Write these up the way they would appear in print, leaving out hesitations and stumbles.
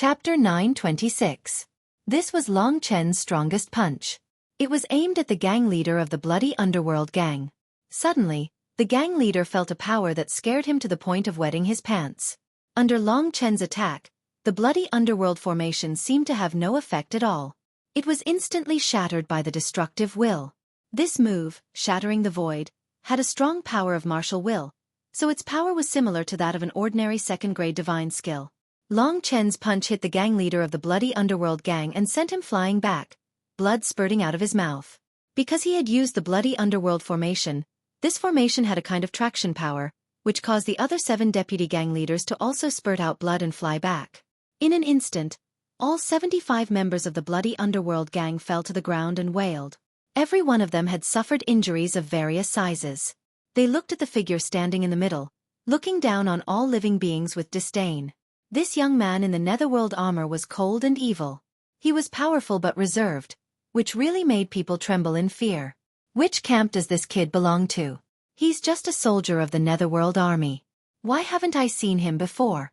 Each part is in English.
Chapter 926. This was Long Chen's strongest punch. It was aimed at the gang leader of the bloody underworld gang. Suddenly, the gang leader felt a power that scared him to the point of wetting his pants. Under Long Chen's attack, the bloody underworld formation seemed to have no effect at all. It was instantly shattered by the destructive will. This move, shattering the void, had a strong power of martial will, so its power was similar to that of an ordinary second-grade divine skill. Long Chen's punch hit the gang leader of the bloody underworld gang and sent him flying back, blood spurting out of his mouth. Because he had used the bloody underworld formation, this formation had a kind of traction power, which caused the other 7 deputy gang leaders to also spurt out blood and fly back. In an instant, all 75 members of the bloody underworld gang fell to the ground and wailed. Every one of them had suffered injuries of various sizes. They looked at the figure standing in the middle, looking down on all living beings with disdain. This young man in the netherworld armor was cold and evil. He was powerful but reserved, which really made people tremble in fear. Which camp does this kid belong to? He's just a soldier of the netherworld army. Why haven't I seen him before?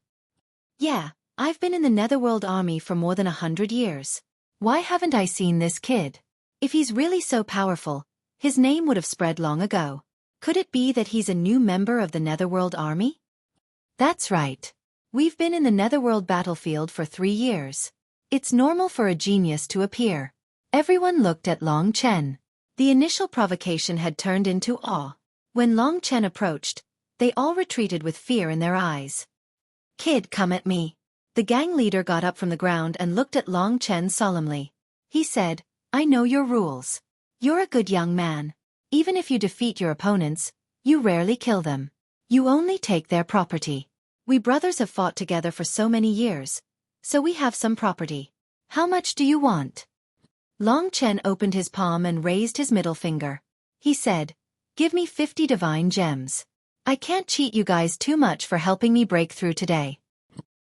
Yeah, I've been in the netherworld army for more than 100 years. Why haven't I seen this kid? If he's really so powerful, his name would have spread long ago. Could it be that he's a new member of the netherworld army? That's right. We've been in the netherworld battlefield for 3 years. It's normal for a genius to appear. Everyone looked at Long Chen. The initial provocation had turned into awe. When Long Chen approached, they all retreated with fear in their eyes. Kid, come at me. The gang leader got up from the ground and looked at Long Chen solemnly. He said, I know your rules. You're a good young man. Even if you defeat your opponents, you rarely kill them. You only take their property. We brothers have fought together for so many years, so we have some property. How much do you want? Long Chen opened his palm and raised his middle finger. He said, give me 50 divine gems. I can't cheat you guys too much for helping me break through today.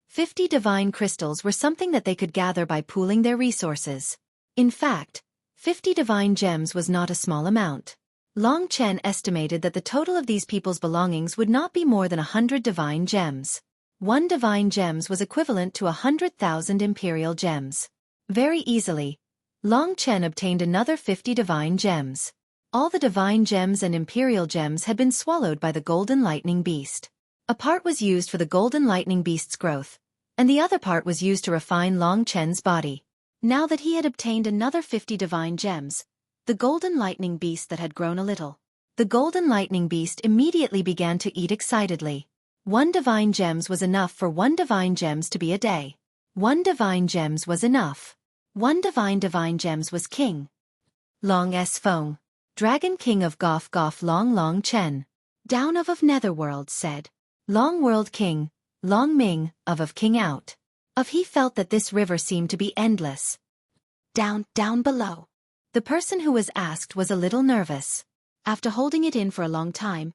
50 divine crystals were something that they could gather by pooling their resources. In fact, 50 divine gems was not a small amount. Long Chen estimated that the total of these people's belongings would not be more than 100 divine gems. 1 divine gems was equivalent to 100,000 imperial gems. Very easily, Long Chen obtained another 50 divine gems. All the divine gems and imperial gems had been swallowed by the golden lightning beast. A part was used for the golden lightning beast's growth, and the other part was used to refine Long Chen's body. Now that he had obtained another 50 divine gems, the golden lightning beast that had grown a little. The golden lightning beast immediately began to eat excitedly. 1 divine gems was enough for 1 divine gems to be a day. 1 divine gems was enough. 1 divine gems was king. Long S. Feng, Dragon King of Goff Long Chen. Down of Netherworld said. Long World King, Long Ming, of King Out. Of he felt that this river seemed to be endless. Down below. The person who was asked was a little nervous. After holding it in for a long time,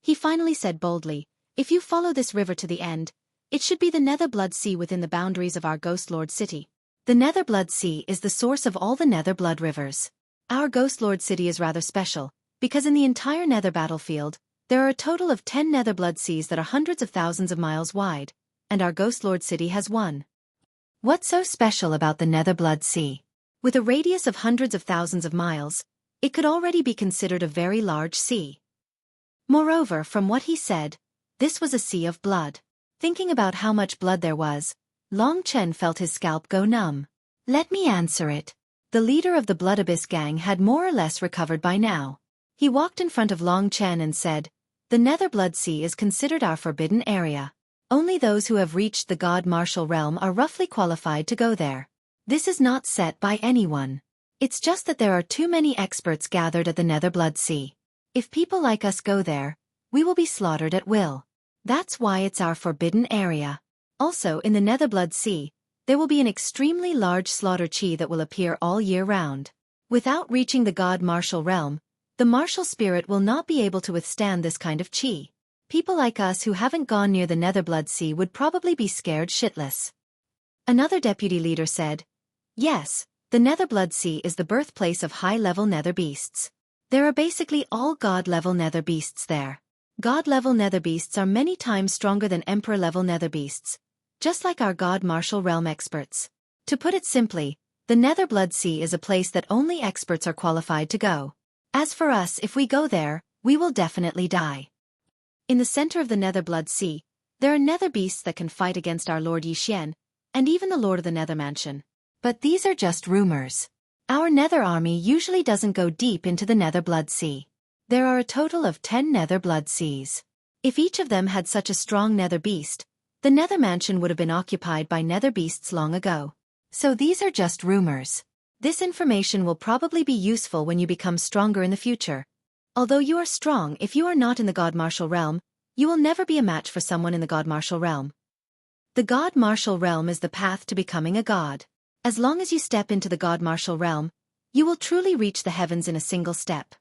he finally said boldly, if you follow this river to the end, it should be the Nether Blood Sea within the boundaries of our Ghost Lord City. The Nether Blood Sea is the source of all the Nether Blood rivers. Our Ghost Lord City is rather special, because in the entire Nether battlefield, there are a total of 10 Nether Blood Seas that are hundreds of thousands of miles wide, and our Ghost Lord City has one. What's so special about the Nether Blood Sea? With a radius of hundreds of thousands of miles, it could already be considered a very large sea. Moreover, from what he said, this was a sea of blood. Thinking about how much blood there was, Long Chen felt his scalp go numb. Let me answer it. The leader of the Blood Abyss gang had more or less recovered by now. He walked in front of Long Chen and said, the Nether Blood Sea is considered our forbidden area. Only those who have reached the God Martial Realm are roughly qualified to go there. This is not set by anyone. It's just that there are too many experts gathered at the Nether Blood Sea. If people like us go there, we will be slaughtered at will. That's why it's our forbidden area. Also, in the Nether Blood Sea, there will be an extremely large slaughter chi that will appear all year round. Without reaching the God Martial Realm, the martial spirit will not be able to withstand this kind of chi. People like us who haven't gone near the Nether Blood Sea would probably be scared shitless. Another deputy leader said, yes, the Nether Blood Sea is the birthplace of high-level nether beasts. There are basically all god-level nether beasts there. God-level nether beasts are many times stronger than emperor-level nether beasts, just like our God Martial Realm experts. To put it simply, the Nether Blood Sea is a place that only experts are qualified to go. As for us, if we go there, we will definitely die. In the center of the Nether Blood Sea, there are nether beasts that can fight against our Lord Yixian, and even the Lord of the Nether Mansion. But these are just rumors. Our Nether army usually doesn't go deep into the Nether Blood Sea. There are a total of 10 Nether Blood Seas. If each of them had such a strong nether beast, the Nether Mansion would have been occupied by nether beasts long ago. So these are just rumors. This information will probably be useful when you become stronger in the future. Although you are strong, if you are not in the God Martial Realm, you will never be a match for someone in the God Martial Realm. The God Martial Realm is the path to becoming a god. As long as you step into the God Martial Realm, you will truly reach the heavens in a single step.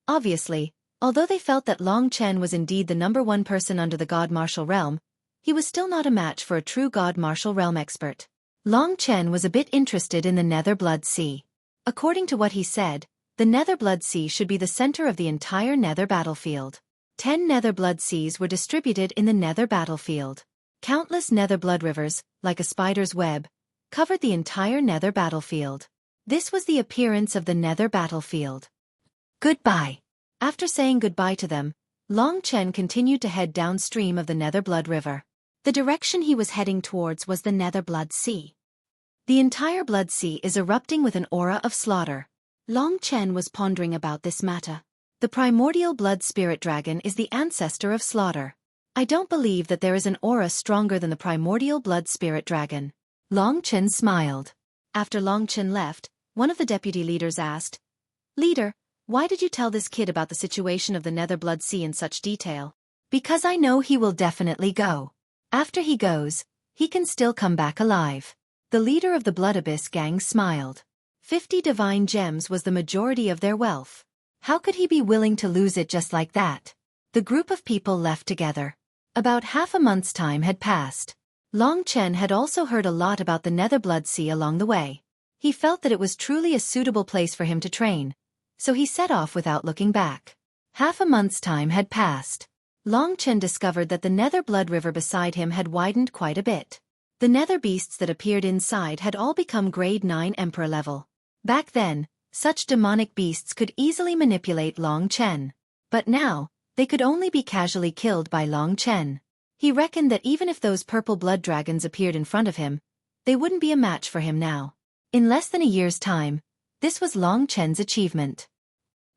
Obviously, although they felt that Long Chen was indeed the #1 person under the God Martial Realm, he was still not a match for a true God Martial Realm expert. Long Chen was a bit interested in the Nether Blood Sea. According to what he said, the Nether Blood Sea should be the center of the entire Nether battlefield. 10 Nether Blood Seas were distributed in the Nether battlefield. Countless Nether Blood Rivers, like a spider's web, covered the entire Nether battlefield. This was the appearance of the Nether battlefield. Goodbye. After saying goodbye to them, Long Chen continued to head downstream of the Nether Blood River. The direction he was heading towards was the Nether Blood Sea. The entire Blood Sea is erupting with an aura of slaughter. Long Chen was pondering about this matter. The primordial blood spirit dragon is the ancestor of slaughter. I don't believe that there is an aura stronger than the primordial blood spirit dragon. Long Chen smiled. After Long Chen left, one of the deputy leaders asked, "Leader, why did you tell this kid about the situation of the Nether Blood Sea in such detail?" "Because I know he will definitely go. After he goes, he can still come back alive." The leader of the Blood Abyss gang smiled. 50 divine gems was the majority of their wealth. How could he be willing to lose it just like that? The group of people left together. About half a month's time had passed. Long Chen had also heard a lot about the Nether Blood Sea along the way. He felt that it was truly a suitable place for him to train, so he set off without looking back. Half a month's time had passed. Long Chen discovered that the Nether Blood River beside him had widened quite a bit. The nether beasts that appeared inside had all become grade 9 Emperor level. Back then, such demonic beasts could easily manipulate Long Chen. But now, they could only be casually killed by Long Chen. He reckoned that even if those purple blood dragons appeared in front of him, they wouldn't be a match for him now. In less than a year's time, this was Long Chen's achievement.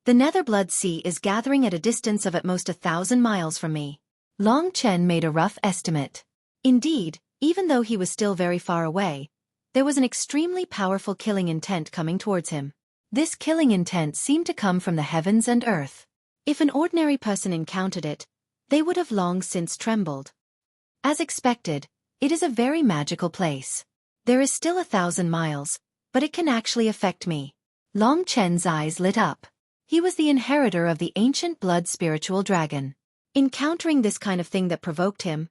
The Nether Blood Sea is gathering at a distance of at most 1,000 miles from me. Long Chen made a rough estimate. Indeed, even though he was still very far away, there was an extremely powerful killing intent coming towards him. This killing intent seemed to come from the heavens and earth. If an ordinary person encountered it, they would have long since trembled. As expected, it is a very magical place. There is still 1,000 miles, but it can actually affect me. Long Chen's eyes lit up. He was the inheritor of the ancient blood spiritual dragon. Encountering this kind of thing that provoked him,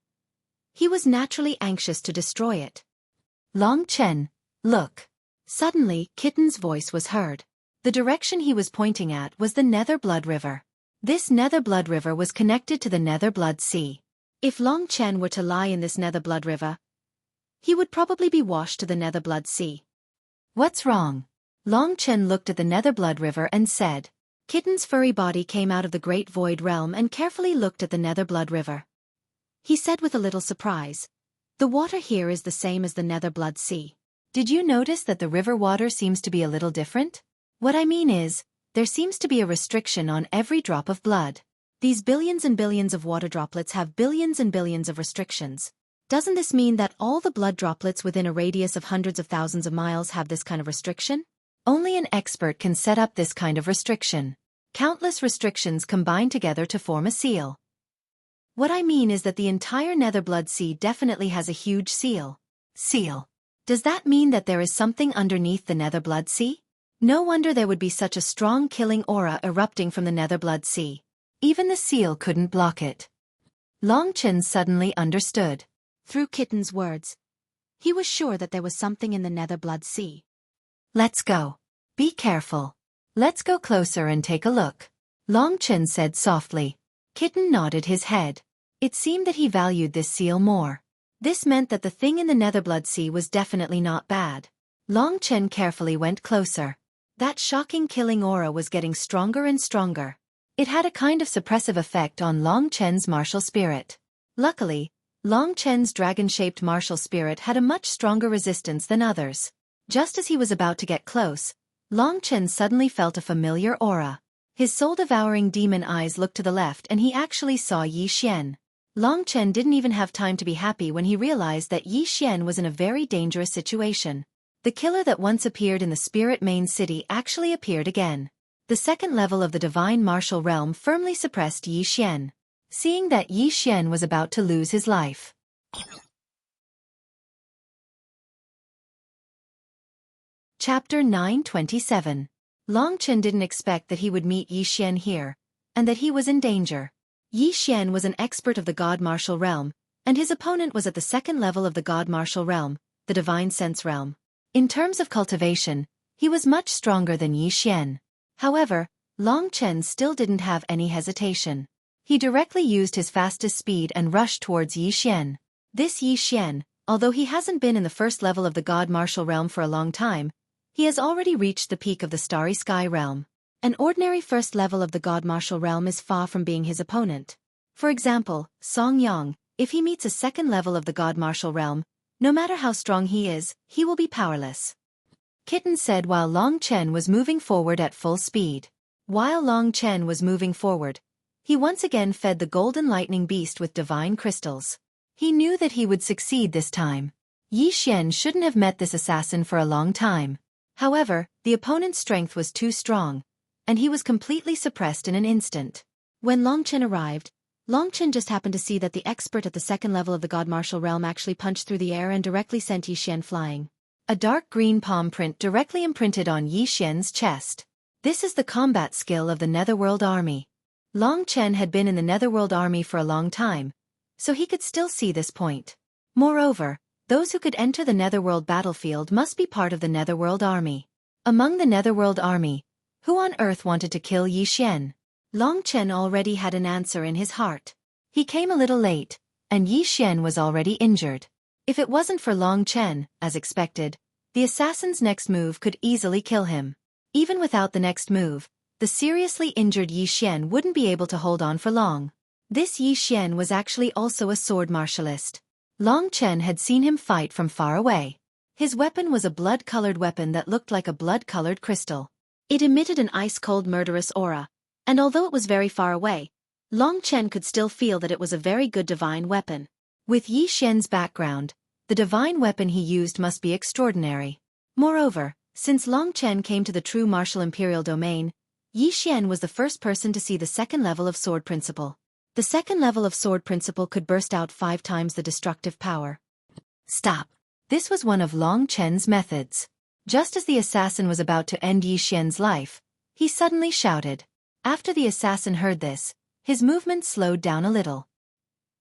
he was naturally anxious to destroy it. "Long Chen, look." Suddenly, Kitten's voice was heard. The direction he was pointing at was the Nether Blood River. This Nether Blood River was connected to the Nether Blood Sea. If Long Chen were to lie in this Nether Blood River, he would probably be washed to the Nether Blood Sea. "What's wrong?" Long Chen looked at the Nether Blood River and said. Kitten's furry body came out of the Great Void Realm and carefully looked at the Nether Blood River. He said with a little surprise, "The water here is the same as the Nether Blood Sea. Did you notice that the river water seems to be a little different? What I mean is, there seems to be a restriction on every drop of blood. These billions and billions of water droplets have billions and billions of restrictions. Doesn't this mean that all the blood droplets within a radius of hundreds of thousands of miles have this kind of restriction? Only an expert can set up this kind of restriction. Countless restrictions combine together to form a seal. What I mean is that the entire Nether Blood Sea definitely has a huge seal. Seal. Does that mean that there is something underneath the Nether Blood Sea? No wonder there would be such a strong killing aura erupting from the Nether Blood Sea. Even the seal couldn't block it. Long Chen suddenly understood. Through Kitten's words, he was sure that there was something in the Nether Blood Sea. "Let's go. Be careful. Let's go closer and take a look," Long Chen said softly. Kitten nodded his head. It seemed that he valued this seal more. This meant that the thing in the Netherblood Sea was definitely not bad. Long Chen carefully went closer. That shocking killing aura was getting stronger and stronger. It had a kind of suppressive effect on Long Chen's martial spirit. Luckily, Long Chen's dragon-shaped martial spirit had a much stronger resistance than others. Just as he was about to get close, Long Chen suddenly felt a familiar aura. His soul-devouring demon eyes looked to the left and he actually saw Yi Xian. Long Chen didn't even have time to be happy when he realized that Yi Xian was in a very dangerous situation. The killer that once appeared in the spirit main city actually appeared again. The second level of the divine martial realm firmly suppressed Yi Xian. Seeing that Yi Xian was about to lose his life. Chapter 927. Long Chen didn't expect that he would meet Yi Xian here, and that he was in danger. Yi Xian was an expert of the God Martial Realm, and his opponent was at the second level of the God Martial Realm, the Divine Sense Realm. In terms of cultivation, he was much stronger than Yi Xian. However, Long Chen still didn't have any hesitation. He directly used his fastest speed and rushed towards Yi Xian. This Yi Xian, although he hasn't been in the first level of the God Martial Realm for a long time, he has already reached the peak of the Starry Sky Realm. An ordinary first level of the God Martial Realm is far from being his opponent. For example, Song Yang, if he meets a second level of the God Martial Realm, no matter how strong he is, he will be powerless. Kitten said while Long Chen was moving forward at full speed. While Long Chen was moving forward, he once again fed the golden lightning beast with divine crystals. He knew that he would succeed this time. Yi Xian shouldn't have met this assassin for a long time. However, the opponent's strength was too strong, and he was completely suppressed in an instant. When Long Chen arrived, Long Chen just happened to see that the expert at the second level of the God Martial Realm actually punched through the air and directly sent Yi Xian flying. A dark green palm print directly imprinted on Yi Xian's chest. This is the combat skill of the Netherworld Army. Long Chen had been in the Netherworld Army for a long time, so he could still see this point. Moreover, those who could enter the Netherworld battlefield must be part of the Netherworld Army. Among the Netherworld Army, who on earth wanted to kill Yi Xian? Long Chen already had an answer in his heart. He came a little late, and Yi Xian was already injured. If it wasn't for Long Chen, as expected, the assassin's next move could easily kill him. Even without the next move, the seriously injured Yi Xian wouldn't be able to hold on for long. This Yi Xian was actually also a sword martialist. Long Chen had seen him fight from far away. His weapon was a blood-colored weapon that looked like a blood-colored crystal. It emitted an ice-cold murderous aura, and although it was very far away, Long Chen could still feel that it was a very good divine weapon. With Yi Xian's background, the divine weapon he used must be extraordinary. Moreover, since Long Chen came to the true martial imperial domain, Yi Xian was the first person to see the second level of sword principle. The second level of sword principle could burst out 5 times the destructive power. Stop. This was one of Long Chen's methods. Just as the assassin was about to end Yi Xian's life, he suddenly shouted. After the assassin heard this, his movement slowed down a little.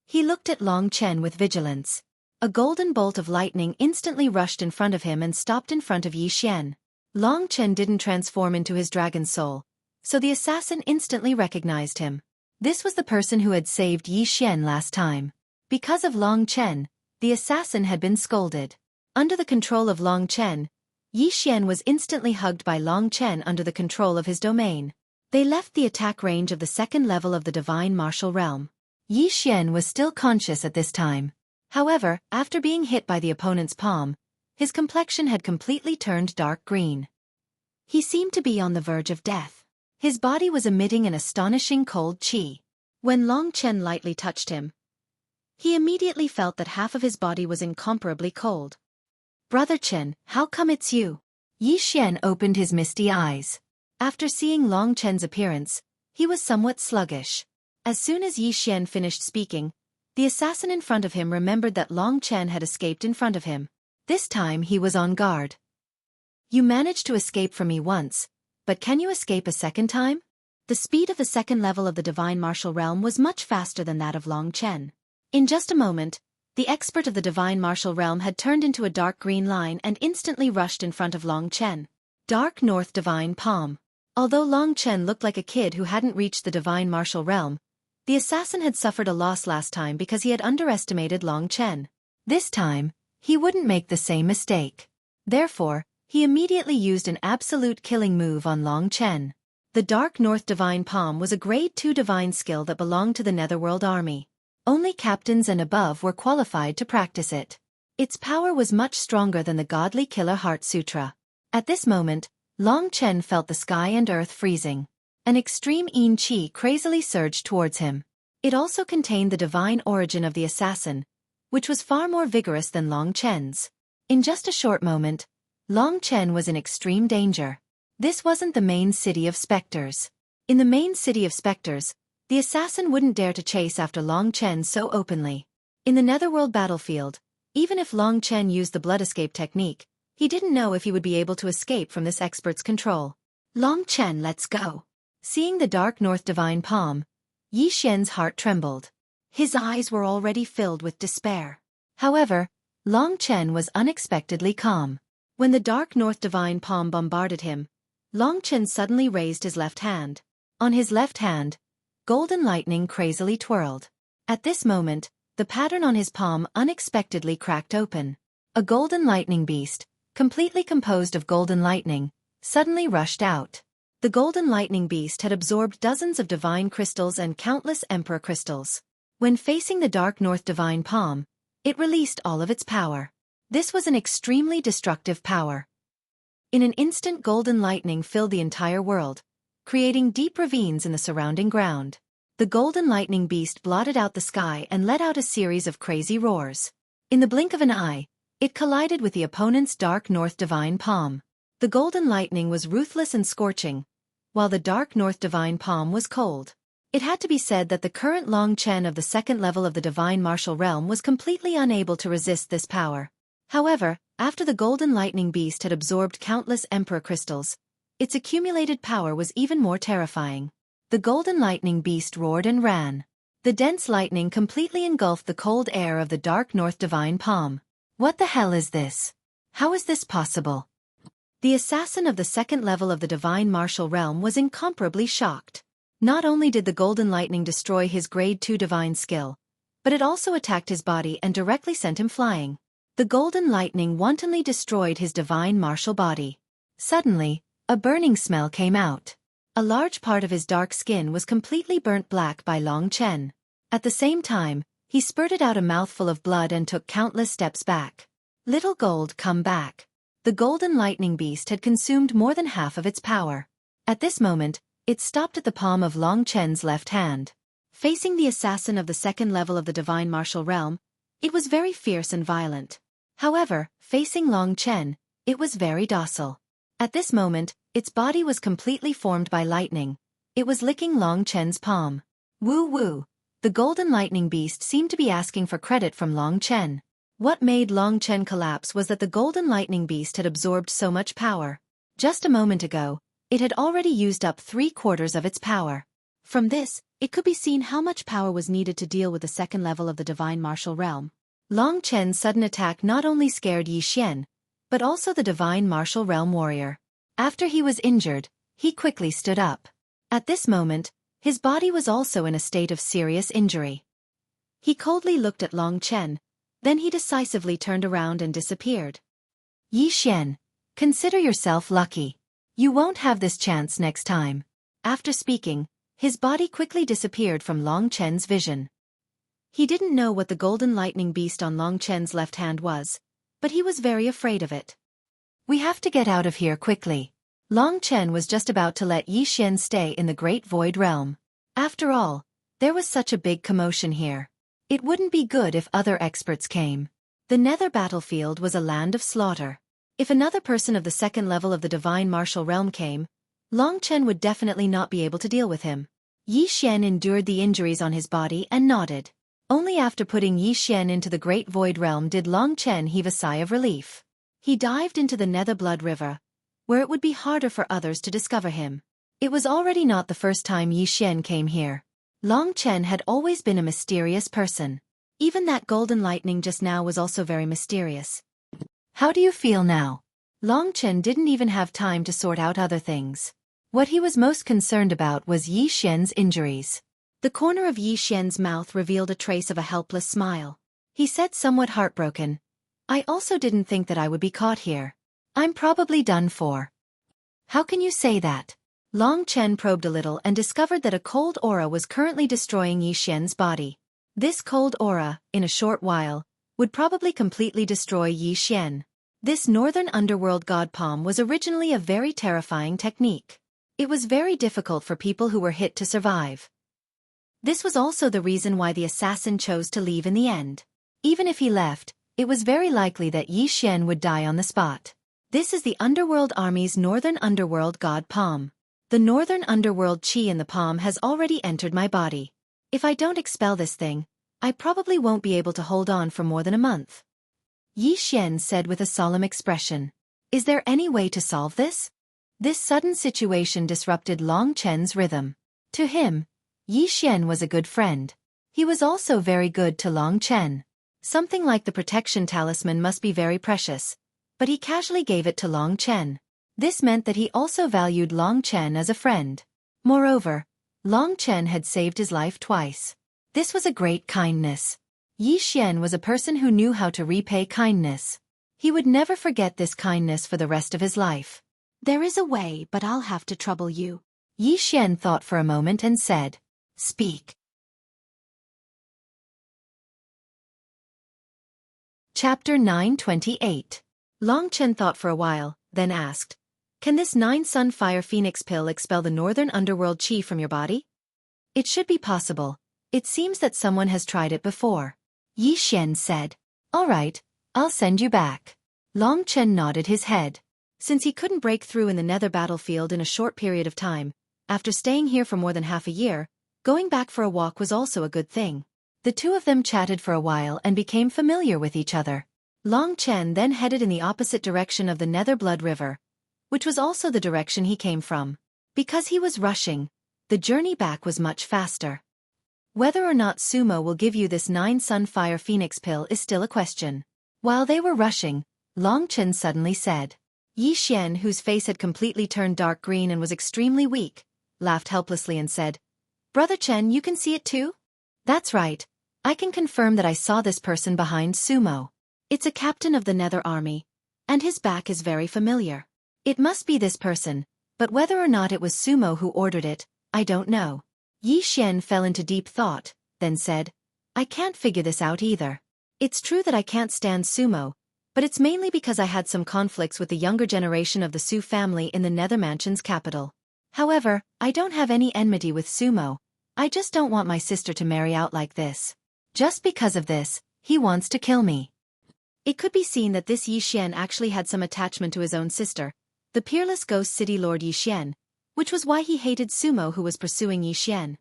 He looked at Long Chen with vigilance. A golden bolt of lightning instantly rushed in front of him and stopped in front of Yi Xian. Long Chen didn't transform into his dragon soul, so the assassin instantly recognized him. This was the person who had saved Yi Xian last time. Because of Long Chen, the assassin had been scolded. Under the control of Long Chen, Yi Xian was instantly hugged by Long Chen under the control of his domain. They left the attack range of the second level of the Divine Martial Realm. Yi Xian was still conscious at this time. However, after being hit by the opponent's palm, his complexion had completely turned dark green. He seemed to be on the verge of death. His body was emitting an astonishing cold qi. When Long Chen lightly touched him, he immediately felt that half of his body was incomparably cold. Brother Chen, how come it's you? Yi Xian opened his misty eyes. After seeing Long Chen's appearance, he was somewhat sluggish. As soon as Yi Xian finished speaking, the assassin in front of him remembered that Long Chen had escaped in front of him. This time he was on guard. You managed to escape from me once, but can you escape a second time? The speed of the second level of the Divine Martial Realm was much faster than that of Long Chen. In just a moment, the expert of the Divine Martial Realm had turned into a dark green line and instantly rushed in front of Long Chen. Dark North Divine Palm. Although Long Chen looked like a kid who hadn't reached the Divine Martial Realm, the assassin had suffered a loss last time because he had underestimated Long Chen. This time, he wouldn't make the same mistake. Therefore, he immediately used an absolute killing move on Long Chen. The Dark North Divine Palm was a Grade 2 divine skill that belonged to the Netherworld Army. Only captains and above were qualified to practice it. Its power was much stronger than the Godly Killer Heart Sutra. At this moment, Long Chen felt the sky and earth freezing. An extreme yin qi crazily surged towards him. It also contained the divine origin of the assassin, which was far more vigorous than Long Chen's. In just a short moment, Long Chen was in extreme danger. This wasn't the main city of specters. In the main city of specters, the assassin wouldn't dare to chase after Long Chen so openly. In the Netherworld battlefield, even if Long Chen used the blood escape technique, he didn't know if he would be able to escape from this expert's control. Long Chen, let's go. Seeing the Dark North Divine Palm, Yi Xian's heart trembled. His eyes were already filled with despair. However, Long Chen was unexpectedly calm. When the Dark North Divine Palm bombarded him, Long Chen suddenly raised his left hand. On his left hand, golden lightning crazily twirled. At this moment, the pattern on his palm unexpectedly cracked open. A golden lightning beast, completely composed of golden lightning, suddenly rushed out. The golden lightning beast had absorbed dozens of divine crystals and countless emperor crystals. When facing the Dark North Divine Palm, it released all of its power. This was an extremely destructive power. In an instant, golden lightning filled the entire world, creating deep ravines in the surrounding ground. The golden lightning beast blotted out the sky and let out a series of crazy roars. In the blink of an eye, it collided with the opponent's Dark North Divine Palm. The golden lightning was ruthless and scorching, while the Dark North Divine Palm was cold. It had to be said that the current Long Chen of the second level of the Divine Martial Realm was completely unable to resist this power. However, after the golden lightning beast had absorbed countless emperor crystals, its accumulated power was even more terrifying. The golden lightning beast roared and ran. The dense lightning completely engulfed the cold air of the Dark North Divine Palm. What the hell is this? How is this possible? The assassin of the second level of the Divine Martial Realm was incomparably shocked. Not only did the golden lightning destroy his Grade 2 divine skill, but it also attacked his body and directly sent him flying. The golden lightning wantonly destroyed his divine martial body. Suddenly, a burning smell came out. A large part of his dark skin was completely burnt black by Long Chen. At the same time, he spurted out a mouthful of blood and took countless steps back. Little Gold, come back. The golden lightning beast had consumed more than half of its power. At this moment, it stopped at the palm of Long Chen's left hand. Facing the assassin of the second level of the Divine Martial Realm, it was very fierce and violent. However, facing Long Chen, it was very docile. At this moment, its body was completely formed by lightning. It was licking Long Chen's palm. Woo woo! The golden lightning beast seemed to be asking for credit from Long Chen. What made Long Chen collapse was that the golden lightning beast had absorbed so much power. Just a moment ago, it had already used up 3/4 of its power. From this, it could be seen how much power was needed to deal with the second level of the Divine Martial Realm. Long Chen's sudden attack not only scared Yi Xian, but also the Divine Martial Realm warrior. After he was injured, he quickly stood up. At this moment, his body was also in a state of serious injury. He coldly looked at Long Chen, then he decisively turned around and disappeared. Yi Xian, consider yourself lucky. You won't have this chance next time. After speaking, his body quickly disappeared from Long Chen's vision. He didn't know what the golden lightning beast on Long Chen's left hand was, but he was very afraid of it. We have to get out of here quickly. Long Chen was just about to let Yi Xian stay in the Great Void Realm. After all, there was such a big commotion here. It wouldn't be good if other experts came. The Nether battlefield was a land of slaughter. If another person of the second level of the Divine Martial Realm came, Long Chen would definitely not be able to deal with him. Yi Xian endured the injuries on his body and nodded. Only after putting Yi Xian into the Great Void Realm did Long Chen heave a sigh of relief. He dived into the Nether Blood River, where it would be harder for others to discover him. It was already not the first time Yi Xian came here. Long Chen had always been a mysterious person. Even that golden lightning just now was also very mysterious. How do you feel now? Long Chen didn't even have time to sort out other things. What he was most concerned about was Yi Xian's injuries. The corner of Yi Xian's mouth revealed a trace of a helpless smile. He said somewhat heartbroken. I also didn't think that I would be caught here. I'm probably done for. How can you say that? Long Chen probed a little and discovered that a cold aura was currently destroying Yi Xian's body. This cold aura, in a short while, would probably completely destroy Yi Xian. This northern underworld god palm was originally a very terrifying technique. It was very difficult for people who were hit to survive. This was also the reason why the assassin chose to leave in the end. Even if he left, it was very likely that Yi Xian would die on the spot. This is the underworld army's northern underworld god palm. The northern underworld chi in the palm has already entered my body. If I don't expel this thing, I probably won't be able to hold on for more than a month. Yi Xian said with a solemn expression. Is there any way to solve this? This sudden situation disrupted Long Chen's rhythm. To him, Yi Xian was a good friend. He was also very good to Long Chen. Something like the protection talisman must be very precious, but he casually gave it to Long Chen. This meant that he also valued Long Chen as a friend. Moreover, Long Chen had saved his life twice. This was a great kindness. Yi Xian was a person who knew how to repay kindness. He would never forget this kindness for the rest of his life. There is a way, but I'll have to trouble you. Yi Xian thought for a moment and said, Speak. Chapter 928. Long Chen thought for a while, then asked, Can this 9-sun fire phoenix pill expel the northern underworld chi from your body? It should be possible. It seems that someone has tried it before. Yi Xian said, All right, I'll send you back. Long Chen nodded his head. Since he couldn't break through in the nether battlefield in a short period of time, after staying here for more than half a year, going back for a walk was also a good thing. The two of them chatted for a while and became familiar with each other. Long Chen then headed in the opposite direction of the Nether Blood River, which was also the direction he came from. Because he was rushing, the journey back was much faster. Whether or not Sumo will give you this 9-sun fire phoenix pill is still a question. While they were rushing, Long Chen suddenly said. Yi Xian, whose face had completely turned dark green and was extremely weak, laughed helplessly and said, Brother Chen, you can see it too? That's right. I can confirm that I saw this person behind Sumo. It's a captain of the Nether Army, and his back is very familiar. It must be this person, but whether or not it was Sumo who ordered it, I don't know. Yi Xian fell into deep thought, then said, I can't figure this out either. It's true that I can't stand Sumo, but it's mainly because I had some conflicts with the younger generation of the Su family in the Nether Mansion's capital. However, I don't have any enmity with Sumo. I just don't want my sister to marry out like this. Just because of this, he wants to kill me. It could be seen that this Yi Xian actually had some attachment to his own sister, the peerless ghost city lord Yi Xian, which was why he hated Sumo who was pursuing Yi Xian.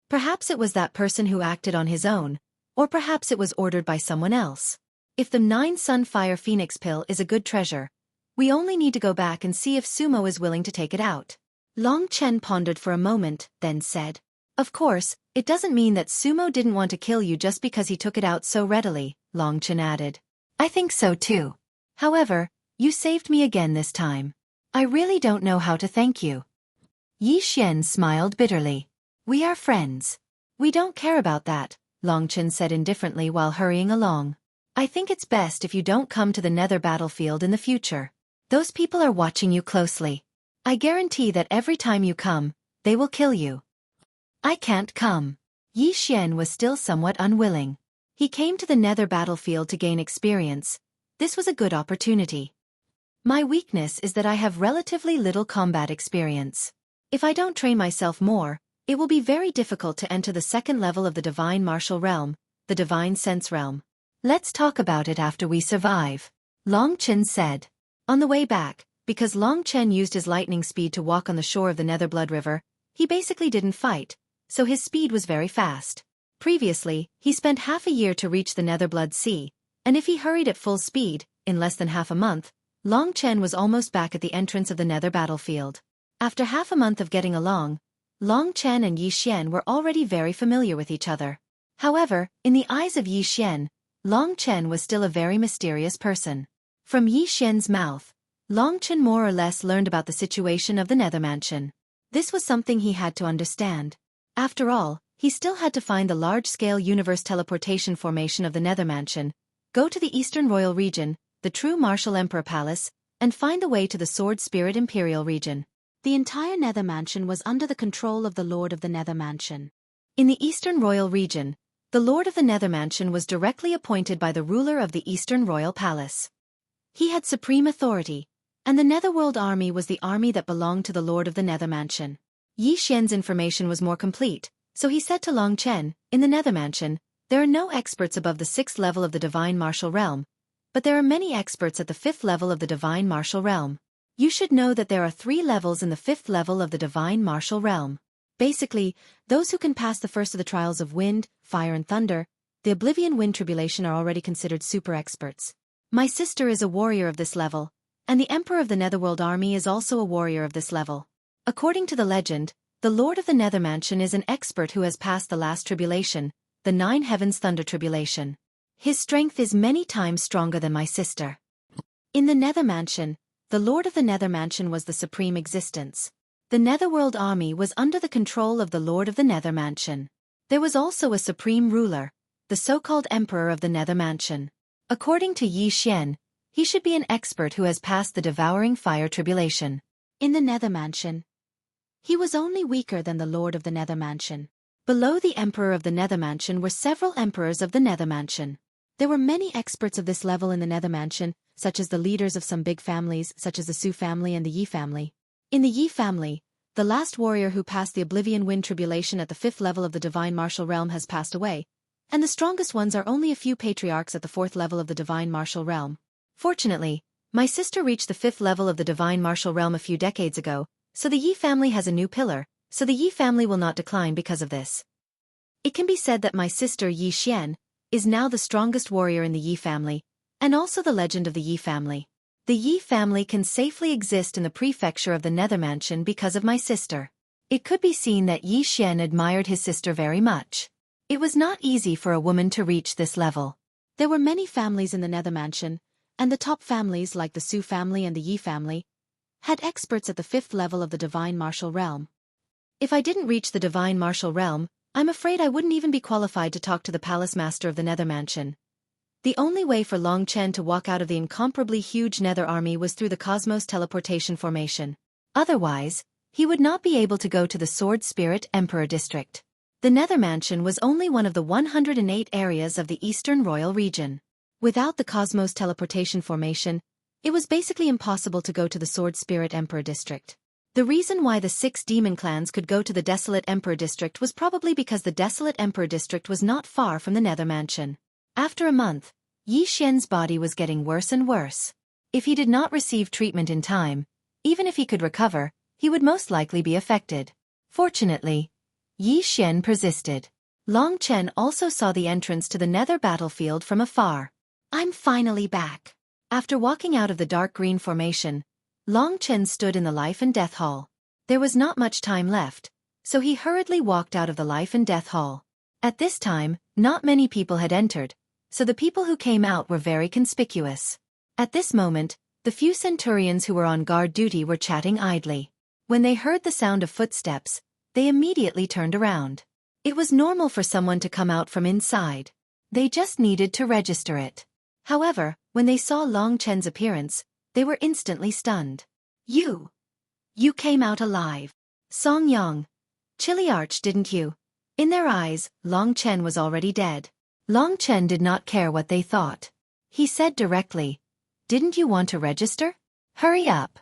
Perhaps it was that person who acted on his own, or perhaps it was ordered by someone else. If the 9-sun fire phoenix pill is a good treasure, we only need to go back and see if Sumo is willing to take it out. Long Chen pondered for a moment, then said, Of course, it doesn't mean that Sumo didn't want to kill you just because he took it out so readily, Long Chen added. I think so too. However, you saved me again this time. I really don't know how to thank you. Yi Xian smiled bitterly. We are friends. We don't care about that, Long Chen said indifferently while hurrying along. I think it's best if you don't come to the Nether battlefield in the future. Those people are watching you closely. I guarantee that every time you come, they will kill you. I can't come. Yi Xian was still somewhat unwilling. He came to the Nether battlefield to gain experience. This was a good opportunity. My weakness is that I have relatively little combat experience. If I don't train myself more, it will be very difficult to enter the second level of the Divine Martial Realm, the Divine Sense Realm. Let's talk about it after we survive. Long Chen said. On the way back, because Long Chen used his lightning speed to walk on the shore of the Nether Blood River, he basically didn't fight, so his speed was very fast. Previously, he spent half a year to reach the Nether Blood Sea, and if he hurried at full speed, in less than half a month, Long Chen was almost back at the entrance of the Nether battlefield. After half a month of getting along, Long Chen and Yi Xian were already very familiar with each other. However, in the eyes of Yi Xian, Long Chen was still a very mysterious person. From Yi Xian's mouth, Long Chen more or less learned about the situation of the Nether Mansion. This was something he had to understand. After all, he still had to find the large-scale universe teleportation formation of the Nether Mansion, go to the Eastern Royal Region, the true Martial Emperor Palace, and find the way to the Sword Spirit Imperial Region. The entire Nether Mansion was under the control of the Lord of the Nether Mansion. In the Eastern Royal Region, the Lord of the Nether Mansion was directly appointed by the ruler of the Eastern Royal Palace. He had supreme authority, and the Netherworld army was the army that belonged to the Lord of the Nether Mansion. Yi Xian's information was more complete, so he said to Long Chen, in the Nether Mansion, there are no experts above the 6th level of the Divine Martial Realm, but there are many experts at the 5th level of the Divine Martial Realm. You should know that there are 3 levels in the 5th level of the Divine Martial Realm. Basically, those who can pass the first of the trials of wind, fire and thunder, the Oblivion Wind Tribulation are already considered super experts. My sister is a warrior of this level, and the Emperor of the Netherworld army is also a warrior of this level. According to the legend, the Lord of the Nether Mansion is an expert who has passed the last tribulation, the 9 Heavens Thunder Tribulation. His strength is many times stronger than my sister. In the Nether Mansion, the Lord of the Nether Mansion was the supreme existence. The Netherworld army was under the control of the Lord of the Nether Mansion. There was also a supreme ruler, the so-called Emperor of the Nether Mansion. According to Yi Xian, he should be an expert who has passed the devouring fire tribulation. In the Nether Mansion, he was only weaker than the Lord of the Nether Mansion. Below the Emperor of the Nether Mansion were several Emperors of the Nether Mansion. There were many experts of this level in the Nether Mansion, such as the leaders of some big families such as the Su family and the Yi family. In the Yi family, the last warrior who passed the Oblivion Wind Tribulation at the 5th level of the Divine Martial Realm has passed away, and the strongest ones are only a few patriarchs at the 4th level of the Divine Martial Realm. Fortunately, my sister reached the 5th level of the Divine Martial Realm a few decades ago, so the Yi family has a new pillar, so the Yi family will not decline because of this. It can be said that my sister Yi Xian is now the strongest warrior in the Yi family, and also the legend of the Yi family. The Yi family can safely exist in the prefecture of the Nether Mansion because of my sister. It could be seen that Yi Xian admired his sister very much. It was not easy for a woman to reach this level. There were many families in the Nether Mansion, and the top families like the Su family and the Yi family had experts at the 5th level of the Divine Martial Realm. If I didn't reach the Divine Martial Realm, I'm afraid I wouldn't even be qualified to talk to the Palace Master of the Nether Mansion. The only way for Long Chen to walk out of the incomparably huge Nether army was through the Cosmos Teleportation Formation. Otherwise, he would not be able to go to the Sword Spirit Emperor District. The Nether Mansion was only one of the 108 areas of the Eastern Royal Region. Without the Cosmos Teleportation Formation, it was basically impossible to go to the Sword Spirit Emperor District. The reason why the 6 demon clans could go to the Desolate Emperor District was probably because the Desolate Emperor District was not far from the Nether Mansion. After a month, Yi Xian's body was getting worse and worse. If he did not receive treatment in time, even if he could recover, he would most likely be affected. Fortunately, Yi Xian persisted. Long Chen also saw the entrance to the Nether battlefield from afar. I'm finally back. After walking out of the dark green formation, Long Chen stood in the Life and Death Hall. There was not much time left, so he hurriedly walked out of the Life and Death Hall. At this time, not many people had entered, so the people who came out were very conspicuous. At this moment, the few centurions who were on guard duty were chatting idly. When they heard the sound of footsteps, they immediately turned around. It was normal for someone to come out from inside. They just needed to register it. However, when they saw Long Chen's appearance, they were instantly stunned. You came out alive. Song Yang. Chilly Arch, didn't you? In their eyes, Long Chen was already dead. Long Chen did not care what they thought. He said directly, "Didn't you want to register? Hurry up."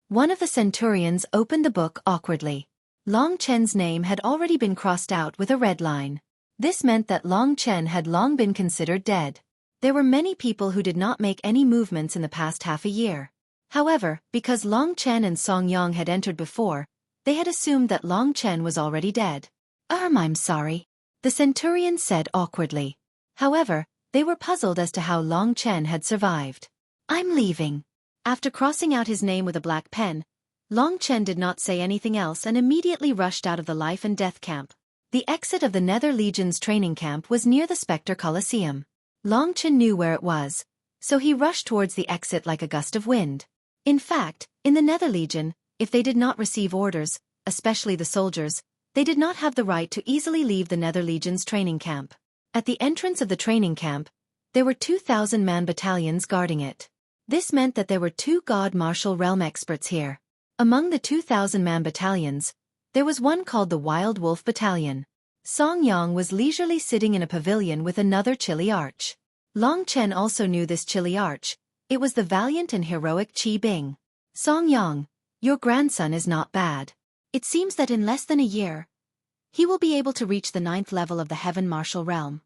One of the centurions opened the book awkwardly. Long Chen's name had already been crossed out with a red line. This meant that Long Chen had long been considered dead. There were many people who did not make any movements in the past half a year. However, because Long Chen and Song Yang had entered before, they had assumed that Long Chen was already dead. I'm sorry," the centurion said awkwardly. However, they were puzzled as to how Long Chen had survived. "I'm leaving." After crossing out his name with a black pen, Long Chen did not say anything else and immediately rushed out of the Life and Death camp. The exit of the Nether Legion's training camp was near the Spectre Colosseum. Long Chen knew where it was, so he rushed towards the exit like a gust of wind. In fact, in the Nether Legion, if they did not receive orders, especially the soldiers, They did not have the right to easily leave the Nether Legion's training camp. At the entrance of the training camp, there were 2,000-man battalions guarding it. This meant that there were 2 God Martial Realm experts here. Among the 2,000-man battalions, there was one called the Wild Wolf Battalion. Song Yang was leisurely sitting in a pavilion with another chilly arch. Long Chen also knew this chilly arch. It was the valiant and heroic Qi Bing. Song Yang, your grandson is not bad. It seems that in less than a year, he will be able to reach the 9th level of the Heaven Martial Realm.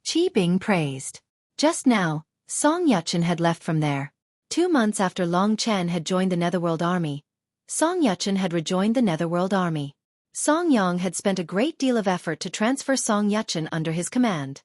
Qi Bing praised. Just now, Song Yuchen had left from there. 2 months after Long Chen had joined the Netherworld Army, Song Yuchen had rejoined the Netherworld Army. Song Yang had spent a great deal of effort to transfer Song Yuchen under his command.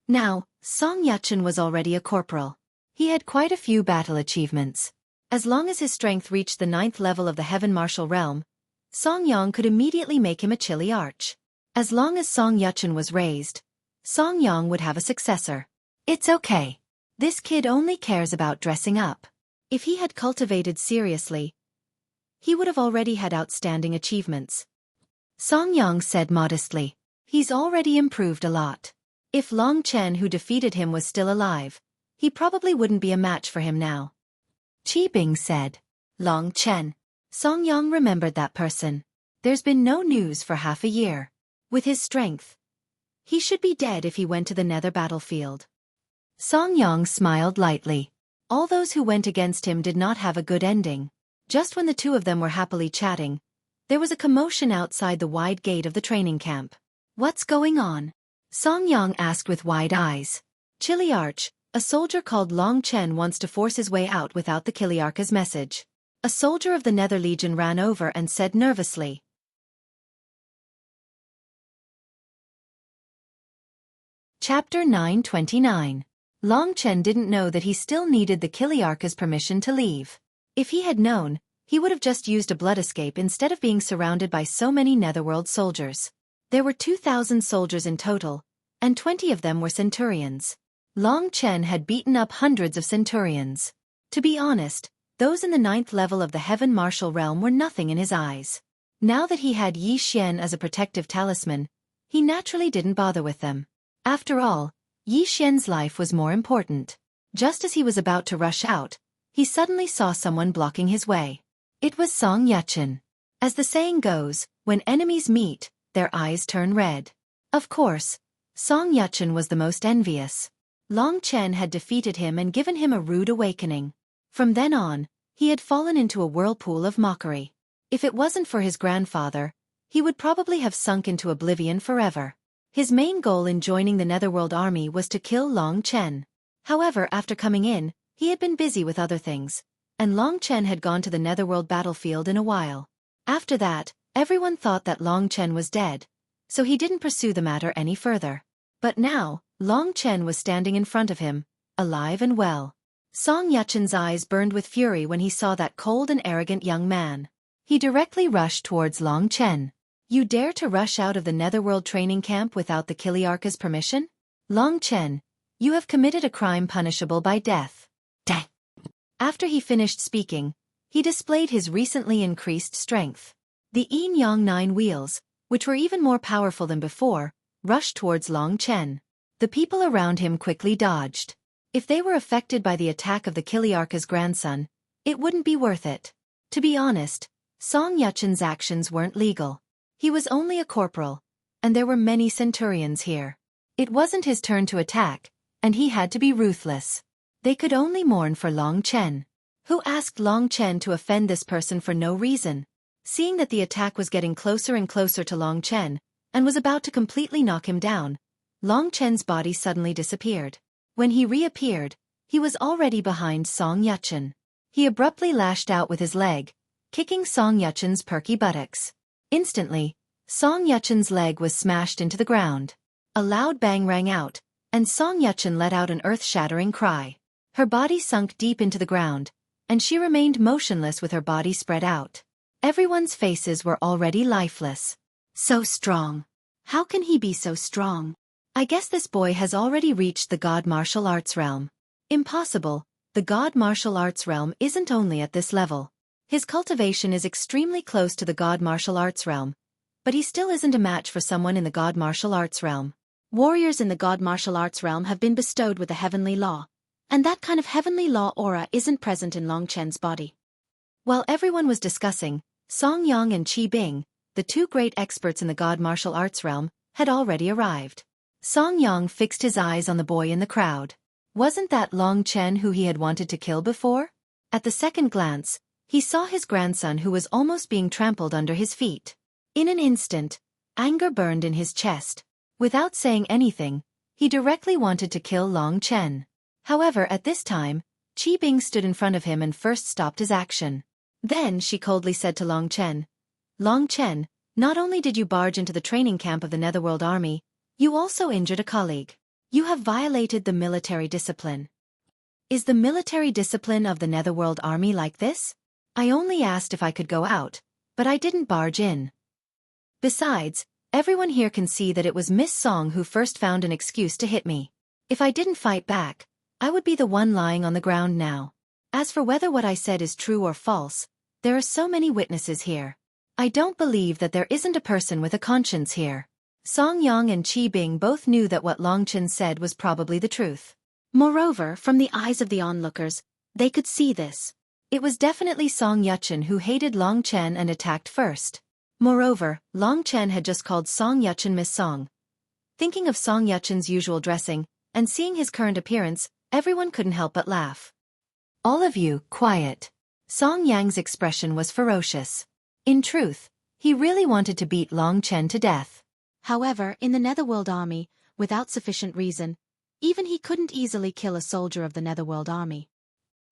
Now, Song Yuchen was already a corporal. He had quite a few battle achievements. As long as his strength reached the 9th level of the Heaven Martial Realm, Song Yang could immediately make him a chilly arch. As long as Song Yuchen was raised, Song Yang would have a successor. It's okay. This kid only cares about dressing up. If he had cultivated seriously, he would have already had outstanding achievements. Song Yang said modestly. He's already improved a lot. If Long Chen who defeated him was still alive, he probably wouldn't be a match for him now. Qi Bing said. Long Chen. Song Yang remembered that person. There's been no news for half a year. With his strength, he should be dead if he went to the Nether battlefield. Song Yang smiled lightly. All those who went against him did not have a good ending. Just when the two of them were happily chatting, there was a commotion outside the wide gate of the training camp. What's going on? Song Yang asked with wide eyes. Chilly Arch, a soldier called Long Chen wants to force his way out without the Kiliarka's message. A soldier of the Nether Legion ran over and said nervously. Chapter 929. Long Chen didn't know that he still needed the Kiliarka's permission to leave. If he had known, he would have just used a blood escape instead of being surrounded by so many Netherworld soldiers. There were 2,000 soldiers in total, and 20 of them were Centurions. Long Chen had beaten up hundreds of Centurions. To be honest, those in the 9th level of the Heaven Martial Realm were nothing in his eyes. Now that he had Yi Xian as a protective talisman, he naturally didn't bother with them. After all, Yi Xian's life was more important. Just as he was about to rush out, he suddenly saw someone blocking his way. It was Song Yuchen. As the saying goes, when enemies meet, their eyes turn red. Of course, Song Yuchen was the most envious. Long Chen had defeated him and given him a rude awakening. From then on, he had fallen into a whirlpool of mockery. If it wasn't for his grandfather, he would probably have sunk into oblivion forever. His main goal in joining the Netherworld Army was to kill Long Chen. However, after coming in, he had been busy with other things, and Long Chen had gone to the Netherworld battlefield in a while. After that, everyone thought that Long Chen was dead, so he didn't pursue the matter any further. But now, Long Chen was standing in front of him, alive and well. Song Yuchen's eyes burned with fury when he saw that cold and arrogant young man. He directly rushed towards Long Chen. You dare to rush out of the Netherworld training camp without the Kiliarka's permission? Long Chen, you have committed a crime punishable by death. Dang. After he finished speaking, he displayed his recently increased strength. The Yin Yang 9 wheels, which were even more powerful than before, rushed towards Long Chen. The people around him quickly dodged. If they were affected by the attack of the Kiliarka's grandson, it wouldn't be worth it. To be honest, Song Yuchen's actions weren't legal. He was only a corporal, and there were many Centurions here. It wasn't his turn to attack, and he had to be ruthless. They could only mourn for Long Chen. Who asked Long Chen to offend this person for no reason? Seeing that the attack was getting closer and closer to Long Chen, and was about to completely knock him down, Long Chen's body suddenly disappeared. When he reappeared, he was already behind Song Yuchen. He abruptly lashed out with his leg, kicking Song Yuchen's perky buttocks. Instantly, Song Yuchen's leg was smashed into the ground. A loud bang rang out, and Song Yuchen let out an earth-shattering cry. Her body sunk deep into the ground, and she remained motionless with her body spread out. Everyone's faces were already lifeless. So strong. How can he be so strong? I guess this boy has already reached the God Martial Arts realm. Impossible, the God Martial Arts realm isn't only at this level. His cultivation is extremely close to the God Martial Arts realm, But he still isn't a match for someone in the god martial arts realm. Warriors in the god martial arts realm have been bestowed with a heavenly law, and that kind of heavenly law aura isn't present in Long Chen's body. While everyone was discussing, Song Yang and Qi Bing, the two great experts in the god martial arts realm, had already arrived. Song Yang fixed his eyes on the boy in the crowd. Wasn't that Long Chen who he had wanted to kill before? At the second glance, he saw his grandson who was almost being trampled under his feet. In an instant, anger burned in his chest. Without saying anything, he directly wanted to kill Long Chen. However, at this time, Qi Bing stood in front of him and first stopped his action. Then she coldly said to Long Chen, "Long Chen, not only did you barge into the training camp of the Netherworld Army, you also injured a colleague. You have violated the military discipline." "Is the military discipline of the Netherworld Army like this? I only asked if I could go out, but I didn't barge in. Besides, everyone here can see that it was Miss Song who first found an excuse to hit me. If I didn't fight back, I would be the one lying on the ground now. As for whether what I said is true or false, there are so many witnesses here. I don't believe that there isn't a person with a conscience here." Song Yang and Qi Bing both knew that what Long Chen said was probably the truth. Moreover, from the eyes of the onlookers, they could see this. It was definitely Song Yuchen who hated Long Chen and attacked first. Moreover, Long Chen had just called Song Yuchen Miss Song. Thinking of Song Yuchen's usual dressing, and seeing his current appearance, everyone couldn't help but laugh. "All of you, quiet." Song Yang's expression was ferocious. In truth, he really wanted to beat Long Chen to death. However, in the Netherworld Army, without sufficient reason, even he couldn't easily kill a soldier of the Netherworld Army.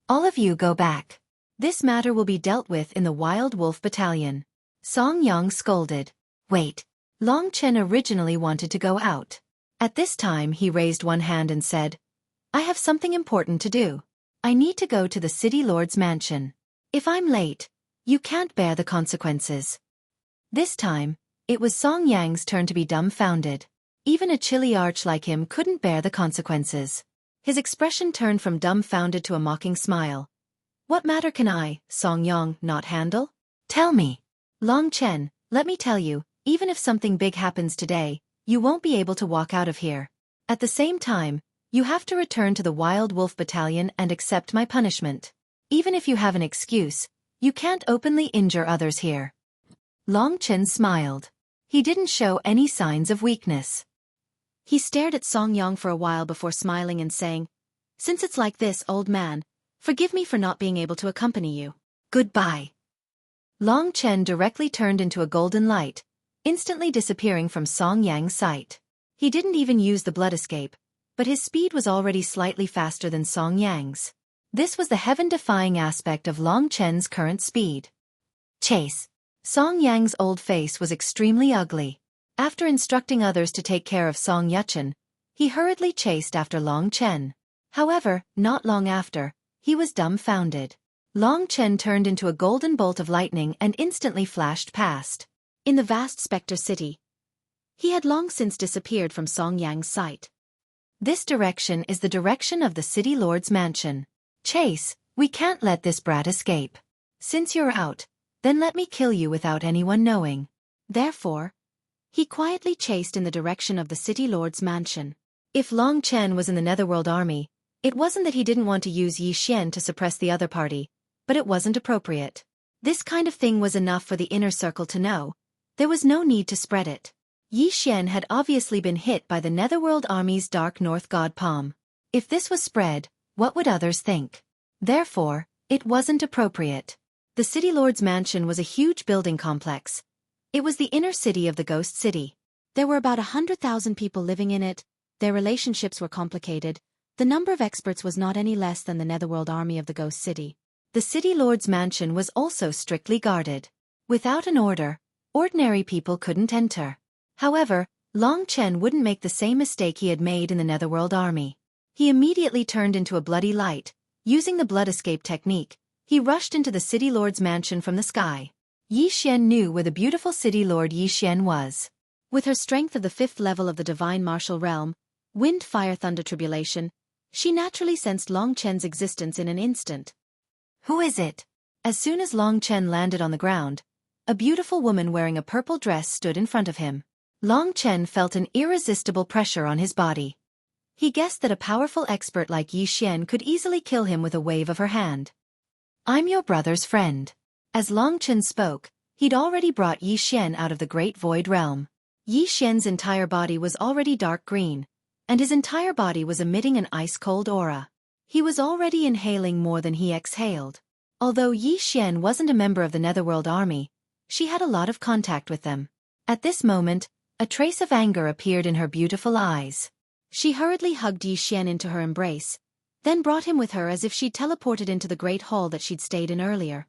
"All of you go back. This matter will be dealt with in the Wild Wolf Battalion." Song Yang scolded. "Wait. Long Chen originally wanted to go out. At this time he raised one hand and said, 'I have something important to do. I need to go to the City Lord's mansion. If I'm late, you can't bear the consequences.'" This time, it was Song Yang's turn to be dumbfounded. Even a chilly arch like him couldn't bear the consequences. His expression turned from dumbfounded to a mocking smile. "What matter can I, Song Yang, not handle? Tell me." "Long Chen, let me tell you, even if something big happens today, you won't be able to walk out of here. At the same time, you have to return to the Wild Wolf Battalion and accept my punishment. Even if you have an excuse, you can't openly injure others here." Long Chen smiled. He didn't show any signs of weakness. He stared at Song Yang for a while before smiling and saying, "Since it's like this, old man, forgive me for not being able to accompany you. Goodbye." Long Chen directly turned into a golden light, instantly disappearing from Song Yang's sight. He didn't even use the blood escape, but his speed was already slightly faster than Song Yang's. This was the heaven-defying aspect of Long Chen's current speed. Chase. Song Yang's old face was extremely ugly. After instructing others to take care of Song Yuchen, he hurriedly chased after Long Chen. However, not long after, he was dumbfounded. Long Chen turned into a golden bolt of lightning and instantly flashed past. In the vast Spectre City, he had long since disappeared from Song Yang's sight. This direction is the direction of the City Lord's mansion. Chase, we can't let this brat escape. Since you're out, then let me kill you without anyone knowing. Therefore, he quietly chased in the direction of the City Lord's mansion. If Long Chen was in the Netherworld Army, it wasn't that he didn't want to use Yi Xian to suppress the other party, but it wasn't appropriate. This kind of thing was enough for the inner circle to know. There was no need to spread it. Yi Xian had obviously been hit by the Netherworld Army's Dark North God Palm. If this was spread, what would others think? Therefore, it wasn't appropriate. The City Lord's mansion was a huge building complex. It was the inner city of the Ghost City. There were about 100,000 people living in it. Their relationships were complicated. The number of experts was not any less than the Netherworld Army of the Ghost City. The City Lord's mansion was also strictly guarded. Without an order, ordinary people couldn't enter. However, Long Chen wouldn't make the same mistake he had made in the Netherworld Army. He immediately turned into a bloody light. Using the blood escape technique, he rushed into the City Lord's mansion from the sky. Yi Xian knew where the beautiful City Lord Yi Xian was. With her strength of the 5th level of the Divine Martial Realm, Wind, Fire, Thunder, Tribulation, she naturally sensed Long Chen's existence in an instant. Who is it? As soon as Long Chen landed on the ground, a beautiful woman wearing a purple dress stood in front of him. Long Chen felt an irresistible pressure on his body. He guessed that a powerful expert like Yi Xian could easily kill him with a wave of her hand. "I'm your brother's friend." As Long Chen spoke, he'd already brought Yi Xian out of the Great Void Realm. Yi Xian's entire body was already dark green, and his entire body was emitting an ice-cold aura. He was already inhaling more than he exhaled. Although Yi Xian wasn't a member of the Netherworld Army, she had a lot of contact with them. At this moment, a trace of anger appeared in her beautiful eyes. She hurriedly hugged Yi Xian into her embrace, then brought him with her as if she'd teleported into the great hall that she'd stayed in earlier.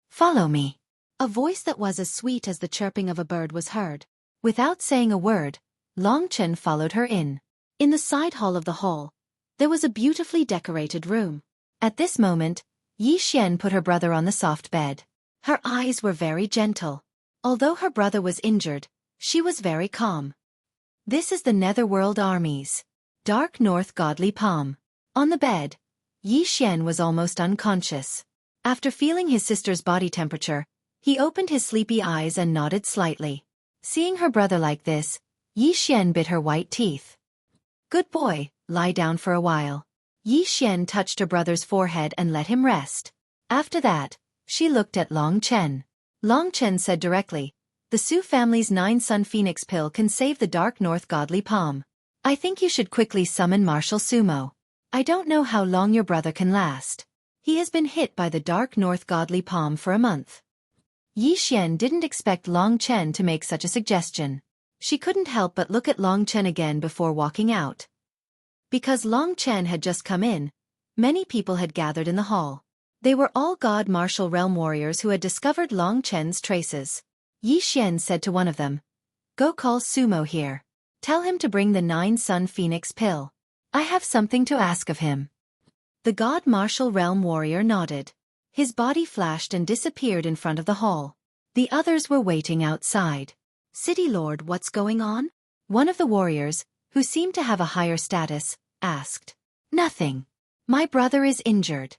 "Follow me." A voice that was as sweet as the chirping of a bird was heard. Without saying a word, Long Chen followed her in. In the side hall of the hall, there was a beautifully decorated room. At this moment, Yi Xian put her brother on the soft bed. Her eyes were very gentle. Although her brother was injured, she was very calm. "This is the Netherworld Army's Dark North Godly Palm." On the bed, Yi Xian was almost unconscious. After feeling his sister's body temperature, he opened his sleepy eyes and nodded slightly. Seeing her brother like this, Yi Xian bit her white teeth. "Good boy, lie down for a while." Yi Xian touched her brother's forehead and let him rest. After that, she looked at Long Chen. Long Chen said directly, "The Su family's 9-Sun Phoenix pill can save the Dark North Godly Palm. I think you should quickly summon Marshal Sumo. I don't know how long your brother can last. He has been hit by the Dark North Godly Palm for a month." Yi Xian didn't expect Long Chen to make such a suggestion. She couldn't help but look at Long Chen again before walking out. Because Long Chen had just come in, many people had gathered in the hall. They were all God Martial Realm warriors who had discovered Long Chen's traces. Yi Xian said to one of them, "Go call Sumo here. Tell him to bring the 9-Sun Phoenix pill. I have something to ask of him." The God Martial Realm warrior nodded. His body flashed and disappeared in front of the hall. The others were waiting outside. "City Lord, what's going on?" One of the warriors, who seemed to have a higher status, asked. "Nothing. My brother is injured,"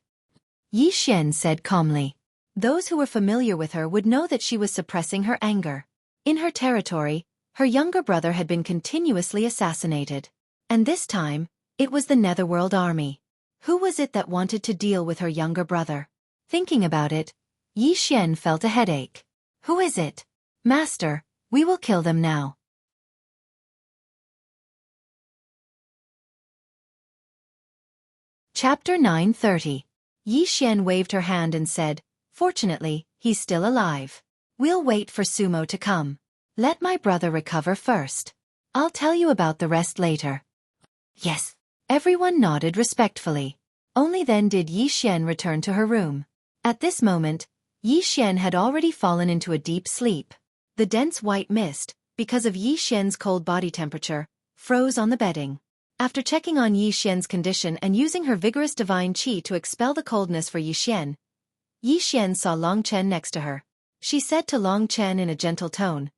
Yi Xian said calmly. Those who were familiar with her would know that she was suppressing her anger. In her territory, her younger brother had been continuously assassinated. And this time, it was the Netherworld Army. Who was it that wanted to deal with her younger brother? Thinking about it, Yi Xian felt a headache. "Who is it? Master, we will kill them now." Chapter 930. Yi Xian waved her hand and said, "Fortunately, he's still alive. We'll wait for Sumo to come. Let my brother recover first. I'll tell you about the rest later." "Yes." Everyone nodded respectfully. Only then did Yi Xian return to her room. At this moment, Yi Xian had already fallen into a deep sleep. The dense white mist, because of Yi Xian's cold body temperature, froze on the bedding. After checking on Yi Xian's condition and using her vigorous divine qi to expel the coldness for Yi Xian saw Long Chen next to her. She said to Long Chen in a gentle tone,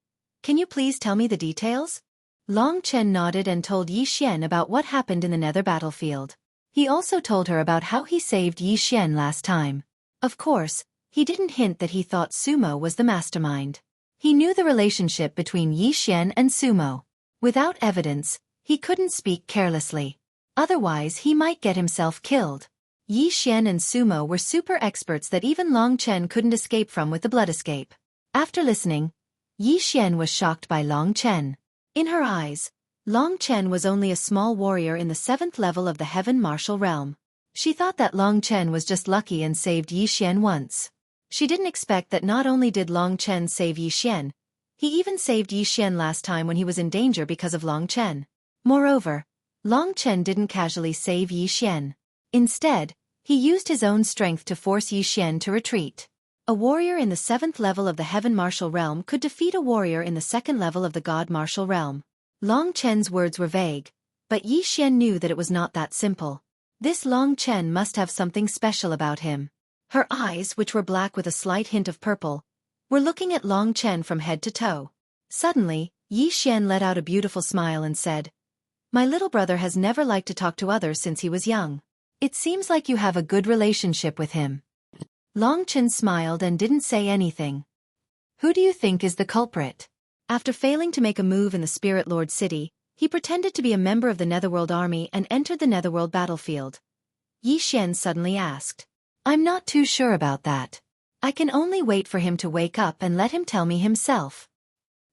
"Can you please tell me the details?" Long Chen nodded and told Yi Xian about what happened in the Nether battlefield. He also told her about how he saved Yi Xian last time. Of course, he didn't hint that he thought Sumo was the mastermind. He knew the relationship between Yi Xian and Sumo. Without evidence, he couldn't speak carelessly. Otherwise he might get himself killed. Yi Xian and Sumo were super experts that even Long Chen couldn't escape from with the blood escape. After listening, Yi Xian was shocked by Long Chen. In her eyes, Long Chen was only a small warrior in the 7th level of the Heaven Martial Realm. She thought that Long Chen was just lucky and saved Yi Xian once. She didn't expect that not only did Long Chen save Yi Xian, he even saved Yi Xian last time when he was in danger because of Long Chen. Moreover, Long Chen didn't casually save Yi Xian. Instead, he used his own strength to force Yi Xian to retreat. A warrior in the 7th level of the Heaven Martial Realm could defeat a warrior in the 2nd level of the God Martial Realm. Long Chen's words were vague, but Yi Xian knew that it was not that simple. This Long Chen must have something special about him. Her eyes, which were black with a slight hint of purple, were looking at Long Chen from head to toe. Suddenly, Yi Xian let out a beautiful smile and said, "My little brother has never liked to talk to others since he was young. It seems like you have a good relationship with him." Long Chen smiled and didn't say anything. Who do you think is the culprit? After failing to make a move in the Spirit Lord City, he pretended to be a member of the Netherworld army and entered the Netherworld battlefield. Yi Xian suddenly asked. I'm not too sure about that. I can only wait for him to wake up and let him tell me himself.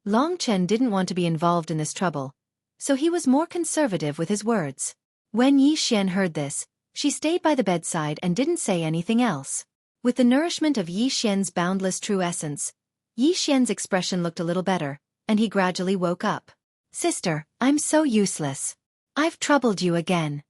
Long Chen didn't want to be involved in this trouble, so he was more conservative with his words. When Yi Xian heard this, she stayed by the bedside and didn't say anything else. With the nourishment of Yi Xian's boundless true essence, Yi Xian's expression looked a little better, and he gradually woke up. Sister, I'm so useless. I've troubled you again.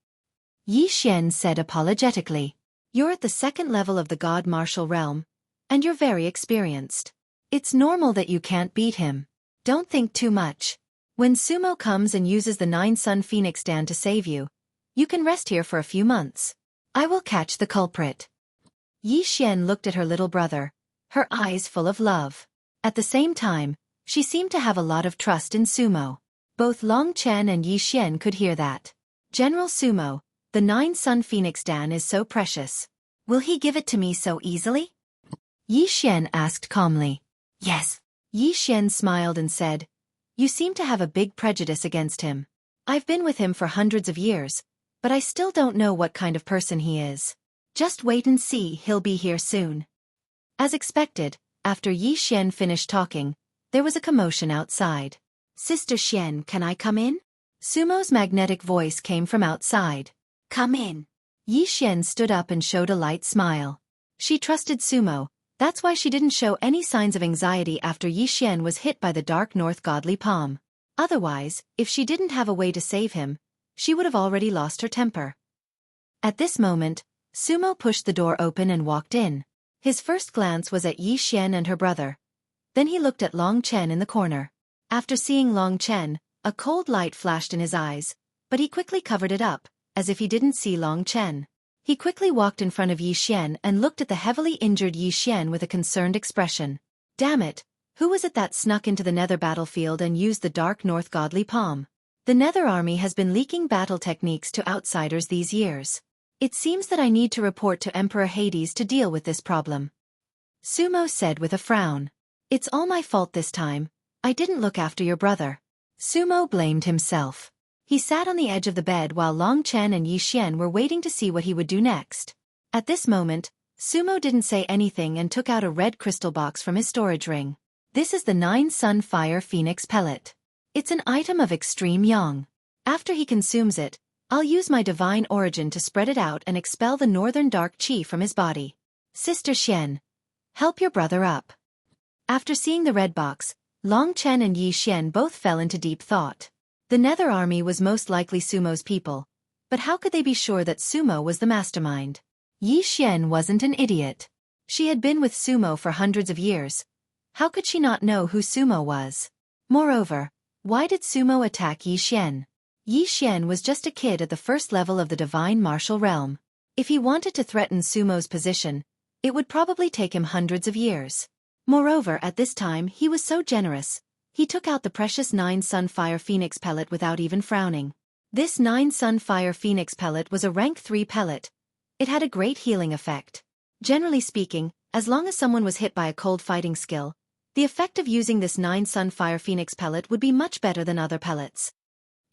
Yi Xian said apologetically. You're at the second level of the God Martial Realm, and you're very experienced. It's normal that you can't beat him. Don't think too much. When Sumo comes and uses the 9-Sun Phoenix Dam to save you, you can rest here for a few months. I will catch the culprit. Yi Xian looked at her little brother, her eyes full of love. At the same time, she seemed to have a lot of trust in Sumo. Both Long Chen and Yi Xian could hear that. General Sumo, the 9-Sun Phoenix Dam is so precious. Will he give it to me so easily? Yi Xian asked calmly. Yes. Yi Xian smiled and said, You seem to have a big prejudice against him. I've been with him for hundreds of years, but I still don't know what kind of person he is. Just wait and see, he'll be here soon. As expected, after Yi Xian finished talking, there was a commotion outside. Sister Xian, can I come in? Sumo's magnetic voice came from outside. Come in. Yi Xian stood up and showed a light smile. She trusted Sumo, that's why she didn't show any signs of anxiety after Yi Xian was hit by the Dark North Godly Palm. Otherwise, if she didn't have a way to save him, she would have already lost her temper. At this moment, Sumo pushed the door open and walked in. His first glance was at Yi Xian and her brother. Then he looked at Long Chen in the corner. After seeing Long Chen, a cold light flashed in his eyes, but he quickly covered it up, as if he didn't see Long Chen. He quickly walked in front of Yi Xian and looked at the heavily injured Yi Xian with a concerned expression. Damn it, who was it that snuck into the Nether battlefield and used the Dark North Godly Palm? The Nether army has been leaking battle techniques to outsiders these years. It seems that I need to report to Emperor Hades to deal with this problem. Sumo said with a frown. It's all my fault this time. I didn't look after your brother. Sumo blamed himself. He sat on the edge of the bed while Long Chen and Yi Xian were waiting to see what he would do next. At this moment, Sumo didn't say anything and took out a red crystal box from his storage ring. This is the 9-Sun Fire Phoenix Pellet. It's an item of extreme yang. After he consumes it, I'll use my divine origin to spread it out and expel the northern dark qi from his body. Sister Xian, help your brother up. After seeing the red box, Long Chen and Yi Xian both fell into deep thought. The Nether army was most likely Sumo's people, but how could they be sure that Sumo was the mastermind? Yi Xian wasn't an idiot. She had been with Sumo for hundreds of years. How could she not know who Sumo was? Moreover, why did Sumo attack Yi Xian? Yi Xian was just a kid at the first level of the divine martial realm. If he wanted to threaten Sumo's position, it would probably take him hundreds of years. Moreover, at this time he was so generous. He took out the precious 9-Sun Fire Phoenix pellet without even frowning. This 9-Sun Fire Phoenix pellet was a rank 3 pellet. It had a great healing effect. Generally speaking, as long as someone was hit by a cold fighting skill, the effect of using this 9-Sun Fire Phoenix pellet would be much better than other pellets.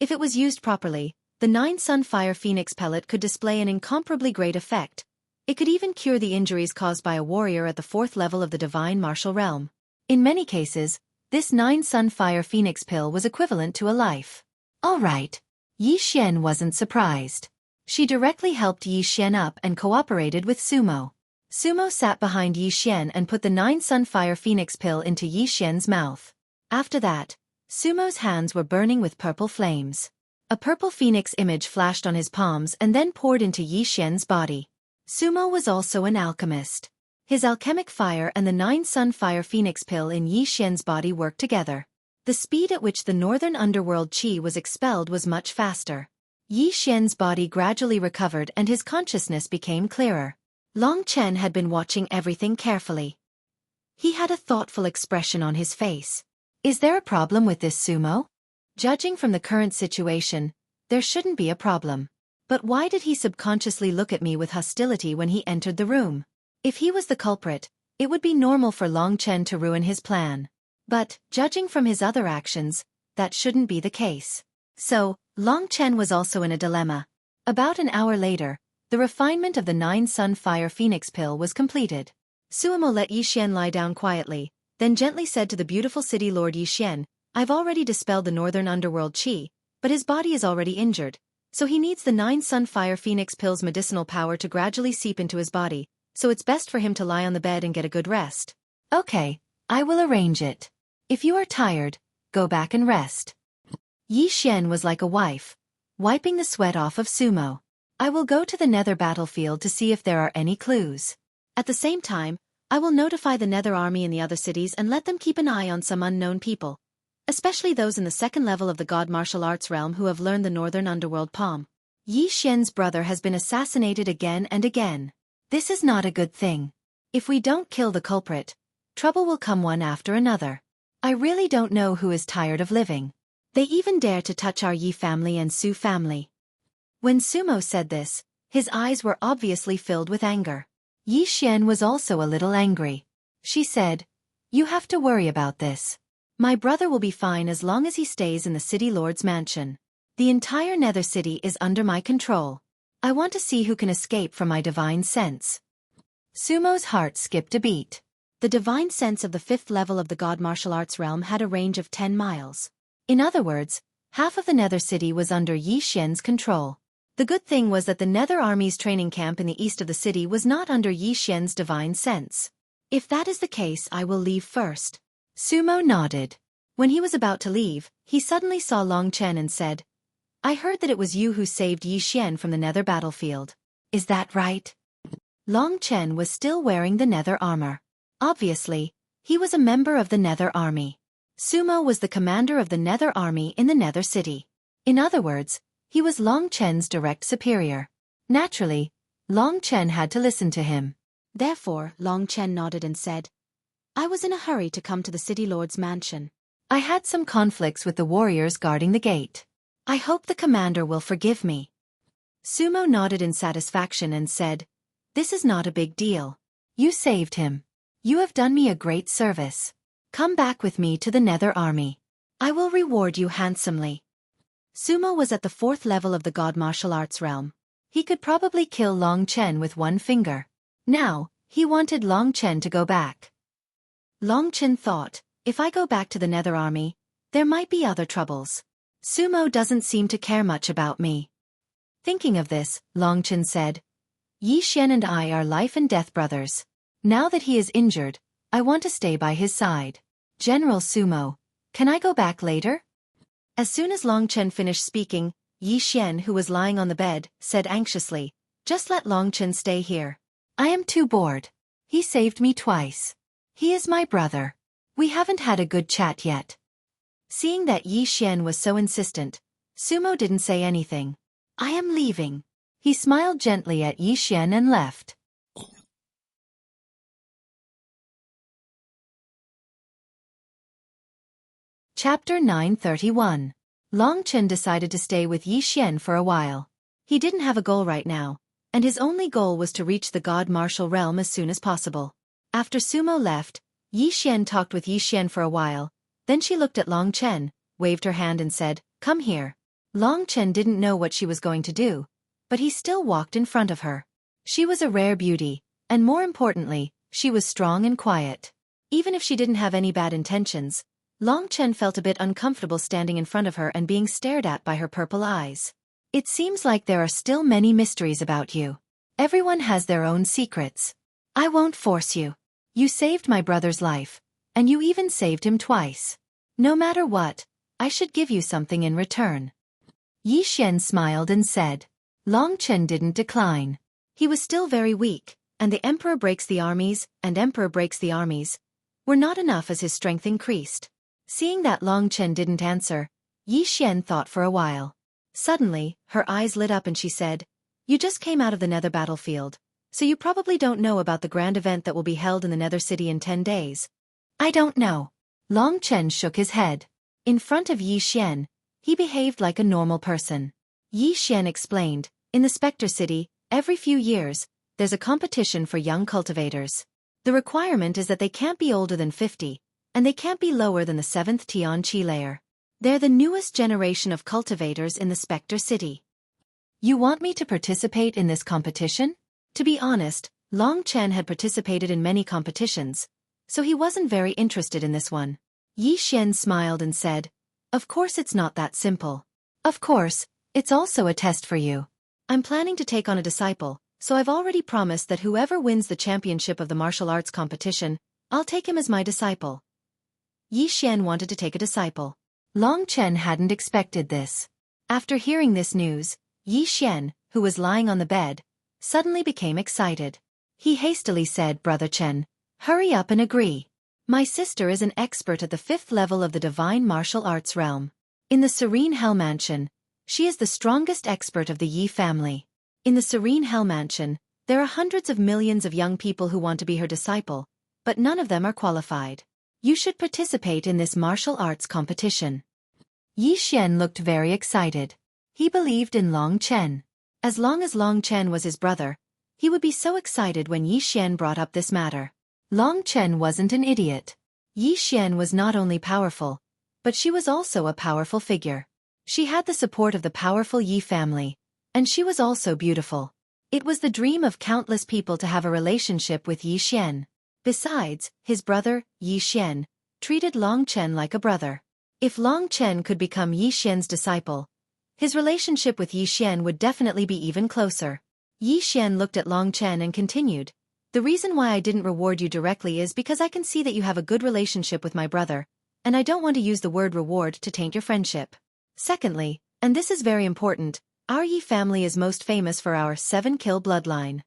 If it was used properly, the 9-Sun Fire Phoenix pellet could display an incomparably great effect. It could even cure the injuries caused by a warrior at the 4th level of the divine martial realm. In many cases, this 9-Sun Fire Phoenix pill was equivalent to a life. All right. Yi Xian wasn't surprised. She directly helped Yi Xian up and cooperated with Sumo. Sumo sat behind Yi Xian and put the 9-Sun Fire Phoenix pill into Yi Xian's mouth. After that, Sumo's hands were burning with purple flames. A purple phoenix image flashed on his palms and then poured into Yi Xian's body. Sumo was also an alchemist. His alchemic fire and the 9-Sun Fire Phoenix pill in Yi Xian's body worked together. The speed at which the northern underworld qi was expelled was much faster. Yi Xian's body gradually recovered and his consciousness became clearer. Long Chen had been watching everything carefully. He had a thoughtful expression on his face. Is there a problem with this Sumo? Judging from the current situation, there shouldn't be a problem. But why did he subconsciously look at me with hostility when he entered the room? If he was the culprit, It would be normal for Long Chen to ruin his plan. But, judging from his other actions, that shouldn't be the case. So, Long Chen was also in a dilemma. About an hour later, the refinement of the 9-Sun Fire Phoenix pill was completed. Sumo let Yixian lie down quietly, then gently said to the beautiful city lord Yixian, I've already dispelled the northern underworld qi, but his body is already injured, so he needs the 9-Sun Fire Phoenix pill's medicinal power to gradually seep into his body, so it's best for him to lie on the bed and get a good rest. Okay, I will arrange it. If you are tired, go back and rest. Yixian was like a wife, wiping the sweat off of Sumo. I will go to the Nether battlefield to see if there are any clues. At the same time, I will notify the Nether army in the other cities and let them keep an eye on some unknown people, especially those in the second level of the god martial arts realm who have learned the northern underworld palm. Yixian's brother has been assassinated again and again. This is not a good thing. If we don't kill the culprit, trouble will come one after another. I really don't know who is tired of living. They even dare to touch our Yi family and Su family. When Sumo said this, his eyes were obviously filled with anger. Yixian was also a little angry. She said, You have to worry about this. My brother will be fine as long as he stays in the city lord's mansion. The entire Nether city is under my control. I want to see who can escape from my divine sense. Sumo's heart skipped a beat. The divine sense of the 5th level of the god martial arts realm had a range of 10 miles. In other words, half of the Nether city was under Yixian's control. The good thing was that the Nether army's training camp in the east of the city was not under Yixian's divine sense. If that is the case, I will leave first. Sumo nodded. When he was about to leave, he suddenly saw Long Chen and said, I heard that it was you who saved Yixian from the Nether battlefield. Is that right? Long Chen was still wearing the Nether armor. Obviously, he was a member of the Nether army. Sumo was the commander of the Nether army in the Nether city. In other words, he was Long Chen's direct superior. Naturally, Long Chen had to listen to him. Therefore, Long Chen nodded and said, I was in a hurry to come to the city lord's mansion. I had some conflicts with the warriors guarding the gate. I hope the commander will forgive me. Sumo nodded in satisfaction and said, This is not a big deal. You saved him. You have done me a great service. Come back with me to the Nether army. I will reward you handsomely. Sumo was at the 4th level of the god martial arts realm. He could probably kill Long Chen with one finger. Now, he wanted Long Chen to go back. Long Chen thought, if I go back to the Nether army, there might be other troubles. Sumo doesn't seem to care much about me. Thinking of this, Long Chen said, Yixian and I are life and death brothers. Now that he is injured, I want to stay by his side. General Sumo, can I go back later? As soon as Long Chen finished speaking, Yixian, who was lying on the bed, said anxiously, Just let Long Chen stay here. I am too bored. He saved me twice. He is my brother. We haven't had a good chat yet. Seeing that Yixian was so insistent, Sumo didn't say anything. I am leaving. He smiled gently at Yixian and left. Chapter 931. Long Chen decided to stay with Yixian for a while. He didn't have a goal right now, and his only goal was to reach the god martial realm as soon as possible. After Sumo left, Yixian talked with Yixian for a while, then she looked at Long Chen, waved her hand and said, Come here. Long Chen didn't know what she was going to do, but he still walked in front of her. She was a rare beauty, and more importantly, she was strong and quiet. Even if she didn't have any bad intentions, Long Chen felt a bit uncomfortable standing in front of her and being stared at by her purple eyes. It seems like there are still many mysteries about you. Everyone has their own secrets. I won't force you. You saved my brother's life, and you even saved him twice. No matter what, I should give you something in return. Yixian smiled and said. Long Chen didn't decline. He was still very weak, and the Emperor breaks the armies, and Emperor breaks the armies, were not enough as his strength increased. Seeing that Long Chen didn't answer, Yixian thought for a while. Suddenly, her eyes lit up and she said, You just came out of the Nether battlefield, so you probably don't know about the grand event that will be held in the Nether city in 10 days. I don't know. Long Chen shook his head. In front of Yixian, he behaved like a normal person. Yixian explained, In the Spectre City, every few years, there's a competition for young cultivators. The requirement is that they can't be older than 50, and they can't be lower than the 7th Tian Qi layer. They're the newest generation of cultivators in the Spectre City. You want me to participate in this competition? To be honest, Long Chen had participated in many competitions, so he wasn't very interested in this one. Yi Xian smiled and said, "Of course it's not that simple. Of course, it's also a test for you. I'm planning to take on a disciple, so I've already promised that whoever wins the championship of the martial arts competition, I'll take him as my disciple." Yi Xian wanted to take a disciple. Long Chen hadn't expected this. After hearing this news, Yi Xian, who was lying on the bed, suddenly became excited. He hastily said, "Brother Chen, hurry up and agree. My sister is an expert at the 5th level of the divine martial arts realm. In the Serene Hell Mansion, she is the strongest expert of the Yi family. In the Serene Hell Mansion, there are hundreds of millions of young people who want to be her disciple, but none of them are qualified. You should participate in this martial arts competition." Yi Xian looked very excited. He believed in Long Chen. As long as Long Chen was his brother, he would be so excited when Yi Xian brought up this matter. Long Chen wasn't an idiot. Yi Xian was not only powerful, but she was also a powerful figure. She had the support of the powerful Yi family, and she was also beautiful. It was the dream of countless people to have a relationship with Yi Xian. Besides, his brother, Yi Xian, treated Long Chen like a brother. If Long Chen could become Yi Xian's disciple, his relationship with Yi Xian would definitely be even closer. Yi Xian looked at Long Chen and continued, "The reason why I didn't reward you directly is because I can see that you have a good relationship with my brother, and I don't want to use the word reward to taint your friendship. Secondly, and this is very important, our Yi family is most famous for our 7-kill bloodline.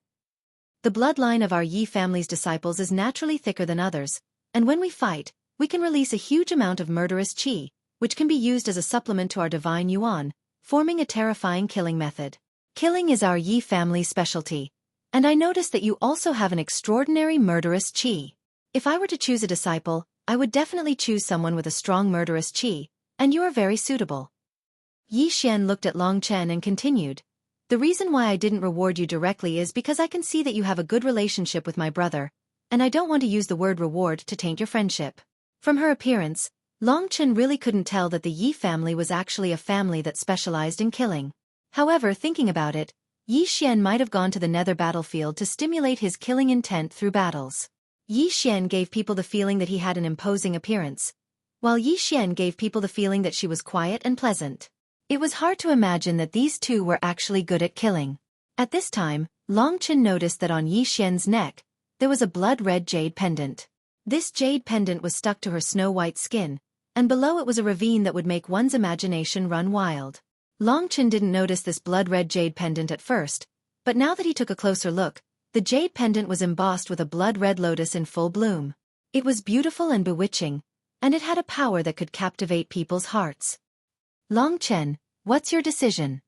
The bloodline of our Yi family's disciples is naturally thicker than others, and when we fight, we can release a huge amount of murderous qi, which can be used as a supplement to our divine yuan, forming a terrifying killing method. Killing is our Yi family's specialty, and I noticed that you also have an extraordinary murderous qi. If I were to choose a disciple, I would definitely choose someone with a strong murderous qi, and you are very suitable." Yi Xian looked at Long Chen and continued, "The reason why I didn't reward you directly is because I can see that you have a good relationship with my brother, and I don't want to use the word reward to taint your friendship." From her appearance, Long Chen really couldn't tell that the Yi family was actually a family that specialized in killing. However, thinking about it, Yi Xian might have gone to the nether battlefield to stimulate his killing intent through battles. Yi Xian gave people the feeling that he had an imposing appearance, while Yi Xian gave people the feeling that she was quiet and pleasant. It was hard to imagine that these two were actually good at killing. At this time, Long Chen noticed that on Yi Xian's neck, there was a blood-red jade pendant. This jade pendant was stuck to her snow-white skin, and below it was a ravine that would make one's imagination run wild. Long Chen didn't notice this blood-red jade pendant at first, but now that he took a closer look, the jade pendant was embossed with a blood-red lotus in full bloom. It was beautiful and bewitching, and it had a power that could captivate people's hearts. "Long Chen, what's your decision?"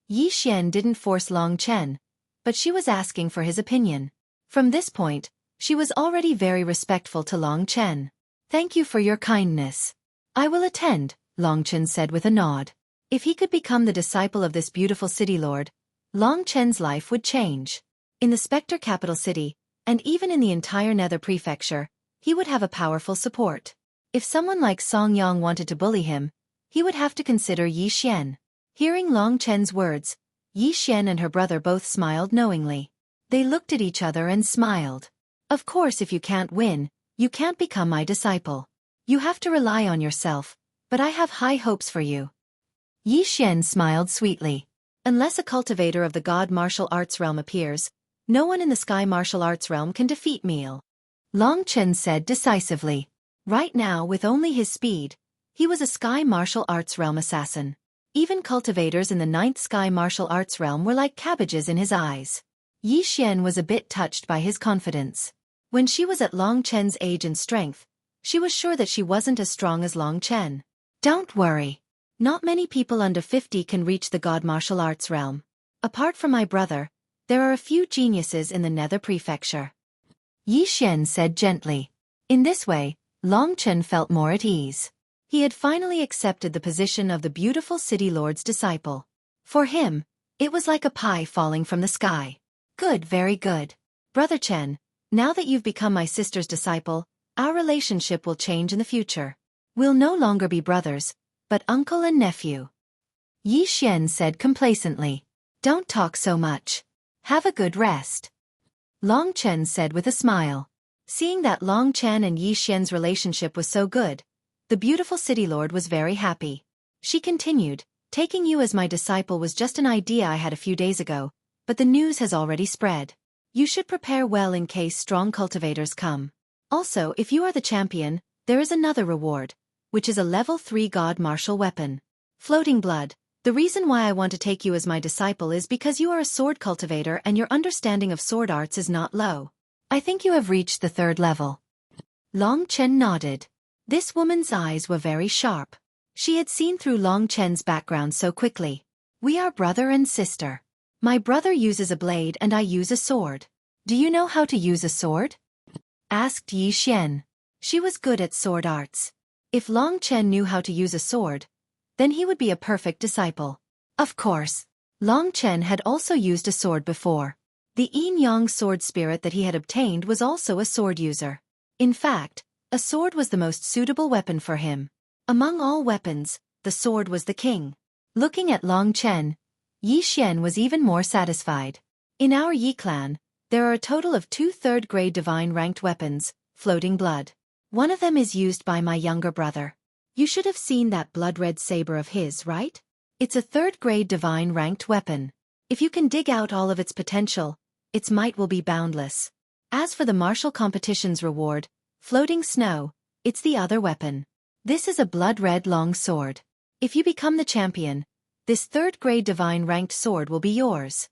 Yi Xian didn't force Long Chen, but she was asking for his opinion. From this point, she was already very respectful to Long Chen. "Thank you for your kindness. I will attend," Long Chen said with a nod. If he could become the disciple of this beautiful city lord, Long Chen's life would change. In the Spectre capital city, and even in the entire Nether prefecture, he would have a powerful support. If someone like Song Yang wanted to bully him, he would have to consider Yi Xian. Hearing Long Chen's words, Yi Xian and her brother both smiled knowingly. They looked at each other and smiled. "Of course, if you can't win, you can't become my disciple. You have to rely on yourself, but I have high hopes for you." Yi Xian smiled sweetly. Unless a cultivator of the God martial arts realm appears, no one in the Sky martial arts realm can defeat me. Long Chen said decisively. Right now, with only his speed, he was a Sky martial arts realm assassin. Even cultivators in the 9th Sky martial arts realm were like cabbages in his eyes. Yi Xian was a bit touched by his confidence. When she was at Long Chen's age and strength, she was sure that she wasn't as strong as Long Chen. "Don't worry. Not many people under 50 can reach the God martial arts realm. Apart from my brother, there are a few geniuses in the Nether prefecture," Yi Xian said gently. In this way, Long Chen felt more at ease. He had finally accepted the position of the beautiful city lord's disciple. For him, it was like a pie falling from the sky. "Good, very good. Brother Chen, Now that you've become my sister's disciple, our relationship will change in the future. We'll no longer be brothers, but uncle and nephew. Yi Xian said complacently. Don't talk so much. Have a good rest. Long Chen said with a smile. Seeing that Long Chen and Yi Xian's relationship was so good, the beautiful city lord was very happy. She continued, taking you as my disciple was just an idea I had a few days ago, but the news has already spread. You should prepare well in case strong cultivators come. Also, if you are the champion, there is another reward, which is a level 3 god martial weapon. Floating blood. The reason why I want to take you as my disciple is because you are a sword cultivator and your understanding of sword arts is not low. I think you have reached the 3rd level. Long Chen nodded. This woman's eyes were very sharp. She had seen through Long Chen's background so quickly. We are brother and sister. My brother uses a blade and I use a sword. Do you know how to use a sword? Asked Yi Xian. She was good at sword arts. If Long Chen knew how to use a sword, then he would be a perfect disciple. Of course, Long Chen had also used a sword before. The yin-yang sword spirit that he had obtained was also a sword user. In fact, a sword was the most suitable weapon for him. Among all weapons, the sword was the king. Looking at Long Chen, Yi Xian was even more satisfied. In our Yi clan, there are a total of 2 3rd-grade divine ranked weapons, floating blood. One of them is used by my younger brother. You should have seen that blood-red saber of his, right? It's a 3rd-grade divine ranked weapon. If you can dig out all of its potential, its might will be boundless. As for the martial competition's reward, floating snow, it's the other weapon. This is a blood-red long sword. If you become the champion, this 3rd-grade divine ranked sword will be yours.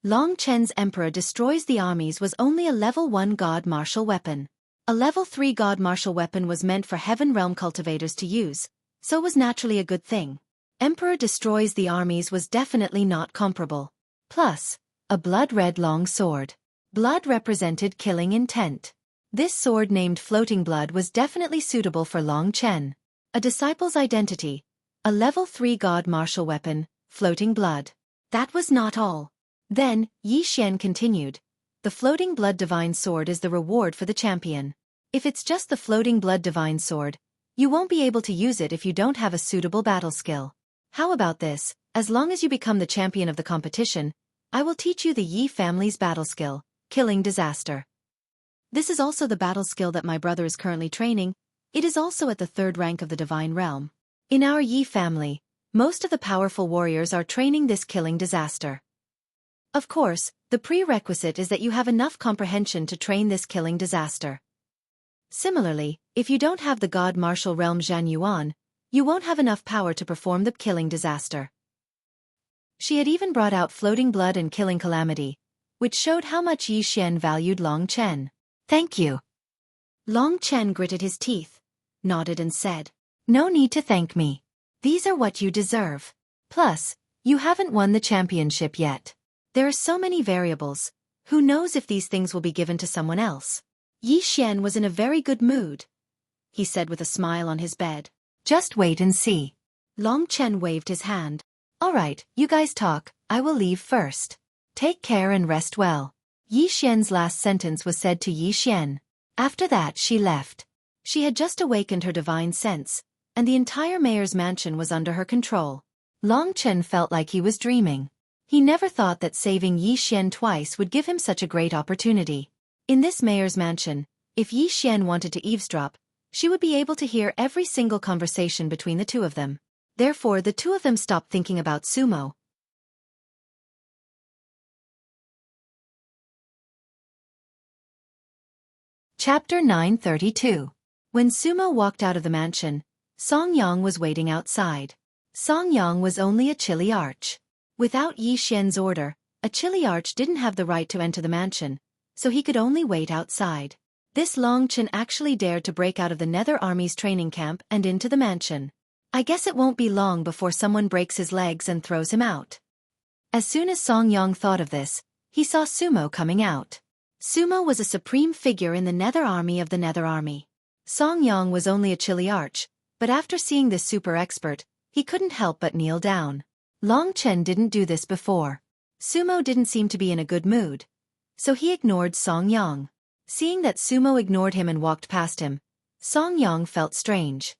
Long Chen's emperor destroys the armies was only a level 1 god martial weapon. A level 3 god martial weapon was meant for heaven realm cultivators to use, so was naturally a good thing. Emperor destroys the armies was definitely not comparable. Plus, a blood-red long sword. Blood represented killing intent. This sword named Floating Blood was definitely suitable for Long Chen. A disciple's identity. A level 3 god martial weapon, Floating Blood. That was not all. Then, Yi Xian continued. The Floating Blood Divine Sword is the reward for the champion. If it's just the Floating Blood Divine Sword, you won't be able to use it if you don't have a suitable battle skill. How about this? As long as you become the champion of the competition, I will teach you the Yi family's battle skill, Killing Disaster. This is also the battle skill that my brother is currently training. It is also at the 3rd rank of the Divine Realm. In our Yi family, most of the powerful warriors are training this Killing Disaster. Of course, the prerequisite is that you have enough comprehension to train this Killing Disaster. Similarly, if you don't have the God Martial Realm Zhan Yuan, you won't have enough power to perform the Killing Disaster. She had even brought out Floating Blood and Killing Calamity, which showed how much Yi Xian valued Long Chen. Thank you. Long Chen gritted his teeth, nodded and said, No need to thank me. These are what you deserve. Plus, you haven't won the championship yet. There are so many variables. Who knows if these things will be given to someone else? Yi Xian was in a very good mood. He said with a smile on his bed. Just wait and see. Long Chen waved his hand. All right, you guys talk, I will leave first. Take care and rest well. Yi Xian's last sentence was said to Yi Xian. After that she left. She had just awakened her divine sense, and the entire mayor's mansion was under her control. Long Chen felt like he was dreaming. He never thought that saving Yi Xian twice would give him such a great opportunity. In this mayor's mansion, if Yi Xian wanted to eavesdrop, she would be able to hear every single conversation between the two of them. Therefore, the two of them stopped thinking about Sumo. Chapter 932. When Sumo walked out of the mansion, Song Yang was waiting outside. Song Yang was only a chili arch. Without Yi Xian's order, a chili arch didn't have the right to enter the mansion, so he could only wait outside. This Long Chen actually dared to break out of the Nether Army's training camp and into the mansion. I guess it won't be long before someone breaks his legs and throws him out. As soon as Song Yang thought of this, he saw Sumo coming out. Sumo was a supreme figure in the Nether Army of the Nether Army. Song Yang was only a chili arch, but after seeing this super expert, he couldn't help but kneel down. Long Chen didn't do this before. Sumo didn't seem to be in a good mood, so he ignored Song Yang. Seeing that Sumo ignored him and walked past him, Song Yang felt strange.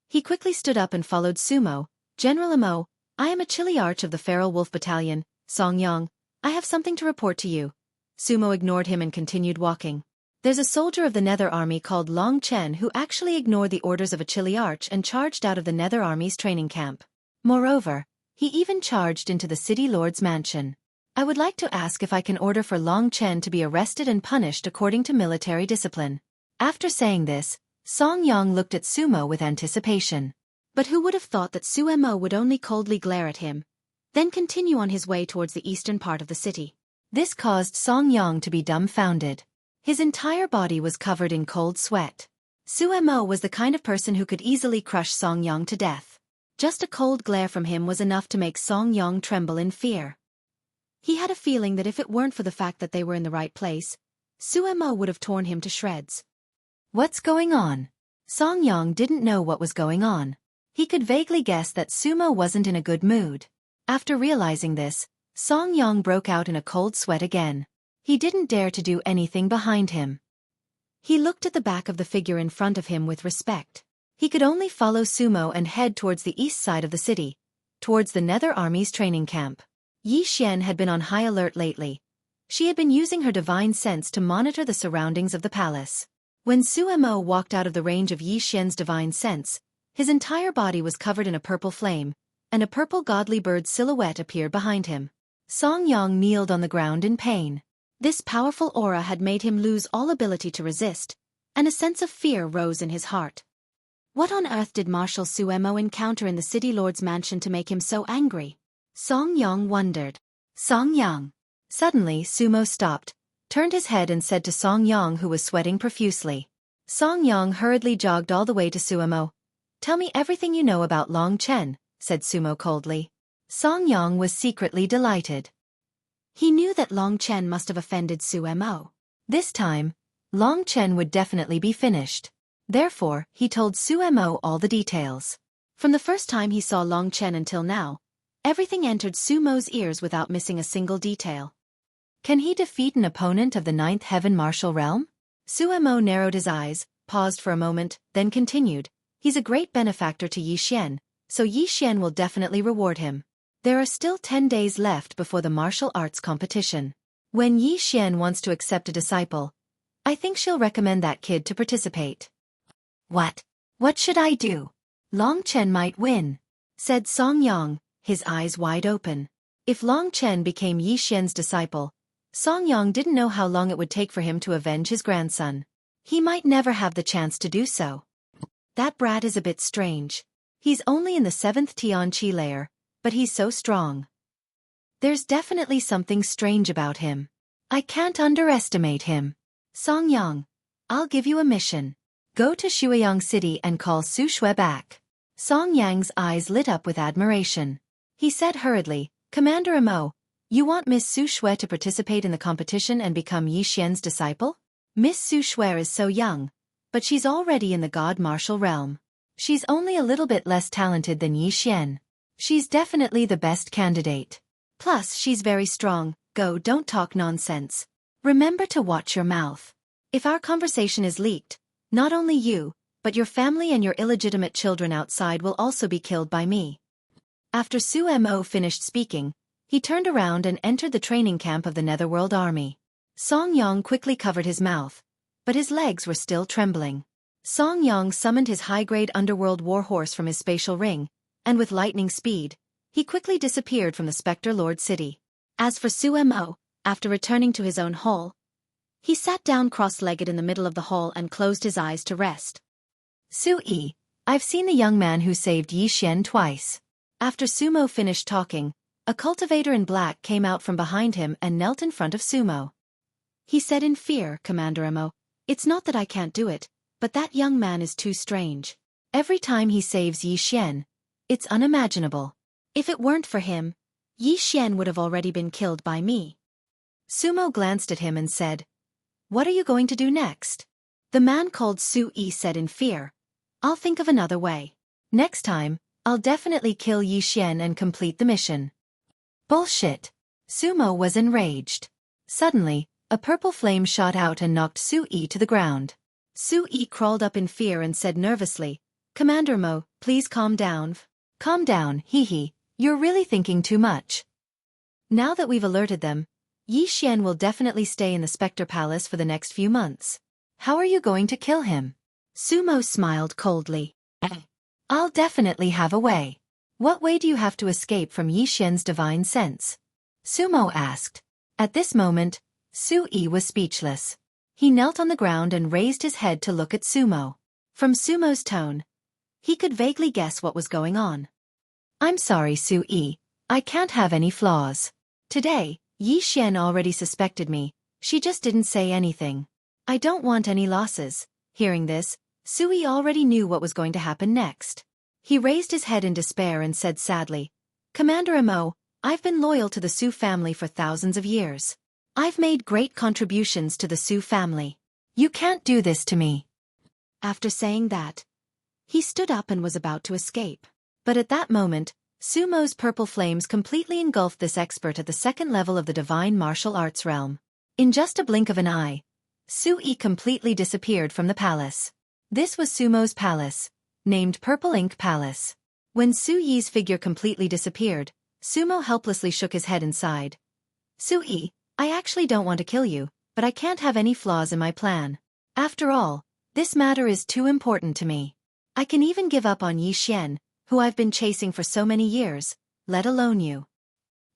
He quickly stood up and followed Sumo. General Amo, I am a chili arch of the Feral Wolf Battalion. Song Yang, I have something to report to you. Sumo ignored him and continued walking. There's a soldier of the Nether Army called Long Chen who actually ignored the orders of a chili arch and charged out of the Nether Army's training camp. Moreover, he even charged into the city lord's mansion. I would like to ask if I can order for Long Chen to be arrested and punished according to military discipline. After saying this, Song Yang looked at Sumo with anticipation. But who would have thought that Sumo would only coldly glare at him, then continue on his way towards the eastern part of the city. This caused Song Yang to be dumbfounded. His entire body was covered in cold sweat. Sumo was the kind of person who could easily crush Song Yang to death. Just a cold glare from him was enough to make Song Yang tremble in fear. He had a feeling that if it weren't for the fact that they were in the right place, Sumo would have torn him to shreds. What's going on? Song Yang didn't know what was going on. He could vaguely guess that Sumo wasn't in a good mood. After realizing this, Song Yang broke out in a cold sweat again. He didn't dare to do anything behind him. He looked at the back of the figure in front of him with respect. He could only follow Sumo and head towards the east side of the city, towards the Nether Army's training camp. Yi Xian had been on high alert lately. She had been using her divine sense to monitor the surroundings of the palace. When Sumo walked out of the range of Yi Xian's divine sense, his entire body was covered in a purple flame, and a purple godly bird silhouette appeared behind him. Song Yang kneeled on the ground in pain. This powerful aura had made him lose all ability to resist, and a sense of fear rose in his heart. What on earth did Marshal Sumo encounter in the city lord's mansion to make him so angry? Song Yang wondered. Song Yang. Suddenly Sumo stopped, turned his head and said to Song Yang, who was sweating profusely. Song Yang hurriedly jogged all the way to Sumo. Tell me everything you know about Long Chen, said Sumo coldly. Song Yang was secretly delighted. He knew that Long Chen must have offended Sumo. This time, Long Chen would definitely be finished. Therefore, he told Sumo all the details. From the first time he saw Long Chen until now, everything entered Sumo's ears without missing a single detail. Can he defeat an opponent of the Ninth Heaven Martial Realm? Sumo narrowed his eyes, paused for a moment, then continued. He's a great benefactor to Yi Xian, so Yi Xian will definitely reward him. There are still 10 days left before the martial arts competition. When Yi Xian wants to accept a disciple, I think she'll recommend that kid to participate. What? What should I do? Long Chen might win, said Song Yang, his eyes wide open. If Long Chen became Yi Xian's disciple, Song Yang didn't know how long it would take for him to avenge his grandson. He might never have the chance to do so. That brat is a bit strange. He's only in the 7th Tian Qi layer, but he's so strong. There's definitely something strange about him. I can't underestimate him. Song Yang, I'll give you a mission. Go to Xueyang City and call Su Shui back. Song Yang's eyes lit up with admiration. He said hurriedly, Commander Amo, you want Miss Su Shui to participate in the competition and become Yi Xian's disciple? Miss Su Shui is so young, but she's already in the God martial realm. She's only a little bit less talented than Yi Xian. She's definitely the best candidate. Plus, she's very strong. Go, don't talk nonsense. Remember to watch your mouth. If our conversation is leaked, not only you, but your family and your illegitimate children outside will also be killed by me. After Sumo finished speaking, he turned around and entered the training camp of the Netherworld Army. Song Yang quickly covered his mouth, but his legs were still trembling. Song Yang summoned his high-grade underworld warhorse from his spatial ring, and with lightning speed, he quickly disappeared from the Spectre Lord City. As for Sumo, after returning to his own hall, he sat down cross-legged in the middle of the hall and closed his eyes to rest. Xueqi, I've seen the young man who saved Yi Xian twice. After Sumo finished talking, a cultivator in black came out from behind him and knelt in front of Sumo. He said in fear, Commander Amo, it's not that I can't do it, but that young man is too strange. Every time he saves Yi Xian, it's unimaginable. If it weren't for him, Yi Xian would have already been killed by me. Sumo glanced at him and said, What are you going to do next? The man called Xueqi said in fear, I'll think of another way. Next time, I'll definitely kill Yi Xian and complete the mission. Bullshit. Sumo was enraged. Suddenly, A purple flame shot out and knocked Xueqi to the ground. Xueqi crawled up in fear and said nervously, "Commander Mo, please calm down." "Calm down, hee. You're really thinking too much. Now that we've alerted them, Yi Xian will definitely stay in the Spectre Palace for the next few months. How are you going to kill him?" Sumo smiled coldly. "I'll definitely have a way." "What way do you have to escape from Yi Xian's divine sense?" Sumo asked. At this moment, Xueqi was speechless. He knelt on the ground and raised his head to look at Sumo. From Sumo's tone, he could vaguely guess what was going on. "I'm sorry, Xueqi. I can't have any flaws. Today, Yi Xian already suspected me, she just didn't say anything. I don't want any losses." Hearing this, Xueqi already knew what was going to happen next. He raised his head in despair and said sadly, "Commander Mo, I've been loyal to the Su family for thousands of years. I've made great contributions to the Su family. You can't do this to me." After saying that, he stood up and was about to escape. But at that moment, Sumo's purple flames completely engulfed this expert at the second level of the divine martial arts realm. In just a blink of an eye, Xueqi completely disappeared from the palace. This was Sumo's palace, named Purple Ink Palace. When Su Yi's figure completely disappeared, Sumo helplessly shook his head and sighed. "Xueqi, I actually don't want to kill you, but I can't have any flaws in my plan. After all, this matter is too important to me. I can even give up on Yi Xian, who I've been chasing for so many years, let alone you."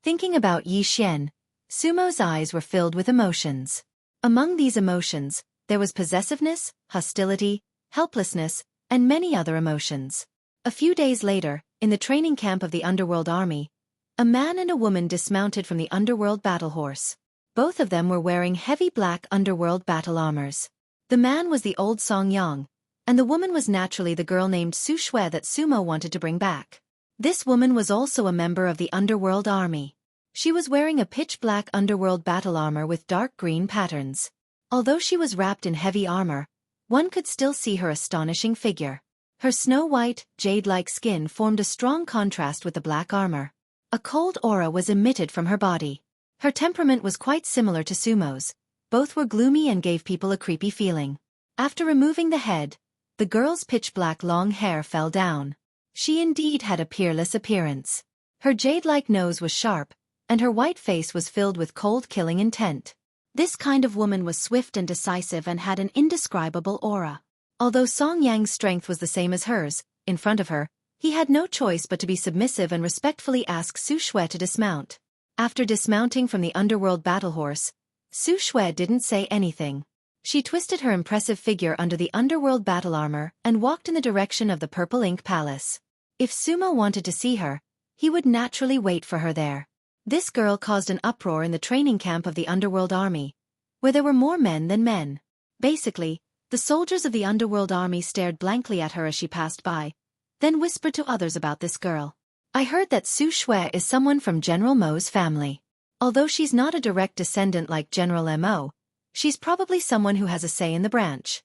Thinking about Yi Xian, Sumo's eyes were filled with emotions. Among these emotions, there was possessiveness, hostility, helplessness, and many other emotions. A few days later, in the training camp of the Underworld Army, a man and a woman dismounted from the Underworld battle horse. Both of them were wearing heavy black Underworld battle armors. The man was the old Song Yang, and the woman was naturally the girl named Su Shui that Sumo wanted to bring back. This woman was also a member of the Underworld Army. She was wearing a pitch-black Underworld battle armor with dark green patterns. Although she was wrapped in heavy armor, one could still see her astonishing figure. Her snow-white, jade-like skin formed a strong contrast with the black armor. A cold aura was emitted from her body. Her temperament was quite similar to Sumo's. Both were gloomy and gave people a creepy feeling. After removing the head, the girl's pitch-black long hair fell down. She indeed had a peerless appearance. Her jade-like nose was sharp, and her white face was filled with cold killing intent. This kind of woman was swift and decisive and had an indescribable aura. Although Song Yang's strength was the same as hers, in front of her, he had no choice but to be submissive and respectfully ask Su Shui to dismount. After dismounting from the Underworld battle horse, Su Shui didn't say anything. She twisted her impressive figure under the Underworld battle armor and walked in the direction of the Purple Ink Palace. If Sumo wanted to see her, he would naturally wait for her there. This girl caused an uproar in the training camp of the Underworld Army, where there were more men than men. Basically, the soldiers of the Underworld Army stared blankly at her as she passed by, then whispered to others about this girl. "I heard that Su Shui is someone from General Mo's family. Although she's not a direct descendant like General Mo, she's probably someone who has a say in the branch.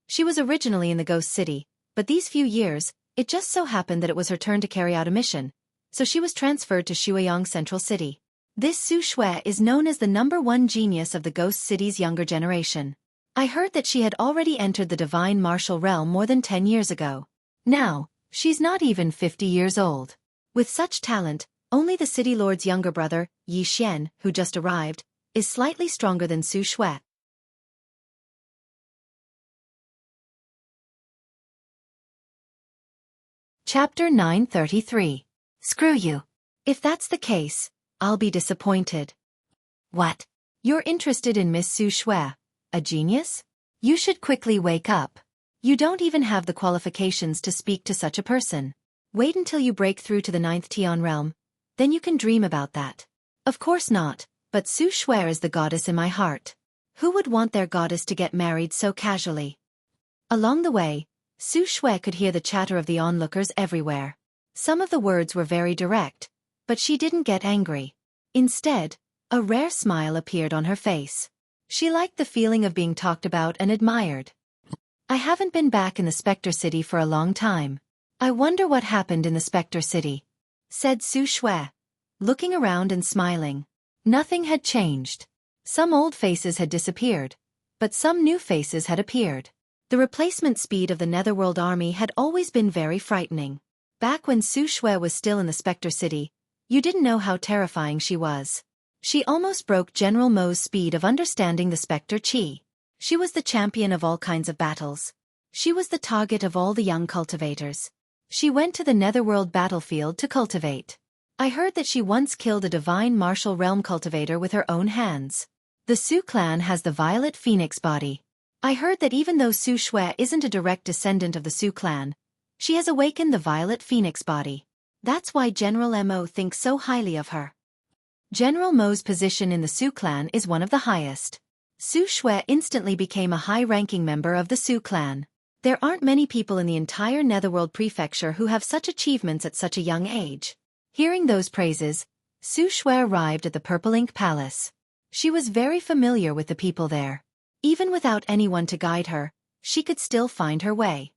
She was originally in the Ghost City, but these few years, it just so happened that it was her turn to carry out a mission, so she was transferred to Shuiyang Central City. This Su Shui is known as the #1 genius of the Ghost City's younger generation. I heard that she had already entered the divine martial realm more than 10 years ago. Now, she's not even 50 years old. With such talent, only the city lord's younger brother, Yi Xian, who just arrived, is slightly stronger than Su Shui." Chapter 933. Screw you. If that's the case, I'll be disappointed. What? You're interested in Miss Su Shui, a genius? You should quickly wake up. You don't even have the qualifications to speak to such a person. Wait until you break through to the 9th Tian realm, then you can dream about that. Of course not, but Su Shui is the goddess in my heart. Who would want their goddess to get married so casually? Along the way, Su Shui could hear the chatter of the onlookers everywhere. Some of the words were very direct, but she didn't get angry. Instead, a rare smile appeared on her face. She liked the feeling of being talked about and admired. "I haven't been back in the Spectre City for a long time. I wonder what happened in the Spectre City," said Su Shui, looking around and smiling. Nothing had changed. Some old faces had disappeared, but some new faces had appeared. The replacement speed of the Netherworld army had always been very frightening. Back when Xueqi was still in the Spectre City, you didn't know how terrifying she was. She almost broke General Mo's speed of understanding the Spectre Qi. She was the champion of all kinds of battles. She was the target of all the young cultivators. She went to the Netherworld battlefield to cultivate. I heard that she once killed a divine martial realm cultivator with her own hands. The Su clan has the Violet Phoenix body. I heard that even though Xueqi isn't a direct descendant of the Su clan, she has awakened the Violet Phoenix body. That's why General Mo thinks so highly of her. General Mo's position in the Su clan is one of the highest. Xueqi instantly became a high-ranking member of the Su clan. There aren't many people in the entire Netherworld prefecture who have such achievements at such a young age. Hearing those praises, Xueqi arrived at the Purple Ink Palace. She was very familiar with the people there. Even without anyone to guide her, she could still find her way.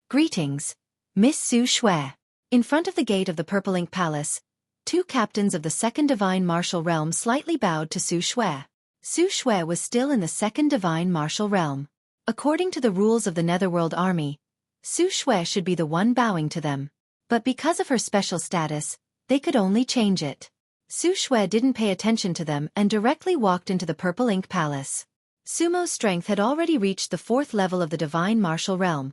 Greetings, Miss Xueqi. In front of the gate of the Purple Ink Palace, two captains of the Second Divine Martial Realm slightly bowed to Xueqi. Xueqi was still in the Second Divine Martial Realm. According to the rules of the Netherworld army, Xueqi should be the one bowing to them. But because of her special status, they could only change it. Xueqi didn't pay attention to them and directly walked into the Purple Ink Palace. Sumo's strength had already reached the 4th level of the Divine Martial Realm,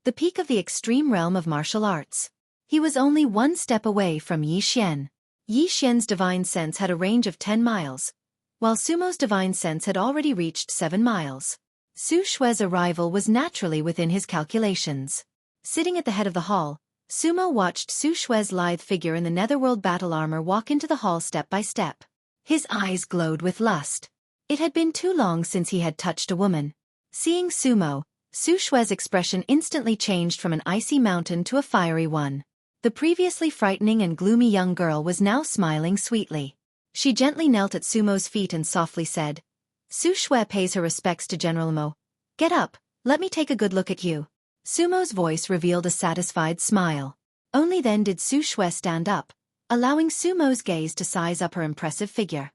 the peak of the extreme realm of martial arts. He was only one step away from Yi Xian. Yi Xian's divine sense had a range of 10 miles, while Sumo's divine sense had already reached 7 miles. Xueqi's arrival was naturally within his calculations. Sitting at the head of the hall, Sumo watched Xueqi's lithe figure in the Netherworld battle armor walk into the hall step by step. His eyes glowed with lust. It had been too long since he had touched a woman. Seeing Sumo, Xueqi's expression instantly changed from an icy mountain to a fiery one. The previously frightening and gloomy young girl was now smiling sweetly. She gently knelt at Sumo's feet and softly said, "Xueqi pays her respects to General Mo. Get up, let me take a good look at you." Sumo's voice revealed a satisfied smile. Only then did Xueqi stand up, allowing Sumo's gaze to size up her impressive figure.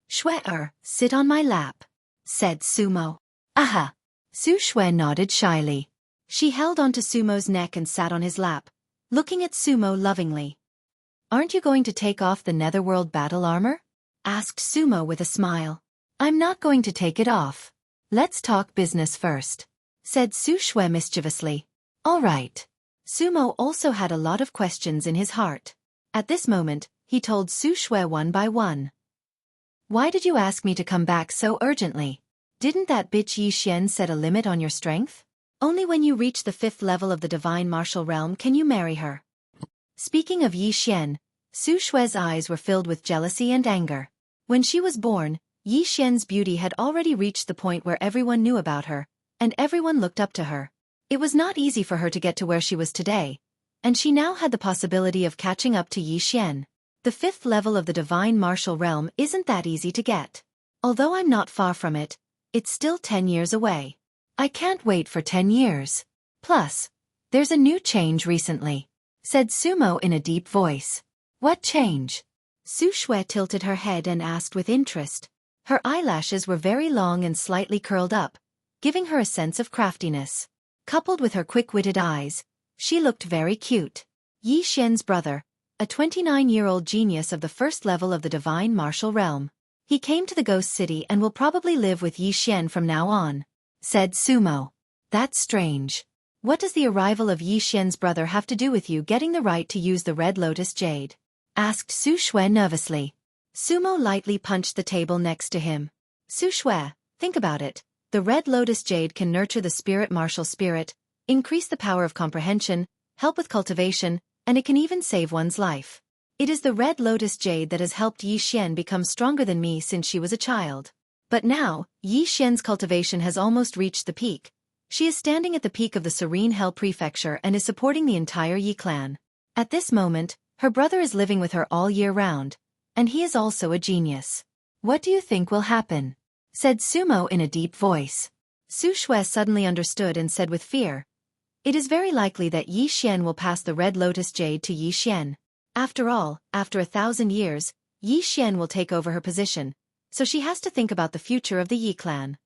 "Xueqi, sit on my lap," said Sumo. "Aha." Xueqi nodded shyly. She held onto Sumo's neck and sat on his lap, looking at Sumo lovingly. "Aren't you going to take off the Netherworld battle armor?" asked Sumo with a smile. "I'm not going to take it off. Let's talk business first," said Xueqi mischievously. "All right." Sumo also had a lot of questions in his heart. At this moment, he told Xueqi one by one. "Why did you ask me to come back so urgently? Didn't that bitch Yi Xian set a limit on your strength? Only when you reach the 5th level of the Divine Martial Realm can you marry her." Speaking of Yi Xian, Xueqi's eyes were filled with jealousy and anger. When she was born, Yi Xian's beauty had already reached the point where everyone knew about her, and everyone looked up to her. It was not easy for her to get to where she was today, and she now had the possibility of catching up to Yi Xian. The 5th level of the Divine Martial Realm isn't that easy to get. Although I'm not far from it, it's still 10 years away. I can't wait for 10 years. Plus, there's a new change recently," said Sumo in a deep voice. "What change?" Xueqi tilted her head and asked with interest. Her eyelashes were very long and slightly curled up, giving her a sense of craftiness. Coupled with her quick-witted eyes, she looked very cute. Yi Xian's brother, a 29-year-old genius of the 1st level of the Divine Martial Realm. He came to the Ghost City and will probably live with Yi Xian from now on, said Sumo. That's strange. What does the arrival of Yi Xian's brother have to do with you getting the right to use the Red Lotus Jade? Asked Xueqi nervously. Sumo lightly punched the table next to him. Xueqi, think about it. The Red Lotus Jade can nurture the spirit martial spirit, increase the power of comprehension, help with cultivation, and it can even save one's life. It is the Red Lotus Jade that has helped Yi Xian become stronger than me since she was a child. But now, Yi Xian's cultivation has almost reached the peak. She is standing at the peak of the Serene Hell Prefecture and is supporting the entire Yi clan. At this moment, her brother is living with her all year round, and he is also a genius. What do you think will happen? Said Sumo in a deep voice. Xueqi suddenly understood and said with fear, it is very likely that Yi Xian will pass the Red Lotus Jade to Yi Xian. After all, after 1,000 years, Yi Xian will take over her position, so she has to think about the future of the Yi clan.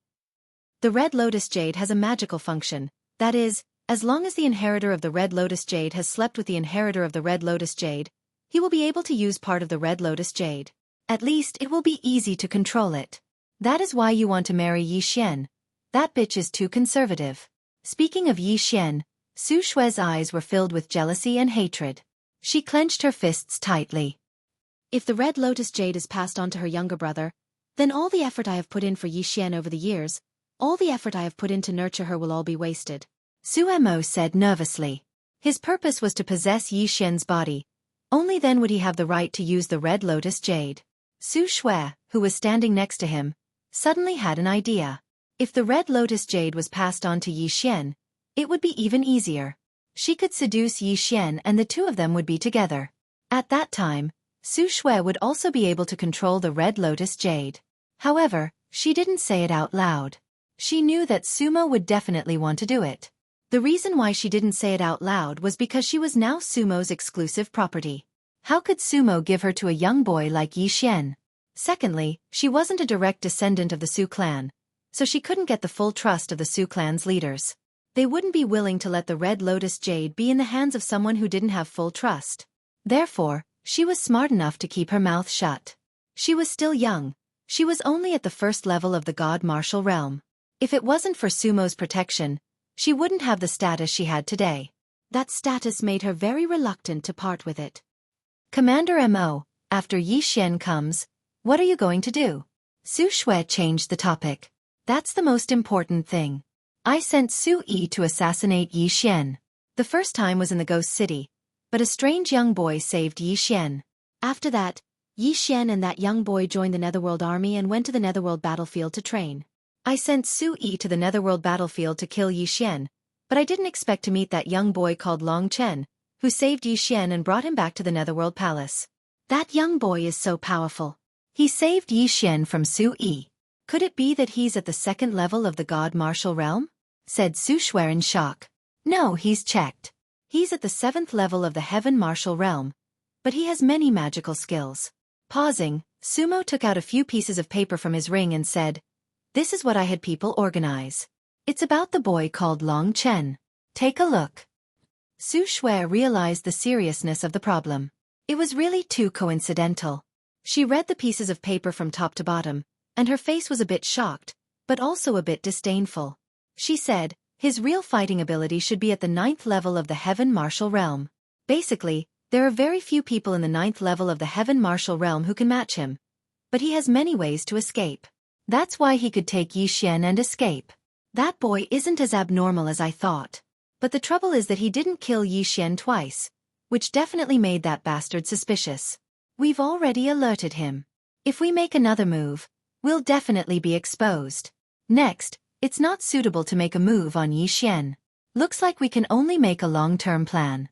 The Red Lotus Jade has a magical function, that is, as long as the inheritor of the Red Lotus Jade has slept with the inheritor of the Red Lotus Jade, he will be able to use part of the Red Lotus Jade. At least it will be easy to control it. That is why you want to marry Yi Xian. That bitch is too conservative. Speaking of Yi Xian, Su Shue's eyes were filled with jealousy and hatred. She clenched her fists tightly. If the Red Lotus Jade is passed on to her younger brother, then all the effort I have put in for Yi Xian over the years, all the effort I have put in to nurture her will all be wasted. Su Mo said nervously. His purpose was to possess Yi Xian's body. Only then would he have the right to use the Red Lotus Jade. Su Shui, who was standing next to him, suddenly had an idea. If the Red Lotus Jade was passed on to Yi Xian, it would be even easier. She could seduce Yi Xian and the two of them would be together. At that time, Su Shui would also be able to control the Red Lotus Jade. However, she didn't say it out loud. She knew that Sumo would definitely want to do it. The reason why she didn't say it out loud was because she was now Sumo's exclusive property. How could Sumo give her to a young boy like Yi Xian? Secondly, she wasn't a direct descendant of the Su clan, so she couldn't get the full trust of the Su clan's leaders. They wouldn't be willing to let the Red Lotus Jade be in the hands of someone who didn't have full trust. Therefore, she was smart enough to keep her mouth shut. She was still young. She was only at the first level of the God Martial Realm. If it wasn't for Sumo's protection, she wouldn't have the status she had today. That status made her very reluctant to part with it. Commander Mo, after Yi Xian comes, what are you going to do? Su Shui changed the topic. That's the most important thing. I sent Xueqi to assassinate Yi Xian. The first time was in the Ghost City, but a strange young boy saved Yi Xian. After that, Yi Xian and that young boy joined the Netherworld army and went to the Netherworld battlefield to train. I sent Xueqi to the Netherworld battlefield to kill Yi Xian, but I didn't expect to meet that young boy called Long Chen, who saved Yi Xian and brought him back to the Netherworld palace. That young boy is so powerful. He saved Yi Xian from Xueqi. Could it be that he's at the second level of the God Martial Realm? Said Su Shui in shock. No, he's checked. He's at the 7th level of the Heaven Martial Realm, but he has many magical skills. Pausing, Sumo took out a few pieces of paper from his ring and said, "This is what I had people organize. It's about the boy called Long Chen. Take a look." Su Shui realized the seriousness of the problem. It was really too coincidental. She read the pieces of paper from top to bottom, and her face was a bit shocked, but also a bit disdainful. She said, his real fighting ability should be at the 9th level of the Heaven Martial Realm. Basically, there are very few people in the 9th level of the Heaven Martial Realm who can match him. But he has many ways to escape. That's why he could take Yi Xian and escape. That boy isn't as abnormal as I thought. But the trouble is that he didn't kill Yi Xian twice, which definitely made that bastard suspicious. We've already alerted him. If we make another move, we'll definitely be exposed. Next, it's not suitable to make a move on Yi Xian. Looks like we can only make a long-term plan.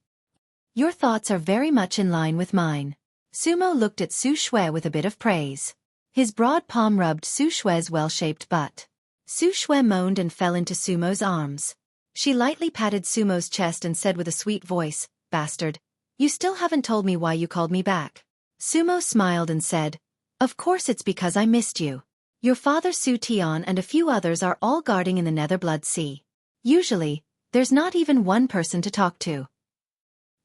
Your thoughts are very much in line with mine. Sumo looked at Su Shui with a bit of praise. His broad palm rubbed Su Shui's well-shaped butt. Su Shui moaned and fell into Sumo's arms. She lightly patted Sumo's chest and said with a sweet voice, "Bastard, you still haven't told me why you called me back." Sumo smiled and said, "Of course it's because I missed you. Your father Su Tian and a few others are all guarding in the Netherblood Sea. Usually, there's not even one person to talk to.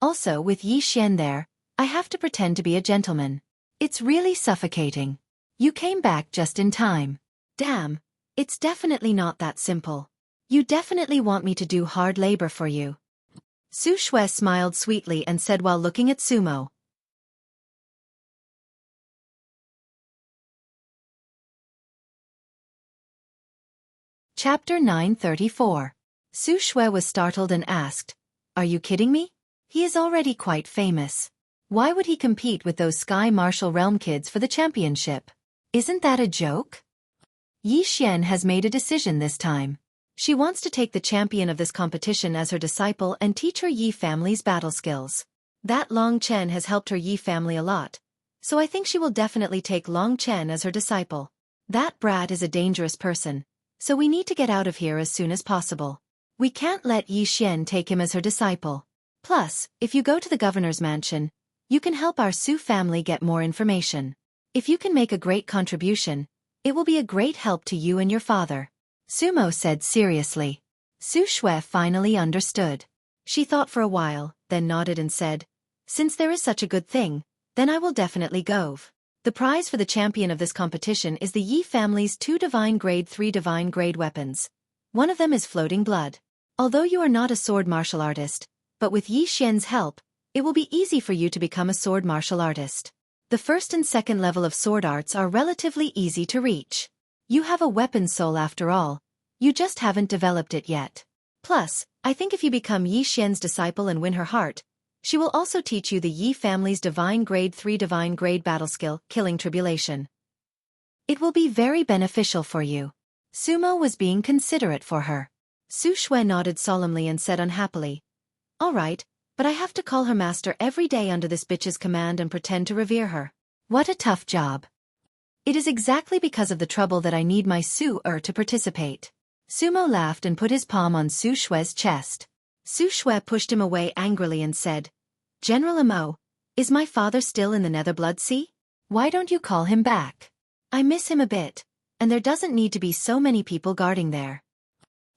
Also, with Yi Xian there, I have to pretend to be a gentleman. It's really suffocating. You came back just in time. Damn, it's definitely not that simple. You definitely want me to do hard labor for you." Su Shui smiled sweetly and said while looking at Sumo. Chapter 934. Su Shui was startled and asked, "Are you kidding me? He is already quite famous. Why would he compete with those Sky Martial Realm kids for the championship? Isn't that a joke?" Yi Xian has made a decision this time. She wants to take the champion of this competition as her disciple and teach her Yi family's battle skills. That Long Chen has helped her Yi family a lot, so I think she will definitely take Long Chen as her disciple. That brat is a dangerous person, so we need to get out of here as soon as possible. We can't let Yi Xian take him as her disciple. Plus, if you go to the governor's mansion, you can help our Su family get more information. If you can make a great contribution, It will be a great help to you and your father. Sumo said seriously. Xueqi finally understood. She thought for a while, then nodded and said, since there is such a good thing, then I will definitely go. The prize for the champion of this competition is the Yi family's 2 divine grade 3 divine grade weapons. One of them is floating blood. Although you are not a sword martial artist, but with Yi Xian's help, it will be easy for you to become a sword martial artist. The first and second level of sword arts are relatively easy to reach. You have a weapon soul after all, you just haven't developed it yet. Plus, I think if you become Yi Xian's disciple and win her heart, she will also teach you the Yi family's divine grade 3 divine grade battle skill, Killing Tribulation. It will be very beneficial for you. Sumo was being considerate for her. Xueqi nodded solemnly and said unhappily, all right, but I have to call her master every day under this bitch's command and pretend to revere her. What a tough job. It is exactly because of the trouble that I need my Su-er to participate. Sumo laughed and put his palm on Xueqi's chest. Xueqi pushed him away angrily and said, General Mo, is my father still in the Netherblood Sea? Why don't you call him back? I miss him a bit, and there doesn't need to be so many people guarding there.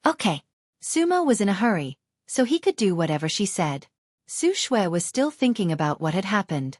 Okay. Sumo was in a hurry, so he could do whatever she said. Xueqi was still thinking about what had happened.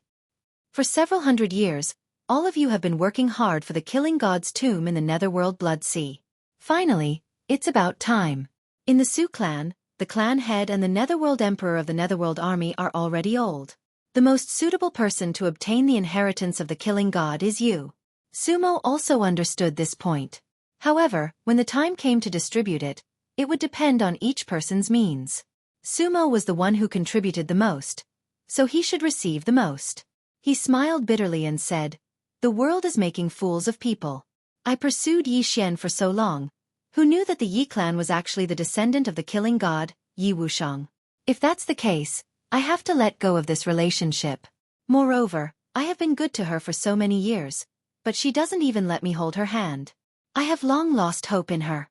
For several hundred years, all of you have been working hard for the killing god's tomb in the Netherworld Blood Sea. Finally, it's about time. In the Su clan, the clan head and the Netherworld Emperor of the Netherworld Army are already old. The most suitable person to obtain the inheritance of the killing god is you. Sumo also understood this point. However, when the time came to distribute it, it would depend on each person's means. Sumo was the one who contributed the most, so he should receive the most. He smiled bitterly and said, the world is making fools of people. I pursued Yi Xian for so long. Who knew that the Yi clan was actually the descendant of the killing god, Yi Wushang? If that's the case, I have to let go of this relationship. Moreover, I have been good to her for so many years, but she doesn't even let me hold her hand. I have long lost hope in her.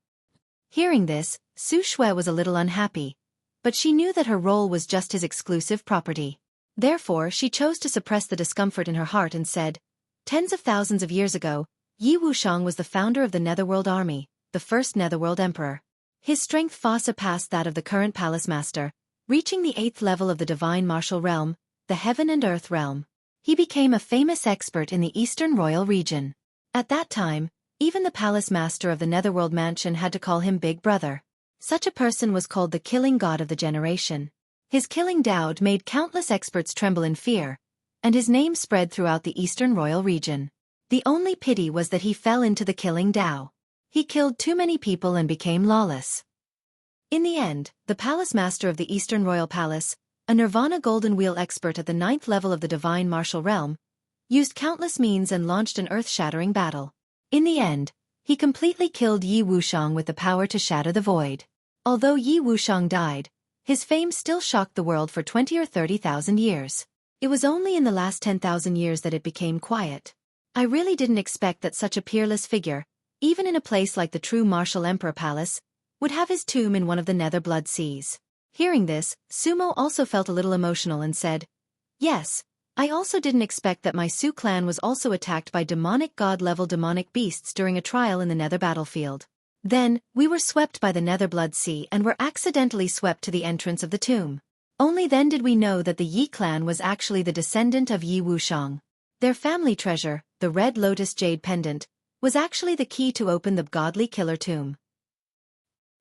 Hearing this, Xueqi was a little unhappy, but she knew that her role was just his exclusive property. Therefore, she chose to suppress the discomfort in her heart and said, tens of thousands of years ago, Yi Wushang was the founder of the Netherworld Army, the first Netherworld Emperor. His strength far surpassed that of the current Palace Master, reaching the 8th level of the Divine Martial Realm, the Heaven and Earth Realm. He became a famous expert in the Eastern Royal region. At that time, even the Palace Master of the Netherworld Mansion had to call him Big Brother. Such a person was called the killing god of the generation. His killing dowd made countless experts tremble in fear, and his name spread throughout the Eastern Royal region. The only pity was that he fell into the killing Tao. He killed too many people and became lawless. In the end, the Palace Master of the Eastern Royal Palace, a Nirvana Golden Wheel expert at the 9th level of the Divine Martial Realm, used countless means and launched an earth-shattering battle. In the end, he completely killed Yi Wushang with the power to shatter the void. Although Yi Wushang died, his fame still shocked the world for 20 or 30,000 years. It was only in the last 10,000 years that it became quiet. I really didn't expect that such a peerless figure, even in a place like the true Martial Emperor Palace, would have his tomb in one of the Nether Blood Seas. Hearing this, Sumo also felt a little emotional and said, yes, I also didn't expect that my Su clan was also attacked by demonic god-level demonic beasts during a trial in the Nether battlefield. Then, we were swept by the Nether Blood Sea and were accidentally swept to the entrance of the tomb. Only then did we know that the Yi clan was actually the descendant of Yi Wushang. Their family treasure, the Red Lotus Jade Pendant, was actually the key to open the godly killer tomb.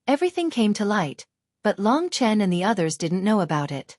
Everything came to light, but Long Chen and the others didn't know about it.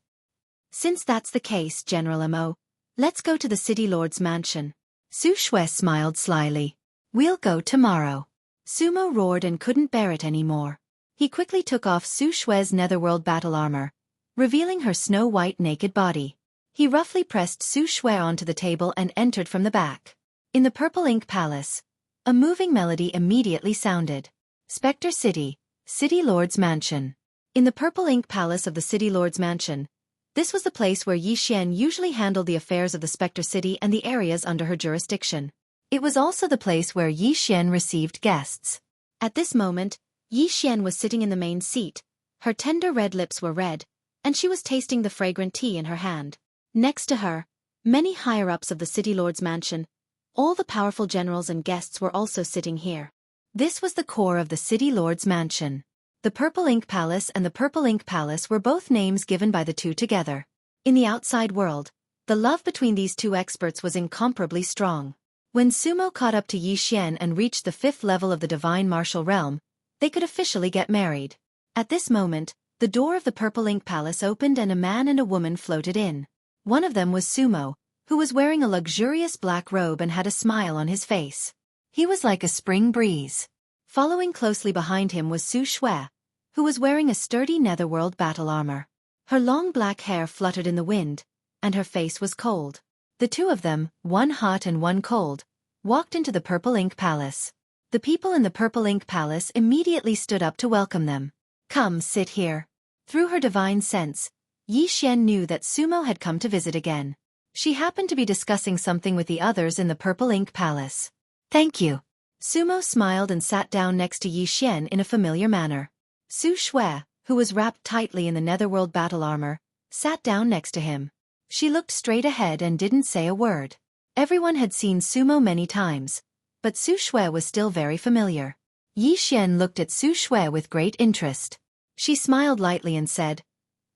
Since that's the case, General Mo, let's go to the City Lord's mansion. Xueqi smiled slyly. We'll go tomorrow. Sumo roared and couldn't bear it anymore. He quickly took off Xueqi's netherworld battle armor, revealing her snow-white naked body. He roughly pressed Xueqi onto the table and entered from the back. In the Purple Ink Palace, a moving melody immediately sounded. Spectre City, City Lord's Mansion. In the Purple Ink Palace of the City Lord's Mansion, this was the place where Yi Xian usually handled the affairs of the Spectre City and the areas under her jurisdiction. It was also the place where Yi Xian received guests. At this moment, Yi Xian was sitting in the main seat, her tender red lips were red, and she was tasting the fragrant tea in her hand. Next to her, many higher-ups of the City Lord's Mansion, All the powerful generals and guests were also sitting here. This was the core of the city lord's mansion. The Purple Ink Palace and the Purple Ink Palace were both names given by the two together. In the outside world, the love between these two experts was incomparably strong. When Sumo caught up to Yi Xian and reached the 5th level of the divine martial realm, they could officially get married. At this moment, the door of the Purple Ink Palace opened and a man and a woman floated in. One of them was Sumo, who was wearing a luxurious black robe and had a smile on his face. He was like a spring breeze. Following closely behind him was Xueqi, who was wearing a sturdy netherworld battle armor. Her long black hair fluttered in the wind, and her face was cold. The two of them, one hot and one cold, walked into the Purple Ink Palace. The people in the Purple Ink Palace immediately stood up to welcome them. Come, sit here. Through her divine sense, Yi Xian knew that Sumo had come to visit again. She happened to be discussing something with the others in the Purple Ink Palace. Thank you. Sumo smiled and sat down next to Yi Xian in a familiar manner. Xueqi, who was wrapped tightly in the netherworld battle armor, sat down next to him. She looked straight ahead and didn't say a word. Everyone had seen Sumo many times, but Xueqi was still very familiar. Yi Xian looked at Xueqi with great interest. She smiled lightly and said,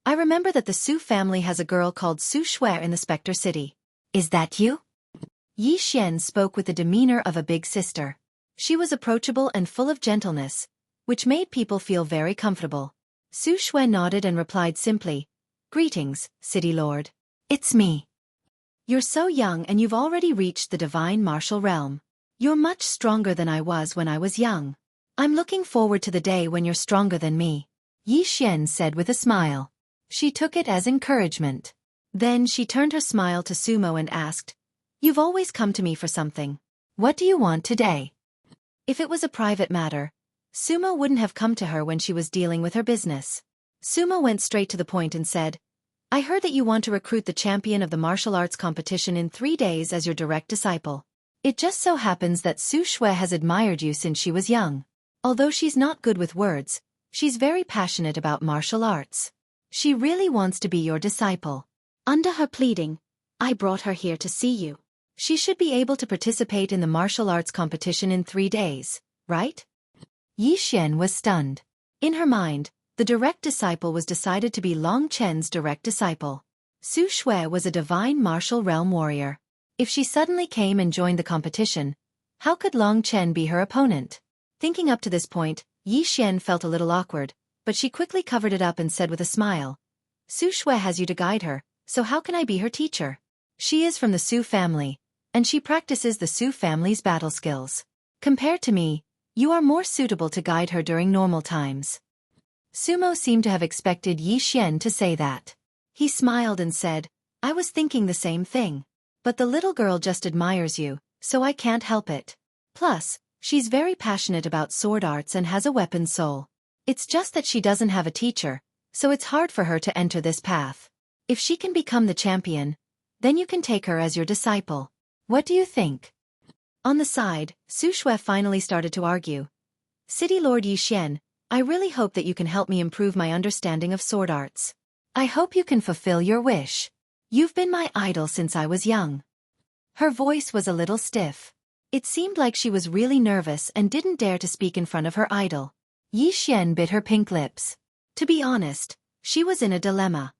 I remember that the Su family has a girl called Xueqi in the Spectre City. Is that you? Yi Xian spoke with the demeanor of a big sister. She was approachable and full of gentleness, which made people feel very comfortable. Xueqi nodded and replied simply, Greetings, City Lord. It's me. You're so young and you've already reached the divine martial realm. You're much stronger than I was when I was young. I'm looking forward to the day when you're stronger than me, Yi Xian said with a smile. She took it as encouragement. Then she turned her smile to Sumo and asked, You've always come to me for something. What do you want today? If it was a private matter, Sumo wouldn't have come to her when she was dealing with her business. Sumo went straight to the point and said, I heard that you want to recruit the champion of the martial arts competition in 3 days as your direct disciple. It just so happens that Xueqi has admired you since she was young. Although she's not good with words, she's very passionate about martial arts. She really wants to be your disciple. Under her pleading, I brought her here to see you. She should be able to participate in the martial arts competition in 3 days, right? Yi Xian was stunned. In her mind, the direct disciple was decided to be Long Chen's direct disciple. Xueqi was a divine martial realm warrior. If she suddenly came and joined the competition, how could Long Chen be her opponent? Thinking up to this point, Yi Xian felt a little awkward, but she quickly covered it up and said with a smile, Xueqi has you to guide her, so how can I be her teacher? She is from the Su family, and she practices the Su family's battle skills. Compared to me, you are more suitable to guide her during normal times. Sumo seemed to have expected Yi Xian to say that. He smiled and said, I was thinking the same thing. But the little girl just admires you, so I can't help it. Plus, she's very passionate about sword arts and has a weapon soul. It's just that she doesn't have a teacher, so it's hard for her to enter this path. If she can become the champion, then you can take her as your disciple. What do you think? On the side, Xueqi finally started to argue. City Lord Yi Xian, I really hope that you can help me improve my understanding of sword arts. I hope you can fulfill your wish. You've been my idol since I was young. Her voice was a little stiff. It seemed like she was really nervous and didn't dare to speak in front of her idol. Yi Xian bit her pink lips. To be honest, she was in a dilemma.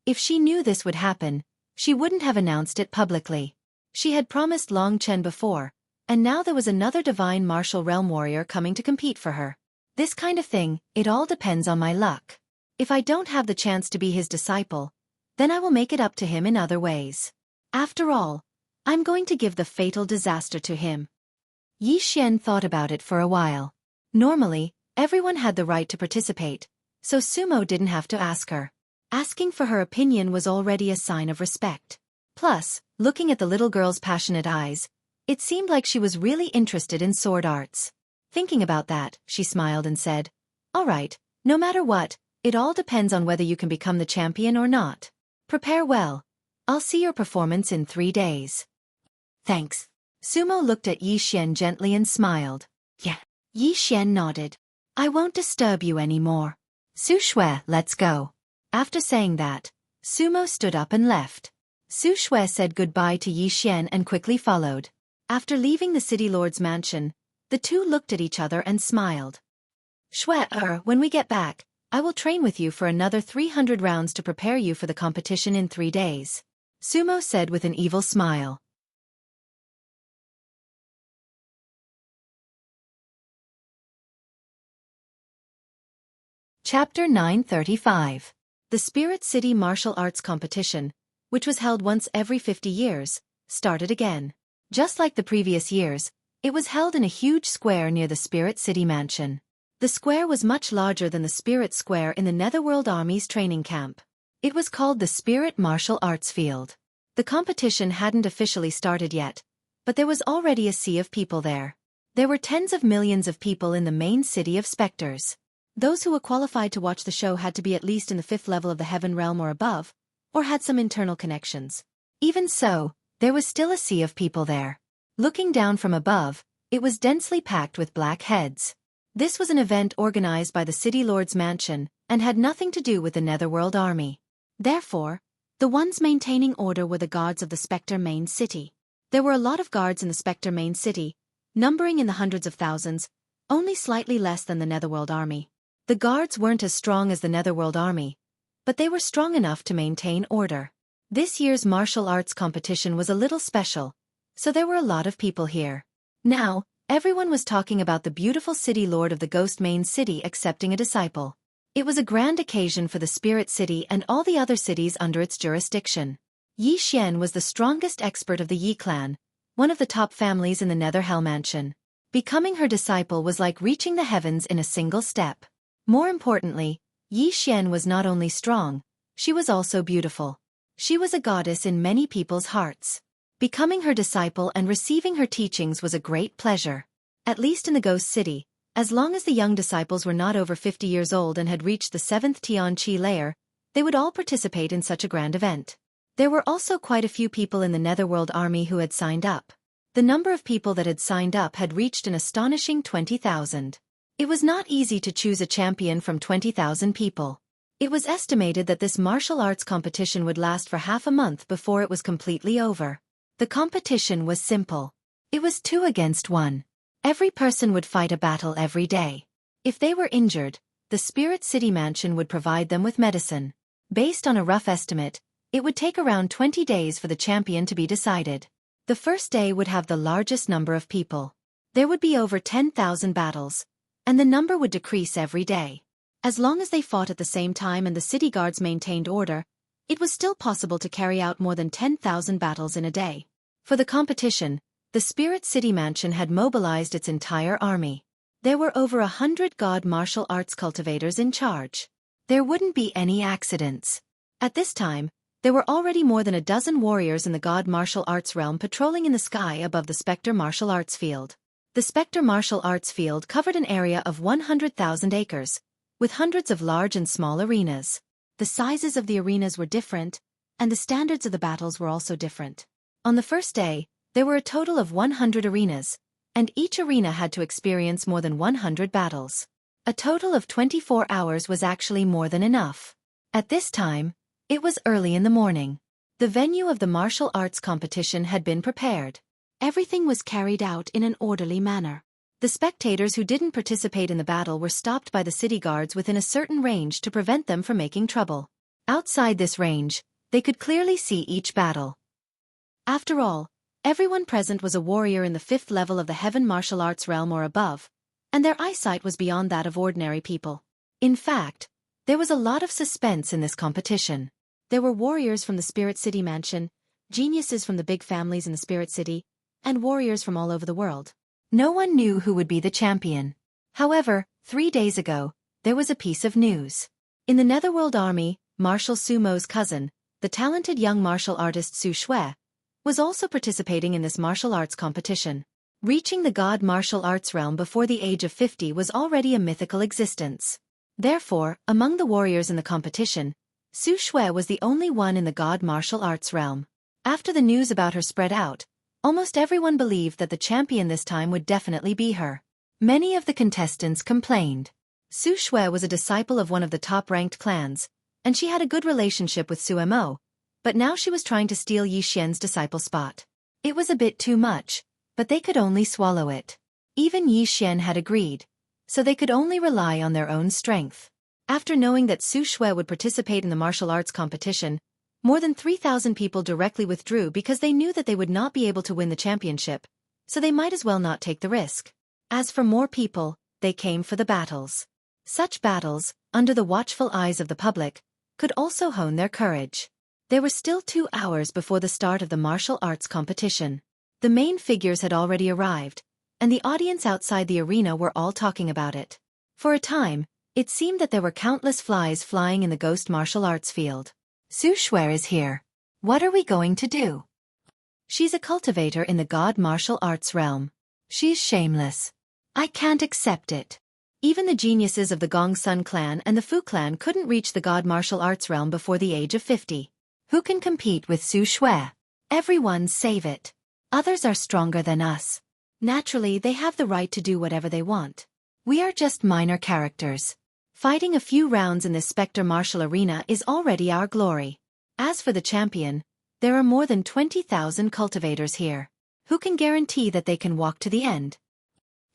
If she knew this would happen, she wouldn't have announced it publicly. She had promised Long Chen before, and now there was another divine martial realm warrior coming to compete for her. This kind of thing, it all depends on my luck. If I don't have the chance to be his disciple, then I will make it up to him in other ways. After all, I'm going to give the fatal disaster to him. Yi Xian thought about it for a while. Normally, everyone had the right to participate, so Sumo didn't have to ask her. Asking for her opinion was already a sign of respect. Plus, looking at the little girl's passionate eyes, it seemed like she was really interested in sword arts. Thinking about that, she smiled and said, All right, no matter what, it all depends on whether you can become the champion or not. Prepare well. I'll see your performance in 3 days. Thanks. Sumo looked at Yi Xian gently and smiled. Yeah. Yi Xian nodded. I won't disturb you anymore. Xueqi, let's go. After saying that, Sumo stood up and left. Xueqi said goodbye to Yi Xian and quickly followed. After leaving the city lord's mansion, the two looked at each other and smiled. Xueqi, when we get back, I will train with you for another 300 rounds to prepare you for the competition in 3 days. Sumo said with an evil smile. Chapter 935. The Spirit City Martial Arts Competition, which was held once every 50 years, started again. Just like the previous years, it was held in a huge square near the Spirit City Mansion. The square was much larger than the Spirit Square in the Netherworld Army's training camp. It was called the Spirit Martial Arts Field. The competition hadn't officially started yet, but there was already a sea of people there. There were tens of millions of people in the main city of specters. Those who were qualified to watch the show had to be at least in the 5th level of the heaven realm or above, or had some internal connections. Even so, there was still a sea of people there. Looking down from above, it was densely packed with black heads. This was an event organized by the City Lord's Mansion, and had nothing to do with the Netherworld Army. Therefore, the ones maintaining order were the guards of the Spectre Main City. There were a lot of guards in the Spectre Main City, numbering in the hundreds of thousands, only slightly less than the Netherworld Army. The guards weren't as strong as the Netherworld Army, but they were strong enough to maintain order. This year's martial arts competition was a little special, so there were a lot of people here. Now, everyone was talking about the beautiful City Lord of the Ghost Main City accepting a disciple. It was a grand occasion for the Spirit City and all the other cities under its jurisdiction. Yi Xian was the strongest expert of the Yi clan, one of the top families in the Nether Hell Mansion. Becoming her disciple was like reaching the heavens in a single step. More importantly, Yi Xian was not only strong, she was also beautiful. She was a goddess in many people's hearts. Becoming her disciple and receiving her teachings was a great pleasure. At least in the Ghost City, as long as the young disciples were not over 50 years old and had reached the 7th Tian Qi layer, they would all participate in such a grand event. There were also quite a few people in the Netherworld Army who had signed up. The number of people that had signed up had reached an astonishing 20,000. It was not easy to choose a champion from 20,000 people. It was estimated that this martial arts competition would last for half a month before it was completely over. The competition was simple. It was 2 against 1. Every person would fight a battle every day. If they were injured, the Spirit City Mansion would provide them with medicine. Based on a rough estimate, it would take around 20 days for the champion to be decided. The first day would have the largest number of people. There would be over 10,000 battles, and the number would decrease every day. As long as they fought at the same time and the city guards maintained order, it was still possible to carry out more than 10,000 battles in a day. For the competition, the Spirit City Mansion had mobilized its entire army. There were over 100 god martial arts cultivators in charge. There wouldn't be any accidents. At this time, there were already more than a dozen warriors in the god martial arts realm patrolling in the sky above the Spectre Martial Arts Field. The Spectre Martial Arts Field covered an area of 100,000 acres, with hundreds of large and small arenas. The sizes of the arenas were different, and the standards of the battles were also different. On the first day, there were a total of 100 arenas, and each arena had to experience more than 100 battles. A total of 24 hours was actually more than enough. At this time, it was early in the morning. The venue of the martial arts competition had been prepared. Everything was carried out in an orderly manner. The spectators who didn't participate in the battle were stopped by the city guards within a certain range to prevent them from making trouble. Outside this range, they could clearly see each battle. After all, everyone present was a warrior in the 5th level of the heaven martial arts realm or above, and their eyesight was beyond that of ordinary people. In fact, there was a lot of suspense in this competition. There were warriors from the Spirit City Mansion, geniuses from the big families in the Spirit City, and warriors from all over the world. No one knew who would be the champion. However, 3 days ago, there was a piece of news. In the Netherworld Army, Martial Sumo's cousin, the talented young martial artist Xueqi, was also participating in this martial arts competition. Reaching the god martial arts realm before the age of 50 was already a mythical existence. Therefore, among the warriors in the competition, Xueqi was the only one in the god martial arts realm. After the news about her spread out, almost everyone believed that the champion this time would definitely be her. Many of the contestants complained. Xueqi was a disciple of one of the top-ranked clans, and she had a good relationship with Sumo, but now she was trying to steal Yi Xian's disciple spot. It was a bit too much, but they could only swallow it. Even Yi Xian had agreed, so they could only rely on their own strength. After knowing that Xueqi would participate in the martial arts competition, more than 3,000 people directly withdrew because they knew that they would not be able to win the championship, so they might as well not take the risk. As for more people, they came for the battles. Such battles, under the watchful eyes of the public, could also hone their courage. There were still 2 hours before the start of the martial arts competition. The main figures had already arrived, and the audience outside the arena were all talking about it. For a time, it seemed that there were countless flies flying in the ghost martial arts field. Xueqi is here. What are we going to do? She's a cultivator in the god martial arts realm. She's shameless. I can't accept it. Even the geniuses of the Gongsun clan and the Fu clan couldn't reach the god martial arts realm before the age of 50. Who can compete with Xueqi? Everyone save it. Others are stronger than us. Naturally, they have the right to do whatever they want. We are just minor characters. Fighting a few rounds in this Spectre martial arena is already our glory. As for the champion, there are more than 20,000 cultivators here. Who can guarantee that they can walk to the end?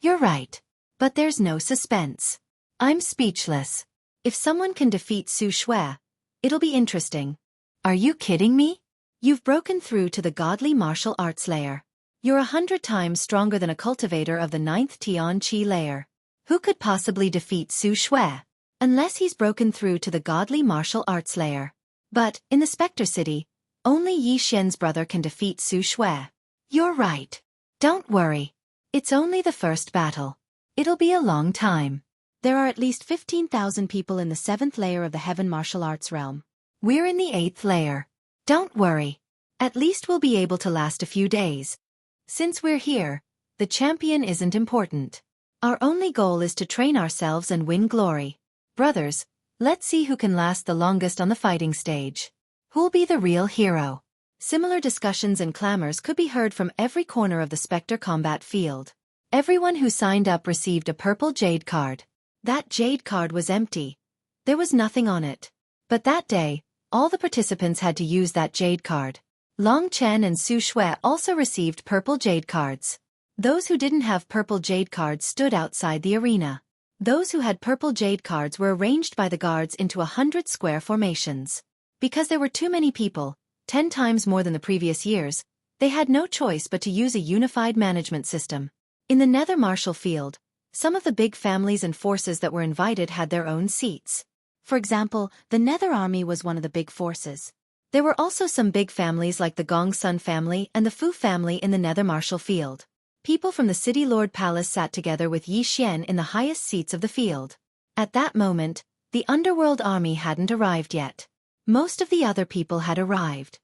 You're right. But there's no suspense. I'm speechless. If someone can defeat Xueqi, it'll be interesting. Are you kidding me? You've broken through to the godly martial arts layer. You're 100 times stronger than a cultivator of the 9th Tian Qi layer. Who could possibly defeat Xueqi? Unless he's broken through to the godly martial arts layer. But, in the Spectre City, only Yi Xian's brother can defeat Xueqi. You're right. Don't worry. It's only the first battle. It'll be a long time. There are at least 15,000 people in the 7th layer of the Heaven martial arts realm. We're in the 8th layer. Don't worry. At least we'll be able to last a few days. Since we're here, the champion isn't important. Our only goal is to train ourselves and win glory. Brothers, let's see who can last the longest on the fighting stage. Who'll be the real hero? Similar discussions and clamors could be heard from every corner of the Spectre combat field. Everyone who signed up received a purple jade card. That jade card was empty. There was nothing on it. But that day, all the participants had to use that jade card. Long Chen and Xueqi also received purple jade cards. Those who didn't have purple jade cards stood outside the arena. Those who had purple jade cards were arranged by the guards into 100 square formations. Because there were too many people, 10 times more than the previous years, they had no choice but to use a unified management system. In the Nether martial field, some of the big families and forces that were invited had their own seats. For example, the Nether army was one of the big forces. There were also some big families like the Gongsun family and the Fu family in the Nether martial field. People from the City Lord Palace sat together with Yi Xian in the highest seats of the field. At that moment, the Underworld army hadn't arrived yet. Most of the other people had arrived.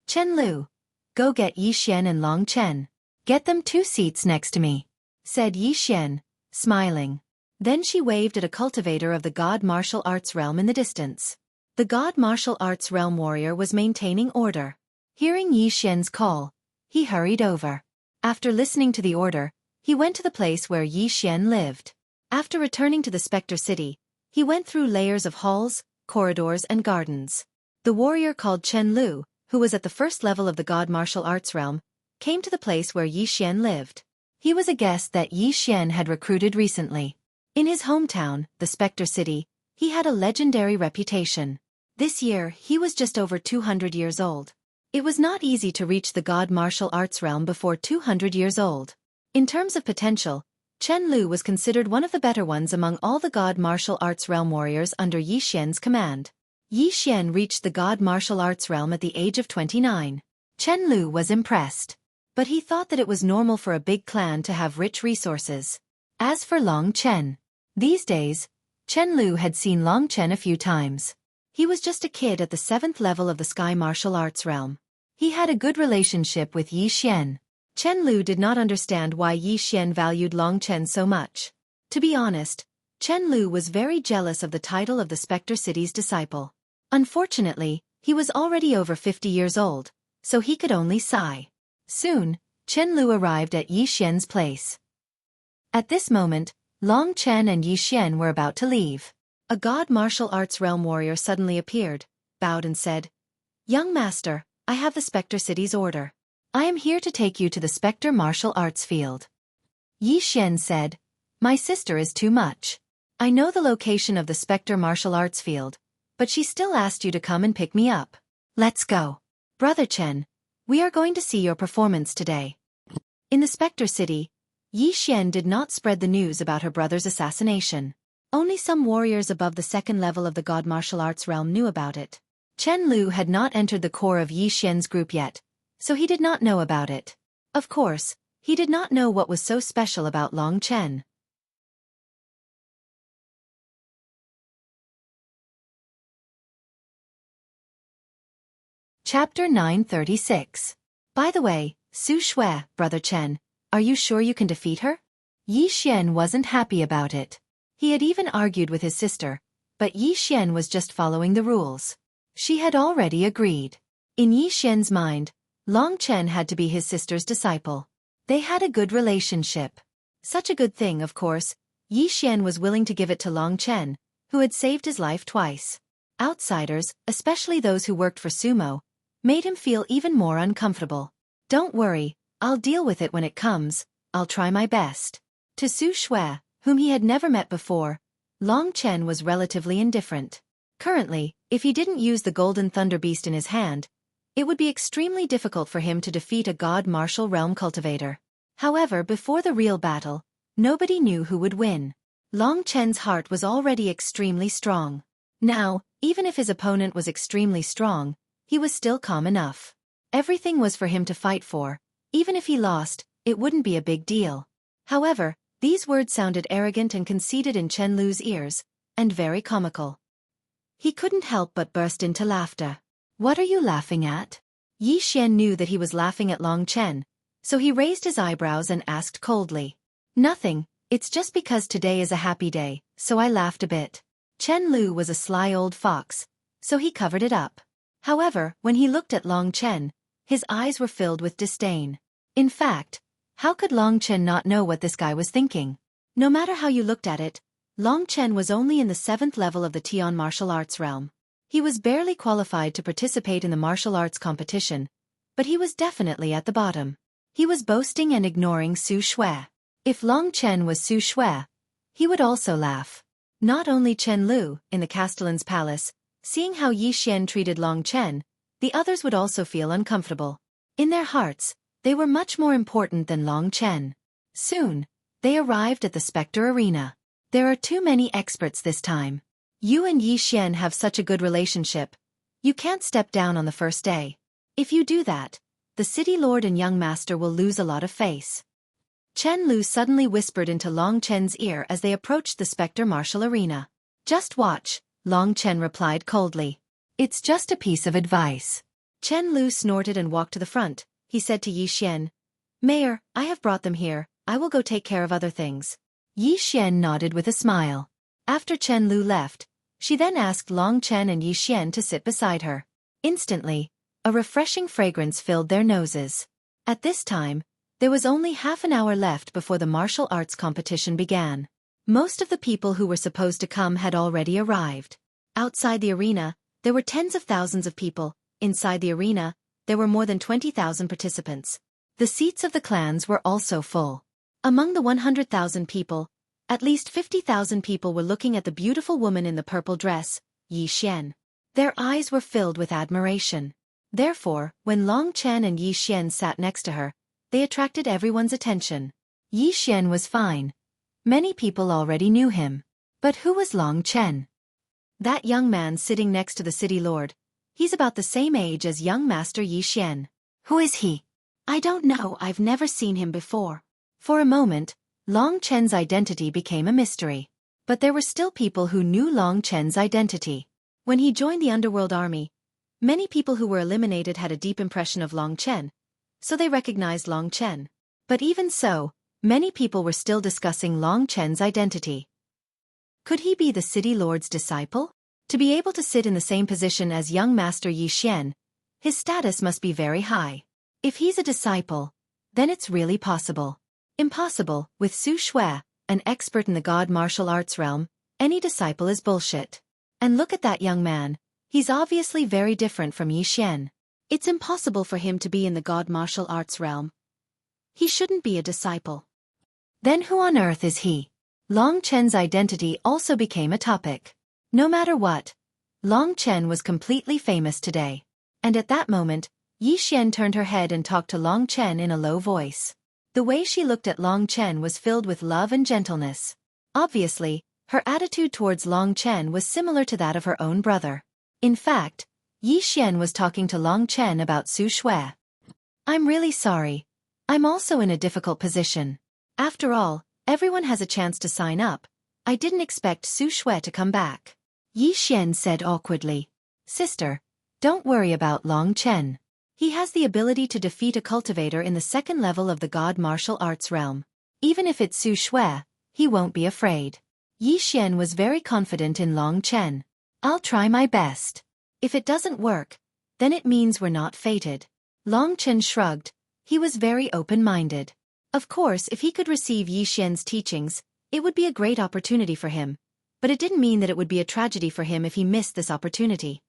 Chen Lu, go get Yi Xian and Long Chen. Get them 2 seats next to me, said Yi Xian, smiling. Then she waved at a cultivator of the god martial arts realm in the distance. The god martial arts realm warrior was maintaining order. Hearing Yi Xian's call, he hurried over. After listening to the order, he went to the place where Yi Xian lived. After returning to the Spectre City, he went through layers of halls, corridors and gardens. The warrior called Chen Lu, who was at the first level of the god martial arts realm, came to the place where Yi Xian lived. He was a guest that Yi Xian had recruited recently. In his hometown, the Spectre City, he had a legendary reputation. This year, he was just over 200 years old. It was not easy to reach the god martial arts realm before 200 years old. In terms of potential, Chen Lu was considered one of the better ones among all the god martial arts realm warriors under Yi Xian's command. Yi Xian reached the god martial arts realm at the age of 29. Chen Lu was impressed. But he thought that it was normal for a big clan to have rich resources. As for Long Chen, these days, Chen Lu had seen Long Chen a few times. He was just a kid at the 7th level of the sky martial arts realm. He had a good relationship with Yi Xian. Chen Lu did not understand why Yi Xian valued Long Chen so much. To be honest, Chen Lu was very jealous of the title of the Spectre City's disciple. Unfortunately, he was already over 50 years old, so he could only sigh. Soon, Chen Lu arrived at Yi Xian's place. At this moment, Long Chen and Yi Xian were about to leave. A god martial arts realm warrior suddenly appeared, bowed and said, "Young master, I have the Spectre City's order. I am here to take you to the Spectre martial arts field. Yi Xian said, my sister is too much. I know the location of the Spectre martial arts field, but she still asked you to come and pick me up. Let's go. Brother Chen, we are going to see your performance today. In the Spectre City, Yi Xian did not spread the news about her brother's assassination. Only some warriors above the second level of the God martial arts realm knew about it. Chen Lu had not entered the core of Yi Xian's group yet, so he did not know about it. Of course, he did not know what was so special about Long Chen. Chapter 936. By the way, Xueqi, Brother Chen, are you sure you can defeat her? Yi Xian wasn't happy about it. He had even argued with his sister, but Yi Xian was just following the rules. She had already agreed. In Yi Xian's mind, Long Chen had to be his sister's disciple. They had a good relationship. Such a good thing, of course, Yi Xian was willing to give it to Long Chen, who had saved his life twice. Outsiders, especially those who worked for sumo, made him feel even more uncomfortable. Don't worry, I'll deal with it when it comes, I'll try my best. To Xueqi, whom he had never met before, Long Chen was relatively indifferent. Currently, if he didn't use the Golden Thunder Beast in his hand, it would be extremely difficult for him to defeat a God martial realm cultivator. However, before the real battle, nobody knew who would win. Long Chen's heart was already extremely strong. Now, even if his opponent was extremely strong, he was still calm enough. Everything was for him to fight for. Even if he lost, it wouldn't be a big deal. However, these words sounded arrogant and conceited in Chen Lu's ears, and very comical. He couldn't help but burst into laughter. What are you laughing at? Yi Xian knew that he was laughing at Long Chen, so he raised his eyebrows and asked coldly. Nothing, it's just because today is a happy day, so I laughed a bit. Chen Lu was a sly old fox, so he covered it up. However, when he looked at Long Chen, his eyes were filled with disdain. In fact, how could Long Chen not know what this guy was thinking? No matter how you looked at it, Long Chen was only in the 7th level of the Tian martial arts realm. He was barely qualified to participate in the martial arts competition, but he was definitely at the bottom. He was boasting and ignoring Xueqi. If Long Chen was Xueqi, he would also laugh. Not only Chen Lu, in the Castellan's palace, seeing how Yi Xian treated Long Chen, the others would also feel uncomfortable. In their hearts, they were much more important than Long Chen. Soon, they arrived at the Spectre Arena. There are too many experts this time. You and Yi Xian have such a good relationship. You can't step down on the first day. If you do that, the city lord and young master will lose a lot of face. Chen Lu suddenly whispered into Long Chen's ear as they approached the Spectre martial arena. Just watch, Long Chen replied coldly. It's just a piece of advice. Chen Lu snorted and walked to the front. He said to Yi Xian, Mayor, I have brought them here, I will go take care of other things. Yi Xian nodded with a smile. After Chen Lu left, she then asked Long Chen and Yi Xian to sit beside her. Instantly, a refreshing fragrance filled their noses. At this time, there was only half an hour left before the martial arts competition began. Most of the people who were supposed to come had already arrived. Outside the arena, there were tens of thousands of people. Inside the arena, there were more than 20,000 participants. The seats of the clans were also full. Among the 100,000 people, at least 50,000 people were looking at the beautiful woman in the purple dress, Yi Xian. Their eyes were filled with admiration. Therefore, when Long Chen and Yi Xian sat next to her, they attracted everyone's attention. Yi Xian was fine. Many people already knew him. But who was Long Chen? That young man sitting next to the city lord. He's about the same age as young master Yi Xian. Who is he? I don't know, I've never seen him before. For a moment, Long Chen's identity became a mystery. But there were still people who knew Long Chen's identity. When he joined the underworld army, many people who were eliminated had a deep impression of Long Chen, so they recognized Long Chen. But even so, many people were still discussing Long Chen's identity. Could he be the city lord's disciple? To be able to sit in the same position as young master Yi Xian, his status must be very high. If he's a disciple, then it's really possible. Impossible, with Xueqi, an expert in the God martial arts realm, any disciple is bullshit. And look at that young man, he's obviously very different from Yi Xian. It's impossible for him to be in the god martial arts realm. He shouldn't be a disciple. Then who on earth is he? Long Chen's identity also became a topic. No matter what, Long Chen was completely famous today. And at that moment, Yi Xian turned her head and talked to Long Chen in a low voice. The way she looked at Long Chen was filled with love and gentleness. Obviously, her attitude towards Long Chen was similar to that of her own brother. In fact, Yi Xian was talking to Long Chen about Xueqi. I'm really sorry. I'm also in a difficult position. After all, everyone has a chance to sign up. I didn't expect Xueqi to come back. Yi Xian said awkwardly. Sister, don't worry about Long Chen. He has the ability to defeat a cultivator in the second level of the god martial arts realm. Even if it's Xueqi, he won't be afraid. Yi Xian was very confident in Long Chen. I'll try my best. If it doesn't work, then it means we're not fated. Long Chen shrugged. He was very open-minded. Of course, if he could receive Yi Xian's teachings, it would be a great opportunity for him. But it didn't mean that it would be a tragedy for him if he missed this opportunity.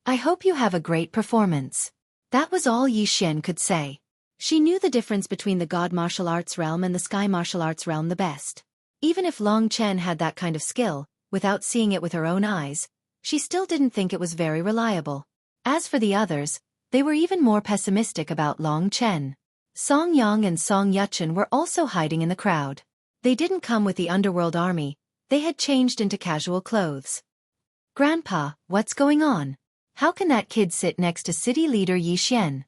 I hope you have a great performance. That was all Yi Xian could say. She knew the difference between the god martial arts realm and the sky martial arts realm the best. Even if Long Chen had that kind of skill, without seeing it with her own eyes, she still didn't think it was very reliable. As for the others, they were even more pessimistic about Long Chen. Song Yang and Song Yuchen were also hiding in the crowd. They didn't come with the underworld army, they had changed into casual clothes. Grandpa, what's going on? How can that kid sit next to city leader Yi Xian?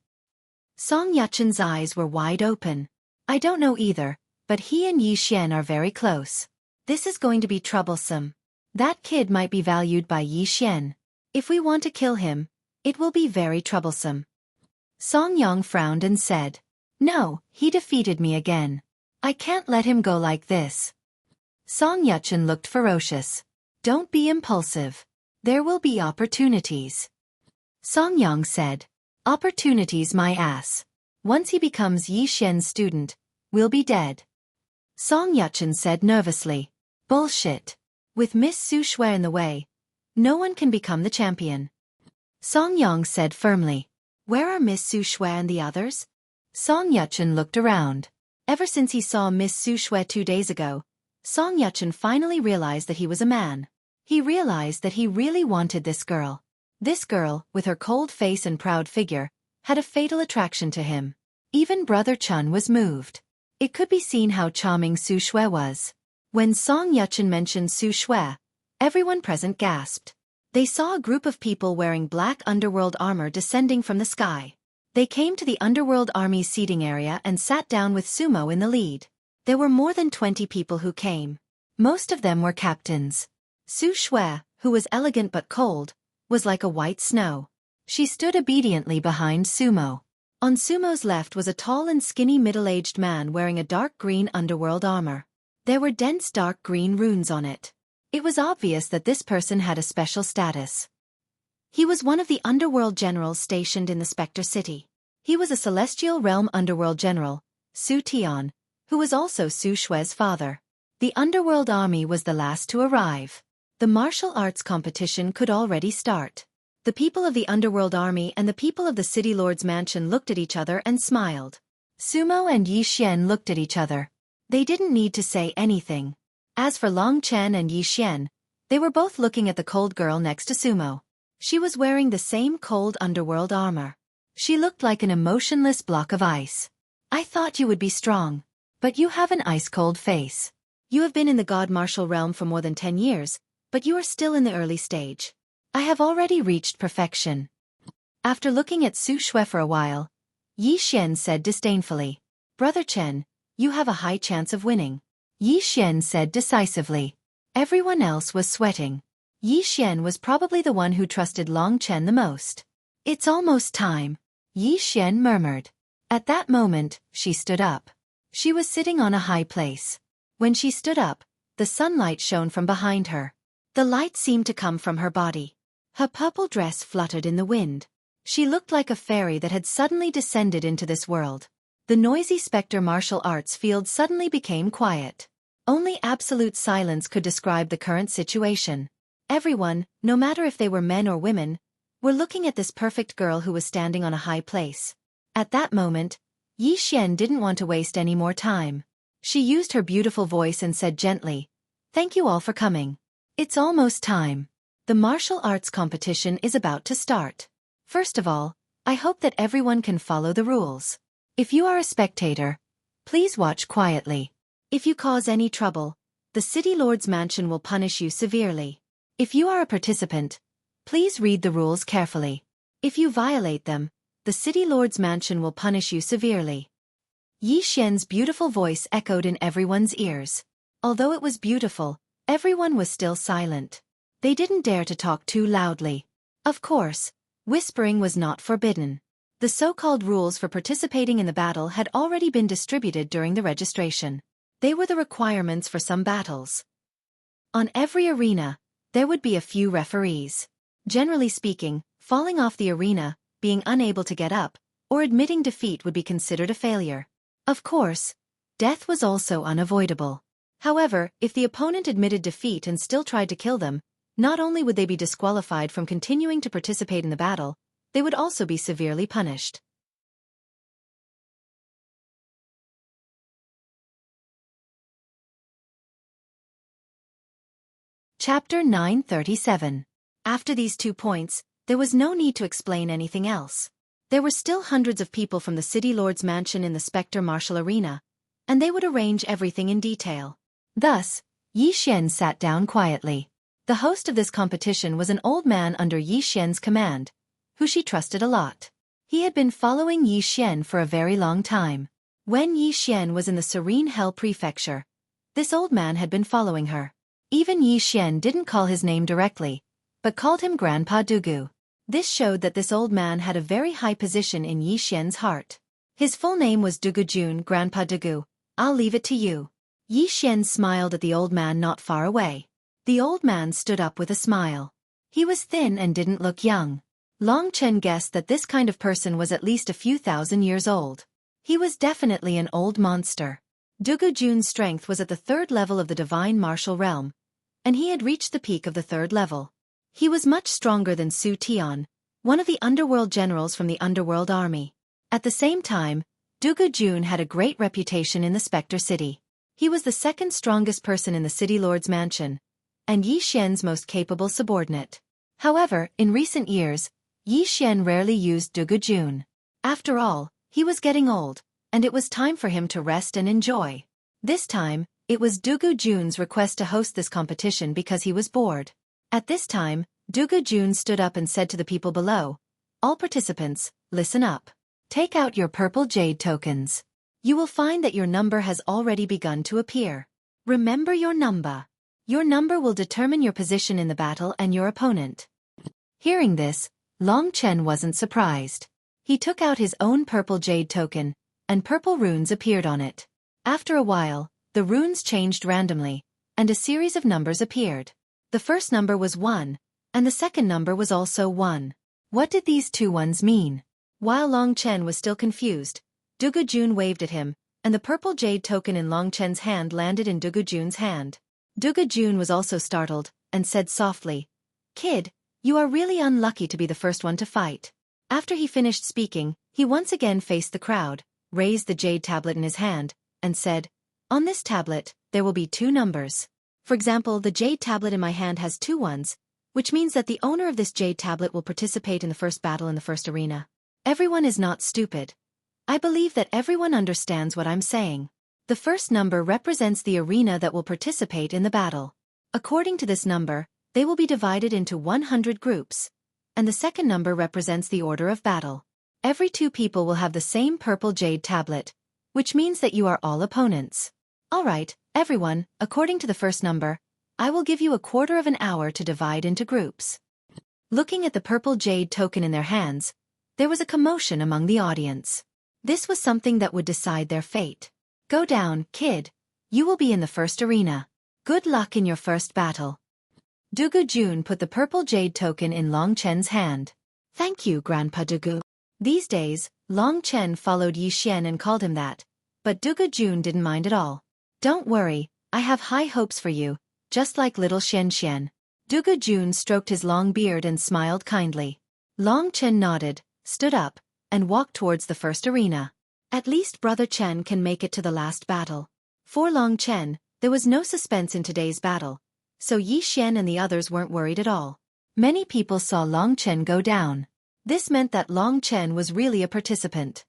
Song Yuchen's eyes were wide open. I don't know either, but he and Yi Xian are very close. This is going to be troublesome. That kid might be valued by Yi Xian. If we want to kill him, it will be very troublesome. Song Yang frowned and said, No, he defeated me again. I can't let him go like this. Song Yuchen looked ferocious. Don't be impulsive. There will be opportunities. Song Yang said, Opportunities my ass. Once he becomes Yi Xian's student, we'll be dead. Song Yuchen said nervously, Bullshit. With Miss Xueqi in the way, no one can become the champion. Song Yang said firmly, Where are Miss Xueqi and the others? Song Yuchen looked around. Ever since he saw Miss Xueqi 2 days ago, Song Yuchen finally realized that he was a man. He realized that he really wanted this girl. This girl, with her cold face and proud figure, had a fatal attraction to him. Even Brother Chun was moved. It could be seen how charming Xueqi was. When Song Yuchen mentioned Xueqi, everyone present gasped. They saw a group of people wearing black underworld armor descending from the sky. They came to the underworld army's seating area and sat down with Sumo in the lead. There were more than 20 people who came. Most of them were captains. Xueqi, who was elegant but cold, was like a white snow. She stood obediently behind Sumo. On Sumo's left was a tall and skinny middle-aged man wearing a dark green underworld armor. There were dense dark green runes on it. It was obvious that this person had a special status. He was one of the underworld generals stationed in the Spectre City. He was a celestial realm underworld general, Su Tian, who was also Xueqi's father. The underworld army was the last to arrive. The martial arts competition could already start. The people of the underworld army and the people of the city lord's mansion looked at each other and smiled. Sumo and Yi Xian looked at each other. They didn't need to say anything. As for Long Chen and Yi Xian, they were both looking at the cold girl next to Sumo. She was wearing the same cold underworld armor. She looked like an emotionless block of ice. I thought you would be strong. But you have an ice-cold face. You have been in the god martial realm for more than 10 years, but you are still in the early stage. I have already reached perfection. After looking at Xueqi for a while, Yi Xian said disdainfully, Brother Chen, you have a high chance of winning. Yi Xian said decisively. Everyone else was sweating. Yi Xian was probably the one who trusted Long Chen the most. It's almost time, Yi Xian murmured. At that moment, she stood up. She was sitting on a high place. When she stood up, the sunlight shone from behind her. The light seemed to come from her body. Her purple dress fluttered in the wind. She looked like a fairy that had suddenly descended into this world. The noisy Spectre martial arts field suddenly became quiet. Only absolute silence could describe the current situation. Everyone, no matter if they were men or women, were looking at this perfect girl who was standing on a high place. At that moment, Yi Xian didn't want to waste any more time. She used her beautiful voice and said gently, "Thank you all for coming. It's almost time. The martial arts competition is about to start. First of all, I hope that everyone can follow the rules. If you are a spectator, please watch quietly. If you cause any trouble, the City Lord's mansion will punish you severely. If you are a participant, please read the rules carefully. If you violate them, the City Lord's mansion will punish you severely." Yi Xian's beautiful voice echoed in everyone's ears. Although it was beautiful, everyone was still silent. They didn't dare to talk too loudly. Of course, whispering was not forbidden. The so-called rules for participating in the battle had already been distributed during the registration. They were the requirements for some battles. On every arena, there would be a few referees. Generally speaking, falling off the arena, being unable to get up, or admitting defeat would be considered a failure. Of course, death was also unavoidable. However, if the opponent admitted defeat and still tried to kill them, not only would they be disqualified from continuing to participate in the battle, they would also be severely punished. Chapter 937. After these 2 points, there was no need to explain anything else. There were still hundreds of people from the City Lord's mansion in the Spectre Martial Arena, and they would arrange everything in detail. Thus, Yi Xian sat down quietly. The host of this competition was an old man under Yi Xian's command, who she trusted a lot. He had been following Yi Xian for a very long time. When Yi Xian was in the Serene Hell Prefecture, this old man had been following her. Even Yi Xian didn't call his name directly, but called him Grandpa Dugu. This showed that this old man had a very high position in Yi Xian's heart. His full name was Dugu Jun. Grandpa Dugu, I'll leave it to you. Yi Xian smiled at the old man not far away. The old man stood up with a smile. He was thin and didn't look young. Long Chen guessed that this kind of person was at least a few thousand years old. He was definitely an old monster. Dugu Jun's strength was at the 3rd level of the divine martial realm, and he had reached the peak of the 3rd level. He was much stronger than Su Tian, one of the underworld generals from the underworld army. At the same time, Dugu Jun had a great reputation in the Spectre City. He was the 2nd strongest person in the City Lord's mansion, and Yi Xian's most capable subordinate. However, in recent years, Yi Xian rarely used Dugu Jun. After all, he was getting old, and it was time for him to rest and enjoy. This time, it was Dugu Jun's request to host this competition because he was bored. At this time, Dugu Jun stood up and said to the people below, "All participants, listen up. Take out your purple jade tokens. You will find that your number has already begun to appear. Remember your number. Your number will determine your position in the battle and your opponent." Hearing this, Long Chen wasn't surprised. He took out his own purple jade token, and purple runes appeared on it. After a while, the runes changed randomly, and a series of numbers appeared. The first number was 1, and the second number was also 1. What did these 2 ones mean? While Long Chen was still confused, Dugu Jun waved at him, and the purple jade token in Long Chen's hand landed in Dugu Jun's hand. Dugu Jun was also startled, and said softly, "Kid, you are really unlucky to be the first one to fight." After he finished speaking, he once again faced the crowd, raised the jade tablet in his hand, and said, "On this tablet, there will be 2 numbers. For example, the jade tablet in my hand has 2 ones, which means that the owner of this jade tablet will participate in the first battle in the first arena. Everyone is not stupid. I believe that everyone understands what I'm saying. The first number represents the arena that will participate in the battle. According to this number, they will be divided into 100 groups, and the second number represents the order of battle. Every 2 people will have the same purple jade tablet, which means that you are all opponents. Alright, everyone, according to the first number, I will give you a quarter of an hour to divide into groups." Looking at the purple jade token in their hands, there was a commotion among the audience. This was something that would decide their fate. "Go down, kid. You will be in the first arena. Good luck in your first battle." Dugu Jun put the purple jade token in Long Chen's hand. "Thank you, Grandpa Dugu." These days, Long Chen followed Yi Xian and called him that, but Dugu Jun didn't mind at all. "Don't worry, I have high hopes for you, just like little Xian Xian." Dugu Jun stroked his long beard and smiled kindly. Long Chen nodded, stood up, and walked towards the first arena. At least Brother Chen can make it to the last battle. For Long Chen, there was no suspense in today's battle, so Yi Xian and the others weren't worried at all. Many people saw Long Chen go down. This meant that Long Chen was really a participant.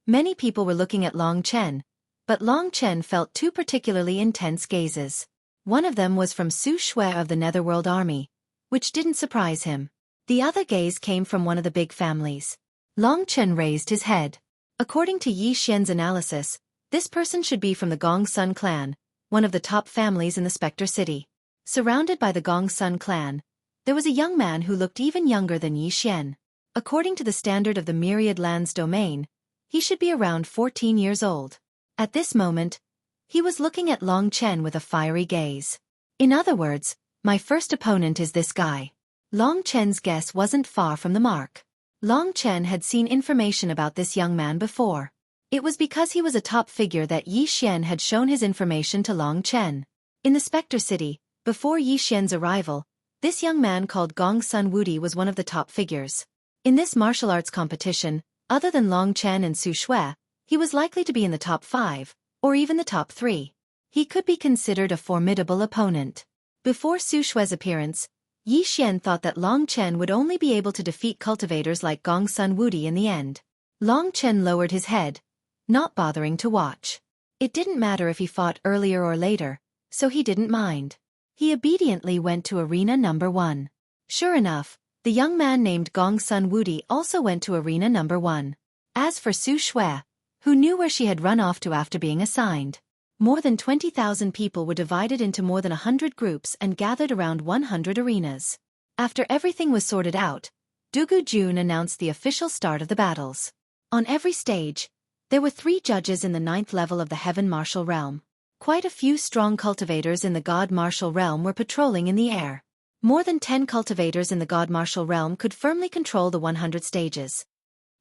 Many people were looking at Long Chen, but Long Chen felt two particularly intense gazes. One of them was from Xueqi of the Netherworld Army, which didn't surprise him. The other gaze came from one of the big families. Long Chen raised his head. According to Yi Xian's analysis, this person should be from the Gong Sun clan, one of the top families in the Spectre City. Surrounded by the Gong Sun clan, there was a young man who looked even younger than Yi Xian. According to the standard of the Myriad Lands domain, he should be around 14 years old. At this moment, he was looking at Long Chen with a fiery gaze. In other words, my first opponent is this guy. Long Chen's guess wasn't far from the mark. Long Chen had seen information about this young man before. It was because he was a top figure that Yi Xian had shown his information to Long Chen. In the Spectre City, before Yi Xian's arrival, this young man called Gong Sun Wudi was one of the top figures. In this martial arts competition, other than Long Chen and Su Shui, he was likely to be in the top 5, or even the top 3. He could be considered a formidable opponent. Before Su Shui's appearance, Yi Xian thought that Long Chen would only be able to defeat cultivators like Gong Sun Wudi in the end. Long Chen lowered his head, not bothering to watch. It didn't matter if he fought earlier or later, so he didn't mind. He obediently went to arena number 1. Sure enough, the young man named Gong Sun Wudi also went to arena number 1. As for Su Shui, who knew where she had run off to after being assigned, more than 20,000 people were divided into more than 100 groups and gathered around 100 arenas. After everything was sorted out, Dugu Jun announced the official start of the battles. On every stage, there were 3 judges in the 9th level of the Heaven Martial Realm. Quite a few strong cultivators in the God Martial Realm were patrolling in the air. More than 10 cultivators in the God Martial Realm could firmly control the 100 stages.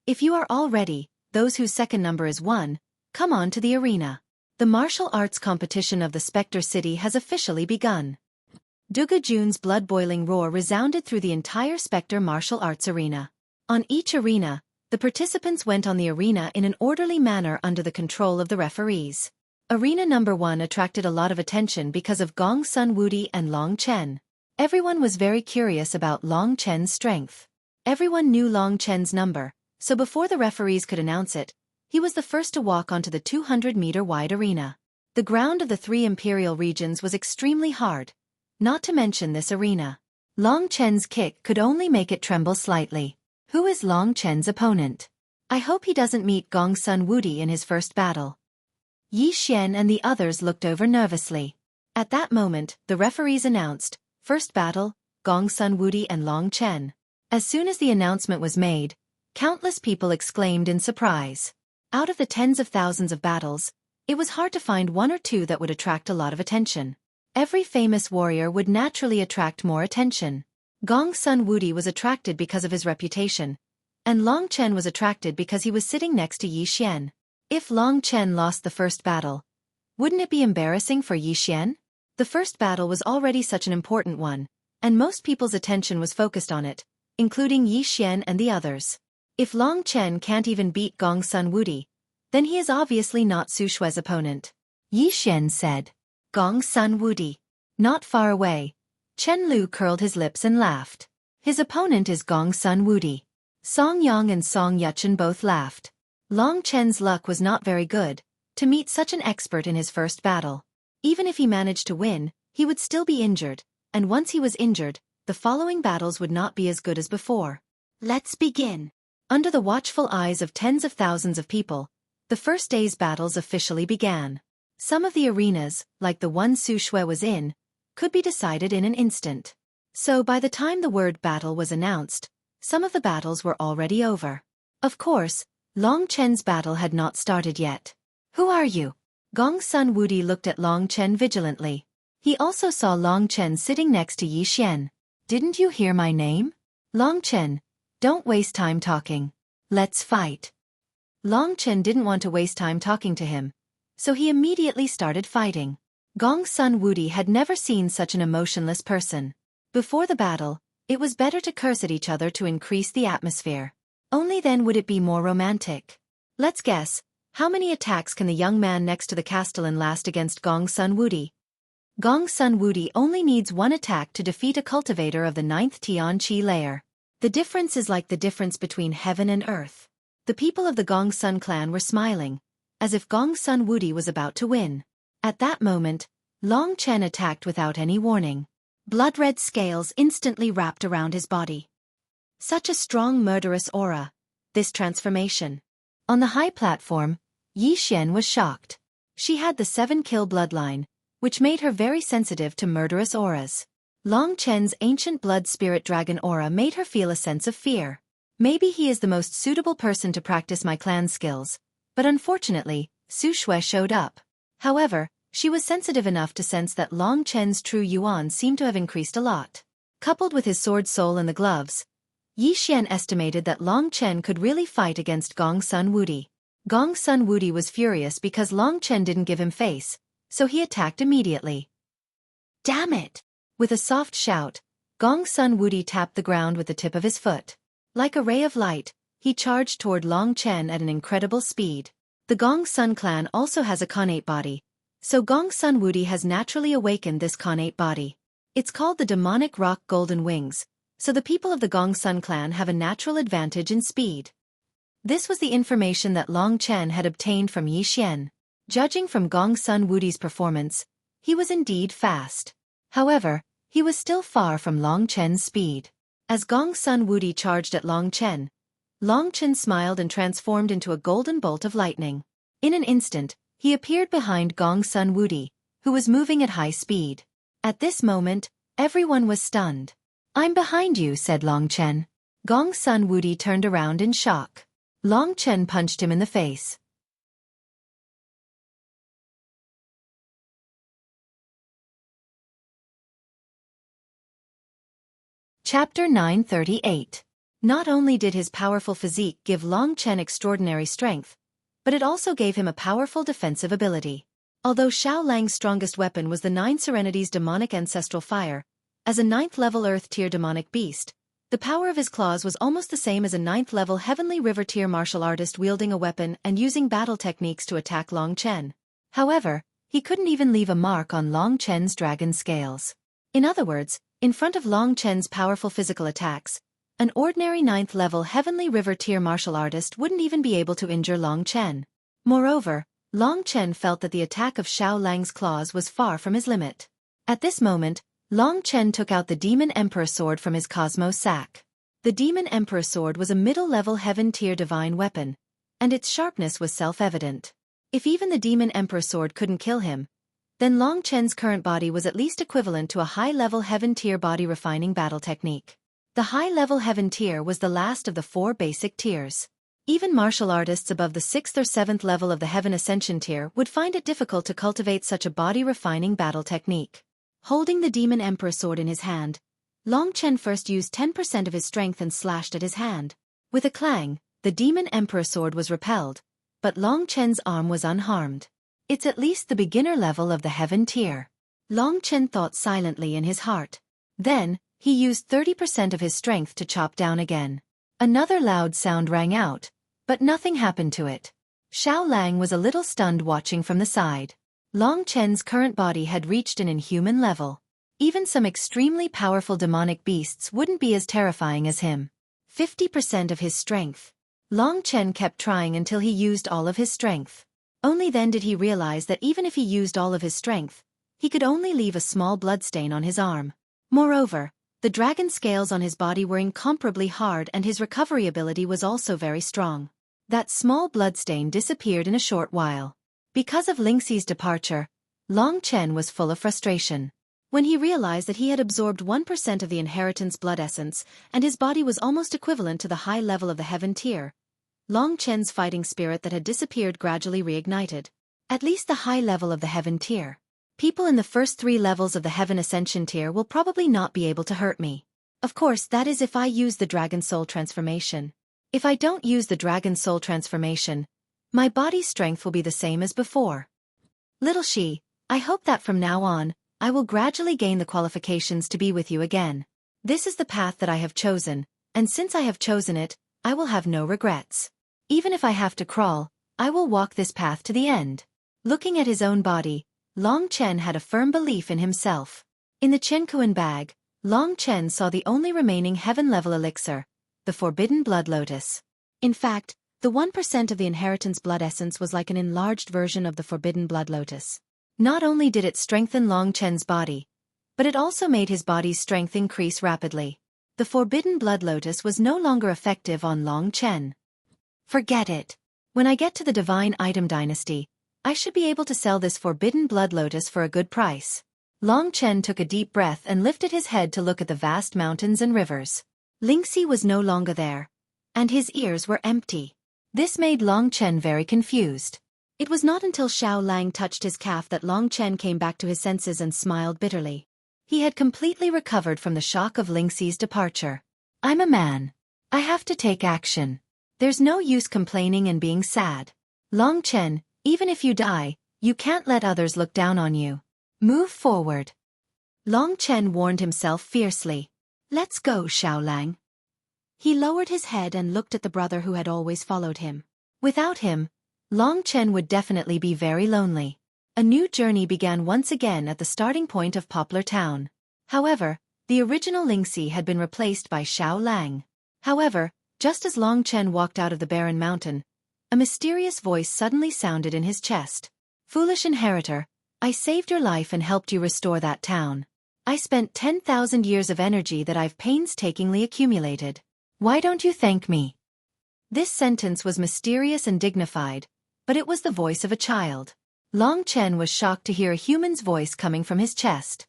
If you are all ready, those whose second number is 1, come on to the arena. The martial arts competition of the Spectre City has officially begun. Dugu Jun's blood-boiling roar resounded through the entire Spectre martial arts arena. On each arena, the participants went on the arena in an orderly manner under the control of the referees. Arena number 1 attracted a lot of attention because of Gong Sun Wudi and Long Chen. Everyone was very curious about Long Chen's strength. Everyone knew Long Chen's number, so before the referees could announce it, he was the first to walk onto the 200-meter-wide arena. The ground of the 3 imperial regions was extremely hard, not to mention this arena. Long Chen's kick could only make it tremble slightly. Who is Long Chen's opponent? I hope he doesn't meet Gong Sun Wudi in his first battle. Yi Xian and the others looked over nervously. At that moment, the referees announced, first battle, Gong Sun Wudi and Long Chen. As soon as the announcement was made, countless people exclaimed in surprise. Out of the tens of thousands of battles, it was hard to find 1 or 2 that would attract a lot of attention. Every famous warrior would naturally attract more attention. Gong Sun Wudi was attracted because of his reputation, and Long Chen was attracted because he was sitting next to Yi Xian. If Long Chen lost the first battle, wouldn't it be embarrassing for Yi Xian? The first battle was already such an important one, and most people's attention was focused on it, including Yi Xian and the others. If Long Chen can't even beat Gong Sun Wudi, then he is obviously not Su Shui's opponent. Yi Xian said. Gong Sun Wudi. Not far away, Chen Lu curled his lips and laughed. His opponent is Gong Sun Wudi. Song Yang and Song Yuchen both laughed. Long Chen's luck was not very good, to meet such an expert in his first battle. Even if he managed to win, he would still be injured, and once he was injured, the following battles would not be as good as before. Let's begin. Under the watchful eyes of tens of thousands of people, the first day's battles officially began. Some of the arenas, like the one Su Shui was in, could be decided in an instant. So by the time the word battle was announced, some of the battles were already over. Of course, Long Chen's battle had not started yet. Who are you? Gong Sun Wudi looked at Long Chen vigilantly. He also saw Long Chen sitting next to Yi Xian. Didn't you hear my name? Long Chen, don't waste time talking. Let's fight. Long Chen didn't want to waste time talking to him, so he immediately started fighting. Gong Sun Wudi had never seen such an emotionless person. Before the battle, It was better to curse at each other to increase the atmosphere. Only then would it be more romantic. Let's guess, how many attacks can the young man next to the castellan last against Gong Sun Wudi? Gong Sun Wudi only needs one attack to defeat a cultivator of the 9th Tian Qi layer. The difference is like the difference between heaven and earth. The people of the Gong Sun clan were smiling, as if Gong Sun Wudi was about to win. At that moment, Long Chen attacked without any warning. Blood-red scales instantly wrapped around his body. Such a strong murderous aura, this transformation. On the high platform, Yi Xian was shocked. She had the 7-kill bloodline, which made her very sensitive to murderous auras. Long Chen's ancient blood spirit dragon aura made her feel a sense of fear. Maybe he is the most suitable person to practice my clan skills, but unfortunately, Su Shui showed up. However, she was sensitive enough to sense that Long Chen's true yuan seemed to have increased a lot. Coupled with his sword soul and the gloves, Yi Xian estimated that Long Chen could really fight against Gong Sun Wudi. Gong Sun Wudi was furious because Long Chen didn't give him face, so he attacked immediately. Damn it! With a soft shout, Gong Sun Wudi tapped the ground with the tip of his foot. Like a ray of light, he charged toward Long Chen at an incredible speed. The Gong Sun clan also has a connate body, so Gong Sun Wudi has naturally awakened this connate body. It's called the demonic rock golden wings, so the people of the Gong Sun clan have a natural advantage in speed. This was the information that Long Chen had obtained from Yi Xian. Judging from Gong Sun Wudi's performance, he was indeed fast. However, he was still far from Long Chen's speed. As Gong Sun Wudi charged at Long Chen smiled and transformed into a golden bolt of lightning. In an instant, he appeared behind Gong Sun Wudi, who was moving at high speed. At this moment, everyone was stunned. "I'm behind you," said Long Chen. Gong Sun Wudi turned around in shock. Long Chen punched him in the face. Chapter 938. Not only did his powerful physique give Long Chen extraordinary strength, but it also gave him a powerful defensive ability. Although Xiao Lang's strongest weapon was the 9 Serenity's demonic ancestral fire, as a 9th-level Earth-tier demonic beast, the power of his claws was almost the same as a 9th-level Heavenly River-tier martial artist wielding a weapon and using battle techniques to attack Long Chen. However, he couldn't even leave a mark on Long Chen's dragon scales. In other words, in front of Long Chen's powerful physical attacks, an ordinary 9th-level Heavenly River-tier martial artist wouldn't even be able to injure Long Chen. Moreover, Long Chen felt that the attack of Xiao Lang's claws was far from his limit. At this moment, Long Chen took out the Demon Emperor Sword from his Cosmos sack. The Demon Emperor Sword was a middle-level Heaven-tier divine weapon, and its sharpness was self-evident. If even the Demon Emperor Sword couldn't kill him, then Long Chen's current body was at least equivalent to a high-level Heaven-tier body-refining battle technique. The high-level Heaven tier was the last of the 4 basic tiers. Even martial artists above the 6th or 7th level of the Heaven Ascension tier would find it difficult to cultivate such a body-refining battle technique. Holding the Demon Emperor Sword in his hand, Long Chen first used 10% of his strength and slashed at his hand. With a clang, the Demon Emperor Sword was repelled, but Long Chen's arm was unharmed. It's at least the beginner level of the Heaven tier. Long Chen thought silently in his heart. Then, he used 30% of his strength to chop down again. Another loud sound rang out, but nothing happened to it. Xiao Lang was a little stunned watching from the side. Long Chen's current body had reached an inhuman level. Even some extremely powerful demonic beasts wouldn't be as terrifying as him. 50% of his strength. Long Chen kept trying until he used all of his strength. Only then did he realize that even if he used all of his strength, he could only leave a small bloodstain on his arm. Moreover, the dragon scales on his body were incomparably hard and his recovery ability was also very strong. That small bloodstain disappeared in a short while. Because of Lingxi's departure, Long Chen was full of frustration. When he realized that he had absorbed 1% of the inheritance blood essence and his body was almost equivalent to the high level of the Heaven tier, Long Chen's fighting spirit that had disappeared gradually reignited. At least the high level of the Heaven tier. People in the first 3 levels of the Heaven Ascension tier will probably not be able to hurt me. Of course, that is if I use the Dragon Soul transformation. If I don't use the Dragon Soul transformation, my body's strength will be the same as before. Little Shi, I hope that from now on, I will gradually gain the qualifications to be with you again. This is the path that I have chosen, and since I have chosen it, I will have no regrets. Even if I have to crawl, I will walk this path to the end. Looking at his own body, Long Chen had a firm belief in himself. In the Chenkuan bag, Long Chen saw the only remaining heaven-level elixir, the Forbidden Blood Lotus. In fact, the 1% of the inheritance blood essence was like an enlarged version of the Forbidden Blood Lotus. Not only did it strengthen Long Chen's body, but it also made his body's strength increase rapidly. The Forbidden Blood Lotus was no longer effective on Long Chen. Forget it. When I get to the Divine Item Dynasty, I should be able to sell this Forbidden Blood Lotus for a good price. Long Chen took a deep breath and lifted his head to look at the vast mountains and rivers. Lingxi was no longer there, and his ears were empty. This made Long Chen very confused. It was not until Xiao Lang touched his calf that Long Chen came back to his senses and smiled bitterly. He had completely recovered from the shock of Lingxi's departure. I'm a man. I have to take action. There's no use complaining and being sad. Long Chen, even if you die, you can't let others look down on you. Move forward. Long Chen warned himself fiercely. Let's go, Xiao Lang. He lowered his head and looked at the brother who had always followed him. Without him, Long Chen would definitely be very lonely. A new journey began once again at the starting point of Poplar Town. However, the original Lingxi had been replaced by Xiao Lang. However, just as Long Chen walked out of the barren mountain, a mysterious voice suddenly sounded in his chest. Foolish inheritor, I saved your life and helped you restore that town. I spent 10,000 years of energy that I've painstakingly accumulated. Why don't you thank me? This sentence was mysterious and dignified, but it was the voice of a child. Long Chen was shocked to hear a human's voice coming from his chest.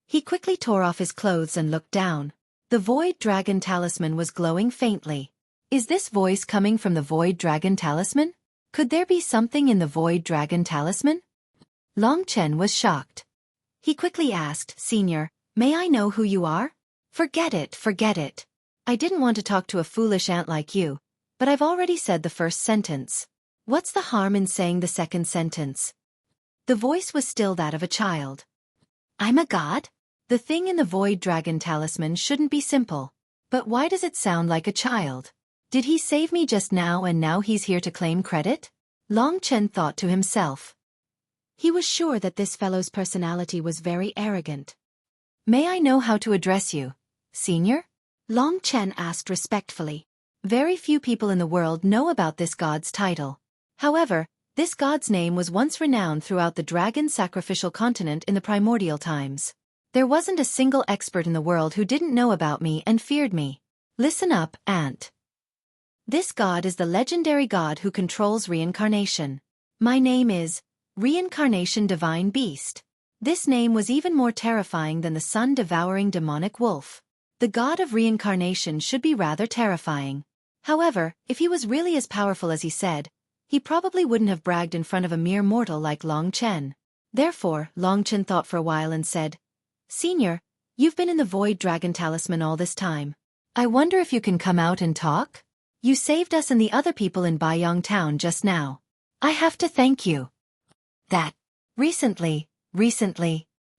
He quickly tore off his clothes and looked down. The Void Dragon Talisman was glowing faintly. Is this voice coming from the Void Dragon Talisman? Could there be something in the Void Dragon Talisman? Long Chen was shocked. He quickly asked, Senior, may I know who you are? Forget it, forget it. I didn't want to talk to a foolish ant like you, but I've already said the first sentence. What's the harm in saying the second sentence? The voice was still that of a child. I'm a god? The thing in the Void Dragon Talisman shouldn't be simple. But why does it sound like a child? Did he save me just now and now he's here to claim credit? Long Chen thought to himself. He was sure that this fellow's personality was very arrogant. May I know how to address you, Senior? Long Chen asked respectfully. Very few people in the world know about this god's title. However, this god's name was once renowned throughout the dragon sacrificial continent in the primordial times. There wasn't a single expert in the world who didn't know about me and feared me. Listen up, Ant. This god is the legendary god who controls reincarnation. My name is Reincarnation Divine Beast. This name was even more terrifying than the sun-devouring demonic wolf. The god of reincarnation should be rather terrifying. However, if he was really as powerful as he said, he probably wouldn't have bragged in front of a mere mortal like Long Chen. Therefore, Long Chen thought for a while and said, Senior, you've been in the Void Dragon Talisman all this time. I wonder if you can come out and talk? You saved us and the other people in Baiyang Town just now. I have to thank you. That. Recently.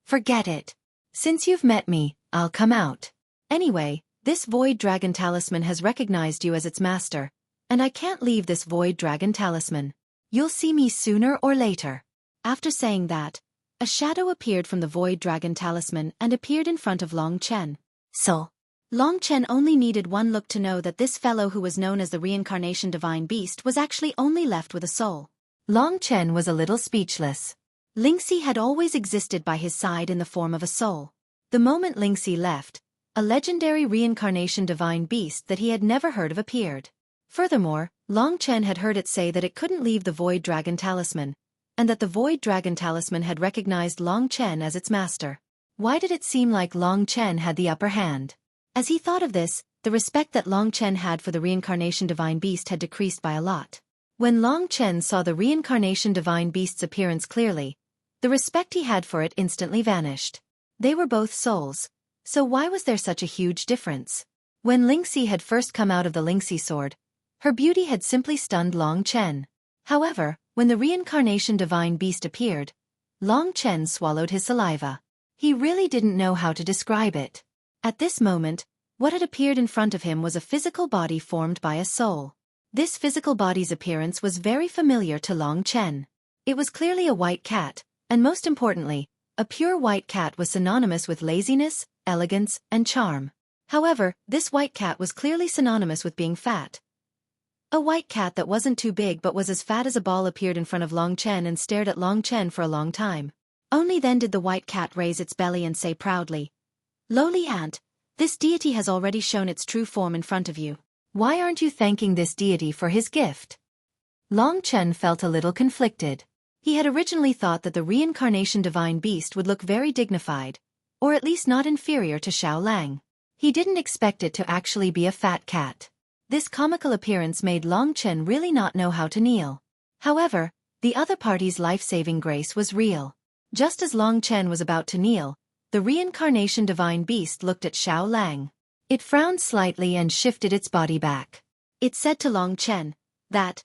Forget it. Since you've met me, I'll come out. Anyway, this Void Dragon Talisman has recognized you as its master, and I can't leave this Void Dragon Talisman. You'll see me sooner or later. After saying that, a shadow appeared from the Void Dragon Talisman and appeared in front of Long Chen. So, Long Chen only needed one look to know that this fellow who was known as the Reincarnation Divine Beast was actually only left with a soul. Long Chen was a little speechless. Lingxi had always existed by his side in the form of a soul. The moment Lingxi left, a legendary Reincarnation Divine Beast that he had never heard of appeared. Furthermore, Long Chen had heard it say that it couldn't leave the Void Dragon Talisman, and that the Void Dragon Talisman had recognized Long Chen as its master. Why did it seem like Long Chen had the upper hand? As he thought of this, the respect that Long Chen had for the Reincarnation Divine Beast had decreased by a lot. When Long Chen saw the Reincarnation Divine Beast's appearance clearly, the respect he had for it instantly vanished. They were both souls, so why was there such a huge difference? When Lingxi had first come out of the Lingxi sword, her beauty had simply stunned Long Chen. However, when the Reincarnation Divine Beast appeared, Long Chen swallowed his saliva. He really didn't know how to describe it. At this moment, what had appeared in front of him was a physical body formed by a soul. This physical body's appearance was very familiar to Long Chen. It was clearly a white cat, and most importantly, a pure white cat was synonymous with laziness, elegance, and charm. However, this white cat was clearly synonymous with being fat. A white cat that wasn't too big but was as fat as a ball appeared in front of Long Chen and stared at Long Chen for a long time. Only then did the white cat raise its belly and say proudly, "Lowly ant, this deity has already shown its true form in front of you. Why aren't you thanking this deity for his gift?" Long Chen felt a little conflicted. He had originally thought that the reincarnation divine beast would look very dignified, or at least not inferior to Xiao Lang. He didn't expect it to actually be a fat cat. This comical appearance made Long Chen really not know how to kneel. However, the other party's life-saving grace was real. Just as Long Chen was about to kneel, the reincarnation divine beast looked at Xiao Lang. It frowned slightly and shifted its body back. It said to Long Chen that,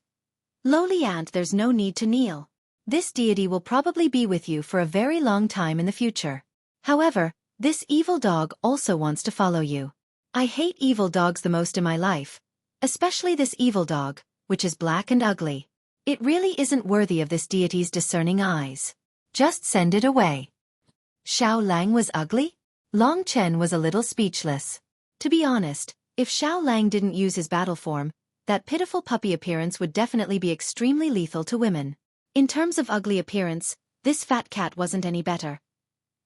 "Lowly ant, there's no need to kneel. This deity will probably be with you for a very long time in the future. However, this evil dog also wants to follow you. I hate evil dogs the most in my life, especially this evil dog, which is black and ugly. It really isn't worthy of this deity's discerning eyes. Just send it away." Xiao Lang was ugly? Long Chen was a little speechless. To be honest, if Xiao Lang didn't use his battle form, that pitiful puppy appearance would definitely be extremely lethal to women. In terms of ugly appearance, this fat cat wasn't any better.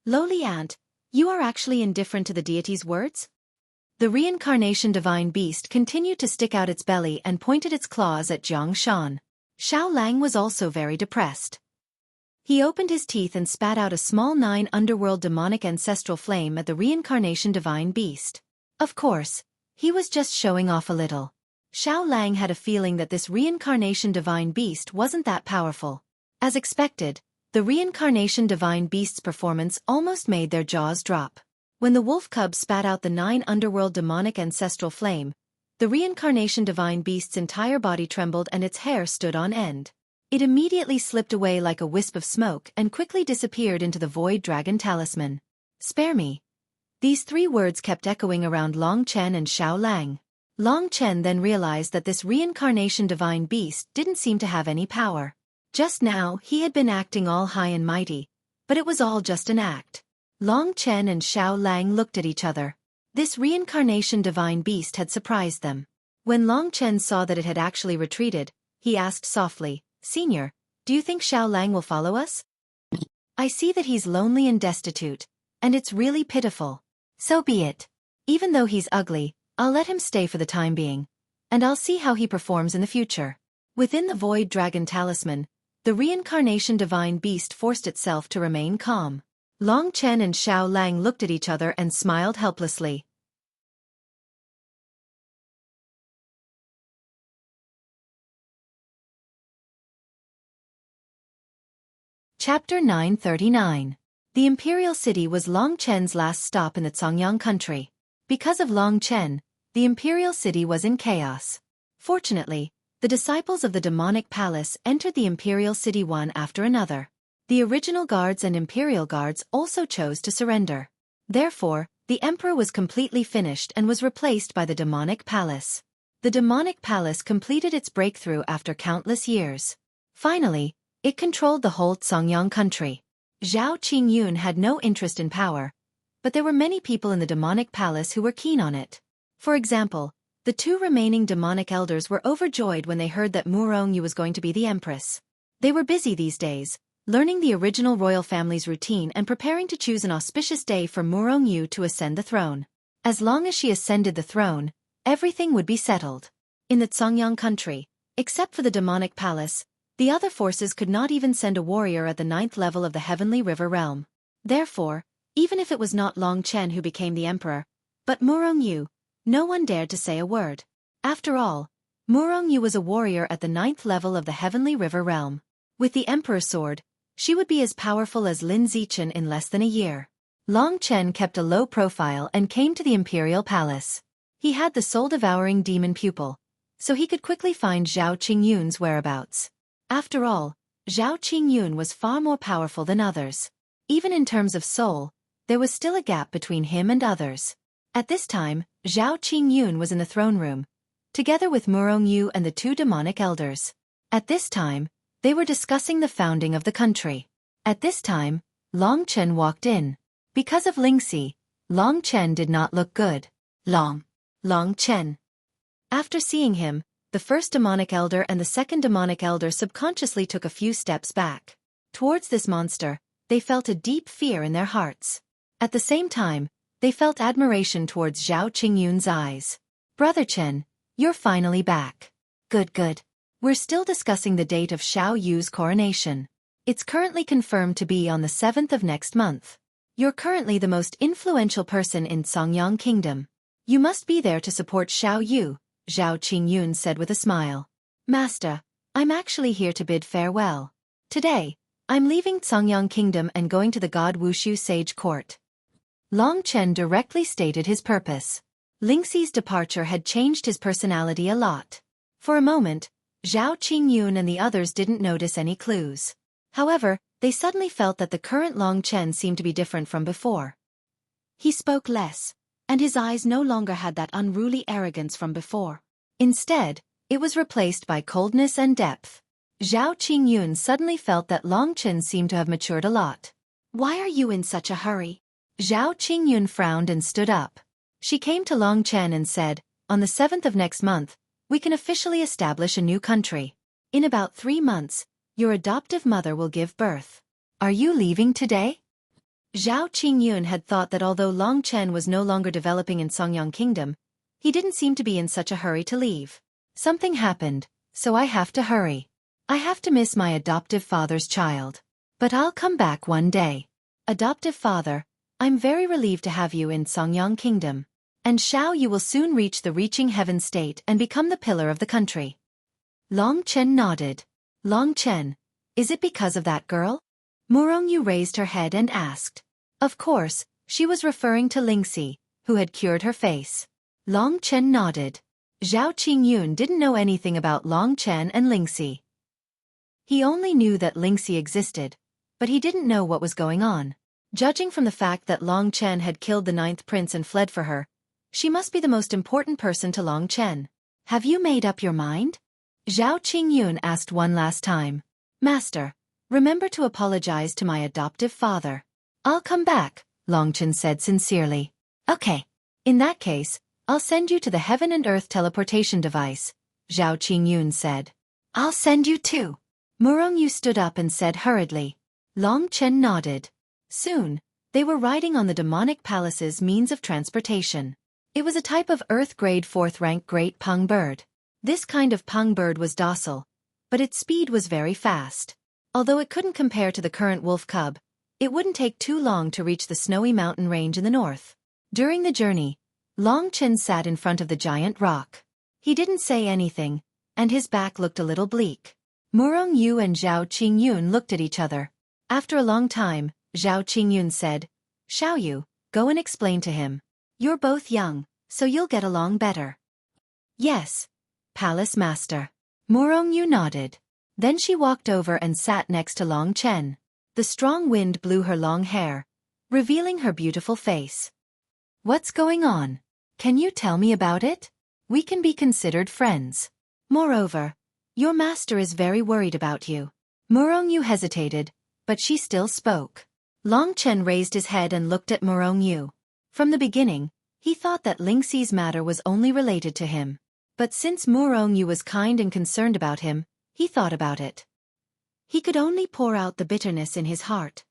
"Lowly ant, you are actually indifferent to the deity's words?" The reincarnation divine beast continued to stick out its belly and pointed its claws at Jiang Shan. Xiao Lang was also very depressed. He opened his teeth and spat out a small 9 underworld demonic ancestral flame at the reincarnation divine beast. Of course, he was just showing off a little. Xiao Lang had a feeling that this reincarnation divine beast wasn't that powerful. As expected, the reincarnation divine beast's performance almost made their jaws drop. When the wolf cub spat out the 9 underworld demonic ancestral flame, the reincarnation divine beast's entire body trembled and its hair stood on end. It immediately slipped away like a wisp of smoke and quickly disappeared into the void dragon talisman. "Spare me." These 3 words kept echoing around Long Chen and Xiao Lang. Long Chen then realized that this reincarnation divine beast didn't seem to have any power. Just now, he had been acting all high and mighty, but it was all just an act. Long Chen and Xiao Lang looked at each other. This reincarnation divine beast had surprised them. When Long Chen saw that it had actually retreated, he asked softly, "Senior, do you think Xiao Lang will follow us? I see that he's lonely and destitute, and it's really pitiful. So be it. Even though he's ugly, I'll let him stay for the time being, and I'll see how he performs in the future." Within the void dragon talisman, the reincarnation divine beast forced itself to remain calm. Long Chen and Xiao Lang looked at each other and smiled helplessly. Chapter 939. The Imperial City was Long Chen's last stop in the Zongyang country. Because of Long Chen, the Imperial City was in chaos. Fortunately, the disciples of the demonic palace entered the Imperial City one after another. The original guards and Imperial guards also chose to surrender. Therefore, the Emperor was completely finished and was replaced by the demonic palace. The demonic palace completed its breakthrough after countless years. Finally, it controlled the whole Zongyang country. Zhao Qingyun had no interest in power, but there were many people in the demonic palace who were keen on it. For example, the 2 remaining demonic elders were overjoyed when they heard that Murongyu was going to be the empress. They were busy these days, learning the original royal family's routine and preparing to choose an auspicious day for Murongyu to ascend the throne. As long as she ascended the throne, everything would be settled. In the Zongyang country, except for the demonic palace, the other forces could not even send a warrior at the 9th level of the Heavenly River realm. Therefore, even if it was not Long Chen who became the emperor, but Murongyu, no one dared to say a word. After all, Murongyu was a warrior at the 9th level of the Heavenly River realm. With the emperor's sword, she would be as powerful as Lin Zichen in less than a year. Long Chen kept a low profile and came to the imperial palace. He had the soul-devouring demon pupil, so he could quickly find Zhao Qingyun's whereabouts. After all, Zhao Qingyun was far more powerful than others. Even in terms of soul, there was still a gap between him and others. At this time, Zhao Qingyun was in the throne room, together with Murongyu and the two demonic elders. At this time, they were discussing the founding of the country. At this time, Long Chen walked in. Because of Lingxi, Long Chen did not look good. Long Chen. After seeing him, the first demonic elder and the second demonic elder subconsciously took a few steps back. Towards this monster, they felt a deep fear in their hearts. At the same time, they felt admiration towards Zhao Qingyun's eyes. Brother Chen, you're finally back. Good. We're still discussing the date of Xiao Yu's coronation. It's currently confirmed to be on the 7th of next month. You're currently the most influential person in Songyang Kingdom. You must be there to support Xiao Yu, Zhao Qingyun said with a smile. Master, I'm actually here to bid farewell. Today, I'm leaving Songyang Kingdom and going to the god Wushu Sage Court. Long Chen directly stated his purpose. Lingxi's departure had changed his personality a lot. For a moment, Zhao Qingyun and the others didn't notice any clues. However, they suddenly felt that the current Long Chen seemed to be different from before. He spoke less, and his eyes no longer had that unruly arrogance from before. Instead, it was replaced by coldness and depth. Zhao Qingyun suddenly felt that Long Chen seemed to have matured a lot. Why are you in such a hurry? Zhao Qingyun frowned and stood up. She came to Long Chen and said, on the 7th of next month, we can officially establish a new country. In about 3 months, your adoptive mother will give birth. Are you leaving today? Zhao Qingyun had thought that although Long Chen was no longer developing in Songyang Kingdom, he didn't seem to be in such a hurry to leave. Something happened, so I have to hurry. I have to miss my adoptive father's child. But I'll come back one day. Adoptive father, I'm very relieved to have you in Songyang Kingdom. And Xiao Yu will soon reach the reaching heaven state and become the pillar of the country. Long Chen nodded. Long Chen, is it because of that girl? Murongyu raised her head and asked. Of course, she was referring to Lingxi, who had cured her face. Long Chen nodded. Zhao Qingyun didn't know anything about Long Chen and Lingxi. He only knew that Lingxi existed, but he didn't know what was going on. Judging from the fact that Long Chen had killed the 9th prince and fled for her, she must be the most important person to Long Chen. Have you made up your mind? Zhao Qingyun asked one last time. Master, remember to apologize to my adoptive father. I'll come back, Long Chen said sincerely. Okay. In that case, I'll send you to the heaven and earth teleportation device, Zhao Qingyun said. I'll send you too. Murongyu stood up and said hurriedly. Long Chen nodded. Soon, they were riding on the demonic palace's means of transportation. It was a type of Earth-grade 4th-rank great pung bird. This kind of pung bird was docile, but its speed was very fast. Although it couldn't compare to the current wolf cub, it wouldn't take too long to reach the snowy mountain range in the north. During the journey, Long Chen sat in front of the giant rock. He didn't say anything, and his back looked a little bleak. Murongyu and Zhao Qingyun looked at each other. After a long time, Zhao Qingyun said, Xiao Yu, go and explain to him. You're both young, so you'll get along better. Yes, Palace Master. Murongyu nodded. Then she walked over and sat next to Long Chen. The strong wind blew her long hair, revealing her beautiful face. What's going on? Can you tell me about it? We can be considered friends. Moreover, your master is very worried about you. Murongyu hesitated, but she still spoke. Long Chen raised his head and looked at Murongyu. From the beginning, he thought that Lingxi's matter was only related to him. But since Murongyu was kind and concerned about him, he thought about it. He could only pour out the bitterness in his heart.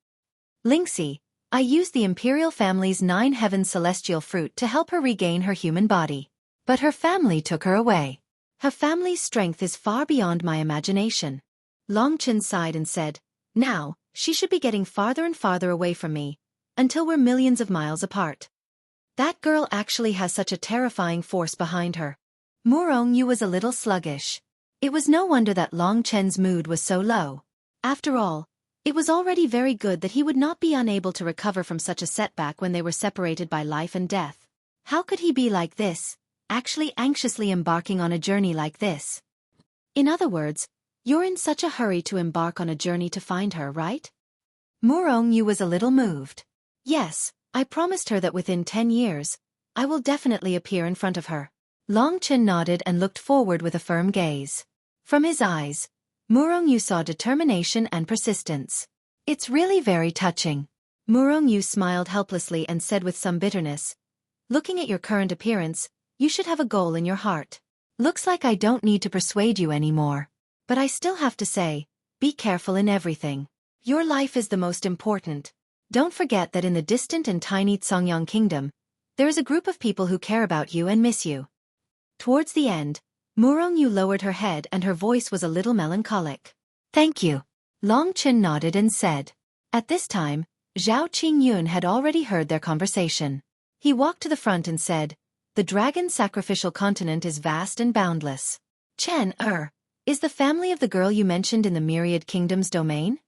Lingxi, I used the imperial family's 9 heaven celestial fruit to help her regain her human body. But her family took her away. Her family's strength is far beyond my imagination. Long Chen sighed and said, now, she should be getting farther and farther away from me, until we're millions of miles apart. That girl actually has such a terrifying force behind her. Murongyu was a little sluggish. It was no wonder that Long Chen's mood was so low. After all, it was already very good that he would not be unable to recover from such a setback when they were separated by life and death. How could he be like this, actually anxiously embarking on a journey like this? In other words, you're in such a hurry to embark on a journey to find her, right? Murongyu was a little moved. Yes, I promised her that within 10 years, I will definitely appear in front of her. Long Chen nodded and looked forward with a firm gaze. From his eyes, Murong saw determination and persistence. It's really very touching. Murong smiled helplessly and said with some bitterness, looking at your current appearance, you should have a goal in your heart. Looks like I don't need to persuade you anymore. But I still have to say, be careful in everything. Your life is the most important. Don't forget that in the distant and tiny Songyang kingdom, there is a group of people who care about you and miss you. Towards the end, Murong lowered her head and her voice was a little melancholic. Thank you. Long Chen nodded and said. At this time, Zhao Qingyun had already heard their conversation. He walked to the front and said, the dragon sacrificial continent is vast and boundless. Chen, is the family of the girl you mentioned in the Myriad Kingdom's domain?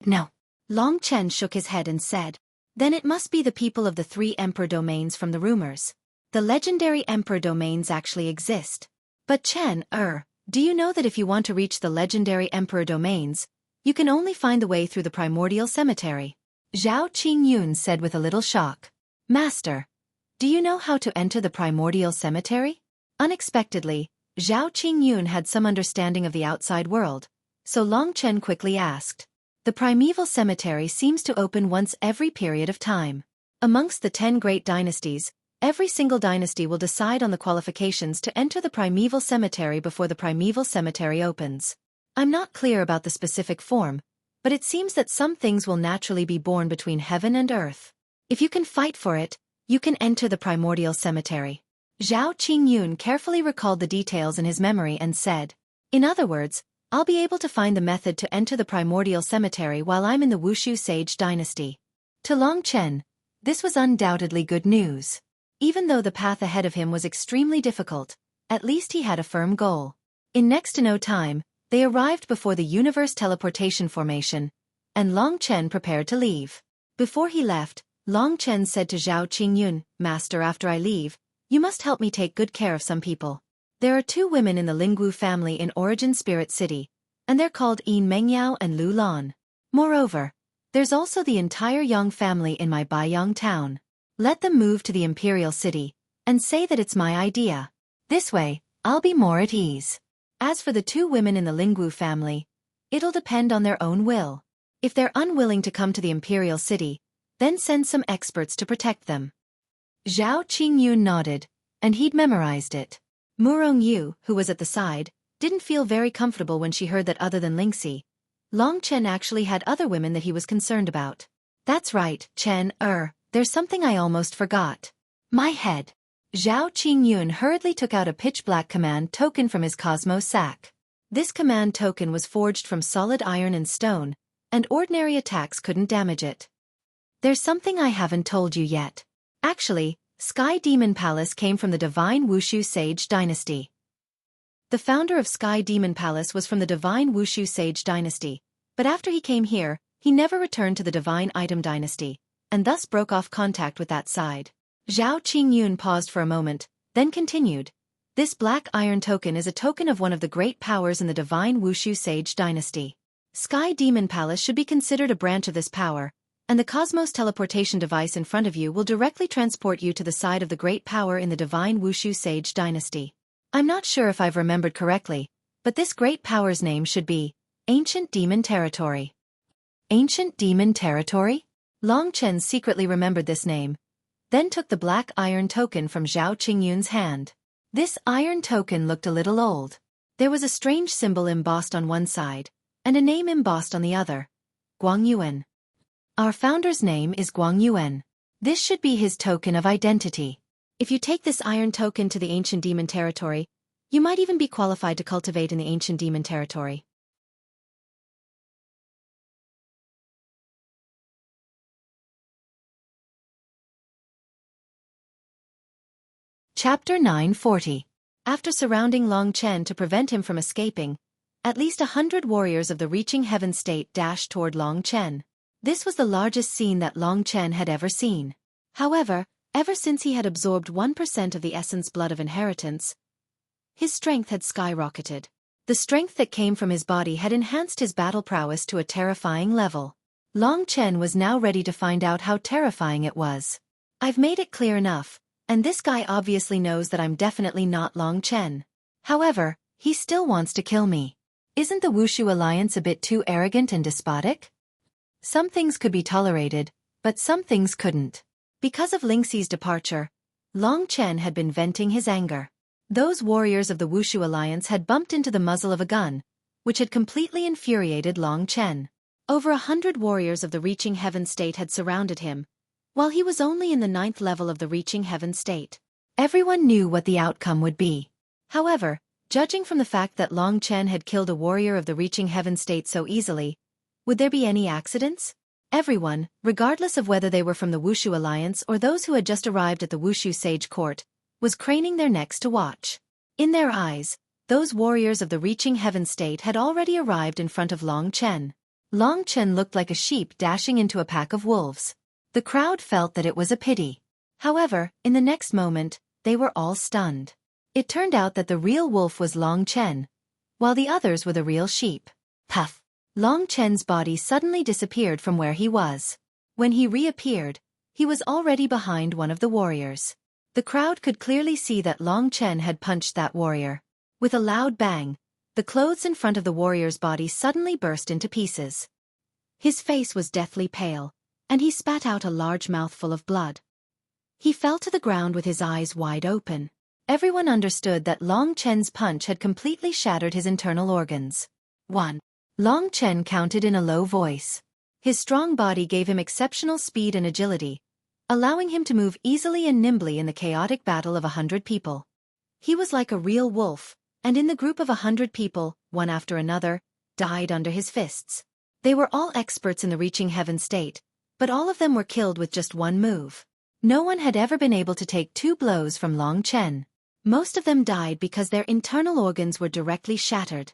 No. Long Chen shook his head and said, then it must be the people of the 3 emperor domains from the rumors. The legendary emperor domains actually exist. But Chen, do you know that if you want to reach the legendary emperor domains, you can only find the way through the primordial cemetery? Zhao Qingyun said with a little shock. Master, do you know how to enter the primordial cemetery? Unexpectedly, Zhao Qingyun had some understanding of the outside world, so Long Chen quickly asked. The primeval cemetery seems to open once every period of time. Amongst the 10 great dynasties, every single dynasty will decide on the qualifications to enter the primeval cemetery before the primeval cemetery opens. I'm not clear about the specific form, but it seems that some things will naturally be born between heaven and earth. If you can fight for it, you can enter the primordial cemetery. Zhao Qingyun carefully recalled the details in his memory and said, in other words, I'll be able to find the method to enter the primordial cemetery while I'm in the Wushu Sage dynasty. To Long Chen, this was undoubtedly good news. Even though the path ahead of him was extremely difficult, at least he had a firm goal. In next to no time, they arrived before the universe teleportation formation, and Long Chen prepared to leave. Before he left, Long Chen said to Zhao Qingyun, Master, after I leave, you must help me take good care of some people. There are 2 women in the Lingwu family in Origin Spirit City, and they're called Yin Mengyao and Lu Lan. Moreover, there's also the entire Yang family in my Baiyang town. Let them move to the Imperial City, and say that it's my idea. This way, I'll be more at ease. As for the 2 women in the Lingwu family, it'll depend on their own will. If they're unwilling to come to the Imperial City, then send some experts to protect them. Zhao Qingyun nodded, and he'd memorized it. Murong Yu, who was at the side, didn't feel very comfortable when she heard that other than Lingxi, Long Chen actually had other women that he was concerned about. That's right, Chen, there's something I almost forgot. My head. Zhao Qingyun hurriedly took out a pitch-black command token from his Cosmos sack. This command token was forged from solid iron and stone, and ordinary attacks couldn't damage it. There's something I haven't told you yet. Actually, Sky Demon Palace came from the Divine Wushu Sage dynasty. The founder of Sky Demon Palace was from the Divine Wushu Sage dynasty, but after he came here, he never returned to the Divine Item dynasty, and thus broke off contact with that side. Zhao Qingyun paused for a moment, then continued. This black iron token is a token of one of the great powers in the Divine Wushu Sage dynasty. Sky Demon Palace should be considered a branch of this power, and the Cosmos teleportation device in front of you will directly transport you to the side of the great power in the Divine Wushu Sage dynasty. I'm not sure if I've remembered correctly, but this great power's name should be Ancient Demon Territory. Ancient Demon Territory? Long Chen secretly remembered this name, then took the black iron token from Zhao Qingyun's hand. This iron token looked a little old. There was a strange symbol embossed on one side, and a name embossed on the other. Guang Yuan. Our founder's name is Guang Yuan. This should be his token of identity. If you take this iron token to the Ancient Demon Territory, you might even be qualified to cultivate in the Ancient Demon Territory. Chapter 940. After surrounding Long Chen to prevent him from escaping, at least 100 warriors of the Reaching Heaven state dashed toward Long Chen. This was the largest scene that Long Chen had ever seen. However, ever since he had absorbed 1% of the essence blood of inheritance, his strength had skyrocketed. The strength that came from his body had enhanced his battle prowess to a terrifying level. Long Chen was now ready to find out how terrifying it was. I've made it clear enough. And this guy obviously knows that I'm definitely not Long Chen. However, he still wants to kill me. Isn't the Wushu Alliance a bit too arrogant and despotic? Some things could be tolerated, but some things couldn't. Because of Lingxi's departure, Long Chen had been venting his anger. Those warriors of the Wushu Alliance had bumped into the muzzle of a gun, which had completely infuriated Long Chen. Over 100 warriors of the Reaching Heaven state had surrounded him, while he was only in the 9th level of the Reaching Heaven state. Everyone knew what the outcome would be. However, judging from the fact that Long Chen had killed a warrior of the Reaching Heaven state so easily, would there be any accidents? Everyone, regardless of whether they were from the Wushu Alliance or those who had just arrived at the Wushu Sage Court, was craning their necks to watch. In their eyes, those warriors of the Reaching Heaven state had already arrived in front of Long Chen. Long Chen looked like a sheep dashing into a pack of wolves. The crowd felt that it was a pity. However, in the next moment, they were all stunned. It turned out that the real wolf was Long Chen, while the others were the real sheep. Puff! Long Chen's body suddenly disappeared from where he was. When he reappeared, he was already behind one of the warriors. The crowd could clearly see that Long Chen had punched that warrior. With a loud bang, the clothes in front of the warrior's body suddenly burst into pieces. His face was deathly pale, and he spat out a large mouthful of blood. He fell to the ground with his eyes wide open. Everyone understood that Long Chen's punch had completely shattered his internal organs. 1. Long Chen counted in a low voice. His strong body gave him exceptional speed and agility, allowing him to move easily and nimbly in the chaotic battle of 100 people. He was like a real wolf, and in the group of 100 people, one after another, died under his fists. They were all experts in the Reaching Heaven state, but all of them were killed with just one move. No one had ever been able to take 2 blows from Long Chen. Most of them died because their internal organs were directly shattered.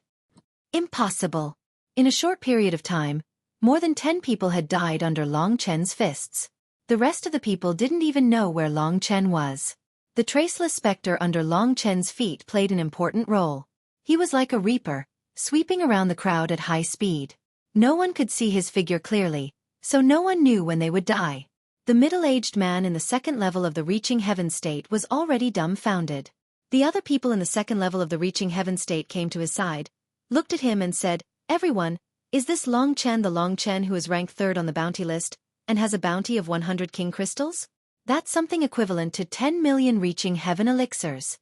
Impossible. In a short period of time, more than 10 people had died under Long Chen's fists. The rest of the people didn't even know where Long Chen was. The traceless specter under Long Chen's feet played an important role. He was like a reaper, sweeping around the crowd at high speed. No one could see his figure clearly, so no one knew when they would die. The middle-aged man in the 2nd level of the Reaching Heaven state was already dumbfounded. The other people in the 2nd level of the Reaching Heaven state came to his side, looked at him and said, "Everyone, is this Long Chen the Long Chen who is ranked 3rd on the bounty list, and has a bounty of 100 king crystals? That's something equivalent to 10 million Reaching Heaven elixirs."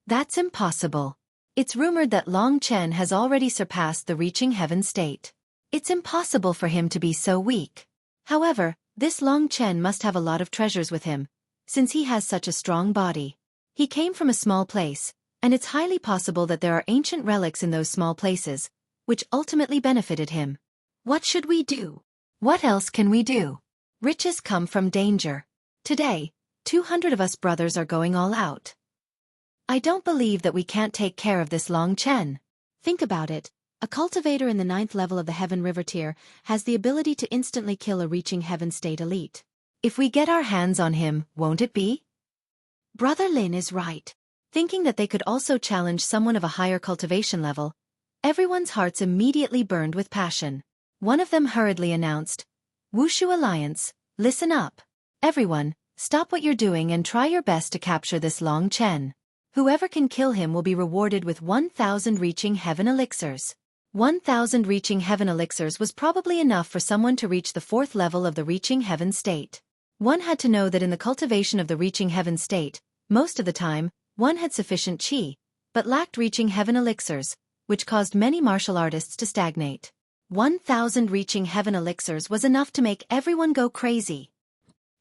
That's impossible. It's rumored that Long Chen has already surpassed the Reaching Heaven state. It's impossible for him to be so weak. However, this Long Chen must have a lot of treasures with him, since he has such a strong body. He came from a small place, and it's highly possible that there are ancient relics in those small places, which ultimately benefited him. What should we do? What else can we do? Riches come from danger. Today, 200 of us brothers are going all out. I don't believe that we can't take care of this Long Chen. Think about it. A cultivator in the 9th level of the Heaven River tier has the ability to instantly kill a Reaching Heaven state elite. If we get our hands on him, won't it be? Brother Lin is right. Thinking that they could also challenge someone of a higher cultivation level, everyone's hearts immediately burned with passion. One of them hurriedly announced, "Wushu Alliance, listen up. Everyone, stop what you're doing and try your best to capture this Long Chen. Whoever can kill him will be rewarded with 1,000 Reaching Heaven elixirs." 1,000 Reaching Heaven elixirs was probably enough for someone to reach the 4th level of the Reaching Heaven state. One had to know that in the cultivation of the Reaching Heaven state, most of the time, one had sufficient qi, but lacked Reaching Heaven elixirs, which caused many martial artists to stagnate. 1,000 Reaching Heaven elixirs was enough to make everyone go crazy.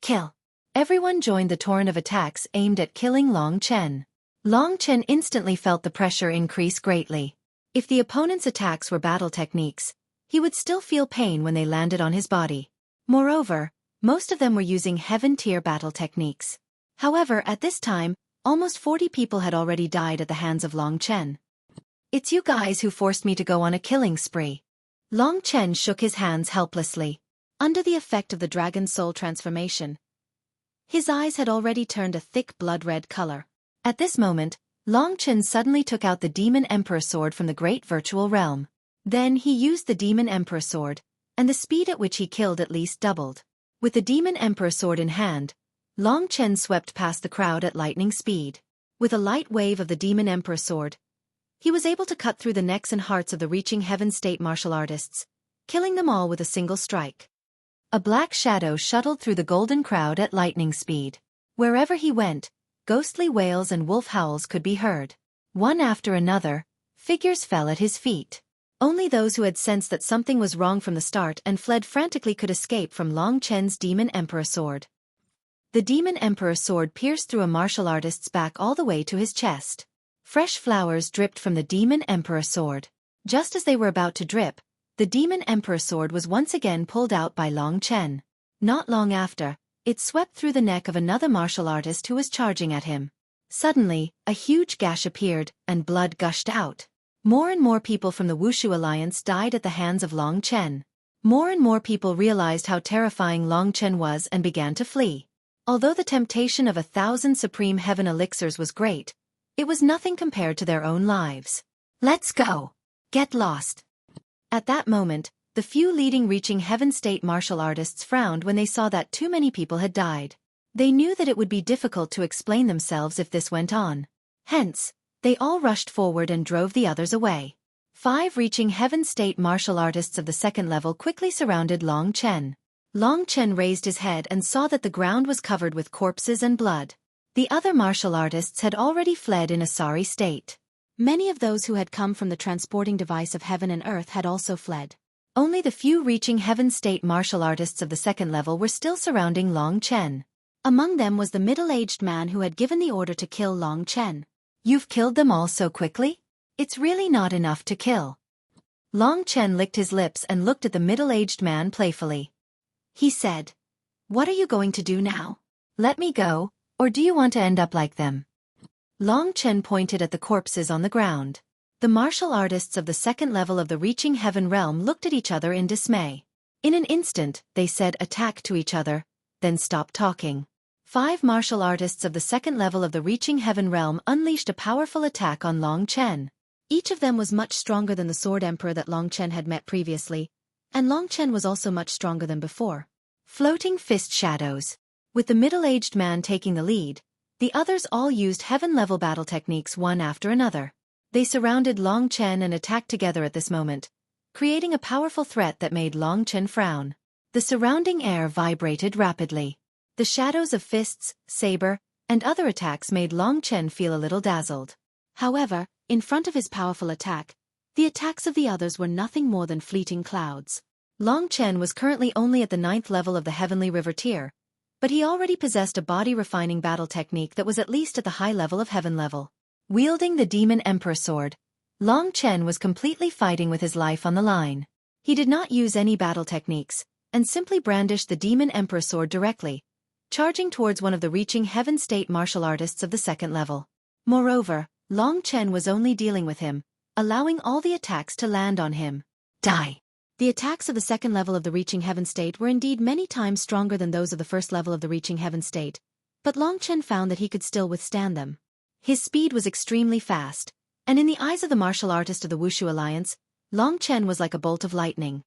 Kill. Everyone joined the torrent of attacks aimed at killing Long Chen. Long Chen instantly felt the pressure increase greatly. If the opponent's attacks were battle techniques, he would still feel pain when they landed on his body. Moreover, most of them were using Heaven-tier battle techniques. However, at this time, almost 40 people had already died at the hands of Long Chen. "It's you guys who forced me to go on a killing spree." Long Chen shook his hands helplessly. Under the effect of the Dragon Soul transformation, his eyes had already turned a thick blood-red color. At this moment, Long Chen suddenly took out the Demon Emperor Sword from the Great Virtual Realm. Then he used the Demon Emperor Sword, and the speed at which he killed at least doubled. With the Demon Emperor Sword in hand, Long Chen swept past the crowd at lightning speed. With a light wave of the Demon Emperor sword, he was able to cut through the necks and hearts of the reaching heaven state martial artists, killing them all with a single strike. A black shadow shuttled through the golden crowd at lightning speed. Wherever he went, ghostly wails and wolf howls could be heard. One after another, figures fell at his feet. Only those who had sensed that something was wrong from the start and fled frantically could escape from Long Chen's Demon Emperor sword. The Demon Emperor sword pierced through a martial artist's back all the way to his chest. Fresh flowers dripped from the Demon Emperor sword. Just as they were about to drip, the Demon Emperor sword was once again pulled out by Long Chen. Not long after, it swept through the neck of another martial artist who was charging at him. Suddenly, a huge gash appeared, and blood gushed out. More and more people from the Wushu Alliance died at the hands of Long Chen. More and more people realized how terrifying Long Chen was and began to flee. Although the temptation of 1,000 Supreme Heaven elixirs was great, it was nothing compared to their own lives. Let's go! Get lost! At that moment, the few leading reaching heaven state martial artists frowned when they saw that too many people had died. They knew that it would be difficult to explain themselves if this went on. Hence, they all rushed forward and drove the others away. 5 reaching heaven state martial artists of the second level quickly surrounded Long Chen. Long Chen raised his head and saw that the ground was covered with corpses and blood. The other martial artists had already fled in a sorry state. Many of those who had come from the transporting device of heaven and earth had also fled. Only the few reaching heaven state martial artists of the second level were still surrounding Long Chen. Among them was the middle-aged man who had given the order to kill Long Chen. You've killed them all so quickly? It's really not enough to kill. Long Chen licked his lips and looked at the middle-aged man playfully. He said, "What are you going to do now? Let me go, or do you want to end up like them?" Long Chen pointed at the corpses on the ground. The martial artists of the second level of the reaching heaven realm looked at each other in dismay. In an instant, they said attack to each other, then stopped talking. 5 martial artists of the second level of the reaching heaven realm unleashed a powerful attack on Long Chen. Each of them was much stronger than the Sword Emperor that Long Chen had met previously, and Long Chen was also much stronger than before. Floating fist shadows. With the middle-aged man taking the lead, the others all used heaven-level battle techniques one after another. They surrounded Long Chen and attacked together at this moment, creating a powerful threat that made Long Chen frown. The surrounding air vibrated rapidly. The shadows of fists, saber, and other attacks made Long Chen feel a little dazzled. However, in front of his powerful attack, the attacks of the others were nothing more than fleeting clouds. Long Chen was currently only at the 9th level of the Heavenly River tier, but he already possessed a body-refining battle technique that was at least at the high level of heaven level. Wielding the Demon Emperor sword, Long Chen was completely fighting with his life on the line. He did not use any battle techniques, and simply brandished the Demon Emperor sword directly, charging towards one of the reaching heaven state martial artists of the second level. Moreover, Long Chen was only dealing with him, allowing all the attacks to land on him. Die! The attacks of the second level of the reaching heaven state were indeed many times stronger than those of the first level of the reaching heaven state, but Long Chen found that he could still withstand them. His speed was extremely fast, and in the eyes of the martial artist of the Wushu Alliance, Long Chen was like a bolt of lightning.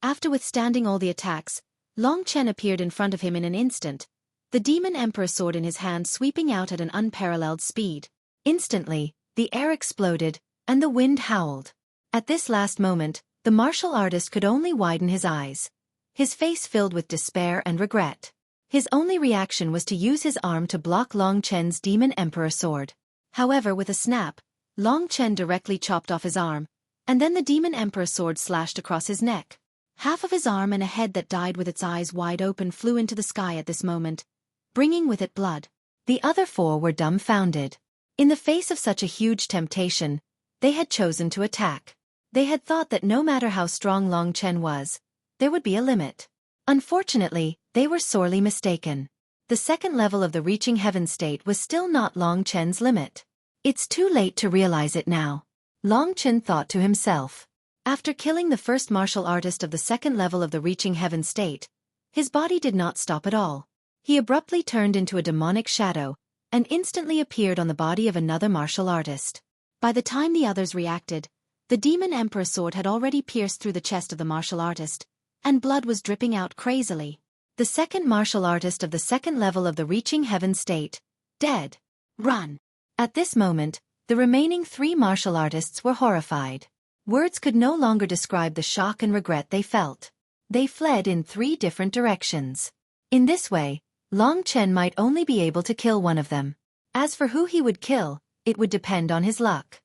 After withstanding all the attacks, Long Chen appeared in front of him in an instant, the Demon Emperor sword in his hand sweeping out at an unparalleled speed. Instantly, the air exploded, and the wind howled. At this last moment, the martial artist could only widen his eyes. His face filled with despair and regret. His only reaction was to use his arm to block Long Chen's Demon Emperor sword. However, with a snap, Long Chen directly chopped off his arm, and then the Demon Emperor sword slashed across his neck. Half of his arm and a head that died with its eyes wide open flew into the sky at this moment, bringing with it blood. The other 4 were dumbfounded. In the face of such a huge temptation, they had chosen to attack. They had thought that no matter how strong Long Chen was, there would be a limit. Unfortunately, they were sorely mistaken. The second level of the reaching heaven state was still not Long Chen's limit. It's too late to realize it now, Long Chen thought to himself. After killing the first martial artist of the second level of the reaching heaven state, his body did not stop at all. He abruptly turned into a demonic shadow, and instantly appeared on the body of another martial artist. By the time the others reacted, the Demon Emperor sword had already pierced through the chest of the martial artist, and blood was dripping out crazily. the second martial artist of the second level of the Reaching Heaven state, dead. Run. At this moment, the remaining 3 martial artists were horrified. Words could no longer describe the shock and regret they felt. They fled in 3 different directions. In this way, Long Chen might only be able to kill one of them. As for who he would kill, it would depend on his luck.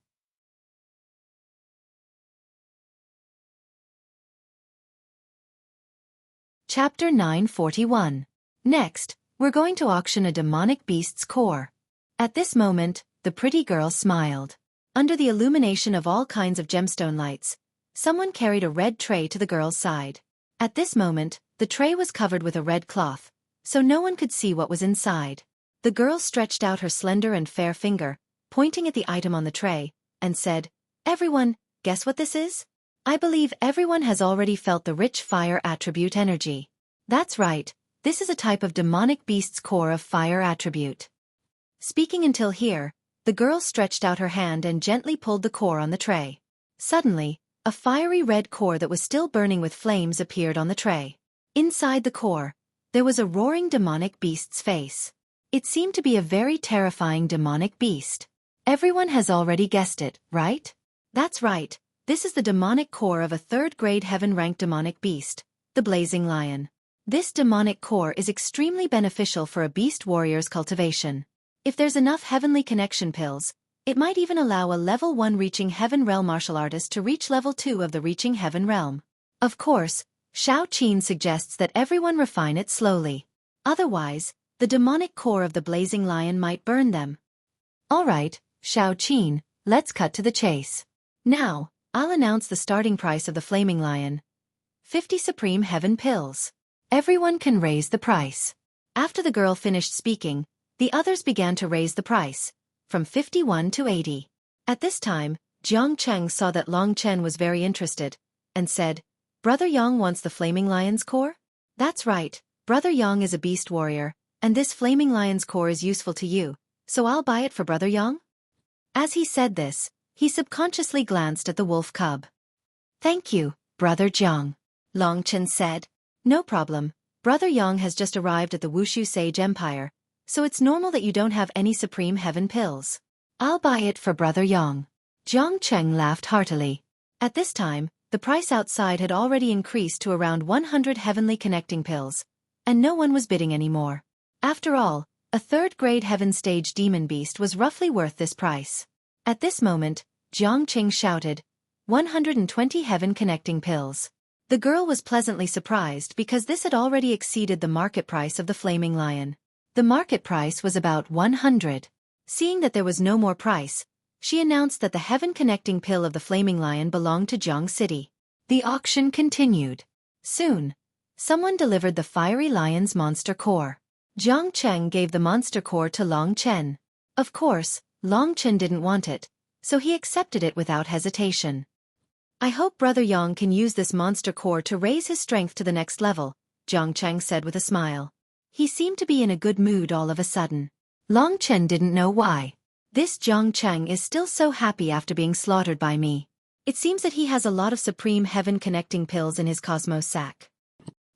Chapter 941. Next, we're going to auction a demonic beast's core. At this moment, the pretty girl smiled. Under the illumination of all kinds of gemstone lights, someone carried a red tray to the girl's side. At this moment, the tray was covered with a red cloth, so no one could see what was inside. The girl stretched out her slender and fair finger, pointing at the item on the tray, and said, "Everyone, guess what this is? I believe everyone has already felt the rich fire attribute energy. That's right, this is a type of demonic beast's core of fire attribute." Speaking until here, the girl stretched out her hand and gently pulled the core on the tray. Suddenly, a fiery red core that was still burning with flames appeared on the tray. Inside the core, there was a roaring demonic beast's face. It seemed to be a very terrifying demonic beast. Everyone has already guessed it, right? That's right. This is the demonic core of a 3rd-grade heaven-ranked demonic beast, the Blazing Lion. This demonic core is extremely beneficial for a beast warrior's cultivation. If there's enough heavenly connection pills, it might even allow a level 1 Reaching Heaven realm martial artist to reach level 2 of the Reaching Heaven realm. Of course, Xueqi suggests that everyone refine it slowly. Otherwise, the demonic core of the Blazing Lion might burn them. Alright, Xueqi, let's cut to the chase. Now, I'll announce the starting price of the Flaming Lion. 50 Supreme Heaven Pills. Everyone can raise the price. After the girl finished speaking, the others began to raise the price, from 51 to 80. At this time, Jiang Cheng saw that Long Chen was very interested, and said, "Brother Yang wants the Flaming Lion's core?" "That's right, Brother Yang is a beast warrior, and this Flaming Lion's core is useful to you, so I'll buy it for Brother Yang." As he said this, he subconsciously glanced at the wolf cub. "Thank you, Brother Jiang," Long Chen said. "No problem, Brother Yang has just arrived at the Wushu Sage Empire, so it's normal that you don't have any Supreme Heaven pills. I'll buy it for Brother Yang." Jiang Cheng laughed heartily. At this time, the price outside had already increased to around 100 heavenly connecting pills, and no one was bidding anymore. After all, a 3rd-grade heaven stage demon beast was roughly worth this price. At this moment, Jiang Qing shouted, 120 heaven connecting pills. The girl was pleasantly surprised because this had already exceeded the market price of the Flaming Lion. The market price was about 100. Seeing that there was no more price, she announced that the heaven connecting pill of the Flaming Lion belonged to Jiang City. The auction continued. Soon, someone delivered the Fiery Lion's monster core. Jiang Cheng gave the monster core to Long Chen. Of course, Long Chen didn't want it, so he accepted it without hesitation. "I hope Brother Yang can use this monster core to raise his strength to the next level," Jiang Cheng said with a smile. He seemed to be in a good mood all of a sudden. Long Chen didn't know why. This Jiang Cheng is still so happy after being slaughtered by me. It seems that he has a lot of supreme heaven connecting pills in his cosmos sack.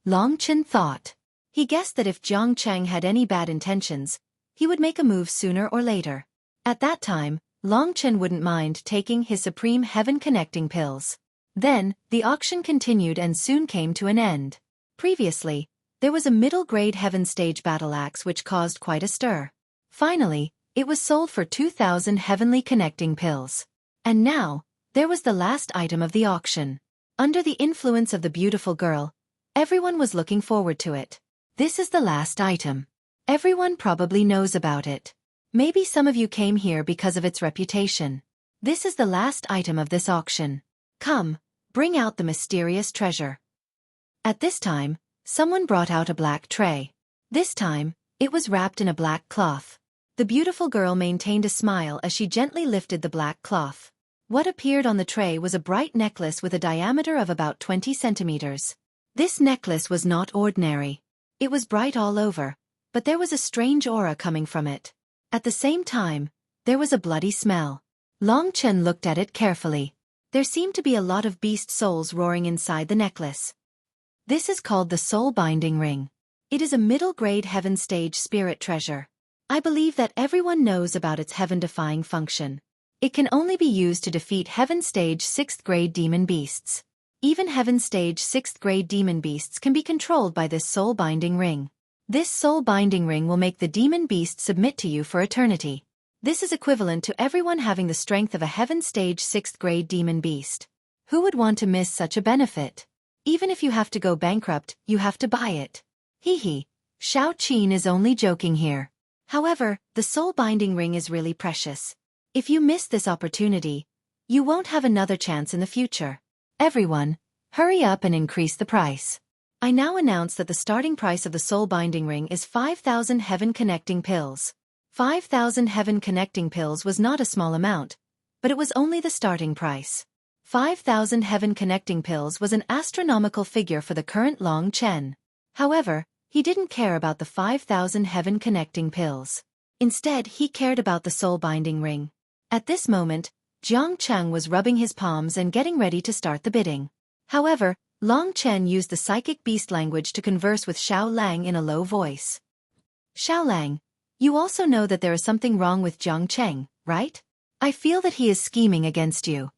Long Chen thought. He guessed that if Jiang Cheng had any bad intentions, he would make a move sooner or later. At that time, Long Chen wouldn't mind taking his supreme heaven connecting pills. Then, the auction continued and soon came to an end. Previously, there was a middle-grade heaven stage battle axe which caused quite a stir. Finally, it was sold for 2,000 heavenly connecting pills. And now, there was the last item of the auction. Under the influence of the beautiful girl, everyone was looking forward to it. This is the last item. Everyone probably knows about it. Maybe some of you came here because of its reputation. This is the last item of this auction. Come, bring out the mysterious treasure. At this time, someone brought out a black tray. This time, it was wrapped in a black cloth. The beautiful girl maintained a smile as she gently lifted the black cloth. What appeared on the tray was a bright necklace with a diameter of about 20 centimeters. This necklace was not ordinary. It was bright all over, but there was a strange aura coming from it. At the same time, there was a bloody smell. Long Chen looked at it carefully. There seemed to be a lot of beast souls roaring inside the necklace. This is called the soul binding ring. It is a middle-grade heaven stage spirit treasure. I believe that everyone knows about its heaven-defying function. It can only be used to defeat heaven stage 6th grade demon beasts. Even heaven stage 6th grade demon beasts can be controlled by this soul-binding ring. This soul-binding ring will make the demon beast submit to you for eternity. This is equivalent to everyone having the strength of a heaven stage 6th grade demon beast. Who would want to miss such a benefit? Even if you have to go bankrupt, you have to buy it. Hee. Xueqi is only joking here. However, the soul-binding ring is really precious. If you miss this opportunity, you won't have another chance in the future. Everyone, hurry up and increase the price. I now announce that the starting price of the soul-binding ring is 5,000 heaven connecting pills. 5,000 heaven connecting pills was not a small amount, but it was only the starting price. 5,000 heaven connecting pills was an astronomical figure for the current Long Chen. However, he didn't care about the 5,000 heaven connecting pills. Instead, he cared about the soul-binding ring. At this moment, Jiang Cheng was rubbing his palms and getting ready to start the bidding. However, Long Chen used the psychic beast language to converse with Xiao Lang in a low voice. Xiao Lang, you also know that there is something wrong with Jiang Cheng, right? I feel that he is scheming against you.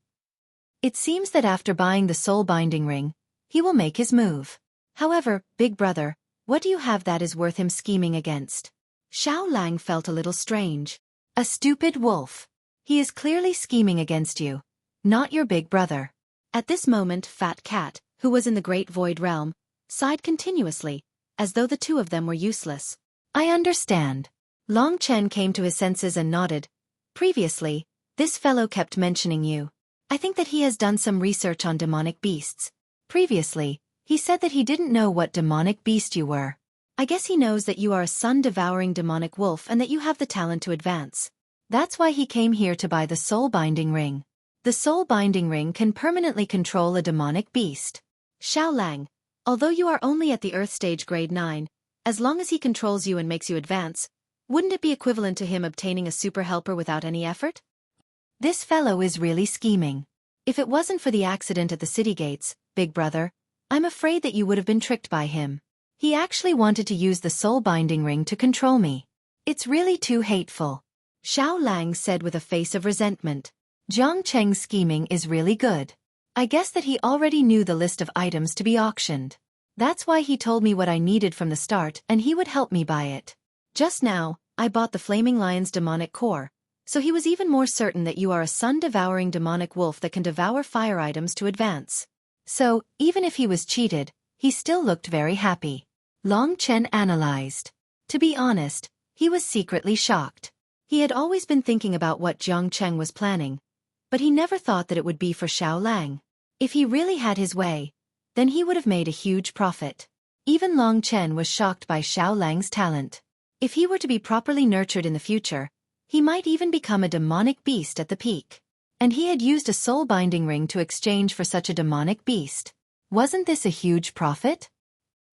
It seems that after buying the soul-binding ring, he will make his move. However, big brother, what do you have that is worth him scheming against? Xiao Lang felt a little strange. A stupid wolf. He is clearly scheming against you, not your big brother. At this moment, Fat Cat, who was in the Great Void Realm, sighed continuously, as though the two of them were useless. I understand. Long Chen came to his senses and nodded. Previously, this fellow kept mentioning you. I think that he has done some research on demonic beasts. Previously, he said that he didn't know what demonic beast you were. I guess he knows that you are a sun-devouring demonic wolf and that you have the talent to advance. That's why he came here to buy the soul-binding ring. The soul-binding ring can permanently control a demonic beast. Xiao Lang, although you are only at the Earth stage grade 9, as long as he controls you and makes you advance, wouldn't it be equivalent to him obtaining a super helper without any effort? This fellow is really scheming. If it wasn't for the accident at the city gates, big brother, I'm afraid that you would have been tricked by him. He actually wanted to use the soul-binding ring to control me. It's really too hateful. Xiao Lang said with a face of resentment. Jiang Cheng's scheming is really good. I guess that he already knew the list of items to be auctioned. That's why he told me what I needed from the start and he would help me buy it. Just now, I bought the Flaming Lion's demonic core, so he was even more certain that you are a sun-devouring demonic wolf that can devour fire items to advance. So, even if he was cheated, he still looked very happy. Long Chen analyzed. To be honest, he was secretly shocked. He had always been thinking about what Jiang Cheng was planning, but he never thought that it would be for Xiao Lang. If he really had his way, then he would have made a huge profit. Even Long Chen was shocked by Xiao Lang's talent. If he were to be properly nurtured in the future, he might even become a demonic beast at the peak. And he had used a soul-binding ring to exchange for such a demonic beast. Wasn't this a huge profit?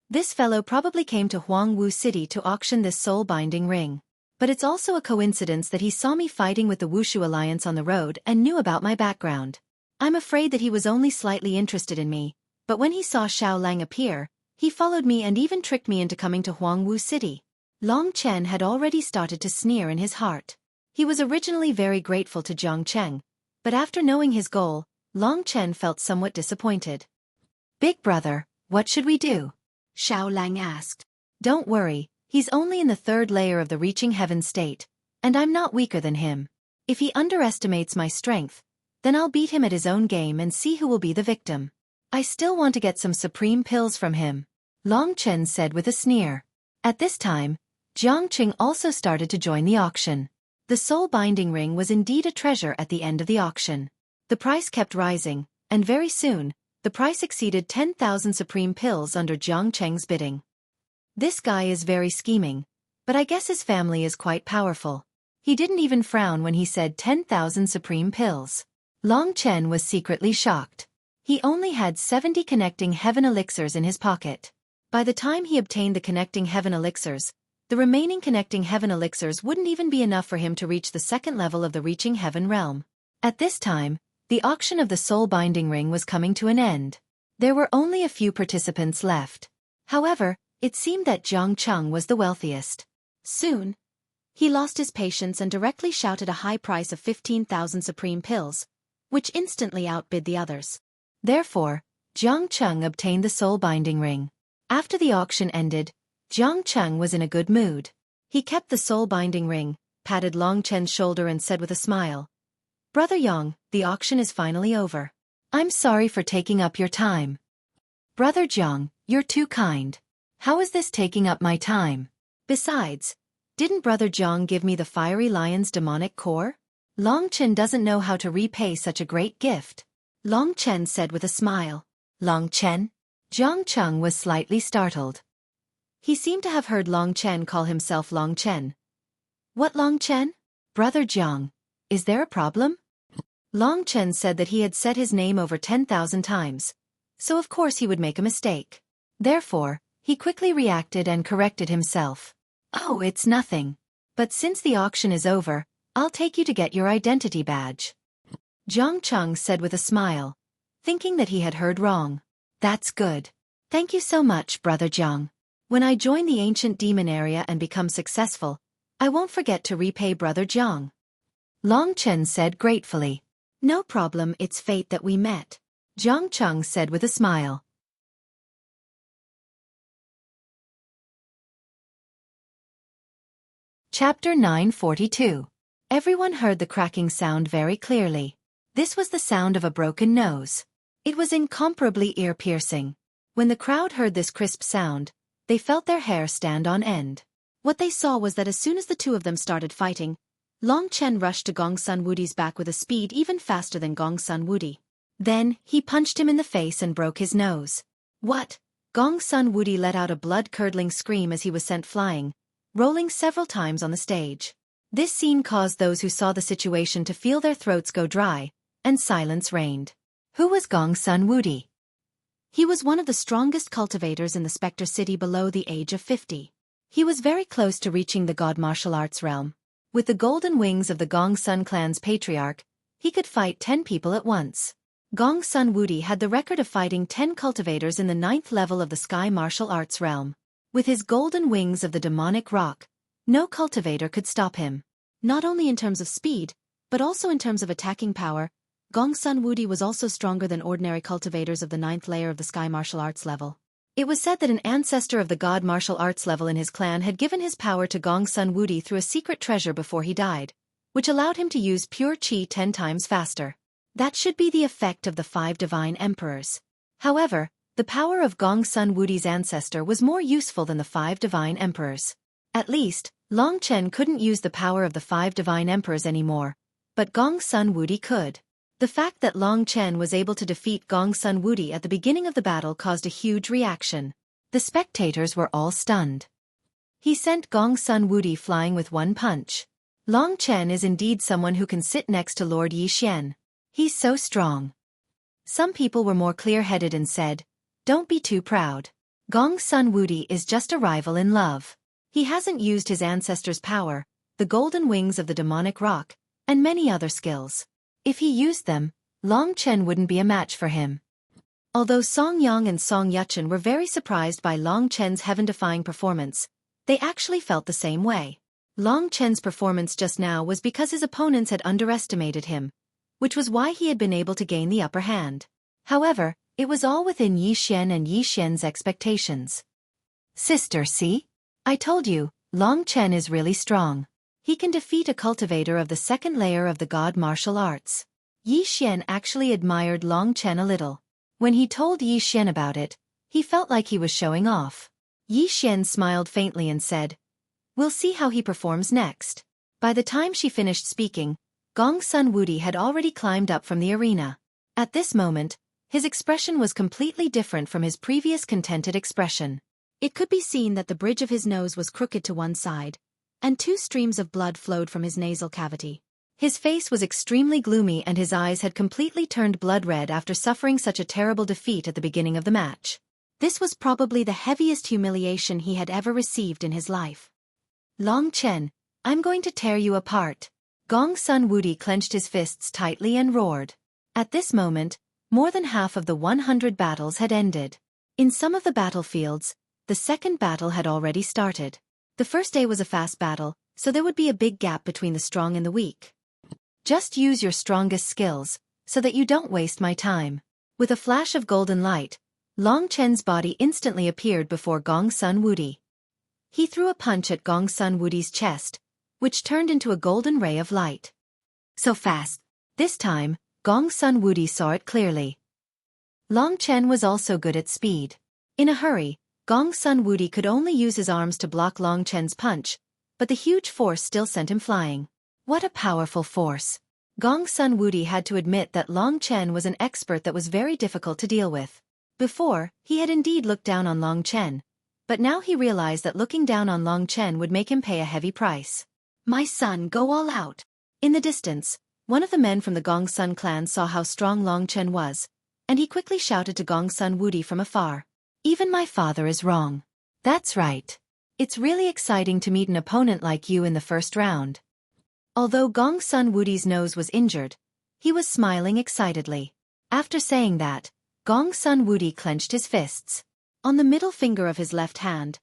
This fellow probably came to Huangwu City to auction this soul-binding ring. But it's also a coincidence that he saw me fighting with the Wushu Alliance on the road and knew about my background. I'm afraid that he was only slightly interested in me, but when he saw Xiao Lang appear, he followed me and even tricked me into coming to Huangwu City. Long Chen had already started to sneer in his heart. He was originally very grateful to Jiang Cheng, but after knowing his goal, Long Chen felt somewhat disappointed. Big brother, what should we do? Xiao Lang asked. Don't worry. He's only in the 3rd layer of the reaching heaven state, and I'm not weaker than him. If he underestimates my strength, then I'll beat him at his own game and see who will be the victim. I still want to get some supreme pills from him, Long Chen said with a sneer. At this time, Jiang Cheng also started to join the auction. The soul-binding ring was indeed a treasure at the end of the auction. The price kept rising, and very soon, the price exceeded 10,000 supreme pills under Jiang Cheng's bidding. This guy is very scheming, but I guess his family is quite powerful. He didn't even frown when he said 10,000 supreme pills. Long Chen was secretly shocked. He only had 70 connecting heaven elixirs in his pocket. By the time he obtained the connecting heaven elixirs, the remaining connecting heaven elixirs wouldn't even be enough for him to reach the 2nd level of the reaching heaven realm. At this time, the auction of the soul-binding ring was coming to an end. There were only a few participants left. However, It seemed that Jiang Cheng was the wealthiest. Soon, he lost his patience and directly shouted a high price of 15,000 supreme pills, which instantly outbid the others. Therefore, Jiang Cheng obtained the soul-binding ring. After the auction ended, Jiang Cheng was in a good mood. He kept the soul-binding ring, patted Long Chen's shoulder and said with a smile, "Brother Yang, the auction is finally over. I'm sorry for taking up your time." "Brother Jiang, you're too kind. How is this taking up my time? Besides, didn't Brother Jiang give me the fiery lion's demonic core? Long Chen doesn't know how to repay such a great gift." Long Chen said with a smile. "Long Chen?" Jiang Cheng was slightly startled. He seemed to have heard Long Chen call himself Long Chen. "What Long Chen? Brother Jiang, is there a problem?" Long Chen said that he had said his name over 10,000 times, so of course he would make a mistake. Therefore, he quickly reacted and corrected himself. "Oh, it's nothing. But since the auction is over, I'll take you to get your identity badge." Jiang Cheng said with a smile, thinking that he had heard wrong. "That's good. Thank you so much, Brother Jiang. When I join the ancient demon area and become successful, I won't forget to repay Brother Jiang." Long Chen said gratefully. "No problem, it's fate that we met," Jiang Cheng said with a smile. Chapter 942. Everyone heard the cracking sound very clearly. This was the sound of a broken nose. It was incomparably ear-piercing. When the crowd heard this crisp sound, they felt their hair stand on end. What they saw was that as soon as the two of them started fighting, Long Chen rushed to Gong Sun Wudi's back with a speed even faster than Gong Sun Wudi. Then, he punched him in the face and broke his nose. "What?" Gong Sun Wudi let out a blood-curdling scream as he was sent flying, rolling several times on the stage. This scene caused those who saw the situation to feel their throats go dry, and silence reigned. Who was Gong Sun Wudi? He was one of the strongest cultivators in the Spectre City below the age of 50. He was very close to reaching the god martial arts realm. With the golden wings of the Gong Sun clan's patriarch, he could fight 10 people at once. Gong Sun Wudi had the record of fighting 10 cultivators in the 9th level of the sky martial arts realm. With his golden wings of the demonic rock, no cultivator could stop him. Not only in terms of speed, but also in terms of attacking power, Gong Sun Wudi was also stronger than ordinary cultivators of the 9th layer of the sky martial arts level. It was said that an ancestor of the god martial arts level in his clan had given his power to Gong Sun Wudi through a secret treasure before he died, which allowed him to use pure qi 10 times faster. That should be the effect of the 5 divine emperors. However, the power of Gong Sun Wudi's ancestor was more useful than the 5 divine emperors. At least, Long Chen couldn't use the power of the 5 divine emperors anymore, but Gong Sun Wudi could. The fact that Long Chen was able to defeat Gong Sun Wudi at the beginning of the battle caused a huge reaction. The spectators were all stunned. He sent Gong Sun Wudi flying with one punch. Long Chen is indeed someone who can sit next to Lord Yi Xian. He's so strong. Some people were more clear-headed and said, "Don't be too proud. Gong Sun Wudi is just a rival in love. He hasn't used his ancestors' power, the golden wings of the demonic rock, and many other skills. If he used them, Long Chen wouldn't be a match for him." Although Song Yang and Song Yuchen were very surprised by Long Chen's heaven-defying performance, they actually felt the same way. Long Chen's performance just now was because his opponents had underestimated him, which was why he had been able to gain the upper hand. However, it was all within Yi Xian and Yi Xian's expectations. "Sister, see? I told you, Long Chen is really strong. He can defeat a cultivator of the 2nd layer of the god martial arts." Yi Xian actually admired Long Chen a little. When he told Yi Xian about it, he felt like he was showing off. Yi Xian smiled faintly and said, "We'll see how he performs next." By the time she finished speaking, Gong Sun Wudi had already climbed up from the arena. At this moment, his expression was completely different from his previous contented expression. It could be seen that the bridge of his nose was crooked to one side, and 2 streams of blood flowed from his nasal cavity. His face was extremely gloomy and his eyes had completely turned blood red after suffering such a terrible defeat at the beginning of the match. This was probably the heaviest humiliation he had ever received in his life. "Long Chen, I'm going to tear you apart." Gong Sun Wudi clenched his fists tightly and roared. At this moment, more than half of the 100 battles had ended. In some of the battlefields, the second battle had already started. The first day was a fast battle, so there would be a big gap between the strong and the weak. Just use your strongest skills, so that you don't waste my time. With a flash of golden light, Long Chen's body instantly appeared before Gong Sun Wudi. He threw a punch at Gong Sun Wudi's chest, which turned into a golden ray of light. So fast. This time, Gong Sun Wudi saw it clearly. Long Chen was also good at speed. In a hurry, Gong Sun Wudi could only use his arms to block Long Chen's punch, but the huge force still sent him flying. What a powerful force. Gong Sun Wudi had to admit that Long Chen was an expert that was very difficult to deal with. Before, he had indeed looked down on Long Chen, but now he realized that looking down on Long Chen would make him pay a heavy price. My son, go all out. In the distance, one of the men from the Gong Sun clan saw how strong Long Chen was, and he quickly shouted to Gong Sun Wudi from afar. Even my father is wrong. That's right. It's really exciting to meet an opponent like you in the first round. Although Gong Sun Wudi's nose was injured, he was smiling excitedly. After saying that, Gong Sun Wudi clenched his fists. On the middle finger of his left hand,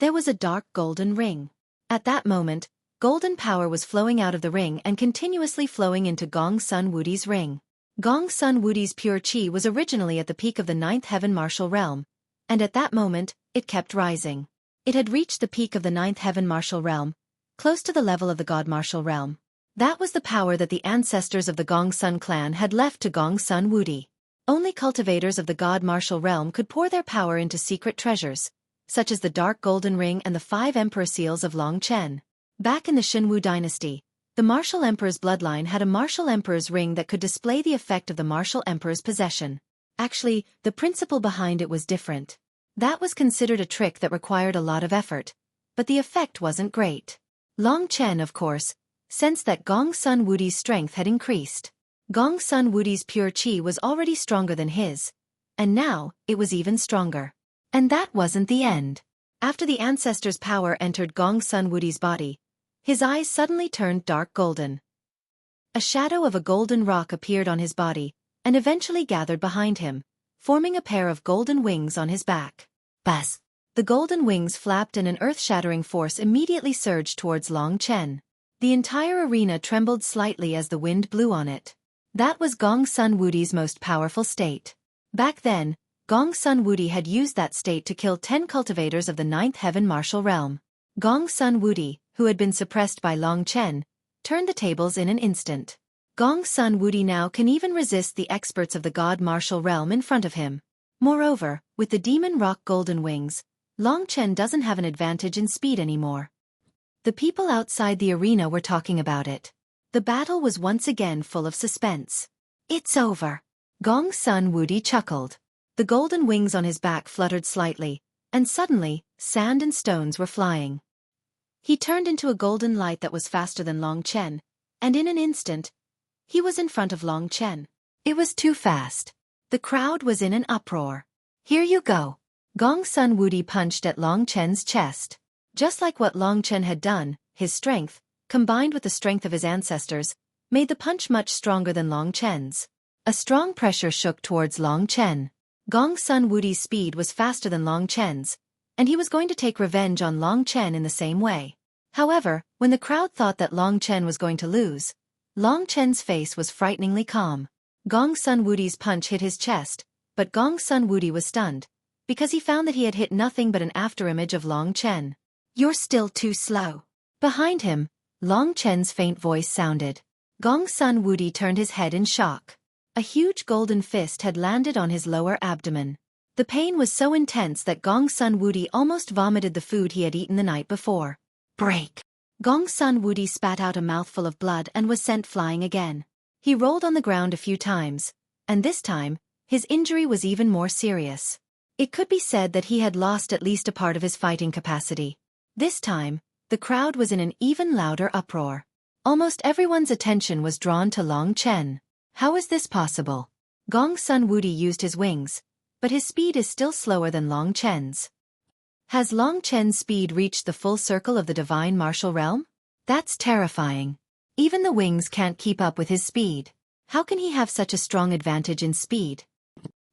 there was a dark golden ring. At that moment, golden power was flowing out of the ring and continuously flowing into Gong Sun Wudi's ring. Gong Sun Wudi's pure qi was originally at the peak of the 9th heaven martial realm, and at that moment, it kept rising. It had reached the peak of the 9th heaven martial realm, close to the level of the god martial realm. That was the power that the ancestors of the Gong Sun clan had left to Gong Sun Wudi. Only cultivators of the god martial realm could pour their power into secret treasures, such as the dark golden ring and the 5 emperor seals of Long Chen. Back in the Xinwu dynasty, the martial emperor's bloodline had a martial emperor's ring that could display the effect of the martial emperor's possession. Actually, the principle behind it was different. That was considered a trick that required a lot of effort, but the effect wasn't great. Long Chen, of course, sensed that Gong Sun Wudi's strength had increased. Gong Sun Wudi's pure qi was already stronger than his, and now, it was even stronger. And that wasn't the end. After the ancestor's power entered Gong Sun Wudi's body, his eyes suddenly turned dark golden. A shadow of a golden rock appeared on his body, and eventually gathered behind him, forming a pair of golden wings on his back. Buzz! The golden wings flapped and an earth-shattering force immediately surged towards Long Chen. The entire arena trembled slightly as the wind blew on it. That was Gong Sun Wudi's most powerful state. Back then, Gong Sun Wudi had used that state to kill 10 cultivators of the 9th heaven martial realm. Gong Sun Wudi, who had been suppressed by Long Chen, turned the tables in an instant. Gong Sun Wudi now can even resist the experts of the god martial realm in front of him. Moreover, with the demon rock golden wings, Long Chen doesn't have an advantage in speed anymore. The people outside the arena were talking about it. The battle was once again full of suspense. It's over. Gong Sun Wudi chuckled. The golden wings on his back fluttered slightly, and suddenly, sand and stones were flying. He turned into a golden light that was faster than Long Chen, and in an instant, he was in front of Long Chen. It was too fast. The crowd was in an uproar. Here you go. Gong Sun Wudi punched at Long Chen's chest. Just like what Long Chen had done, his strength, combined with the strength of his ancestors, made the punch much stronger than Long Chen's. A strong pressure shook towards Long Chen. Gong Sun Wudi's speed was faster than Long Chen's, and he was going to take revenge on Long Chen in the same way. However, when the crowd thought that Long Chen was going to lose, Long Chen's face was frighteningly calm. Gong Sun Wudi's punch hit his chest, but Gong Sun Wudi was stunned, because he found that he had hit nothing but an afterimage of Long Chen. You're still too slow. Behind him, Long Chen's faint voice sounded. Gong Sun Wudi turned his head in shock. A huge golden fist had landed on his lower abdomen. The pain was so intense that Gong Sun Wudi almost vomited the food he had eaten the night before. Break! Gong Sun Wudi spat out a mouthful of blood and was sent flying again. He rolled on the ground a few times, and this time, his injury was even more serious. It could be said that he had lost at least a part of his fighting capacity. This time, the crowd was in an even louder uproar. Almost everyone's attention was drawn to Long Chen. How is this possible? Gong Sun Wudi used his wings, but his speed is still slower than Long Chen's. Has Long Chen's speed reached the full circle of the divine martial realm? That's terrifying. Even the wings can't keep up with his speed. How can he have such a strong advantage in speed?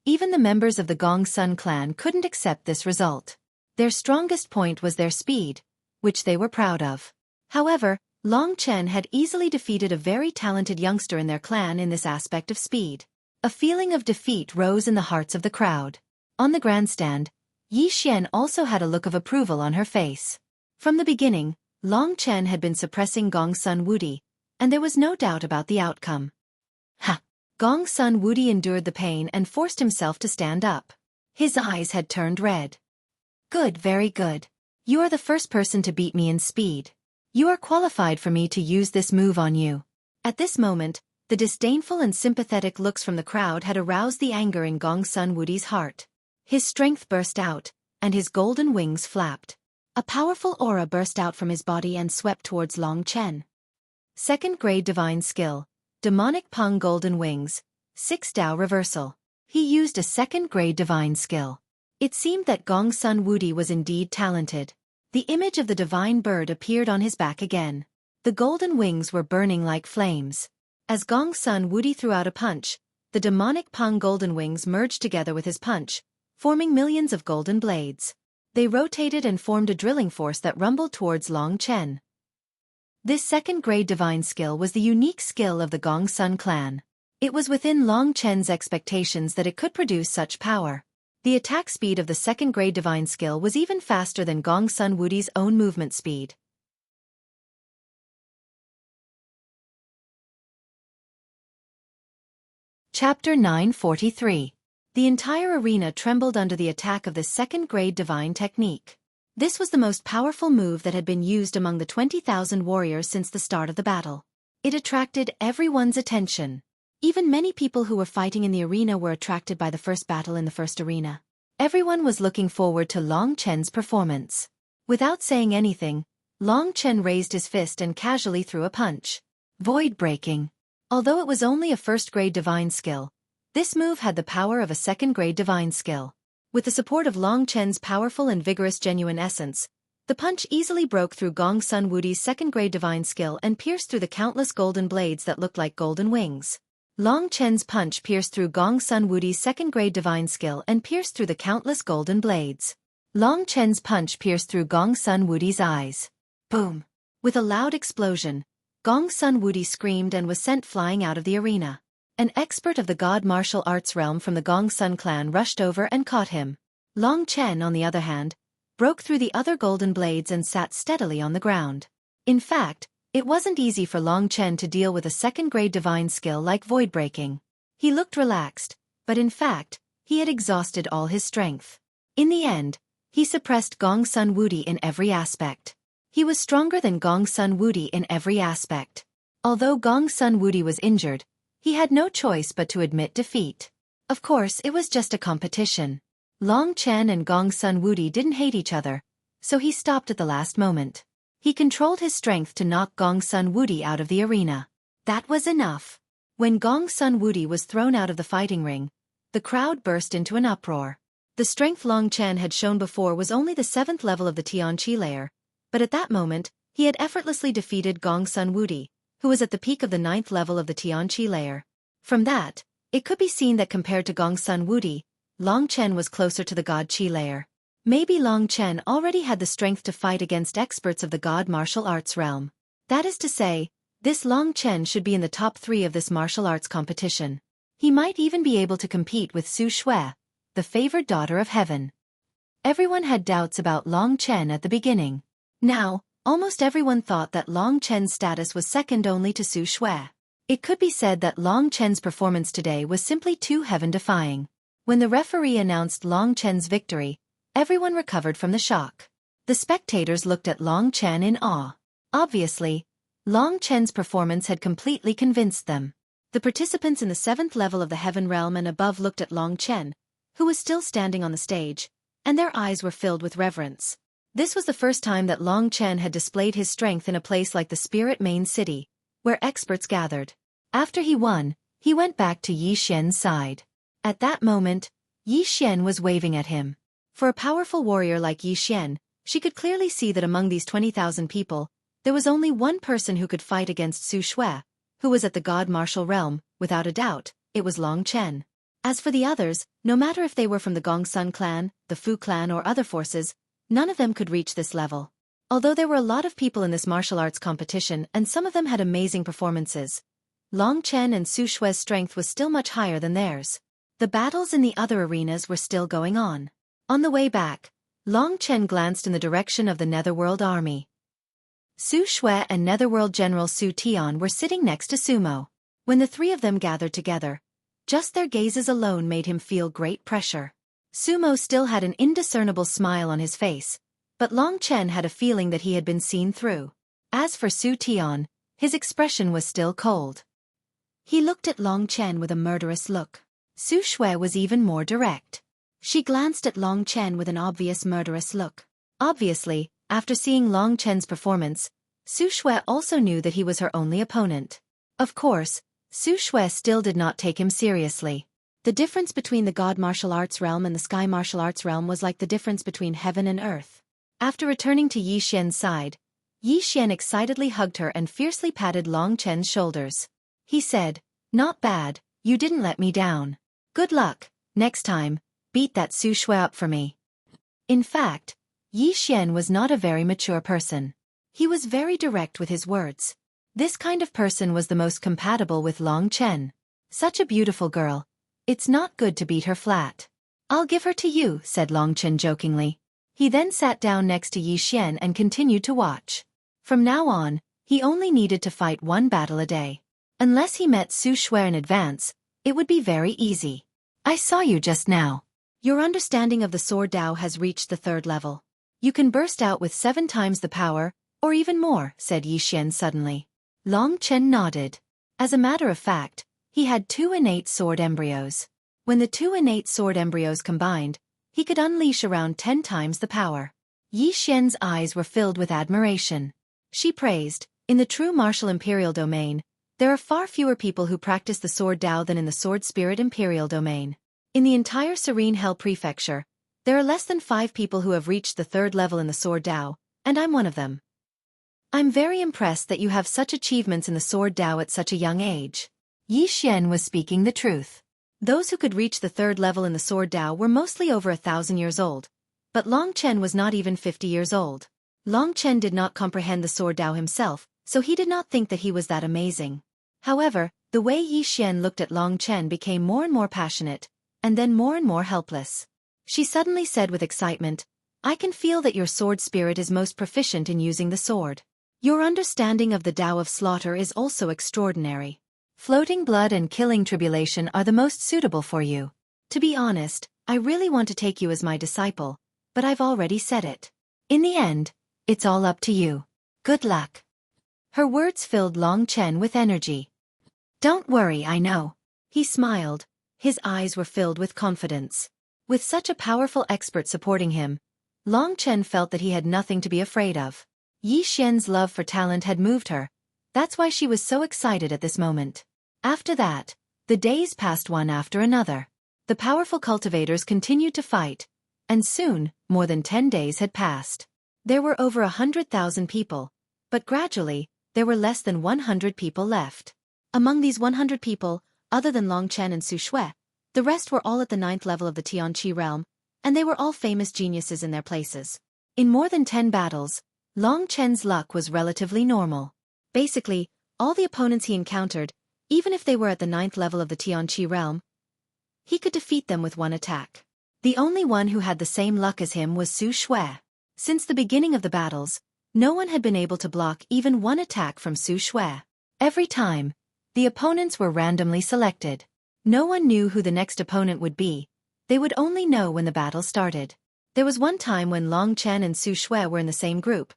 Even the members of the Gong Sun clan couldn't accept this result. Their strongest point was their speed, which they were proud of. However, Long Chen had easily defeated a very talented youngster in their clan in this aspect of speed. A feeling of defeat rose in the hearts of the crowd. On the grandstand, Yi Xian also had a look of approval on her face. From the beginning, Long Chen had been suppressing Gong Sun Wudi, and there was no doubt about the outcome. Ha! Gong Sun Wudi endured the pain and forced himself to stand up. His eyes had turned red. Good, very good. You are the first person to beat me in speed. You are qualified for me to use this move on you. At this moment, the disdainful and sympathetic looks from the crowd had aroused the anger in Gong Sun Wudi's heart. His strength burst out, and his golden wings flapped. A powerful aura burst out from his body and swept towards Long Chen. Second grade divine skill, Demonic Pung Golden Wings, 6 Dao Reversal. He used a second grade divine skill. It seemed that Gong Sun Wudi was indeed talented. The image of the divine bird appeared on his back again. The golden wings were burning like flames. As Gong Sun Wudi threw out a punch, the demonic Pung Golden Wings merged together with his punch, forming millions of golden blades. They rotated and formed a drilling force that rumbled towards Long Chen. This second grade divine skill was the unique skill of the Gong Sun clan. It was within Long Chen's expectations that it could produce such power. The attack speed of the second grade divine skill was even faster than Gong Sun Wudi's own movement speed. Chapter 943. The entire arena trembled under the attack of this second grade divine technique. This was the most powerful move that had been used among the 20,000 warriors since the start of the battle. It attracted everyone's attention. Even many people who were fighting in the arena were attracted by the first battle in the first arena. Everyone was looking forward to Long Chen's performance. Without saying anything, Long Chen raised his fist and casually threw a punch. Void breaking. Although it was only a first-grade divine skill, this move had the power of a second-grade divine skill. With the support of Long Chen's powerful and vigorous genuine essence, the punch easily broke through Gong Sun Wudi's second-grade divine skill and pierced through the countless golden blades that looked like golden wings. Long Chen's punch pierced through Gong Sun Wudi's second-grade divine skill and pierced through the countless golden blades. Long Chen's punch pierced through Gong Sun Wudi's eyes. Boom! With a loud explosion, Gong Sun Wudi screamed and was sent flying out of the arena. An expert of the god martial arts realm from the Gong Sun clan rushed over and caught him. Long Chen, on the other hand, broke through the other golden blades and sat steadily on the ground. In fact, it wasn't easy for Long Chen to deal with a second-grade divine skill like void breaking. He looked relaxed, but in fact, he had exhausted all his strength. In the end, he suppressed Gong Sun Wudi in every aspect. He was stronger than Gong Sun Wudi in every aspect. Although Gong Sun Wudi was injured, he had no choice but to admit defeat. Of course, it was just a competition. Long Chen and Gong Sun Wudi didn't hate each other, so he stopped at the last moment. He controlled his strength to knock Gong Sun Wudi out of the arena. That was enough. When Gong Sun Wudi was thrown out of the fighting ring, the crowd burst into an uproar. The strength Long Chen had shown before was only the 7th level of the Tianqi layer, but at that moment, he had effortlessly defeated Gong Sun Wudi, who was at the peak of the 9th level of the Tianqi layer. From that, it could be seen that compared to Gong Sun Wudi, Long Chen was closer to the God Qi layer. Maybe Long Chen already had the strength to fight against experts of the god martial arts realm. That is to say, this Long Chen should be in the top 3 of this martial arts competition. He might even be able to compete with Xueqi, the favored daughter of heaven. Everyone had doubts about Long Chen at the beginning. Now, almost everyone thought that Long Chen's status was second only to Xueqi. It could be said that Long Chen's performance today was simply too heaven-defying. When the referee announced Long Chen's victory, everyone recovered from the shock. The spectators looked at Long Chen in awe. Obviously, Long Chen's performance had completely convinced them. The participants in the 7th level of the heaven realm and above looked at Long Chen, who was still standing on the stage, and their eyes were filled with reverence. This was the first time that Long Chen had displayed his strength in a place like the Spirit Main City, where experts gathered. After he won, he went back to Yi Xian's side. At that moment, Yi Xian was waving at him. For a powerful warrior like Yi Xian, she could clearly see that among these 20,000 people, there was only one person who could fight against Xueqi, who was at the god martial realm. Without a doubt, it was Long Chen. As for the others, no matter if they were from the Gong Sun clan, the Fu clan or other forces, None of them could reach this level. Although there were a lot of people in this martial arts competition and some of them had amazing performances, Long Chen and Su Xue's strength was still much higher than theirs. The battles in the other arenas were still going on. On the way back, Long Chen glanced in the direction of the Netherworld army. Su Xue and Netherworld General Su Tian were sitting next to Sumo. When the three of them gathered together, just their gazes alone made him feel great pressure. Sumo still had an indiscernible smile on his face, but Long Chen had a feeling that he had been seen through. As for Su Tian, his expression was still cold. He looked at Long Chen with a murderous look. Su Xue was even more direct. She glanced at Long Chen with an obvious murderous look. Obviously, after seeing Long Chen's performance, Su Xue also knew that he was her only opponent. Of course, Su Xue still did not take him seriously. The difference between the God martial arts realm and the Sky martial arts realm was like the difference between heaven and earth. After returning to Yi Xian's side, Yi Xian excitedly hugged her and fiercely patted Long Chen's shoulders. He said, "Not bad, you didn't let me down. Good luck, next time, beat that Su Xue up for me." In fact, Yi Xian was not a very mature person. He was very direct with his words. This kind of person was the most compatible with Long Chen. Such a beautiful girl. It's not good to beat her flat. "I'll give her to you," said Long Chen jokingly. He then sat down next to Yi Xian and continued to watch. From now on, he only needed to fight one battle a day. Unless he met Su Xue in advance, it would be very easy. "I saw you just now. Your understanding of the sword Dao has reached the 3rd level. You can burst out with 7 times the power, or even more," said Yi Xian suddenly. Long Chen nodded. As a matter of fact, he had 2 innate sword embryos. When the 2 innate sword embryos combined, he could unleash around 10 times the power. Yi Xian's eyes were filled with admiration. She praised, "In the true martial imperial domain, there are far fewer people who practice the sword Dao than in the sword spirit imperial domain. In the entire Serene Hell Prefecture, there are less than 5 people who have reached the 3rd level in the sword Dao, and I'm one of them. I'm very impressed that you have such achievements in the sword Dao at such a young age." Yi Xian was speaking the truth. Those who could reach the 3rd level in the sword Dao were mostly over 1,000 years old, but Long Chen was not even 50 years old. Long Chen did not comprehend the sword Dao himself, so he did not think that he was that amazing. However, the way Yi Xian looked at Long Chen became more and more passionate, and then more and more helpless. She suddenly said with excitement, "I can feel that your sword spirit is most proficient in using the sword. Your understanding of the Tao of slaughter is also extraordinary. Floating blood and killing tribulation are the most suitable for you. To be honest, I really want to take you as my disciple, but I've already said it. In the end, it's all up to you. Good luck." Her words filled Long Chen with energy. "Don't worry, I know." He smiled. His eyes were filled with confidence. With such a powerful expert supporting him, Long Chen felt that he had nothing to be afraid of. Yi Xian's love for talent had moved her. That's why she was so excited at this moment. After that, the days passed one after another. The powerful cultivators continued to fight, and soon, more than 10 days had passed. There were over 100,000 people, but gradually, there were less than 100 people left. Among these 100 people, other than Long Chen and Su Xue, the rest were all at the 9th level of the Tianqi realm, and they were all famous geniuses in their places. In more than 10 battles, Long Chen's luck was relatively normal. Basically, all the opponents he encountered, even if they were at the 9th level of the Tianqi realm, he could defeat them with one attack. The only one who had the same luck as him was Su Xue. Since the beginning of the battles, no one had been able to block even one attack from Su Xue. Every time, the opponents were randomly selected. No one knew who the next opponent would be. They would only know when the battle started. There was one time when Long Chen and Su Xue were in the same group,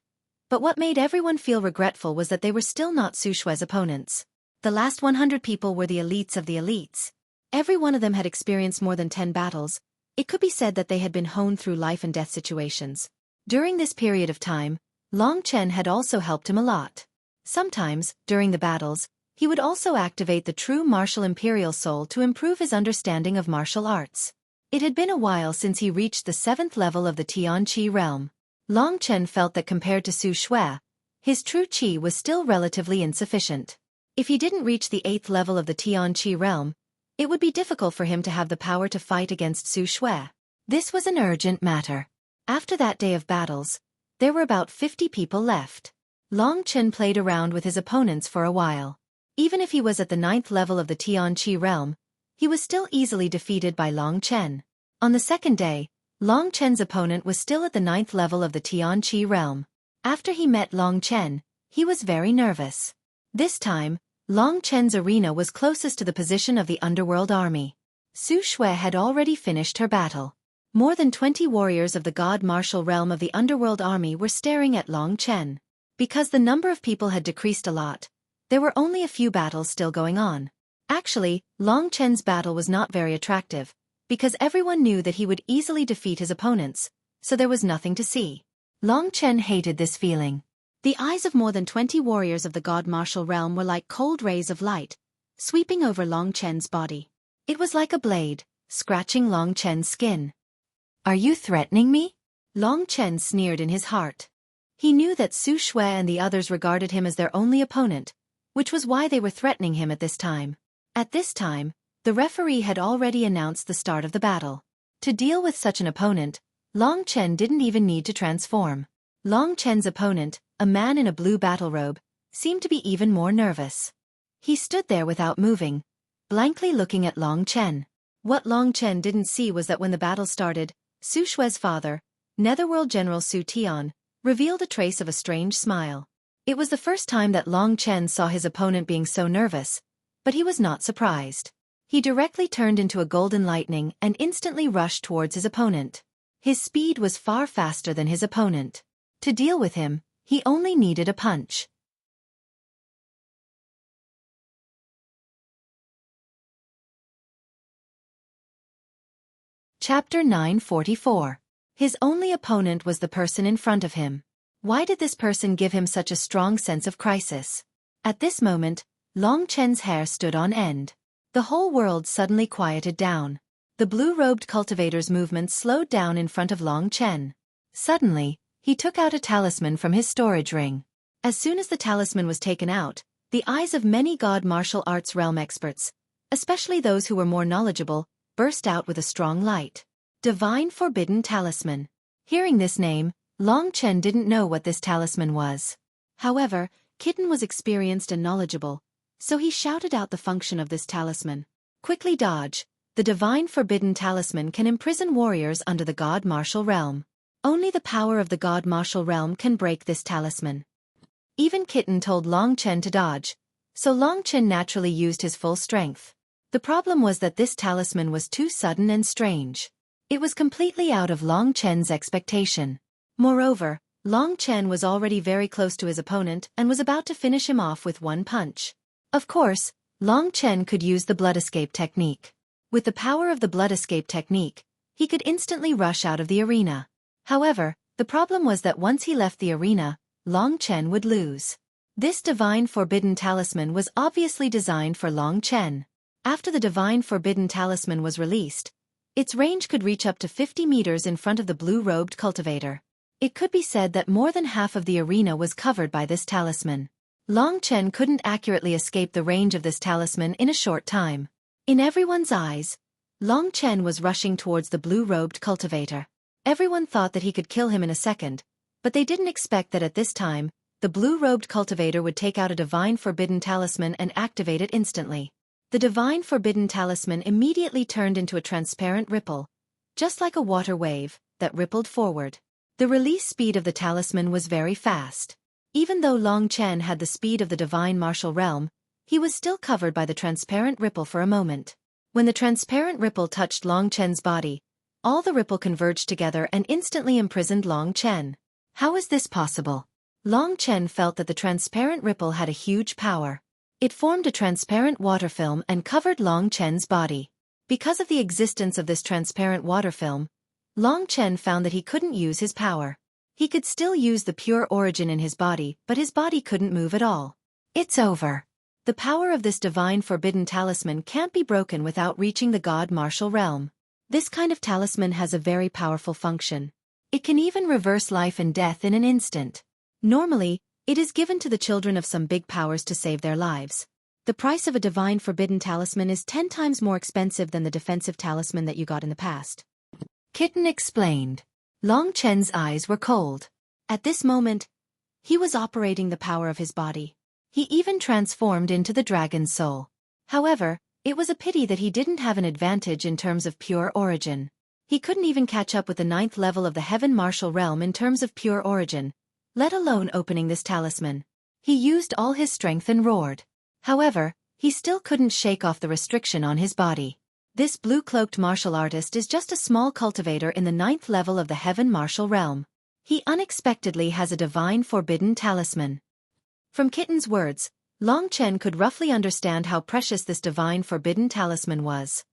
but what made everyone feel regretful was that they were still not Su Xue's opponents. The last 100 people were the elites of the elites. Every one of them had experienced more than 10 battles. It could be said that they had been honed through life and death situations. During this period of time, Long Chen had also helped him a lot. Sometimes, during the battles, he would also activate the true martial imperial soul to improve his understanding of martial arts. It had been a while since he reached the 7th level of the Tianqi realm. Long Chen felt that compared to Su Xue, his true qi was still relatively insufficient. If he didn't reach the 8th level of the Tianqi realm, it would be difficult for him to have the power to fight against Su Xue. This was an urgent matter. After that day of battles, there were about 50 people left. Long Chen played around with his opponents for a while. Even if he was at the 9th level of the Tianqi realm, he was still easily defeated by Long Chen. On the second day, Long Chen's opponent was still at the 9th level of the Tianqi realm. After he met Long Chen, he was very nervous. This time, Long Chen's arena was closest to the position of the underworld army. Xueqi had already finished her battle. More than 20 warriors of the god martial realm of the underworld army were staring at Long Chen. Because the number of people had decreased a lot, there were only a few battles still going on. Actually, Long Chen's battle was not very attractive, because everyone knew that he would easily defeat his opponents, so there was nothing to see. Long Chen hated this feeling. The eyes of more than 20 warriors of the god martial realm were like cold rays of light, sweeping over Long Chen's body. It was like a blade, scratching Long Chen's skin. "Are you threatening me?" Long Chen sneered in his heart. He knew that Xueqi and the others regarded him as their only opponent, which was why they were threatening him at this time. At this time, the referee had already announced the start of the battle. To deal with such an opponent, Long Chen didn't even need to transform. Long Chen's opponent, a man in a blue battle robe, seemed to be even more nervous. He stood there without moving, blankly looking at Long Chen. What Long Chen didn't see was that when the battle started, Xueqi's father, Netherworld General Su Tian, revealed a trace of a strange smile. It was the first time that Long Chen saw his opponent being so nervous, but he was not surprised. He directly turned into a golden lightning and instantly rushed towards his opponent. His speed was far faster than his opponent. To deal with him, he only needed a punch. Chapter 944. His only opponent was the person in front of him. Why did this person give him such a strong sense of crisis? At this moment, Long Chen's hair stood on end. The whole world suddenly quieted down. The blue-robed cultivator's movements slowed down in front of Long Chen. Suddenly, he took out a talisman from his storage ring. As soon as the talisman was taken out, the eyes of many god martial arts realm experts, especially those who were more knowledgeable, burst out with a strong light. Divine Forbidden Talisman. Hearing this name, Long Chen didn't know what this talisman was. However, Kitten was experienced and knowledgeable, so he shouted out the function of this talisman. Quickly dodge. The Divine Forbidden Talisman can imprison warriors under the god martial realm. Only the power of the god martial realm can break this talisman. Even Kitten told Long Chen to dodge, so Long Chen naturally used his full strength. The problem was that this talisman was too sudden and strange. It was completely out of Long Chen's expectation. Moreover, Long Chen was already very close to his opponent and was about to finish him off with one punch. Of course, Long Chen could use the blood escape technique. With the power of the blood escape technique, he could instantly rush out of the arena. However, the problem was that once he left the arena, Long Chen would lose. This Divine Forbidden Talisman was obviously designed for Long Chen. After the Divine Forbidden Talisman was released, its range could reach up to 50 meters in front of the blue-robed cultivator. It could be said that more than half of the arena was covered by this talisman. Long Chen couldn't accurately escape the range of this talisman in a short time. In everyone's eyes, Long Chen was rushing towards the blue-robed cultivator. Everyone thought that he could kill him in a second, but they didn't expect that at this time, the blue-robed cultivator would take out a Divine Forbidden Talisman and activate it instantly. The Divine Forbidden Talisman immediately turned into a transparent ripple, just like a water wave, that rippled forward. The release speed of the talisman was very fast. Even though Long Chen had the speed of the Divine Martial Realm, he was still covered by the transparent ripple for a moment. When the transparent ripple touched Long Chen's body, all the ripple converged together and instantly imprisoned Long Chen. How is this possible? Long Chen felt that the transparent ripple had a huge power. It formed a transparent water film and covered Long Chen's body. Because of the existence of this transparent water film, Long Chen found that he couldn't use his power. He could still use the pure origin in his body, but his body couldn't move at all. It's over. The power of this Divine Forbidden Talisman can't be broken without reaching the God Martial Realm. This kind of talisman has a very powerful function. It can even reverse life and death in an instant. Normally, it is given to the children of some big powers to save their lives. The price of a Divine Forbidden Talisman is 10 times more expensive than the defensive talisman that you got in the past. Kitten explained. Long Chen's eyes were cold. At this moment, he was operating the power of his body. He even transformed into the dragon's soul. However, it was a pity that he didn't have an advantage in terms of pure origin. He couldn't even catch up with the 9th level of the Heaven Martial Realm in terms of pure origin, let alone opening this talisman. He used all his strength and roared. However, he still couldn't shake off the restriction on his body. This blue-cloaked martial artist is just a small cultivator in the 9th level of the Heaven Martial Realm. He unexpectedly has a divine forbidden talisman. From Kitten's words, Long Chen could roughly understand how precious this divine forbidden talisman was.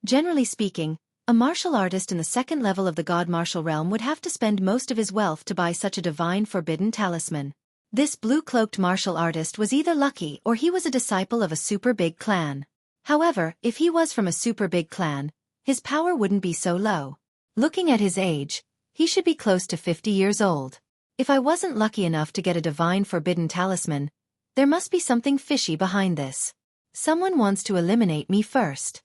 Generally speaking, a martial artist in the 2nd level of the God Martial Realm would have to spend most of his wealth to buy such a divine forbidden talisman. This blue-cloaked martial artist was either lucky or he was a disciple of a super big clan. However, if he was from a super big clan, his power wouldn't be so low. Looking at his age, he should be close to 50 years old. If I wasn't lucky enough to get a divine forbidden talisman, there must be something fishy behind this. Someone wants to eliminate me first.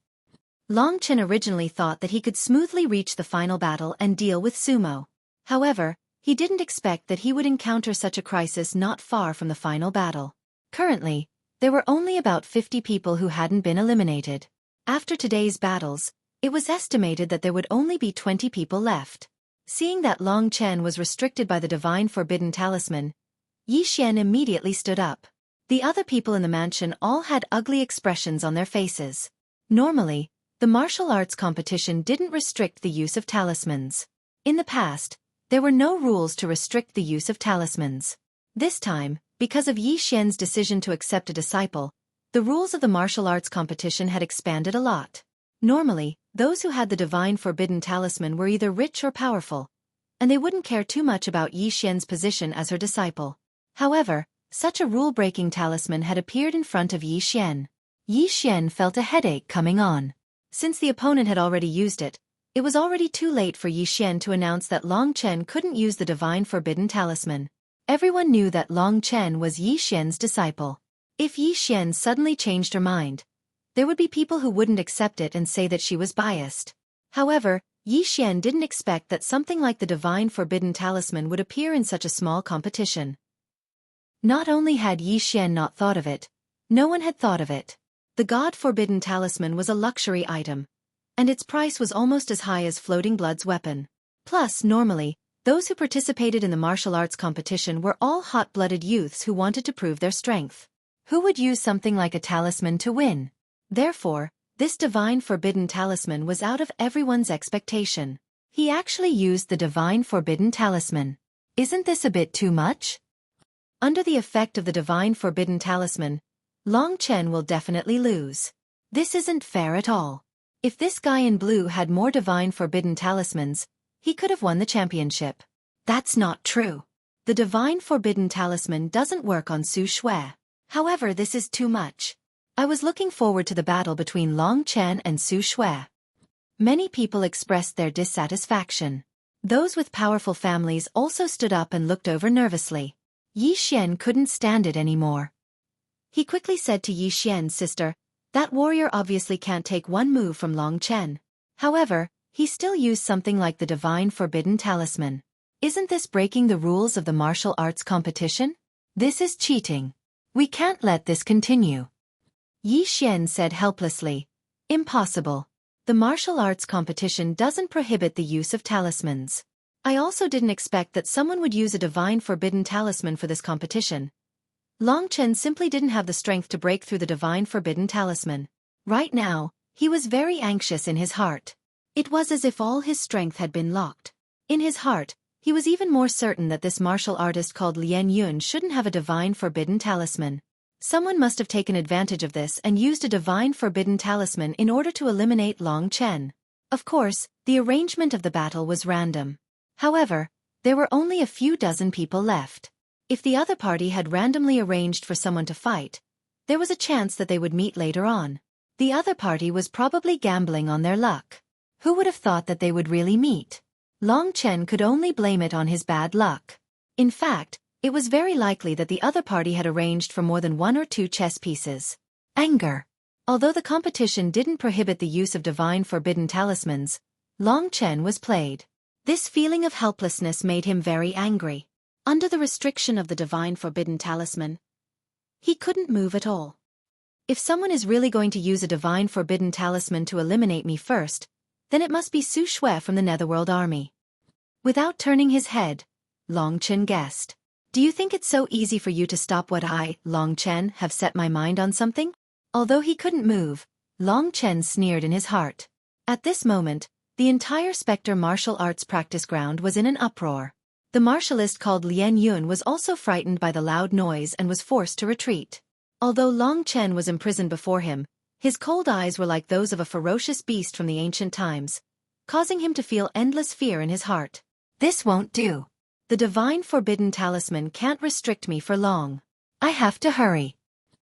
Long Chen originally thought that he could smoothly reach the final battle and deal with Sumo. However, he didn't expect that he would encounter such a crisis not far from the final battle. Currently, there were only about 50 people who hadn't been eliminated. After today's battles, it was estimated that there would only be 20 people left. Seeing that Long Chen was restricted by the divine forbidden talisman, Yi Xian immediately stood up. The other people in the mansion all had ugly expressions on their faces. Normally, the martial arts competition didn't restrict the use of talismans. In the past, there were no rules to restrict the use of talismans. This time, because of Yi Xian's decision to accept a disciple, the rules of the martial arts competition had expanded a lot. Normally, those who had the divine forbidden talisman were either rich or powerful, and they wouldn't care too much about Yi Xian's position as her disciple. However, such a rule-breaking talisman had appeared in front of Yi Xian. Yi Xian felt a headache coming on. Since the opponent had already used it, it was already too late for Yi Xian to announce that Long Chen couldn't use the divine forbidden talisman. Everyone knew that Long Chen was Yi Xian's disciple. If Yi Xian suddenly changed her mind, there would be people who wouldn't accept it and say that she was biased. However, Yi Xian didn't expect that something like the divine forbidden talisman would appear in such a small competition. Not only had Yi Xian not thought of it, no one had thought of it. The God-forbidden talisman was a luxury item, and its price was almost as high as Floating Blood's weapon. Plus, normally, those who participated in the martial arts competition were all hot-blooded youths who wanted to prove their strength. Who would use something like a talisman to win? Therefore, this divine forbidden talisman was out of everyone's expectation. He actually used the divine forbidden talisman. Isn't this a bit too much? Under the effect of the divine forbidden talisman, Long Chen will definitely lose. This isn't fair at all. If this guy in blue had more divine forbidden talismans, he could have won the championship. That's not true. The divine forbidden talisman doesn't work on Xueqi. However, this is too much. I was looking forward to the battle between Long Chen and Xueqi. Many people expressed their dissatisfaction. Those with powerful families also stood up and looked over nervously. Yi Xian couldn't stand it anymore. He quickly said to Yi Xian's sister, "That warrior obviously can't take one move from Long Chen." However, he still used something like the divine forbidden talisman. Isn't this breaking the rules of the martial arts competition? This is cheating. We can't let this continue. Yi Xian said helplessly. Impossible. The martial arts competition doesn't prohibit the use of talismans. I also didn't expect that someone would use a divine forbidden talisman for this competition. Long Chen simply didn't have the strength to break through the divine forbidden talisman. Right now, he was very anxious in his heart. It was as if all his strength had been locked. In his heart, he was even more certain that this martial artist called Lian Yun shouldn't have a divine forbidden talisman. Someone must have taken advantage of this and used a divine forbidden talisman in order to eliminate Long Chen. Of course, the arrangement of the battle was random. However, there were only a few dozen people left. If the other party had randomly arranged for someone to fight, there was a chance that they would meet later on. The other party was probably gambling on their luck. Who would have thought that they would really meet? Long Chen could only blame it on his bad luck. In fact, it was very likely that the other party had arranged for more than one or two chess pieces. Anger. Although the competition didn't prohibit the use of divine forbidden talismans, Long Chen was played. This feeling of helplessness made him very angry. Under the restriction of the divine forbidden talisman, he couldn't move at all. If someone is really going to use a divine forbidden talisman to eliminate me first, then it must be Xueqi from the Netherworld army. Without turning his head, Long Chen guessed. Do you think it's so easy for you to stop what I, Long Chen, have set my mind on something? Although he couldn't move, Long Chen sneered in his heart. At this moment, the entire Spectre martial arts practice ground was in an uproar. The martialist called Lian Yun was also frightened by the loud noise and was forced to retreat. Although Long Chen was imprisoned before him, his cold eyes were like those of a ferocious beast from the ancient times, causing him to feel endless fear in his heart. This won't do. The divine forbidden talisman can't restrict me for long. I have to hurry.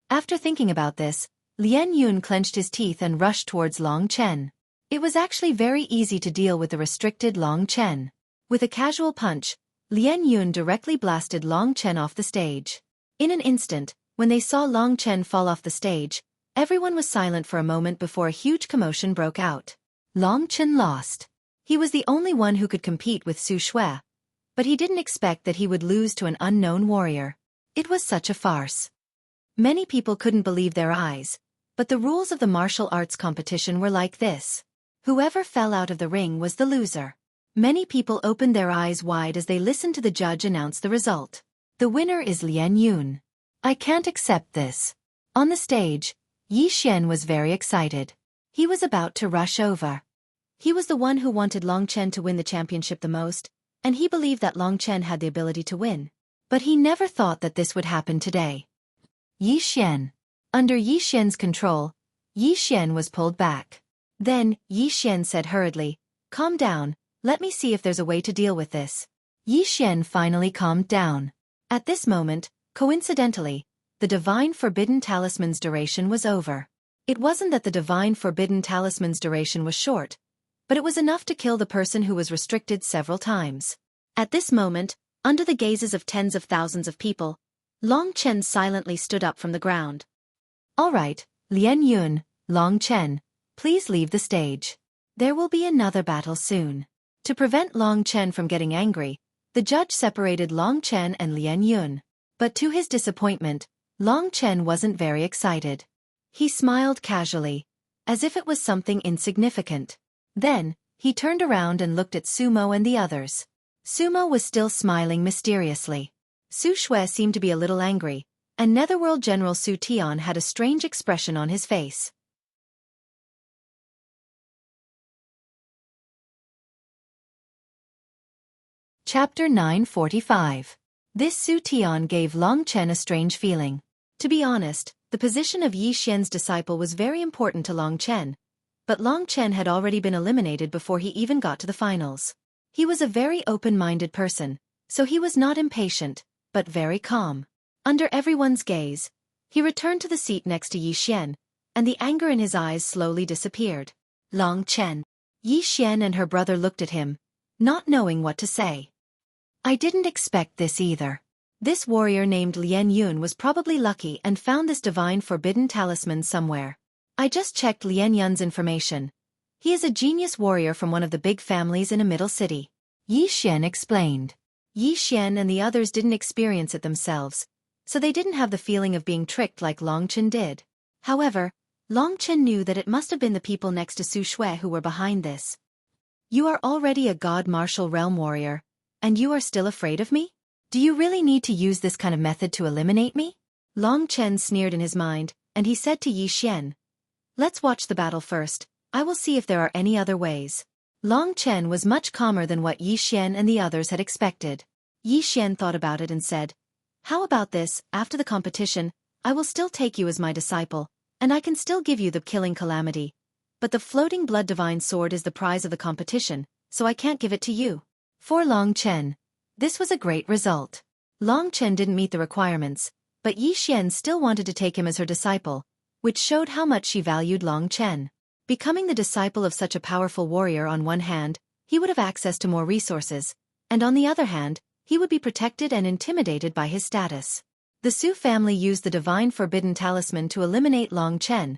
After thinking about this, Lian Yun clenched his teeth and rushed towards Long Chen. It was actually very easy to deal with the restricted Long Chen. With a casual punch, Lian Yun directly blasted Long Chen off the stage. In an instant, when they saw Long Chen fall off the stage, everyone was silent for a moment before a huge commotion broke out. Long Chen lost. He was the only one who could compete with Xueqi, but he didn't expect that he would lose to an unknown warrior. It was such a farce. Many people couldn't believe their eyes, but the rules of the martial arts competition were like this. Whoever fell out of the ring was the loser. Many people opened their eyes wide as they listened to the judge announce the result. The winner is Lian Yun. I can't accept this. On the stage, Yi Xian was very excited. He was about to rush over. He was the one who wanted Long Chen to win the championship the most, and he believed that Long Chen had the ability to win. But he never thought that this would happen today. Yi Xian. Under Yi Xian's control, Yi Xian was pulled back. Then, Yi Xian said hurriedly, "Calm down, let me see if there's a way to deal with this." Yi Xian finally calmed down. At this moment, coincidentally, the divine forbidden talisman's duration was over. It wasn't that the divine forbidden talisman's duration was short, but it was enough to kill the person who was restricted several times. At this moment, under the gazes of tens of thousands of people, Long Chen silently stood up from the ground. All right, Lian Yun, Long Chen, please leave the stage. There will be another battle soon. To prevent Long Chen from getting angry, the judge separated Long Chen and Lian Yun. But to his disappointment, Long Chen wasn't very excited. He smiled casually, as if it was something insignificant. Then, he turned around and looked at Sumo and the others. Sumo was still smiling mysteriously. Xueqi seemed to be a little angry, and Netherworld General Su Tian had a strange expression on his face. Chapter 945. This Su Tian gave Long Chen a strange feeling. To be honest, the position of Yi Xian's disciple was very important to Long Chen, but Long Chen had already been eliminated before he even got to the finals. He was a very open-minded person, so he was not impatient, but very calm. Under everyone's gaze, he returned to the seat next to Yi Xian, and the anger in his eyes slowly disappeared. Long Chen. Yi Xian and her brother looked at him, not knowing what to say. I didn't expect this either. This warrior named Lian Yun was probably lucky and found this divine forbidden talisman somewhere. I just checked Lian Yun's information. He is a genius warrior from one of the big families in a middle city. Yi Xian explained. Yi Xian and the others didn't experience it themselves, so they didn't have the feeling of being tricked like Long Chen did. However, Long Chen knew that it must have been the people next to Xueqi who were behind this. You are already a god martial realm warrior, and you are still afraid of me? Do you really need to use this kind of method to eliminate me? Long Chen sneered in his mind, and he said to Yi Xian, let's watch the battle first, I will see if there are any other ways. Long Chen was much calmer than what Yi Xian and the others had expected. Yi Xian thought about it and said, how about this, after the competition, I will still take you as my disciple, and I can still give you the killing calamity. But the floating blood divine sword is the prize of the competition, so I can't give it to you. For Long Chen, this was a great result. Long Chen didn't meet the requirements, but Yi Xian still wanted to take him as her disciple, which showed how much she valued Long Chen. Becoming the disciple of such a powerful warrior on one hand, he would have access to more resources, and on the other hand, he would be protected and intimidated by his status. The Su family used the divine forbidden talisman to eliminate Long Chen,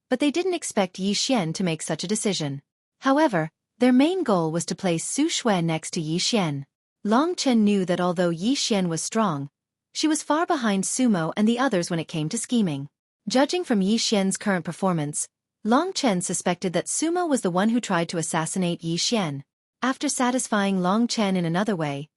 but they didn't expect Yi Xian to make such a decision. However, Their main goal was to place Su Shui next to Yi Xian. Long Chen knew that although Yi Xian was strong, she was far behind Sumo and the others when it came to scheming. Judging from Yi Xian's current performance, Long Chen suspected that Sumo was the one who tried to assassinate Yi Xian. After satisfying Long Chen in another way,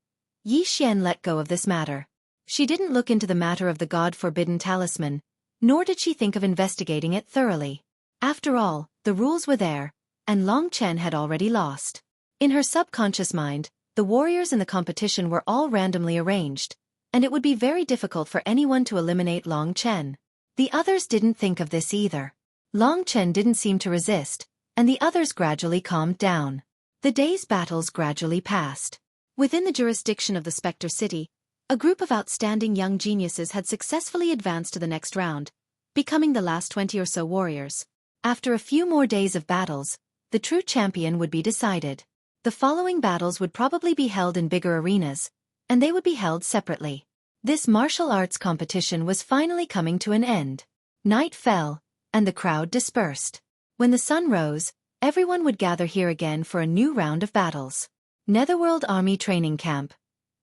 Yi Xian let go of this matter. She didn't look into the matter of the God-forbidden talisman, nor did she think of investigating it thoroughly. After all, the rules were there, and Long Chen had already lost. In her subconscious mind, the warriors in the competition were all randomly arranged, and it would be very difficult for anyone to eliminate Long Chen. The others didn't think of this either. Long Chen didn't seem to resist, and the others gradually calmed down. The day's battles gradually passed. Within the jurisdiction of the Spectre City, a group of outstanding young geniuses had successfully advanced to the next round, becoming the last 20 or so warriors. After a few more days of battles, the true champion would be decided. The following battles would probably be held in bigger arenas, and they would be held separately. This martial arts competition was finally coming to an end. Night fell, and the crowd dispersed. When the sun rose, everyone would gather here again for a new round of battles. Netherworld Army Training Camp.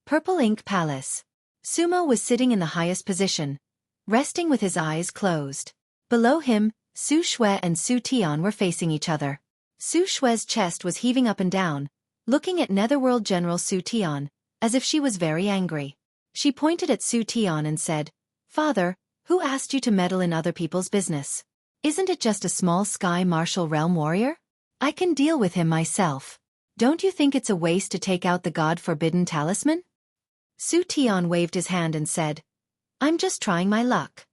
Purple Ink Palace. Sumo was sitting in the highest position, resting with his eyes closed. Below him, Su Shui and Su Tian were facing each other. Su Shui's chest was heaving up and down, looking at Netherworld General Su Tian, as if she was very angry. She pointed at Su Tian and said, "Father, who asked you to meddle in other people's business? Isn't it just a small sky martial realm warrior? I can deal with him myself. Don't you think it's a waste to take out the God-forbidden talisman?" Su Tian waved his hand and said, "I'm just trying my luck.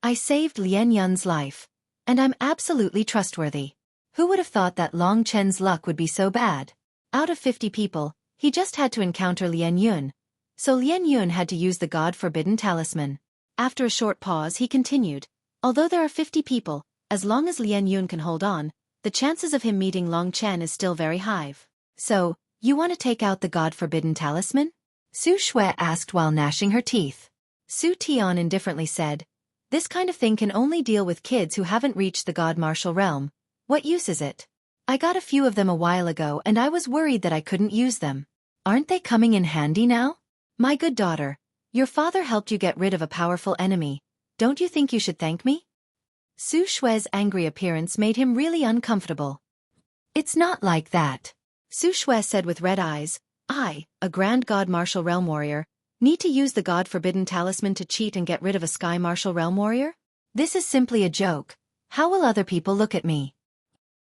I saved Lian Yun's life, and I'm absolutely trustworthy. Who would have thought that Long Chen's luck would be so bad? Out of 50 people, he just had to encounter Lian Yun, so Lian Yun had to use the God-forbidden talisman." After a short pause he continued, "Although there are 50 people, as long as Lian Yun can hold on, the chances of him meeting Long Chen is still very high. So, you want to take out the God-forbidden talisman?" Su Shui asked while gnashing her teeth. Su Tian indifferently said, "This kind of thing can only deal with kids who haven't reached the God martial realm. What use is it? I got a few of them a while ago and I was worried that I couldn't use them. Aren't they coming in handy now? My good daughter, your father helped you get rid of a powerful enemy. Don't you think you should thank me?" Su Shui's angry appearance made him really uncomfortable. "It's not like that," Su Shui said with red eyes. "I, a grand God martial realm warrior, need to use the God-forbidden talisman to cheat and get rid of a sky martial realm warrior? This is simply a joke. How will other people look at me?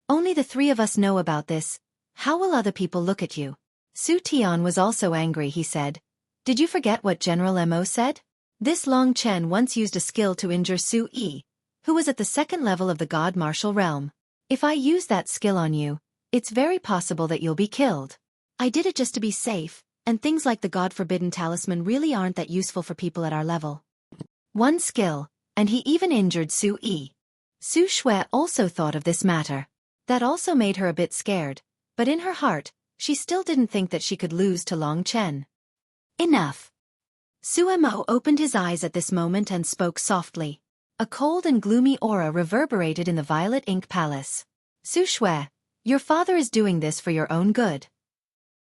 Only the three of us know about this. How will other people look at you?" Su Tian was also angry. He said, "Did you forget what General Mo said? This Long Chen once used a skill to injure Xueqi, who was at the second level of the God martial realm. If I use that skill on you, it's very possible that you'll be killed. I did it just to be safe, and things like the God-forbidden talisman really aren't that useful for people at our level." One skill, and he even injured Xueqi. Su Shui also thought of this matter. That also made her a bit scared, but in her heart, she still didn't think that she could lose to Long Chen. "Enough." Suemo opened his eyes at this moment and spoke softly. A cold and gloomy aura reverberated in the Violet Ink Palace. "Su Shui, your father is doing this for your own good.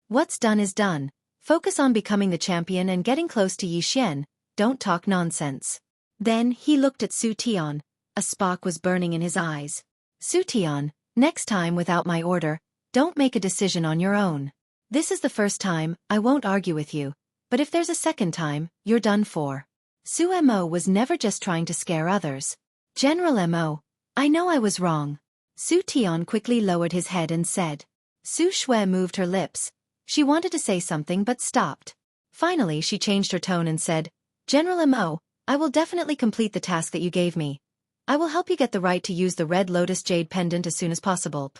What's done is done. Focus on becoming the champion and getting close to Yi Xian, don't talk nonsense." Then he looked at Su Tian. A spark was burning in his eyes. "Su Tian, next time without my order, don't make a decision on your own. This is the first time, I won't argue with you, but if there's a second time, you're done for." Su Mo was never just trying to scare others. "General Mo, I know I was wrong." Su Tian quickly lowered his head and said. Su Shui moved her lips. She wanted to say something but stopped. Finally she changed her tone and said, "General Mo, I will definitely complete the task that you gave me. I will help you get the right to use the Red Lotus Jade Pendant as soon as possible."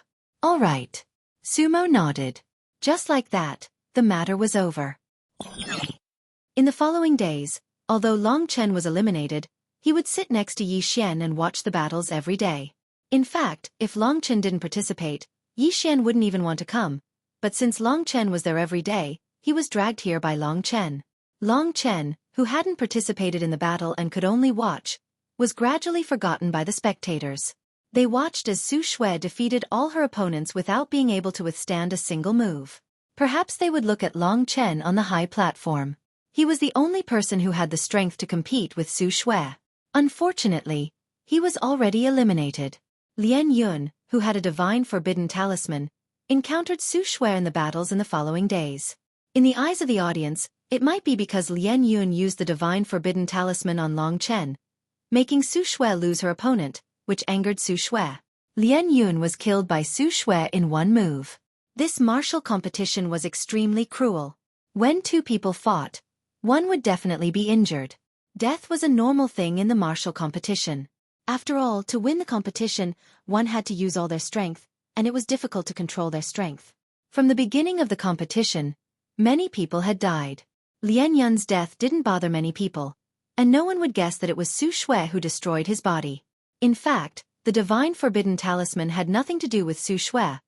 "All right." Sumo nodded. Just like that, the matter was over. In the following days, although Long Chen was eliminated, he would sit next to Yi Xian and watch the battles every day. In fact, if Long Chen didn't participate, Yi Xian wouldn't even want to come, but since Long Chen was there every day, he was dragged here by Long Chen. Long Chen, who hadn't participated in the battle and could only watch, was gradually forgotten by the spectators. They watched as Xueqi defeated all her opponents without being able to withstand a single move. Perhaps they would look at Long Chen on the high platform. He was the only person who had the strength to compete with Xueqi. Unfortunately, he was already eliminated. Lian Yun, who had a divine forbidden talisman, encountered Xueqi in the battles in the following days. In the eyes of the audience, it might be because Lian Yun used the divine forbidden talisman on Long Chen, making Xueqi lose her opponent, which angered Xueqi. Lian Yun was killed by Xueqi in one move. This martial competition was extremely cruel. When two people fought, one would definitely be injured. Death was a normal thing in the martial competition. After all, to win the competition, one had to use all their strength, and it was difficult to control their strength. From the beginning of the competition, many people had died. Lian Yun's death didn't bother many people, and no one would guess that it was Xueqi who destroyed his body. In fact, the divine forbidden talisman had nothing to do with Xueqi.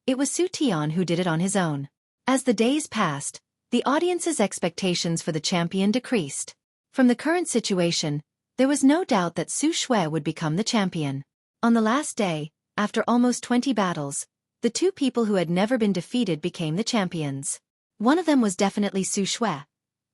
It was Su Tian who did it on his own. As the days passed, the audience's expectations for the champion decreased. From the current situation, there was no doubt that Xueqi would become the champion. On the last day, after almost 20 battles, the two people who had never been defeated became the champions. One of them was definitely Xueqi,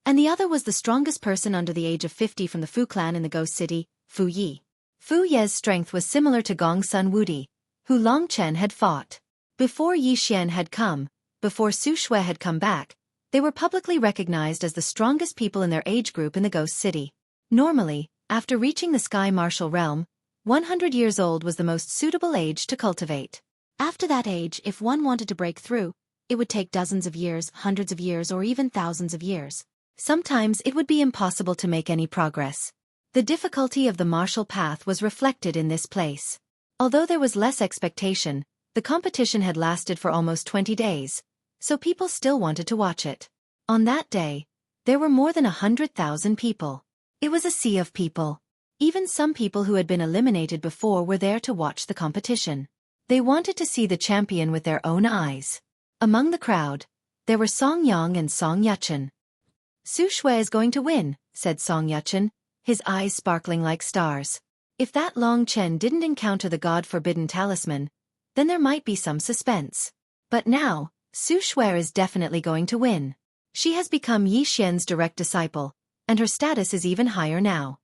and the other was the strongest person under the age of 50 from the Fu clan in the Ghost City, Fu Yi. Fu Ye's strength was similar to Gong Sun Wudi, who Long Chen had fought. Before Yi Xian had come, before Xueqi had come back, they were publicly recognized as the strongest people in their age group in the Ghost City. Normally, after reaching the Sky Martial Realm, 100 years old was the most suitable age to cultivate. After that age, if one wanted to break through, it would take dozens of years, hundreds of years, or even thousands of years. Sometimes it would be impossible to make any progress. The difficulty of the martial path was reflected in this place. Although there was less expectation, the competition had lasted for almost 20 days, so people still wanted to watch it. On that day, there were more than 100,000 people. It was a sea of people. Even some people who had been eliminated before were there to watch the competition. They wanted to see the champion with their own eyes. Among the crowd, there were Song Yang and Song Yuchen. Xueqi is going to win, said Song Yuchen, his eyes sparkling like stars. If that Long Chen didn't encounter the God-forbidden talisman, then there might be some suspense. But now, Xueqi is definitely going to win. She has become Yi Xian's direct disciple, and her status is even higher now.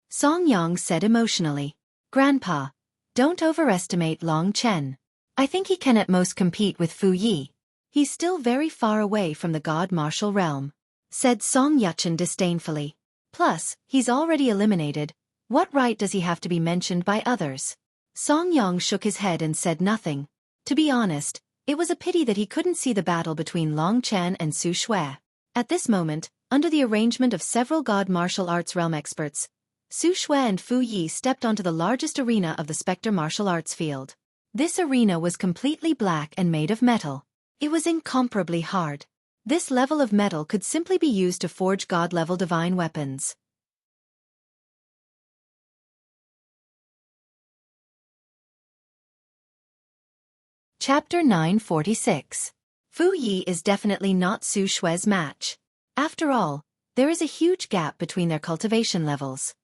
Song Yang said emotionally, "Grandpa, don't overestimate Long Chen. I think he can at most compete with Fu Yi. He's still very far away from the God Martial Realm," said Song Yuchen disdainfully. "Plus, he's already eliminated. What right does he have to be mentioned by others?" Song Yang shook his head and said nothing. To be honest, it was a pity that he couldn't see the battle between Long Chen and Xueqi. At this moment, under the arrangement of several God Martial Arts Realm experts, Xueqi and Fu Yi stepped onto the largest arena of the Spectre Martial Arts field. This arena was completely black and made of metal. It was incomparably hard. This level of metal could simply be used to forge God-level divine weapons. Chapter 946. Fu Yi is definitely not Xueqi's match. After all, there is a huge gap between their cultivation levels.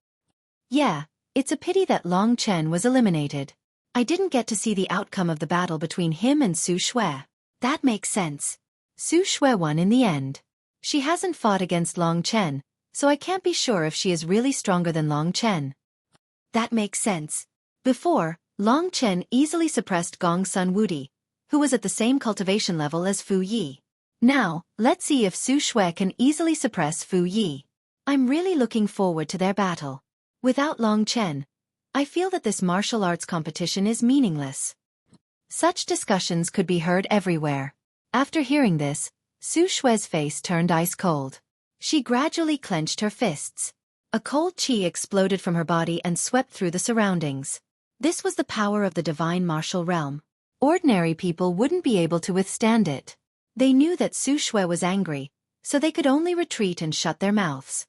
Yeah, it's a pity that Long Chen was eliminated. I didn't get to see the outcome of the battle between him and Xueqi. That makes sense. Xueqi won in the end. She hasn't fought against Long Chen, so I can't be sure if she is really stronger than Long Chen. That makes sense. Before, Long Chen easily suppressed Gong Sun Wudi, who was at the same cultivation level as Fu Yi. Now, let's see if Xueqi can easily suppress Fu Yi. I'm really looking forward to their battle. Without Long Chen, I feel that this martial arts competition is meaningless. Such discussions could be heard everywhere. After hearing this, Xueqi's face turned ice cold. She gradually clenched her fists. A cold qi exploded from her body and swept through the surroundings. This was the power of the divine martial realm. Ordinary people wouldn't be able to withstand it. They knew that Xueqi was angry, so they could only retreat and shut their mouths.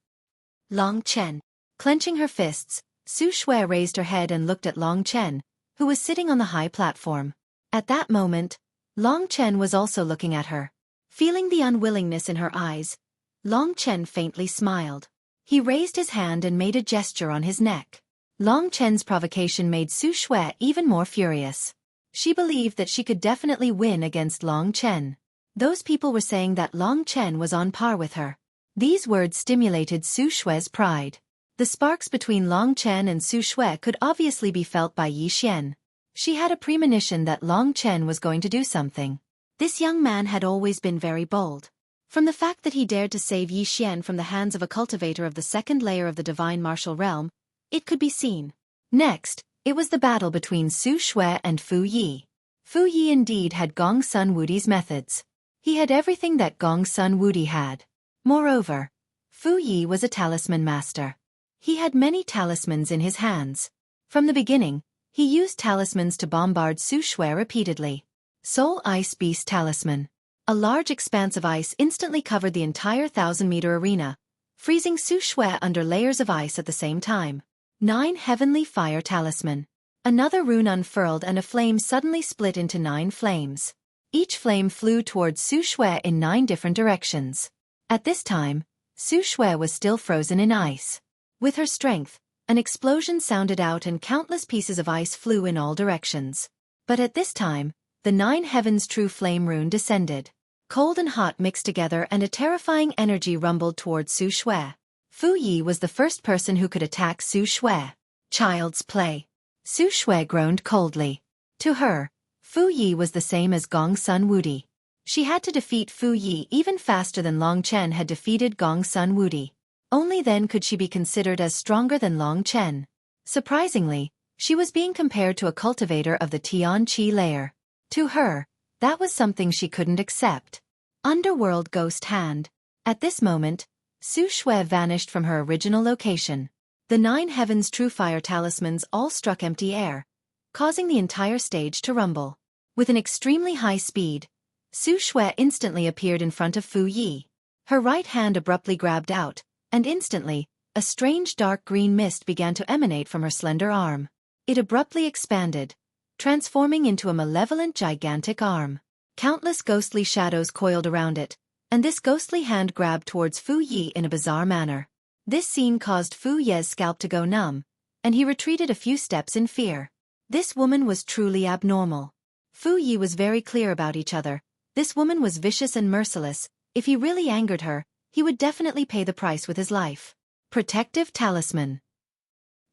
Long Chen. Clenching her fists, Xueqi raised her head and looked at Long Chen, who was sitting on the high platform. At that moment, Long Chen was also looking at her. Feeling the unwillingness in her eyes, Long Chen faintly smiled. He raised his hand and made a gesture on his neck. Long Chen's provocation made Xueqi even more furious. She believed that she could definitely win against Long Chen. Those people were saying that Long Chen was on par with her. These words stimulated Xueqi's pride. The sparks between Long Chen and Xueqi could obviously be felt by Yi Xian. She had a premonition that Long Chen was going to do something. This young man had always been very bold. From the fact that he dared to save Yi Xian from the hands of a cultivator of the second layer of the divine martial realm, it could be seen. Next, it was the battle between Xueqi and Fu Yi. Fu Yi indeed had Gong Sun Wudi's methods. He had everything that Gong Sun Wudi had. Moreover, Fu Yi was a talisman master. He had many talismans in his hands. From the beginning, he used talismans to bombard Xueqi repeatedly. Soul Ice Beast Talisman. A large expanse of ice instantly covered the entire 1,000-meter arena, freezing Xueqi under layers of ice at the same time. 9 Heavenly Fire Talisman. Another rune unfurled and a flame suddenly split into 9 flames. Each flame flew towards Xueqi in 9 different directions. At this time, Xueqi was still frozen in ice. With her strength, an explosion sounded out and countless pieces of ice flew in all directions. But at this time, the 9 Heavens True Flame rune descended. Cold and hot mixed together and a terrifying energy rumbled towards Xueqi. Fu Yi was the first person who could attack Xueqi. Child's play. Xueqi groaned coldly. To her, Fu Yi was the same as Gong Sun Wudi. She had to defeat Fu Yi even faster than Long Chen had defeated Gong Sun Wudi. Only then could she be considered as stronger than Long Chen. Surprisingly, she was being compared to a cultivator of the Tian Qi layer. To her, that was something she couldn't accept. Underworld Ghost Hand. At this moment, Xueqi vanished from her original location. The 9 Heavens True Fire Talismans all struck empty air, causing the entire stage to rumble. With an extremely high speed, Xueqi instantly appeared in front of Fu Yi. Her right hand abruptly grabbed out, and instantly, a strange dark green mist began to emanate from her slender arm. It abruptly expanded, transforming into a malevolent gigantic arm. Countless ghostly shadows coiled around it, and this ghostly hand grabbed towards Fu Yi in a bizarre manner. This scene caused Fu Ye's scalp to go numb, and he retreated a few steps in fear. This woman was truly abnormal. Fu Yi was very clear about each other. This woman was vicious and merciless. If he really angered her, he would definitely pay the price with his life. Protective Talisman.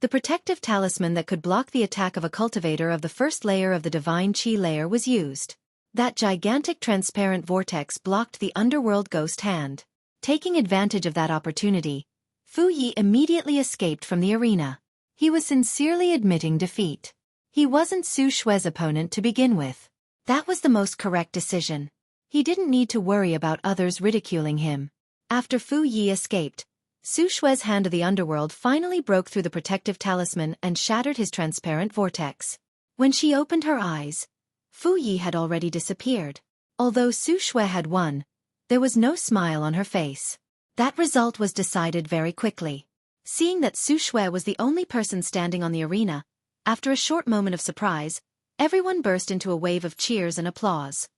The protective talisman that could block the attack of a cultivator of the first layer of the divine Qi layer was used. That gigantic transparent vortex blocked the underworld ghost hand. Taking advantage of that opportunity, Fu Yi immediately escaped from the arena. He was sincerely admitting defeat. He wasn't Xueqi's opponent to begin with. That was the most correct decision. He didn't need to worry about others ridiculing him. After Fu Yi escaped, Xueqi's hand of the underworld finally broke through the protective talisman and shattered his transparent vortex. When she opened her eyes, Fu Yi had already disappeared. Although Xueqi had won, there was no smile on her face. That result was decided very quickly. Seeing that Xueqi was the only person standing on the arena, after a short moment of surprise, everyone burst into a wave of cheers and applause.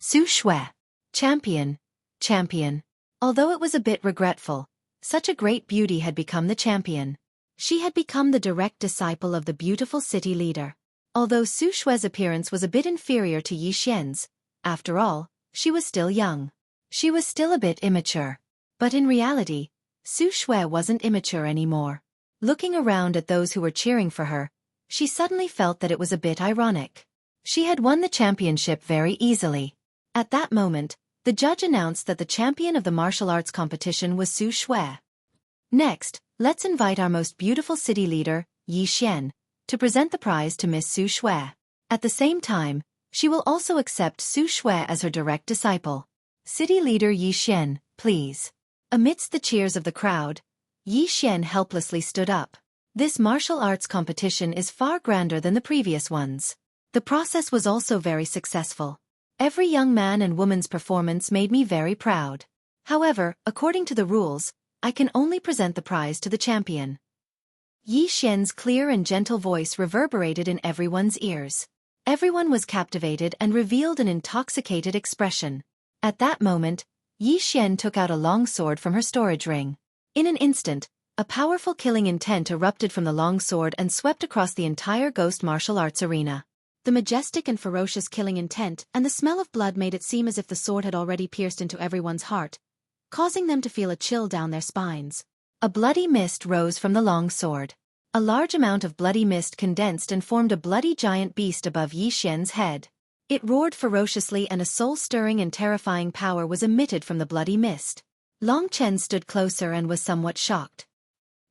Xueqi. Champion. Champion. Although it was a bit regretful, such a great beauty had become the champion. She had become the direct disciple of the beautiful city leader. Although Xueqi's appearance was a bit inferior to Yi Xian's, after all, she was still young. She was still a bit immature. But in reality, Xueqi wasn't immature anymore. Looking around at those who were cheering for her, she suddenly felt that it was a bit ironic. She had won the championship very easily. At that moment, the judge announced that the champion of the martial arts competition was Xueqi. Next, let's invite our most beautiful city leader, Yi Xian, to present the prize to Miss Xueqi. At the same time, she will also accept Xueqi as her direct disciple. City leader Yi Xian, please. Amidst the cheers of the crowd, Yi Xian helplessly stood up. This martial arts competition is far grander than the previous ones. The process was also very successful. Every young man and woman's performance made me very proud. However, according to the rules, I can only present the prize to the champion. Yi Xian's clear and gentle voice reverberated in everyone's ears. Everyone was captivated and revealed an intoxicated expression. At that moment, Yi Xian took out a long sword from her storage ring. In an instant, A powerful killing intent erupted from the long sword and swept across the entire ghost martial arts arena. The majestic and ferocious killing intent and the smell of blood made it seem as if the sword had already pierced into everyone's heart, causing them to feel a chill down their spines. A bloody mist rose from the long sword. A large amount of bloody mist condensed and formed a bloody giant beast above Yi Xian's head. It roared ferociously and a soul-stirring and terrifying power was emitted from the bloody mist. Long Chen stood closer and was somewhat shocked.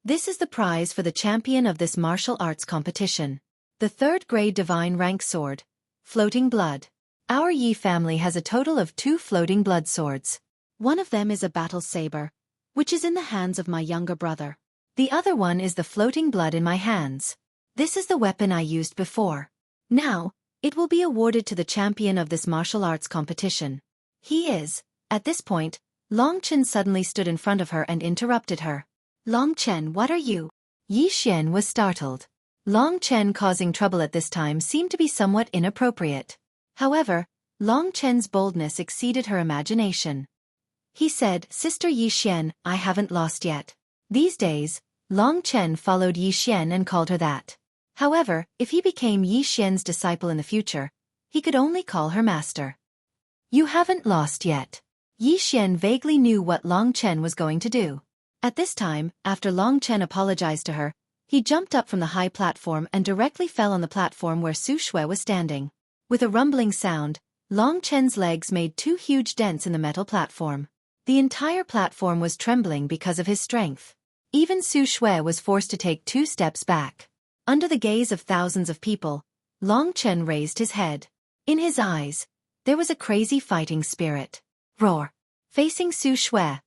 This is the prize for the champion of this martial arts competition. The third-grade divine rank sword. Floating blood. Our Yi family has a total of 2 floating blood swords. One of them is a battle saber, which is in the hands of my younger brother. The other one is the floating blood in my hands. This is the weapon I used before. Now, it will be awarded to the champion of this martial arts competition. He is. At this point, Long Chen suddenly stood in front of her and interrupted her. Long Chen, what are you? Yi Xian was startled. Long Chen causing trouble at this time seemed to be somewhat inappropriate. However, Long Chen's boldness exceeded her imagination. He said, Sister Yi Xian, I haven't lost yet. These days, Long Chen followed Yi Xian and called her that. However, if he became Yi Xian's disciple in the future, he could only call her master. You haven't lost yet. Yi Xian vaguely knew what Long Chen was going to do. At this time, after Long Chen apologized to her, he jumped up from the high platform and directly fell on the platform where Xueqi was standing. With a rumbling sound, Long Chen's legs made 2 huge dents in the metal platform. The entire platform was trembling because of his strength. Even Xueqi was forced to take 2 steps back. Under the gaze of thousands of people, Long Chen raised his head. In his eyes, there was a crazy fighting spirit. Roar. Facing Xueqi,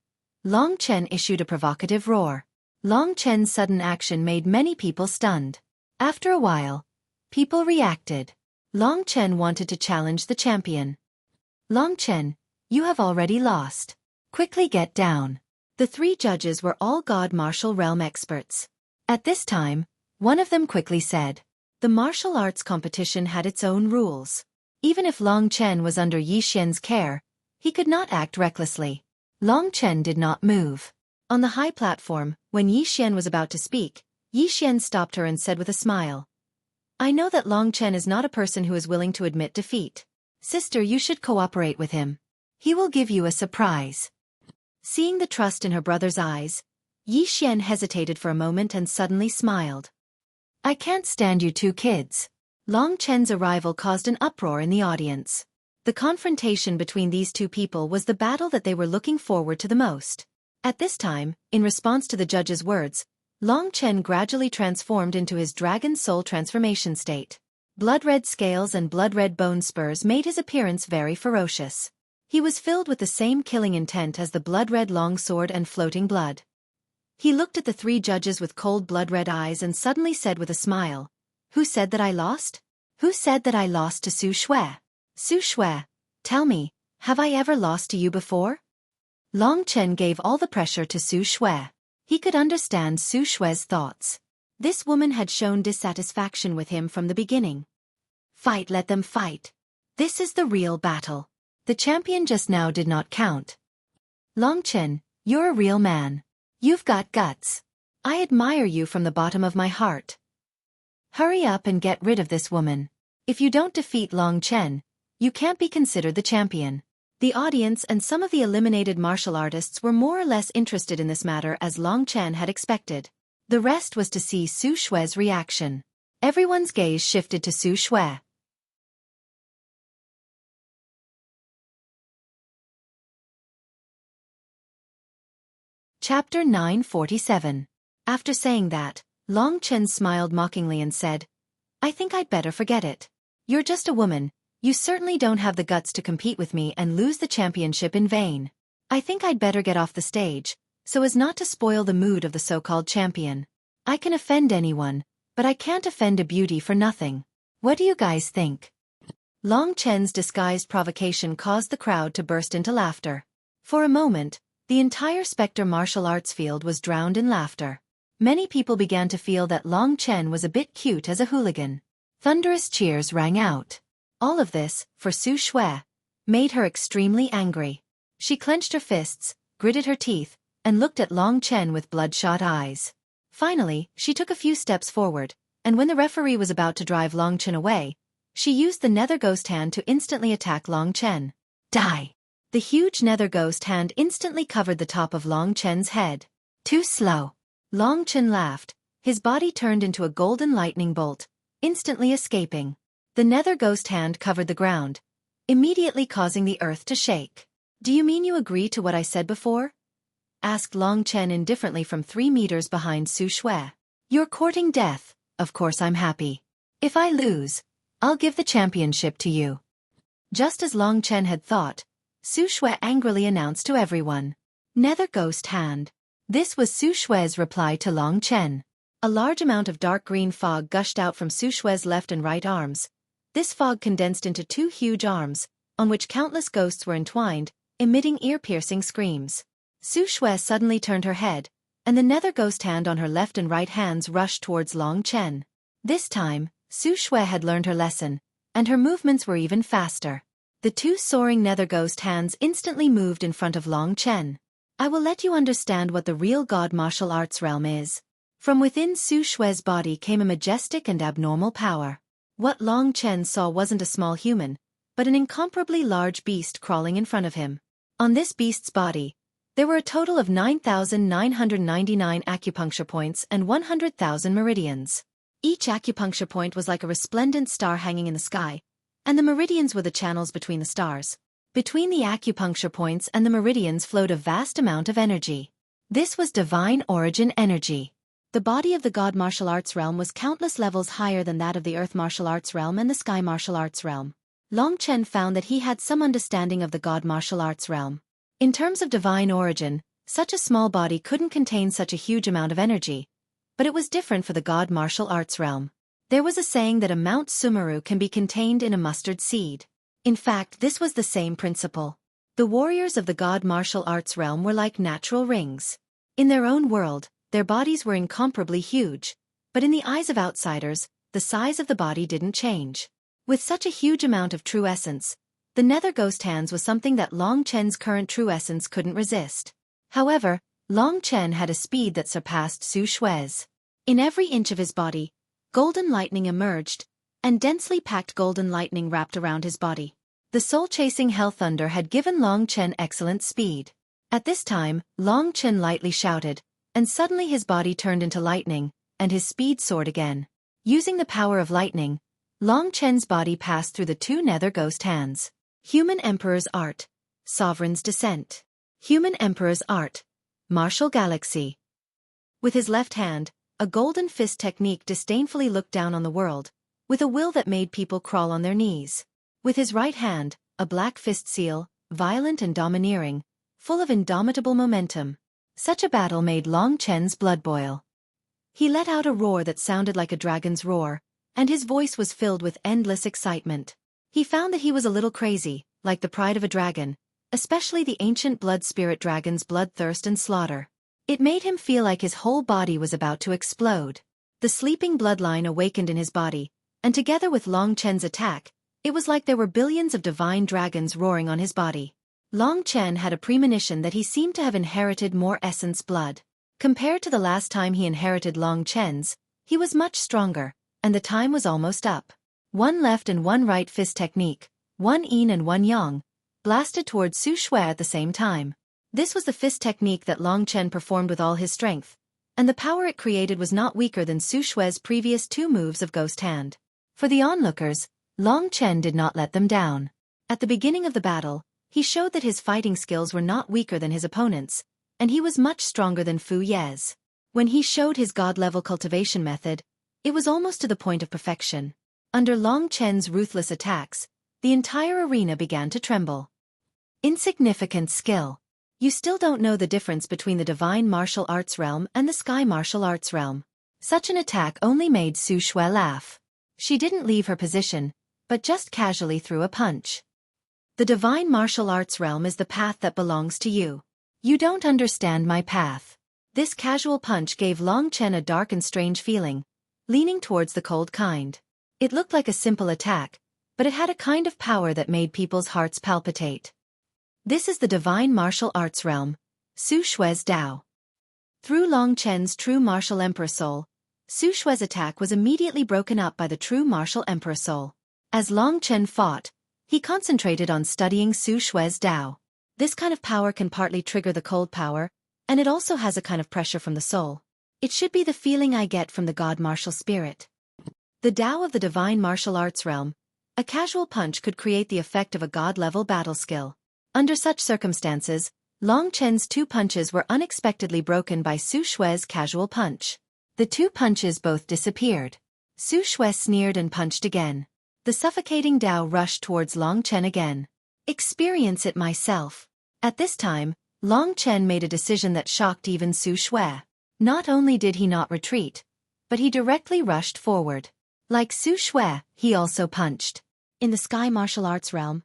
Long Chen issued a provocative roar. Long Chen's sudden action made many people stunned. After a while, people reacted. Long Chen wanted to challenge the champion. Long Chen, you have already lost. Quickly get down. The 3 judges were all God martial realm experts. At this time, one of them quickly said, the martial arts competition had its own rules. Even if Long Chen was under Yi Xian's care, he could not act recklessly. Long Chen did not move. On the high platform, when Yi Xian was about to speak, Yi Xian stopped her and said with a smile, I know that Long Chen is not a person who is willing to admit defeat. Sister, you should cooperate with him. He will give you a surprise. Seeing the trust in her brother's eyes, Yi Xian hesitated for a moment and suddenly smiled. I can't stand you 2 kids. Long Chen's arrival caused an uproar in the audience. The confrontation between these 2 people was the battle that they were looking forward to the most. At this time, in response to the judge's words, Long Chen gradually transformed into his dragon soul transformation state. Blood-red scales and blood-red bone spurs made his appearance very ferocious. He was filled with the same killing intent as the blood-red long sword and floating blood. He looked at the 3 judges with cold blood-red eyes and suddenly said with a smile, Who said that I lost? Who said that I lost to Xueqi? Xueqi, tell me, have I ever lost to you before? Long Chen gave all the pressure to Xueqi. He could understand Xueqi's thoughts. This woman had shown dissatisfaction with him from the beginning. Fight, let them fight. This is the real battle. The champion just now did not count. Long Chen, you're a real man. You've got guts. I admire you from the bottom of my heart. Hurry up and get rid of this woman. If you don't defeat Long Chen, you can't be considered the champion. The audience and some of the eliminated martial artists were more or less interested in this matter as Long Chen had expected. The rest was to see Xueqi's reaction. Everyone's gaze shifted to Xueqi. Chapter 947. After saying that, Long Chen smiled mockingly and said, I think I'd better forget it. You're just a woman. You certainly don't have the guts to compete with me and lose the championship in vain. I think I'd better get off the stage, so as not to spoil the mood of the so-called champion. I can offend anyone, but I can't offend a beauty for nothing. What do you guys think? Long Chen's disguised provocation caused the crowd to burst into laughter. For a moment, the entire Spectre martial arts field was drowned in laughter. Many people began to feel that Long Chen was a bit cute as a hooligan. Thunderous cheers rang out. All of this, for Xueqi, made her extremely angry. She clenched her fists, gritted her teeth, and looked at Long Chen with bloodshot eyes. Finally, she took a few steps forward, and when the referee was about to drive Long Chen away, she used the nether ghost hand to instantly attack Long Chen. Die! The huge nether ghost hand instantly covered the top of Long Chen's head. Too slow. Long Chen laughed. His body turned into a golden lightning bolt, instantly escaping. The nether ghost hand covered the ground, immediately causing the earth to shake. Do you mean you agree to what I said before? Asked Long Chen indifferently from 3 meters behind Xueqi. You're courting death, of course I'm happy. If I lose, I'll give the championship to you. Just as Long Chen had thought, Xueqi angrily announced to everyone. Nether ghost hand. This was Xueqi's reply to Long Chen. A large amount of dark green fog gushed out from Xueqi's left and right arms. This fog condensed into 2 huge arms, on which countless ghosts were entwined, emitting ear-piercing screams. Xueqi suddenly turned her head, and the nether ghost hand on her left and right hands rushed towards Long Chen. This time, Xueqi had learned her lesson, and her movements were even faster. The 2 soaring nether ghost hands instantly moved in front of Long Chen. I will let you understand what the real god martial arts realm is. From within Xueqi's body came a majestic and abnormal power. What Long Chen saw wasn't a small human, but an incomparably large beast crawling in front of him. On this beast's body, there were a total of 9,999 acupuncture points and 100,000 meridians. Each acupuncture point was like a resplendent star hanging in the sky, and the meridians were the channels between the stars. Between the acupuncture points and the meridians flowed a vast amount of energy. This was divine origin energy. The body of the god martial arts realm was countless levels higher than that of the earth martial arts realm and the sky martial arts realm. Long Chen found that he had some understanding of the god martial arts realm. In terms of divine origin, such a small body couldn't contain such a huge amount of energy, but it was different for the god martial arts realm. There was a saying that a Mount Sumeru can be contained in a mustard seed. In fact, this was the same principle. The warriors of the god martial arts realm were like natural rings. In their own world, their bodies were incomparably huge, but in the eyes of outsiders, the size of the body didn't change. With such a huge amount of true essence, the nether ghost hands was something that Long Chen's current true essence couldn't resist. However, Long Chen had a speed that surpassed Xueqi's. In every inch of his body, golden lightning emerged, and densely packed golden lightning wrapped around his body. The soul-chasing hell thunder had given Long Chen excellent speed. At this time, Long Chen lightly shouted, and suddenly his body turned into lightning, and his speed soared again. Using the power of lightning, Long Chen's body passed through the 2 nether ghost hands. Human Emperor's Art. Sovereign's Descent. Human Emperor's Art. Martial Galaxy. With his left hand, a golden fist technique disdainfully looked down on the world, with a will that made people crawl on their knees. With his right hand, a black fist seal, violent and domineering, full of indomitable momentum. Such a battle made Long Chen's blood boil. He let out a roar that sounded like a dragon's roar, and his voice was filled with endless excitement. He found that he was a little crazy, like the pride of a dragon, especially the ancient blood spirit dragon's bloodthirst and slaughter. It made him feel like his whole body was about to explode. The sleeping bloodline awakened in his body, and together with Long Chen's attack, it was like there were billions of divine dragons roaring on his body. Long Chen had a premonition that he seemed to have inherited more essence blood. Compared to the last time he inherited Long Chen's, he was much stronger, and the time was almost up. 1 left and 1 right fist technique, 1 yin and 1 yang, blasted towards Xueqi at the same time. This was the fist technique that Long Chen performed with all his strength, and the power it created was not weaker than Xueqi's previous 2 moves of Ghost Hand. For the onlookers, Long Chen did not let them down. At the beginning of the battle, he showed that his fighting skills were not weaker than his opponents, and he was much stronger than Fu Ye's. When he showed his god-level cultivation method, it was almost to the point of perfection. Under Long Chen's ruthless attacks, the entire arena began to tremble. Insignificant skill. You still don't know the difference between the divine martial arts realm and the sky martial arts realm. Such an attack only made Xueqi laugh. She didn't leave her position, but just casually threw a punch. The divine martial arts realm is the path that belongs to you. You don't understand my path. This casual punch gave Long Chen a dark and strange feeling, leaning towards the cold kind. It looked like a simple attack, but it had a kind of power that made people's hearts palpitate. This is the divine martial arts realm. Su Xue's Tao. Through Long Chen's true martial emperor soul, Su Xue's attack was immediately broken up by the true martial emperor soul. As Long Chen fought, he concentrated on studying Su Xue's Tao. This kind of power can partly trigger the cold power, and it also has a kind of pressure from the soul. It should be the feeling I get from the god martial spirit. The Tao of the divine martial arts realm. A casual punch could create the effect of a god-level battle skill. Under such circumstances, Long Chen's 2 punches were unexpectedly broken by Su Xue's casual punch. The 2 punches both disappeared. Su Xue sneered and punched again. The suffocating Tao rushed towards Long Chen again. Experience it myself. At this time, Long Chen made a decision that shocked even Su Xue. Not only did he not retreat, but he directly rushed forward. Like Su Xue, he also punched. In the sky martial arts realm,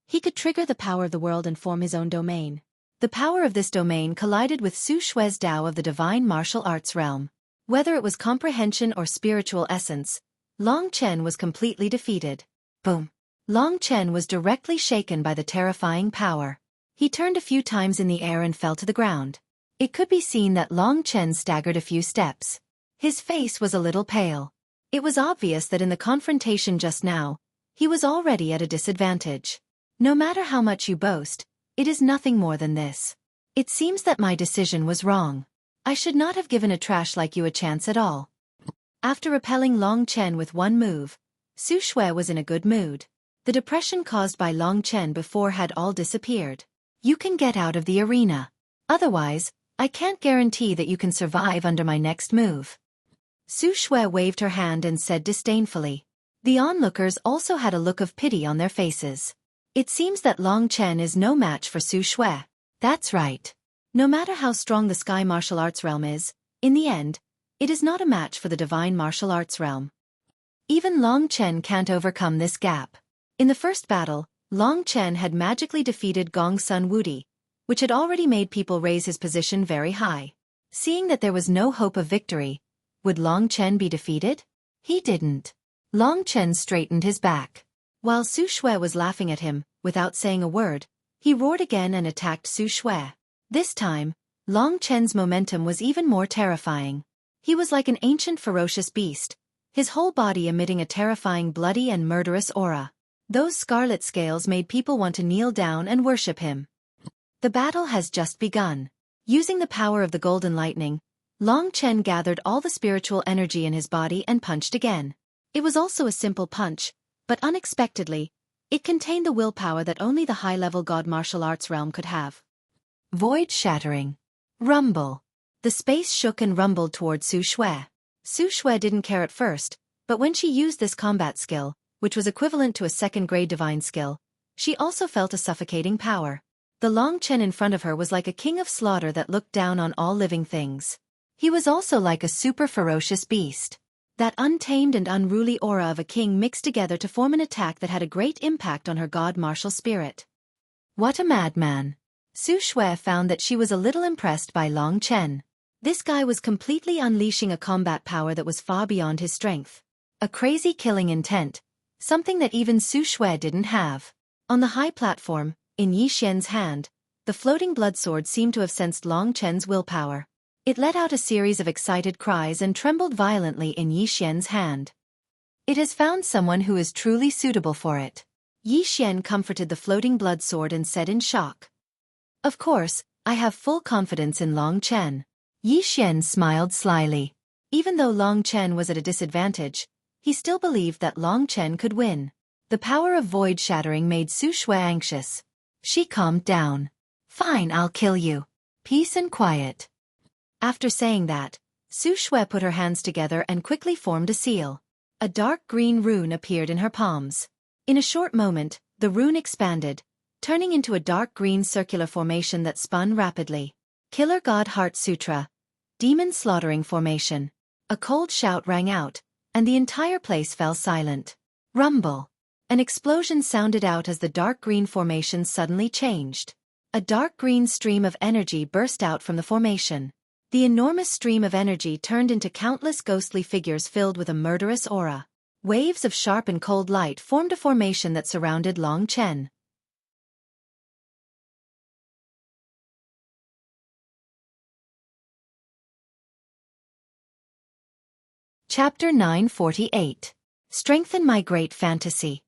he could trigger the power of the world and form his own domain. The power of this domain collided with Su Xue's Tao of the divine martial arts realm. Whether it was comprehension or spiritual essence, Long Chen was completely defeated. Boom! Long Chen was directly shaken by the terrifying power. He turned a few times in the air and fell to the ground. It could be seen that Long Chen staggered a few steps. His face was a little pale. It was obvious that in the confrontation just now, he was already at a disadvantage. No matter how much you boast, it is nothing more than this. It seems that my decision was wrong. I should not have given a trash like you a chance at all. After repelling Long Chen with one move, Su Xue was in a good mood. The depression caused by Long Chen before had all disappeared. You can get out of the arena. Otherwise, I can't guarantee that you can survive under my next move. Su Xue waved her hand and said disdainfully. The onlookers also had a look of pity on their faces. It seems that Long Chen is no match for Su Xue. That's right. No matter how strong the sky martial arts realm is, in the end, it is not a match for the divine martial arts realm. Even Long Chen can't overcome this gap. In the first battle, Long Chen had magically defeated Gong Sun Wudi, which had already made people raise his position very high. Seeing that there was no hope of victory, would Long Chen be defeated? He didn't. Long Chen straightened his back. While Su Xue was laughing at him, without saying a word, he roared again and attacked Su Xue. This time, Long Chen's momentum was even more terrifying. He was like an ancient ferocious beast, his whole body emitting a terrifying bloody and murderous aura. Those scarlet scales made people want to kneel down and worship him. The battle has just begun. Using the power of the golden lightning, Long Chen gathered all the spiritual energy in his body and punched again. It was also a simple punch, but unexpectedly, it contained the willpower that only the high-level god martial arts realm could have. Void shattering. Rumble. The space shook and rumbled toward Su Xue. Su Xue didn't care at first, but when she used this combat skill, which was equivalent to a second-grade divine skill, she also felt a suffocating power. The Long Chen in front of her was like a king of slaughter that looked down on all living things. He was also like a super ferocious beast. That untamed and unruly aura of a king mixed together to form an attack that had a great impact on her god martial spirit. What a madman! Su Xue found that she was a little impressed by Long Chen. This guy was completely unleashing a combat power that was far beyond his strength. A crazy killing intent, something that even Su Xue didn't have. On the high platform, in Yi Xian's hand, the floating blood sword seemed to have sensed Long Chen's willpower. It let out a series of excited cries and trembled violently in Yi Xian's hand. It has found someone who is truly suitable for it. Yi Xian comforted the floating blood sword and said in shock. Of course, I have full confidence in Long Chen. Yi Xian smiled slyly. Even though Long Chen was at a disadvantage, he still believed that Long Chen could win. The power of void shattering made Su Xue anxious. She calmed down. Fine, I'll kill you. Peace and quiet. After saying that, Su Xue put her hands together and quickly formed a seal. A dark green rune appeared in her palms. In a short moment, the rune expanded, turning into a dark green circular formation that spun rapidly. Killer God Heart Sutra. Demon Slaughtering Formation. A cold shout rang out, and the entire place fell silent. Rumble. An explosion sounded out as the dark green formation suddenly changed. A dark green stream of energy burst out from the formation. The enormous stream of energy turned into countless ghostly figures filled with a murderous aura. Waves of sharp and cold light formed a formation that surrounded Long Chen. Chapter 948. Strengthen my great fantasy.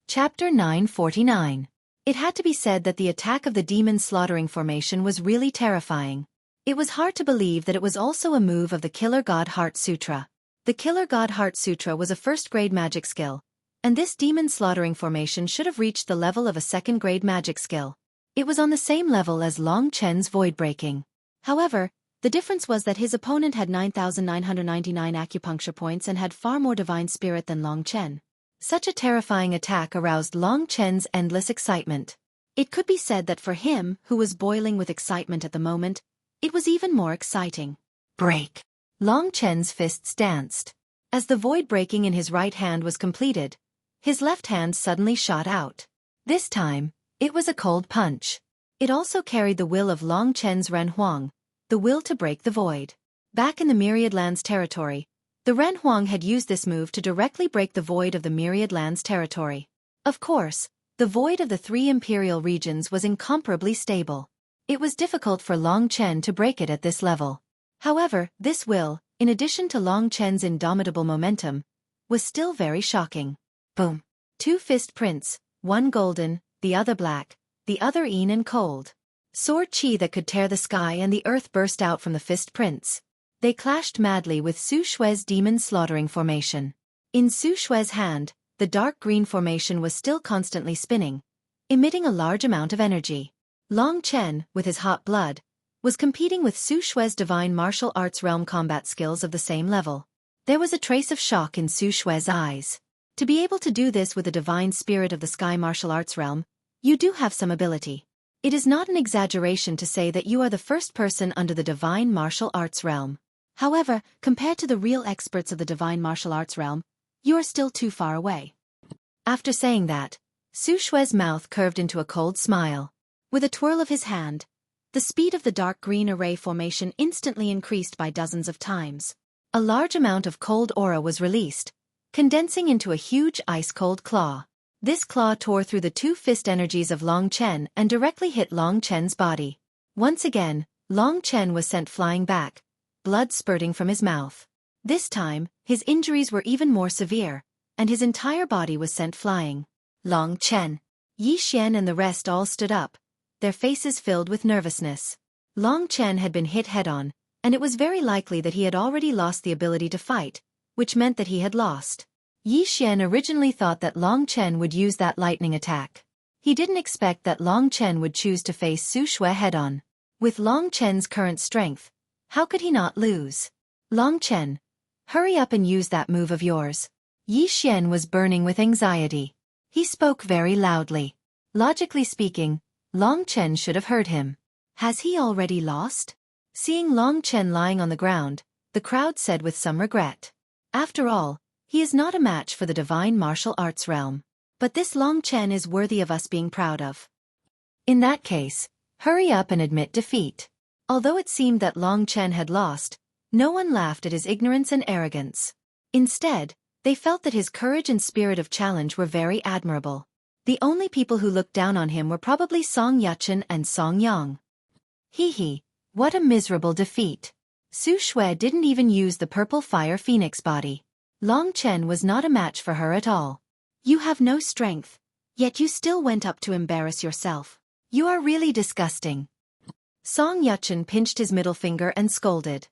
Chapter 949. It had to be said that the attack of the demon slaughtering formation was really terrifying. It was hard to believe that it was also a move of the Killer God Heart Sutra. The Killer God Heart Sutra was a first-grade magic skill, and this demon slaughtering formation should have reached the level of a second-grade magic skill. It was on the same level as Long Chen's void breaking. However, the difference was that his opponent had 9,999 acupuncture points and had far more divine spirit than Long Chen. Such a terrifying attack aroused Long Chen's endless excitement. It could be said that for him, who was boiling with excitement at the moment, it was even more exciting. Break! Long Chen's fists danced. As the void breaking in his right hand was completed, his left hand suddenly shot out. This time, it was a cold punch. It also carried the will of Long Chen's Ren Huang, the will to break the void. Back in the Myriad Lands territory, the Ren Huang had used this move to directly break the void of the Myriad Lands territory. Of course, the void of the 3 imperial regions was incomparably stable. It was difficult for Long Chen to break it at this level. However, this will, in addition to Long Chen's indomitable momentum, was still very shocking. Boom! 2 fist prints, one golden, the other black, the other een and cold. Sword chi that could tear the sky and the earth burst out from the fist prints. They clashed madly with Xueqi's demon slaughtering formation. In Xueqi's hand, the dark green formation was still constantly spinning, emitting a large amount of energy. Long Chen, with his hot blood, was competing with Xueqi's divine martial arts realm combat skills of the same level. There was a trace of shock in Xueqi's eyes. To be able to do this with the divine spirit of the sky martial arts realm, you do have some ability. It is not an exaggeration to say that you are the first person under the divine martial arts realm. However, compared to the real experts of the divine martial arts realm, you are still too far away. After saying that, Xueqi's mouth curved into a cold smile. With a twirl of his hand, the speed of the dark green array formation instantly increased by dozens of times. A large amount of cold aura was released, condensing into a huge ice-cold claw. This claw tore through the 2 fist energies of Long Chen and directly hit Long Chen's body. Once again, Long Chen was sent flying back, blood spurting from his mouth. This time, his injuries were even more severe, and his entire body was sent flying. Long Chen, Yi Xian and the rest all stood up, their faces filled with nervousness. Long Chen had been hit head-on, and it was very likely that he had already lost the ability to fight, which meant that he had lost. Yi Xian originally thought that Long Chen would use that lightning attack. He didn't expect that Long Chen would choose to face Xueqi head-on. With Long Chen's current strength, how could he not lose? Long Chen, hurry up and use that move of yours. Yi Xian was burning with anxiety. He spoke very loudly. Logically speaking, Long Chen should have heard him. Has he already lost? Seeing Long Chen lying on the ground, the crowd said with some regret. After all, he is not a match for the divine martial arts realm. But this Long Chen is worthy of us being proud of. In that case, hurry up and admit defeat. Although it seemed that Long Chen had lost, no one laughed at his ignorance and arrogance. Instead, they felt that his courage and spirit of challenge were very admirable. The only people who looked down on him were probably Song Yuchen and Song Yang. Hee, what a miserable defeat. Xueqi didn't even use the purple fire phoenix body. Long Chen was not a match for her at all. You have no strength, yet you still went up to embarrass yourself. You are really disgusting. Song Yuchen pinched his middle finger and scolded.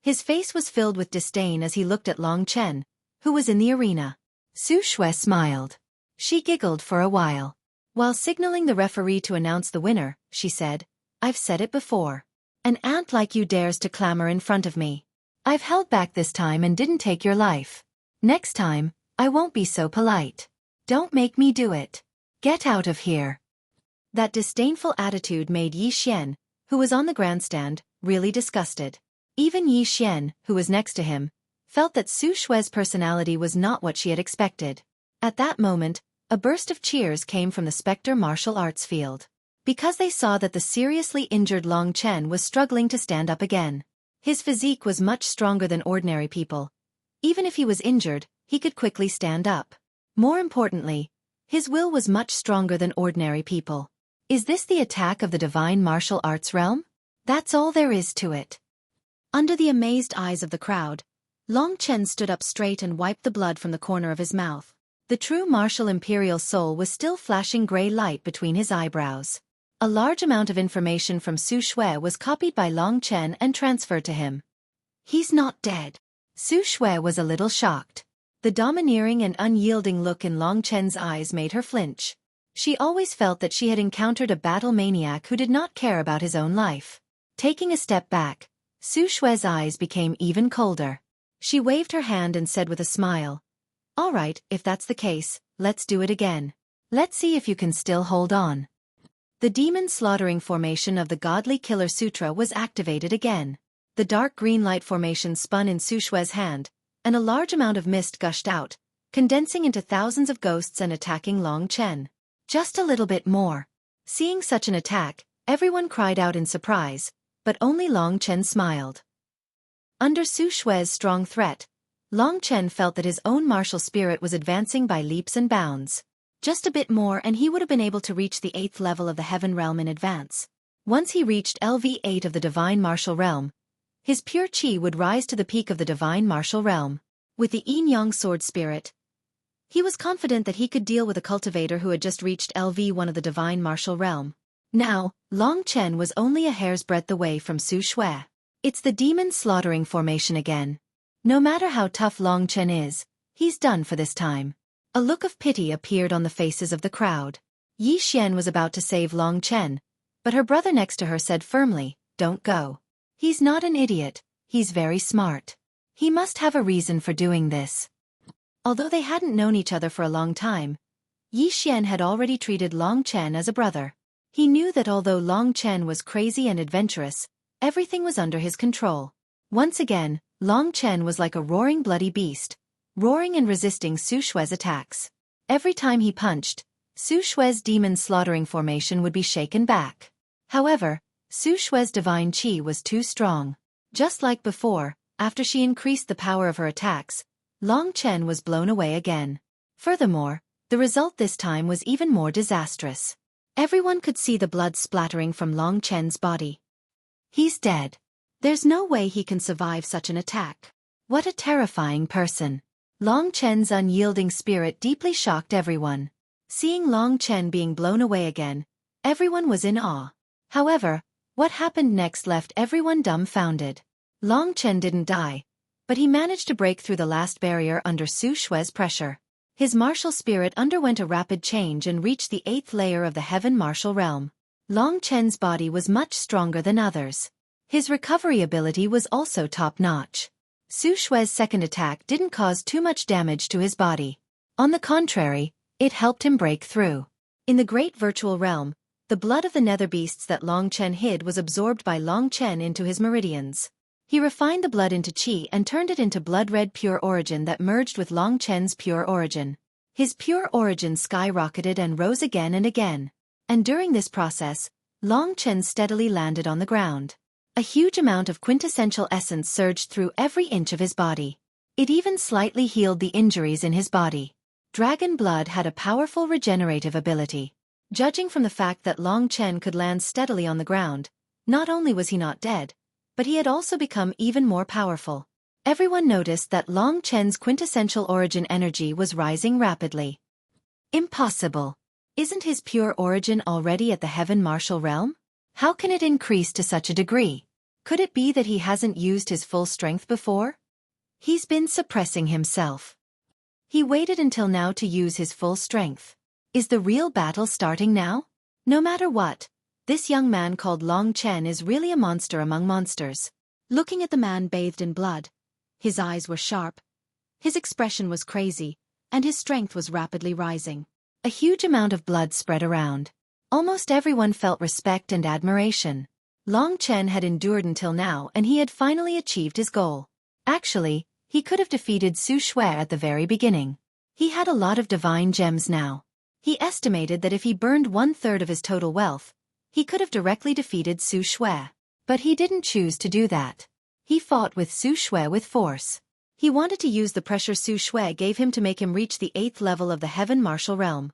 His face was filled with disdain as he looked at Long Chen, who was in the arena. Xueqi smiled. She giggled for a while. While signaling the referee to announce the winner, she said, I've said it before. An ant like you dares to clamor in front of me. I've held back this time and didn't take your life. Next time, I won't be so polite. Don't make me do it. Get out of here. That disdainful attitude made Yi Xian, who was on the grandstand, really disgusted. Even Yi Xian, who was next to him, felt that Xueqi's personality was not what she had expected. At that moment, a burst of cheers came from the Spectre martial arts field. Because they saw that the seriously injured Long Chen was struggling to stand up again. His physique was much stronger than ordinary people. Even if he was injured, he could quickly stand up. More importantly, his will was much stronger than ordinary people. Is this the attack of the divine martial arts realm? That's all there is to it. Under the amazed eyes of the crowd, Long Chen stood up straight and wiped the blood from the corner of his mouth. The true martial imperial soul was still flashing gray light between his eyebrows. A large amount of information from Xueqi was copied by Long Chen and transferred to him. He's not dead. Xueqi was a little shocked. The domineering and unyielding look in Long Chen's eyes made her flinch. She always felt that she had encountered a battle maniac who did not care about his own life. Taking a step back, Xueqi's eyes became even colder. She waved her hand and said with a smile, "All right, if that's the case, let's do it again. Let's see if you can still hold on." The demon slaughtering formation of the Godly Killer Sutra was activated again. The dark green light formation spun in Xueqi's hand, and a large amount of mist gushed out, condensing into thousands of ghosts and attacking Long Chen. Just a little bit more. Seeing such an attack, everyone cried out in surprise, but only Long Chen smiled. Under Xueqi's strong threat, Long Chen felt that his own martial spirit was advancing by leaps and bounds. Just a bit more and he would have been able to reach the 8th level of the Heaven Realm in advance. Once he reached LV8 of the Divine Martial Realm, his pure chi would rise to the peak of the Divine Martial Realm. With the Yin-Yang Sword Spirit, he was confident that he could deal with a cultivator who had just reached LV1 of the Divine Martial Realm. Now, Long Chen was only a hair's breadth away from Xueqi. It's the demon slaughtering formation again. No matter how tough Long Chen is, he's done for this time. A look of pity appeared on the faces of the crowd. Yi Xian was about to save Long Chen, but her brother next to her said firmly, "Don't go. He's not an idiot, he's very smart. He must have a reason for doing this." Although they hadn't known each other for a long time, Yi Xian had already treated Long Chen as a brother. He knew that although Long Chen was crazy and adventurous, everything was under his control. Once again, Long Chen was like a roaring bloody beast, roaring and resisting Xueqi's attacks. Every time he punched, Xueqi's demon slaughtering formation would be shaken back. However, Xueqi's divine qi was too strong. Just like before, after she increased the power of her attacks, Long Chen was blown away again. Furthermore, the result this time was even more disastrous. Everyone could see the blood splattering from Long Chen's body. He's dead. There's no way he can survive such an attack. What a terrifying person. Long Chen's unyielding spirit deeply shocked everyone. Seeing Long Chen being blown away again, everyone was in awe. However, what happened next left everyone dumbfounded. Long Chen didn't die, but he managed to break through the last barrier under Xueqi's pressure. His martial spirit underwent a rapid change and reached the 8th layer of the Heaven Martial Realm. Long Chen's body was much stronger than others. His recovery ability was also top-notch. Xueqi's second attack didn't cause too much damage to his body. On the contrary, it helped him break through. In the Great Virtual Realm, the blood of the nether beasts that Long Chen hid was absorbed by Long Chen into his meridians. He refined the blood into qi and turned it into blood-red pure origin that merged with Long Chen's pure origin. His pure origin skyrocketed and rose again and again. And during this process, Long Chen steadily landed on the ground. A huge amount of quintessential essence surged through every inch of his body. It even slightly healed the injuries in his body. Dragon blood had a powerful regenerative ability. Judging from the fact that Long Chen could land steadily on the ground, not only was he not dead, but he had also become even more powerful. Everyone noticed that Long Chen's quintessential origin energy was rising rapidly. Impossible. Isn't his pure origin already at the Heaven Martial Realm? How can it increase to such a degree? Could it be that he hasn't used his full strength before? He's been suppressing himself. He waited until now to use his full strength. Is the real battle starting now? No matter what, this young man called Long Chen is really a monster among monsters. Looking at the man bathed in blood, his eyes were sharp, his expression was crazy, and his strength was rapidly rising. A huge amount of blood spread around. Almost everyone felt respect and admiration. Long Chen had endured until now and he had finally achieved his goal. Actually, he could have defeated Xueqi at the very beginning. He had a lot of divine gems now. He estimated that if he burned 1/3 of his total wealth, he could have directly defeated Xueqi. But he didn't choose to do that. He fought with Xueqi with force. He wanted to use the pressure Xueqi gave him to make him reach the 8th level of the Heaven Martial Realm.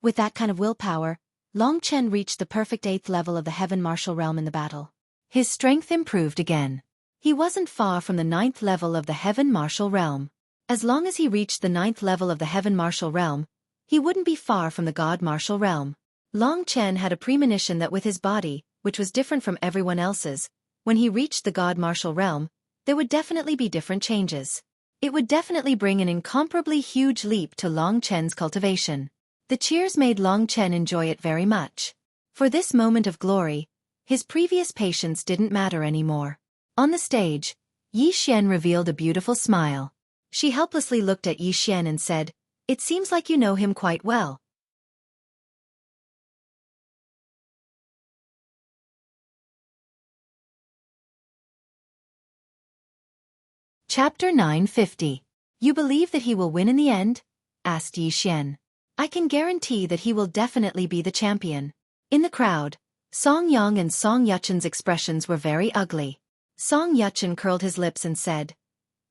With that kind of willpower, Long Chen reached the perfect 8th level of the Heaven Martial Realm in the battle. His strength improved again. He wasn't far from the 9th level of the Heaven Martial Realm. As long as he reached the 9th level of the Heaven Martial Realm, he wouldn't be far from the God Martial Realm. Long Chen had a premonition that with his body, which was different from everyone else's, when he reached the God Martial Realm, there would definitely be different changes. It would definitely bring an incomparably huge leap to Long Chen's cultivation. The cheers made Long Chen enjoy it very much. For this moment of glory, his previous patience didn't matter anymore. On the stage, Yi Xian revealed a beautiful smile. She helplessly looked at Yi Xian and said, "It seems like you know him quite well." Chapter 950. You believe that he will win in the end? Asked Yi Xian. I can guarantee that he will definitely be the champion. In the crowd, Song Yang and Song Yuchen's expressions were very ugly. Song Yuchen curled his lips and said,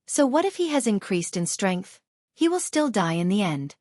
"So what if he has increased in strength? He will still die in the end."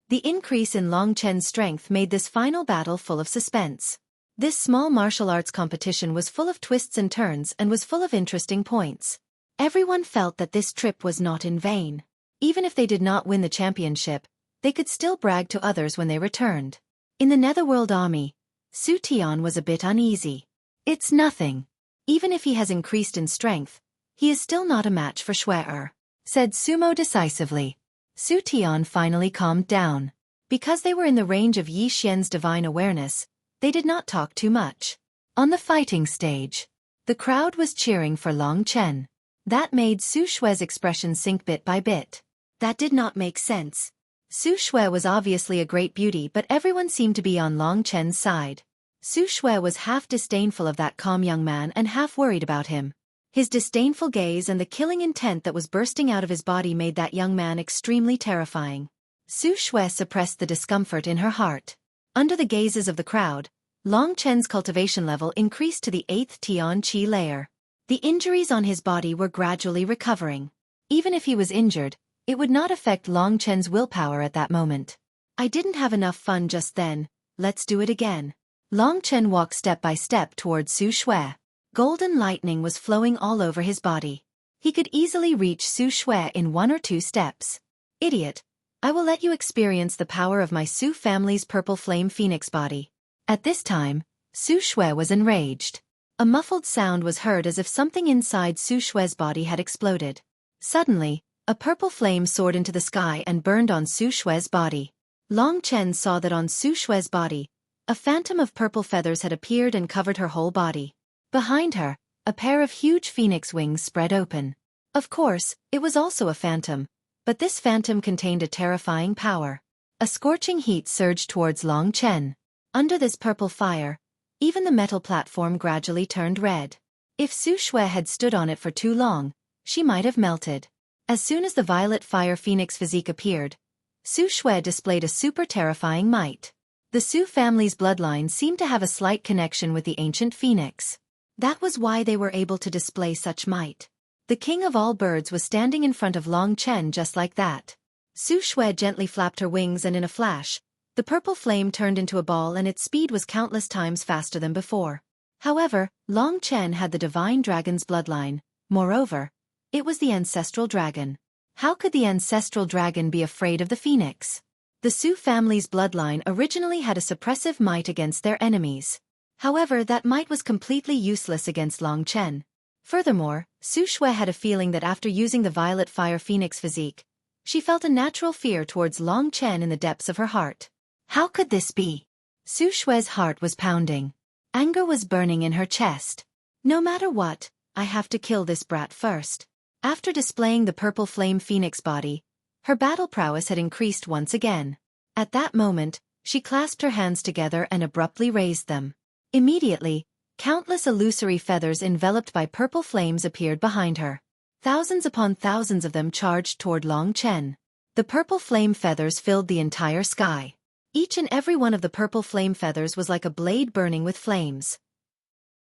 The increase in Long Chen's strength made this final battle full of suspense. This small martial arts competition was full of twists and turns and was full of interesting points. Everyone felt that this trip was not in vain. Even if they did not win the championship, they could still brag to others when they returned. In the Netherworld Army, Su Tian was a bit uneasy. "It's nothing. Even if he has increased in strength, he is still not a match for Xueqi," said Sumo decisively. Su Tian finally calmed down. Because they were in the range of Yi Xian's divine awareness, they did not talk too much. On the fighting stage, the crowd was cheering for Long Chen. That made Su Xue's expression sink bit by bit. That did not make sense. Su Xue was obviously a great beauty, but everyone seemed to be on Long Chen's side. Su Xue was half disdainful of that calm young man and half worried about him. His disdainful gaze and the killing intent that was bursting out of his body made that young man extremely terrifying. Su Xue suppressed the discomfort in her heart. Under the gazes of the crowd, Long Chen's cultivation level increased to the 8th Tian Qi layer. The injuries on his body were gradually recovering. Even if he was injured, it would not affect Long Chen's willpower at that moment. "I didn't have enough fun just then, let's do it again." Long Chen walked step by step towards Su Xue. Golden lightning was flowing all over his body. He could easily reach Su Xue in 1 or 2 steps. "Idiot, I will let you experience the power of my Su family's purple flame phoenix body." At this time, Su Xue was enraged. A muffled sound was heard as if something inside Su Xue's body had exploded. Suddenly, a purple flame soared into the sky and burned on Su Xue's body. Long Chen saw that on Su Xue's body, a phantom of purple feathers had appeared and covered her whole body. Behind her, a pair of huge phoenix wings spread open. Of course, it was also a phantom, but this phantom contained a terrifying power. A scorching heat surged towards Long Chen. Under this purple fire, even the metal platform gradually turned red. If Su Xue had stood on it for too long, she might have melted. As soon as the violet fire phoenix physique appeared, Su Xue displayed a super terrifying might. The Su family's bloodline seemed to have a slight connection with the ancient phoenix. That was why they were able to display such might. The king of all birds was standing in front of Long Chen just like that. Su Xue gently flapped her wings and in a flash, the purple flame turned into a ball and its speed was countless times faster than before. However, Long Chen had the divine dragon's bloodline. Moreover, it was the ancestral dragon. How could the ancestral dragon be afraid of the phoenix? The Su family's bloodline originally had a suppressive might against their enemies. However, that might was completely useless against Long Chen. Furthermore, Su Xue had a feeling that after using the violet fire phoenix physique, she felt a natural fear towards Long Chen in the depths of her heart. How could this be? Su Xue's heart was pounding. Anger was burning in her chest. No matter what, I have to kill this brat first. After displaying the purple flame phoenix body, her battle prowess had increased once again. At that moment, she clasped her hands together and abruptly raised them. Immediately, countless illusory feathers enveloped by purple flames appeared behind her. Thousands upon thousands of them charged toward Long Chen. The purple flame feathers filled the entire sky. Each and every one of the purple flame feathers was like a blade burning with flames.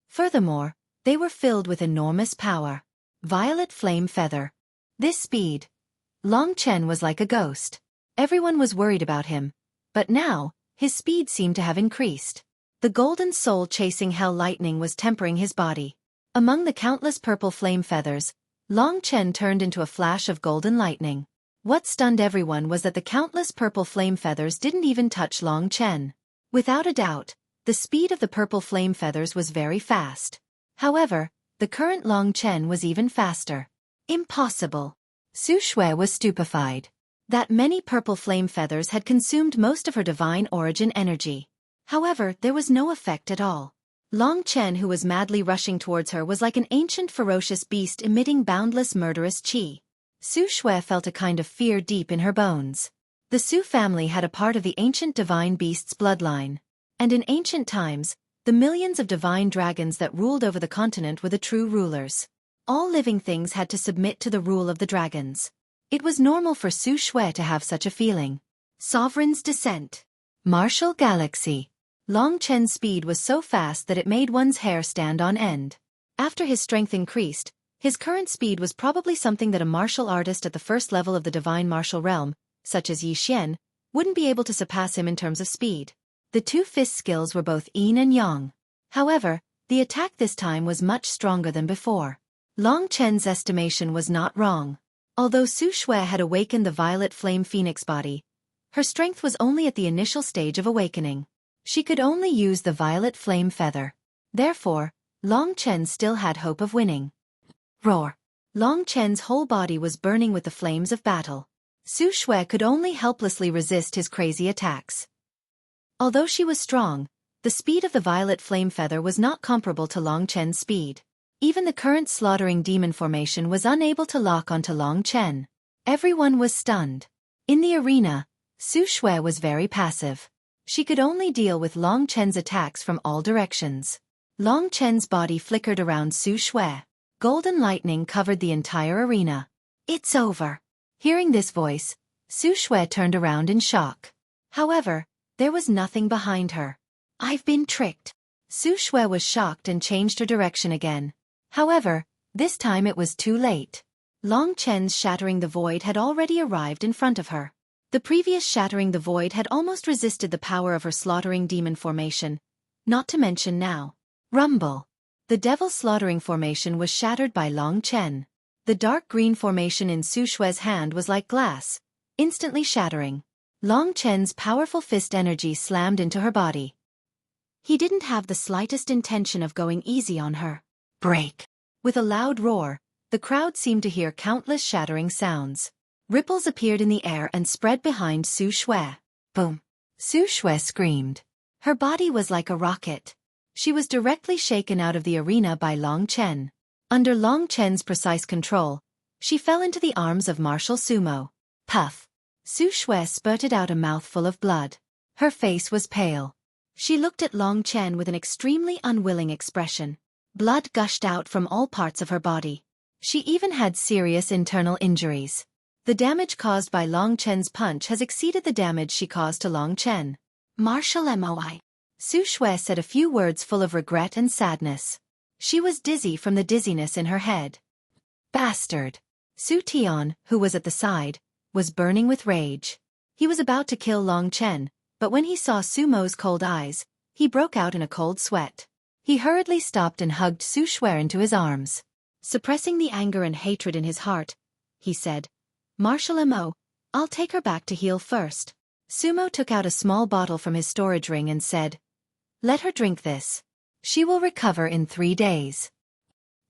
Furthermore, they were filled with enormous power. Violet flame feather. This speed. Long Chen was like a ghost. Everyone was worried about him. But now, His speed seemed to have increased. The golden soul chasing hell lightning was tempering his body. Among the countless purple flame feathers, Long Chen turned into a flash of golden lightning. What stunned everyone was that the countless purple flame feathers didn't even touch Long Chen. Without a doubt, the speed of the purple flame feathers was very fast. However, the current Long Chen was even faster. Impossible. Xueqi was stupefied. That many purple flame feathers had consumed most of her divine origin energy. However, there was no effect at all. Long Chen, who was madly rushing towards her, was like an ancient ferocious beast emitting boundless murderous qi. Xueqi felt a kind of fear deep in her bones. The Su family had a part of the ancient divine beast's bloodline. And in ancient times, the millions of divine dragons that ruled over the continent were the true rulers. All living things had to submit to the rule of the dragons. It was normal for Xueqi to have such a feeling. Sovereign's descent. Martial galaxy. Long Chen's speed was so fast that it made one's hair stand on end. After his strength increased, his current speed was probably something that a martial artist at the first level of the divine martial realm, such as Yi Xian, wouldn't be able to surpass him in terms of speed. The two fist skills were both yin and yang. However, the attack this time was much stronger than before. Long Chen's estimation was not wrong. Although Xueqi had awakened the violet flame phoenix body, her strength was only at the initial stage of awakening. She could only use the violet flame feather. Therefore, Long Chen still had hope of winning. Roar. Long Chen's whole body was burning with the flames of battle. Xueqi could only helplessly resist his crazy attacks. Although she was strong, the speed of the violet flame feather was not comparable to Long Chen's speed. Even the current slaughtering demon formation was unable to lock onto Long Chen. Everyone was stunned. In the arena, Xueqi was very passive. She could only deal with Long Chen's attacks from all directions. Long Chen's body flickered around Xueqi. Golden lightning covered the entire arena. It's over. Hearing this voice, Xueqi turned around in shock. However, there was nothing behind her. I've been tricked. Xueqi was shocked and changed her direction again. However, this time it was too late. Long Chen's shattering the void had already arrived in front of her. The previous shattering the void had almost resisted the power of her slaughtering demon formation, not to mention now. Rumble. The devil slaughtering formation was shattered by Long Chen. The dark green formation in Xueqi's hand was like glass, instantly shattering. Long Chen's powerful fist energy slammed into her body. He didn't have the slightest intention of going easy on her. Break. With a loud roar, the crowd seemed to hear countless shattering sounds. Ripples appeared in the air and spread behind Xueqi. Boom. Xueqi screamed. Her body was like a rocket. She was directly shaken out of the arena by Long Chen. Under Long Chen's precise control, she fell into the arms of martial sumo. Puff. Xueqi spurted out a mouthful of blood. Her face was pale. She looked at Long Chen with an extremely unwilling expression. Blood gushed out from all parts of her body. She even had serious internal injuries. The damage caused by Long Chen's punch has exceeded the damage she caused to Long Chen. Martial MOI. Xueqi said a few words full of regret and sadness. She was dizzy from the dizziness in her head. Bastard. Su Tian, who was at the side, was burning with rage. He was about to kill Long Chen, but when he saw Sumo's cold eyes, he broke out in a cold sweat. He hurriedly stopped and hugged Xueqi into his arms. Suppressing the anger and hatred in his heart, he said, Martial MO, I'll take her back to heal first. Sumo took out a small bottle from his storage ring and said, Let her drink this. She will recover in 3 days.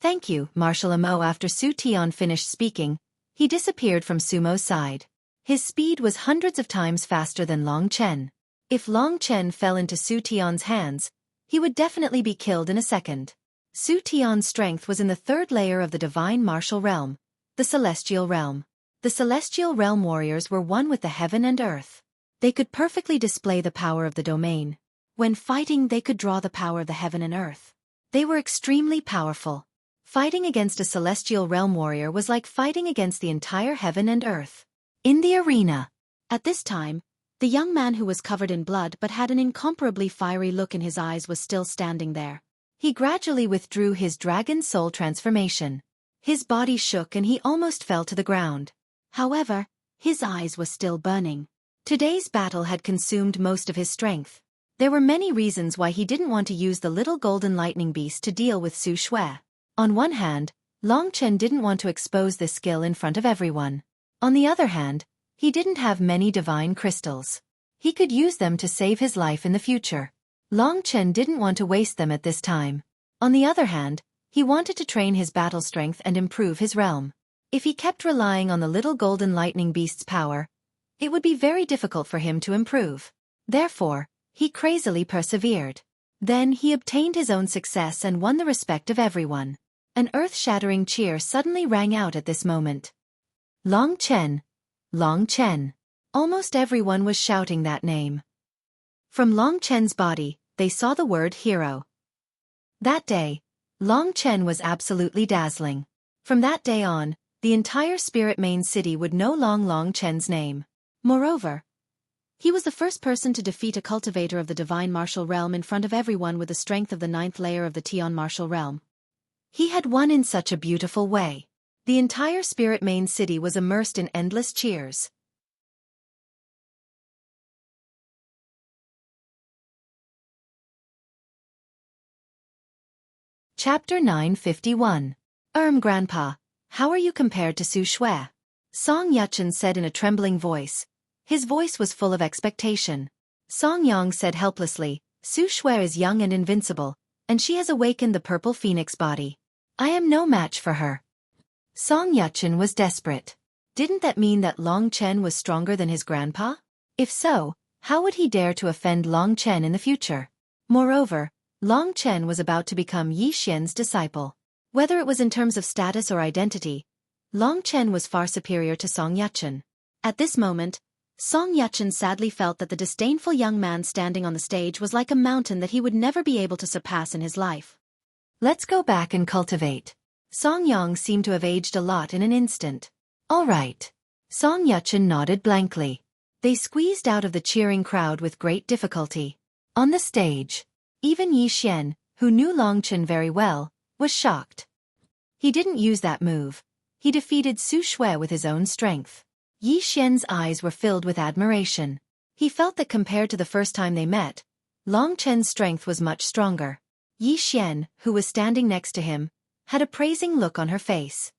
Thank you, Martial MO. After Su Tian finished speaking, he disappeared from Sumo's side. His speed was hundreds of times faster than Long Chen. If Long Chen fell into Su Tian's hands, he would definitely be killed in a second. Su Tian's strength was in the 3rd layer of the divine martial realm, the celestial realm. The celestial realm warriors were one with the heaven and earth. They could perfectly display the power of the domain. When fighting, they could draw the power of the heaven and earth. They were extremely powerful. Fighting against a celestial realm warrior was like fighting against the entire heaven and earth. In the arena. At this time, the young man who was covered in blood but had an incomparably fiery look in his eyes was still standing there. He gradually withdrew his dragon soul transformation. His body shook and he almost fell to the ground. However, his eyes were still burning. Today's battle had consumed most of his strength. There were many reasons why he didn't want to use the little golden lightning beast to deal with Xueqi. On one hand, Long Chen didn't want to expose this skill in front of everyone. On the other hand, he didn't have many divine crystals. He could use them to save his life in the future. Long Chen didn't want to waste them at this time. On the other hand, he wanted to train his battle strength and improve his realm. If he kept relying on the little golden lightning beast's power, it would be very difficult for him to improve. Therefore, he crazily persevered. Then he obtained his own success and won the respect of everyone. An earth-shattering cheer suddenly rang out at this moment. Long Chen! Long Chen! Almost everyone was shouting that name. From Long Chen's body, they saw the word hero. That day, Long Chen was absolutely dazzling. From that day on, the entire Spirit Main City would know Long Chen's name. Moreover, he was the first person to defeat a cultivator of the divine martial realm in front of everyone with the strength of the 9th layer of the Tian martial realm. He had won in such a beautiful way. The entire Spirit Main City was immersed in endless cheers. Chapter 951. Grandpa, how are you compared to Xueqi? Song Yuchen said in a trembling voice. His voice was full of expectation. Song Yang said helplessly, Xueqi is young and invincible, and she has awakened the purple phoenix body. I am no match for her. Song Yuchen was desperate. Didn't that mean that Long Chen was stronger than his grandpa? If so, how would he dare to offend Long Chen in the future? Moreover, Long Chen was about to become Yi Xian's disciple. Whether it was in terms of status or identity, Long Chen was far superior to Song Yuchen. At this moment, Song Yuchen sadly felt that the disdainful young man standing on the stage was like a mountain that he would never be able to surpass in his life. Let's go back and cultivate. Song Yang seemed to have aged a lot in an instant. All right. Song Yuchen nodded blankly. They squeezed out of the cheering crowd with great difficulty. On the stage, even Yi Xian, who knew Long Chen very well, was shocked. He didn't use that move. He defeated Xueqi with his own strength. Yi Xian's eyes were filled with admiration. He felt that compared to the first time they met, Long Chen's strength was much stronger. Yi Xian, who was standing next to him, had a praising look on her face.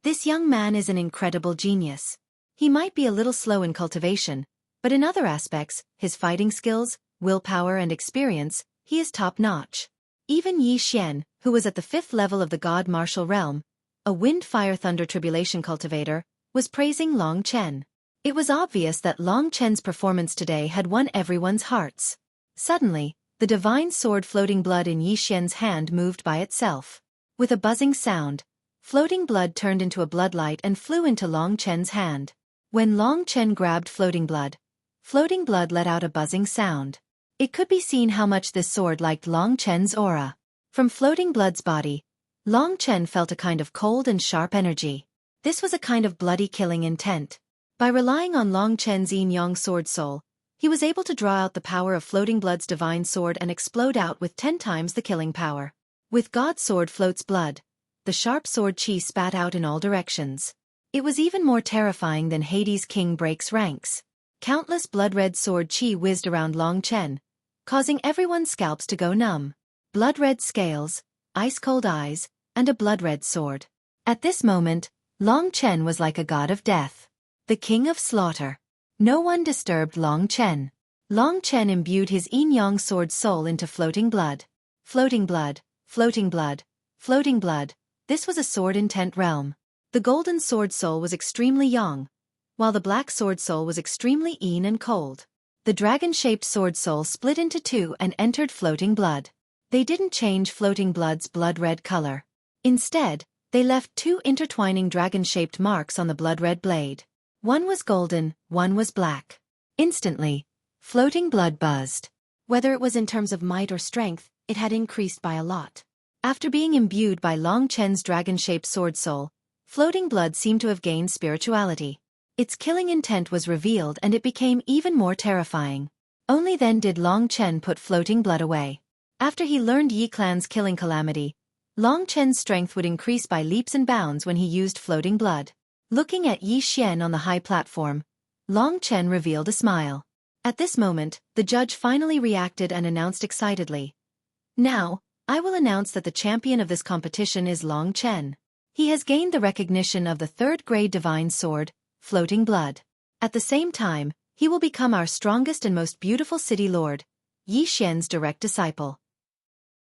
This young man is an incredible genius. He might be a little slow in cultivation, but in other aspects, his fighting skills, willpower and experience, he is top-notch. Even Yi Xian, who was at the 5th level of the God Martial Realm, a Wind-Fire-Thunder Tribulation cultivator, was praising Long Chen. It was obvious that Long Chen's performance today had won everyone's hearts. Suddenly, the divine sword floating blood in Yi Xian's hand moved by itself. With a buzzing sound, floating blood turned into a bloodlight and flew into Long Chen's hand. When Long Chen grabbed floating blood let out a buzzing sound. It could be seen how much this sword liked Long Chen's aura. From floating blood's body, Long Chen felt a kind of cold and sharp energy. This was a kind of bloody killing intent. By relying on Long Chen's yin-yang sword soul, he was able to draw out the power of floating blood's divine sword and explode out with 10 times the killing power. With God's sword floats blood, the sharp sword qi spat out in all directions. It was even more terrifying than Hades' king breaks ranks. Countless blood-red sword qi whizzed around Long Chen, causing everyone's scalps to go numb. Blood-red scales, ice-cold eyes, and a blood-red sword. At this moment, Long Chen was like a god of death, the king of slaughter. No one disturbed Long Chen. Long Chen imbued his yin-yang sword soul into floating blood. Floating blood, floating blood, floating blood. This was a sword-intent realm. The golden sword soul was extremely yang, while the black sword soul was extremely yin and cold. The dragon-shaped sword soul split into two and entered floating blood. They didn't change floating blood's blood-red color. Instead, they left two intertwining dragon-shaped marks on the blood-red blade. One was golden, one was black. Instantly, floating blood buzzed. Whether it was in terms of might or strength, it had increased by a lot. After being imbued by Long Chen's dragon-shaped sword soul, floating blood seemed to have gained spirituality. Its killing intent was revealed and it became even more terrifying. Only then did Long Chen put floating blood away. After he learned Yi Clan's killing calamity, Long Chen's strength would increase by leaps and bounds when he used floating blood. Looking at Yi Xian on the high platform, Long Chen revealed a smile. At this moment, the judge finally reacted and announced excitedly. Now, I will announce that the champion of this competition is Long Chen. He has gained the recognition of the third-grade divine sword, Floating Blood. At the same time, he will become our strongest and most beautiful city lord, Yi Xian's direct disciple.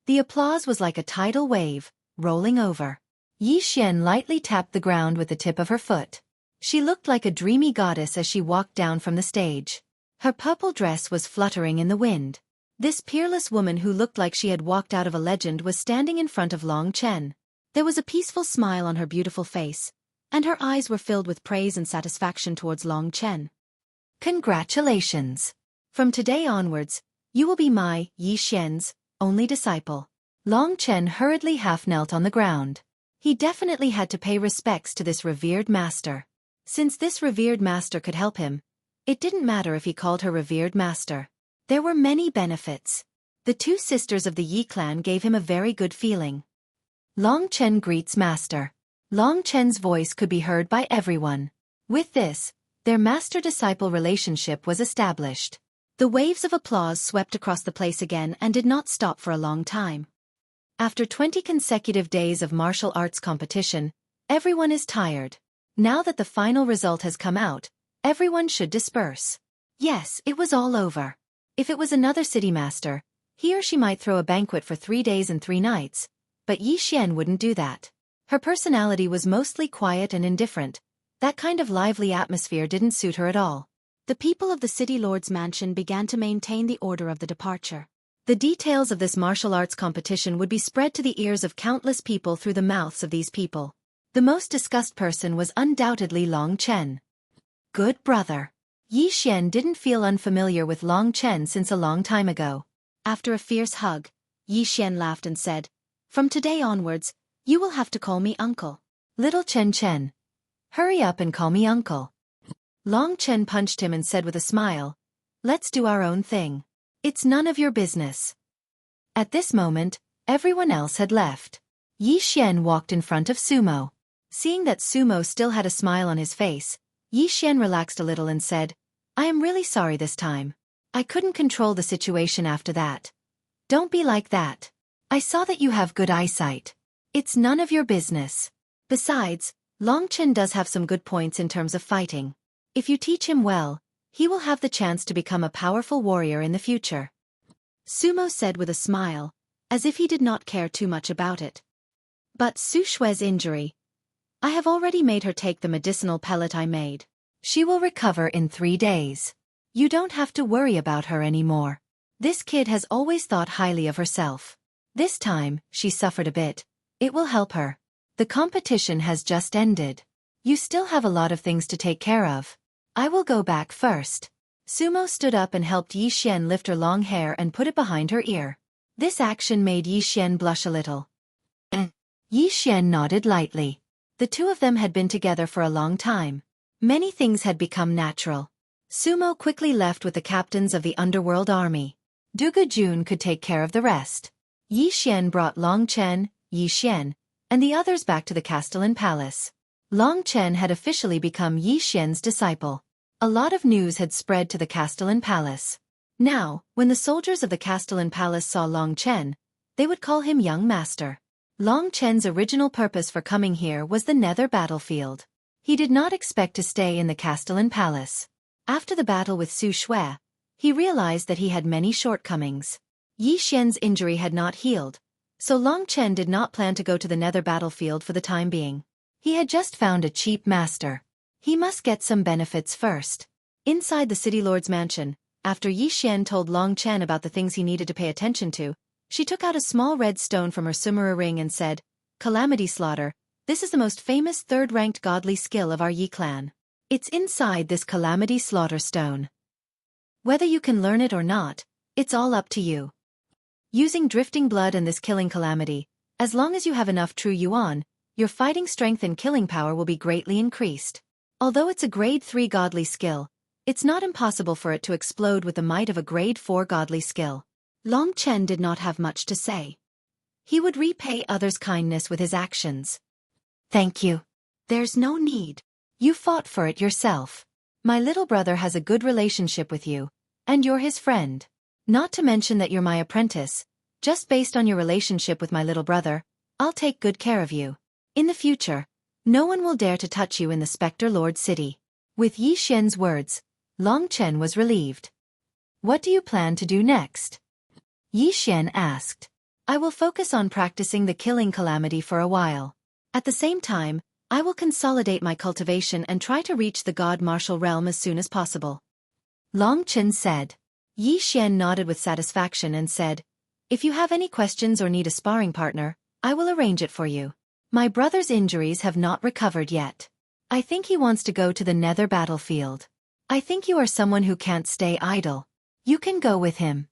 The applause was like a tidal wave, rolling over. Yi Xian lightly tapped the ground with the tip of her foot. She looked like a dreamy goddess as she walked down from the stage. Her purple dress was fluttering in the wind. This peerless woman who looked like she had walked out of a legend was standing in front of Long Chen. There was a peaceful smile on her beautiful face, and her eyes were filled with praise and satisfaction towards Long Chen. Congratulations! From today onwards, you will be my, Yi Xian's, only disciple. Long Chen hurriedly half-knelt on the ground. He definitely had to pay respects to this revered master. Since this revered master could help him, it didn't matter if he called her revered master. There were many benefits. The two sisters of the Yi clan gave him a very good feeling. Long Chen greets master. Long Chen's voice could be heard by everyone. With this, their master-disciple relationship was established. The waves of applause swept across the place again and did not stop for a long time. After 20 consecutive days of martial arts competition, everyone is tired. Now that the final result has come out, everyone should disperse. Yes, it was all over. If it was another city master, he or she might throw a banquet for 3 days and 3 nights, but Yi Xian wouldn't do that. Her personality was mostly quiet and indifferent. That kind of lively atmosphere didn't suit her at all. The people of the city lord's mansion began to maintain the order of the departure. The details of this martial arts competition would be spread to the ears of countless people through the mouths of these people. The most discussed person was undoubtedly Long Chen. Good brother. Yi Xian didn't feel unfamiliar with Long Chen since a long time ago. After a fierce hug, Yi Xian laughed and said, "From today onwards, you will have to call me uncle." Little Chen. Hurry up and call me uncle. Long Chen punched him and said with a smile, "Let's do our own thing. It's none of your business." At this moment, everyone else had left. Yi Xian walked in front of Sumo. Seeing that Sumo still had a smile on his face, Yi Xian relaxed a little and said, "I am really sorry this time. I couldn't control the situation after that. Don't be like that. I saw that you have good eyesight. It's none of your business. Besides, Long Chen does have some good points in terms of fighting. If you teach him well, he will have the chance to become a powerful warrior in the future." Sumo said with a smile, as if he did not care too much about it. "But Su Shue's injury. I have already made her take the medicinal pellet I made. She will recover in 3 days. You don't have to worry about her anymore. This kid has always thought highly of herself. This time, she suffered a bit. It will help her. The competition has just ended. You still have a lot of things to take care of. I will go back first." Sumo stood up and helped Yi Xian lift her long hair and put it behind her ear. This action made Yi Xian blush a little. Yi Xian nodded lightly. The two of them had been together for a long time. Many things had become natural. Sumo quickly left with the captains of the underworld army. Dugu Jun could take care of the rest. Yi Xian brought Long Chen, Yi Xian, and the others back to the Castellan Palace. Long Chen had officially become Yi Xian's disciple. A lot of news had spread to the Castellan Palace. Now, when the soldiers of the Castellan Palace saw Long Chen, they would call him Young Master. Long Chen's original purpose for coming here was the Nether battlefield. He did not expect to stay in the Castellan Palace. After the battle with Su Shui, he realized that he had many shortcomings. Yi Xian's injury had not healed, so Long Chen did not plan to go to the Nether battlefield for the time being. He had just found a cheap master. He must get some benefits first. Inside the city lord's mansion, after Yi Xian told Long Chen about the things he needed to pay attention to, she took out a small red stone from her Sumera ring and said, "Calamity Slaughter, this is the most famous third-ranked godly skill of our Yi clan. It's inside this Calamity Slaughter stone. Whether you can learn it or not, it's all up to you. Using drifting blood and this killing calamity, as long as you have enough true yuan, your fighting strength and killing power will be greatly increased. Although it's a grade 3 godly skill, it's not impossible for it to explode with the might of a grade 4 godly skill." Long Chen did not have much to say. He would repay others' kindness with his actions. "Thank you. There's no need. You fought for it yourself. My little brother has a good relationship with you, and you're his friend. Not to mention that you're my apprentice. Just based on your relationship with my little brother, I'll take good care of you. In the future, no one will dare to touch you in the Spectre Lord City. With Yi Xian's words, Long Chen was relieved. What do you plan to do next? Yi Xian asked. I will focus on practicing the killing calamity for a while. At the same time, I will consolidate my cultivation and try to reach the God Martial Realm as soon as possible. Long Chen said. Yi Xian nodded with satisfaction and said, If you have any questions or need a sparring partner, I will arrange it for you. My brother's injuries have not recovered yet. I think he wants to go to the Nether battlefield. I think you are someone who can't stay idle. You can go with him.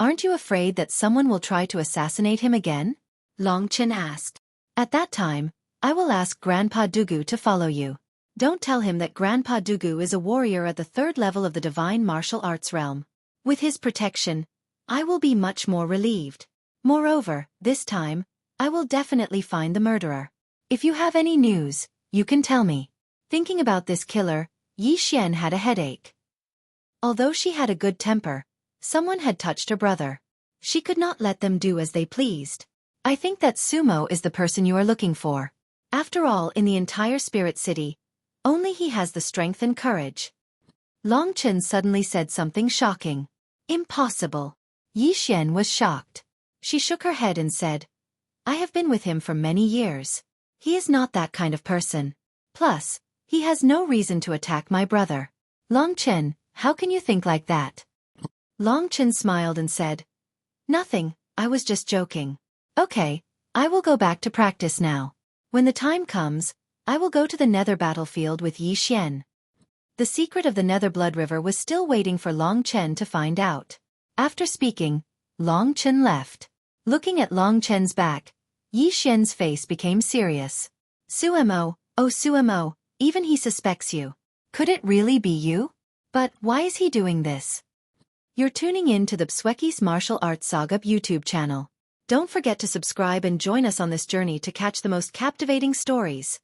Aren't you afraid that someone will try to assassinate him again? Long Chen asked. At that time, I will ask Grandpa Dugu to follow you. Don't tell him that Grandpa Dugu is a warrior at the 3rd level of the divine martial arts realm. With his protection, I will be much more relieved. Moreover, this time, I will definitely find the murderer. If you have any news, you can tell me. Thinking about this killer, Yi Xian had a headache. Although she had a good temper, someone had touched her brother. She could not let them do as they pleased. I think that Sumo is the person you are looking for. After all, in the entire Spirit City, only he has the strength and courage. Long Chen suddenly said something shocking. Impossible. Yi Xian was shocked. She shook her head and said, I have been with him for many years. He is not that kind of person. Plus, he has no reason to attack my brother. Long Chen, how can you think like that? Long Chen smiled and said, Nothing, I was just joking. Okay, I will go back to practice now. When the time comes, I will go to the Nether battlefield with Yi Xian. The secret of the Nether Blood River was still waiting for Long Chen to find out. After speaking, Long Chen left. Looking at Long Chen's back, Yi Xian's face became serious. Sumo, oh Sumo, even he suspects you. Could it really be you? But why is he doing this? You're tuning in to the Xueqi's Martial Arts Saga YouTube channel. Don't forget to subscribe and join us on this journey to catch the most captivating stories.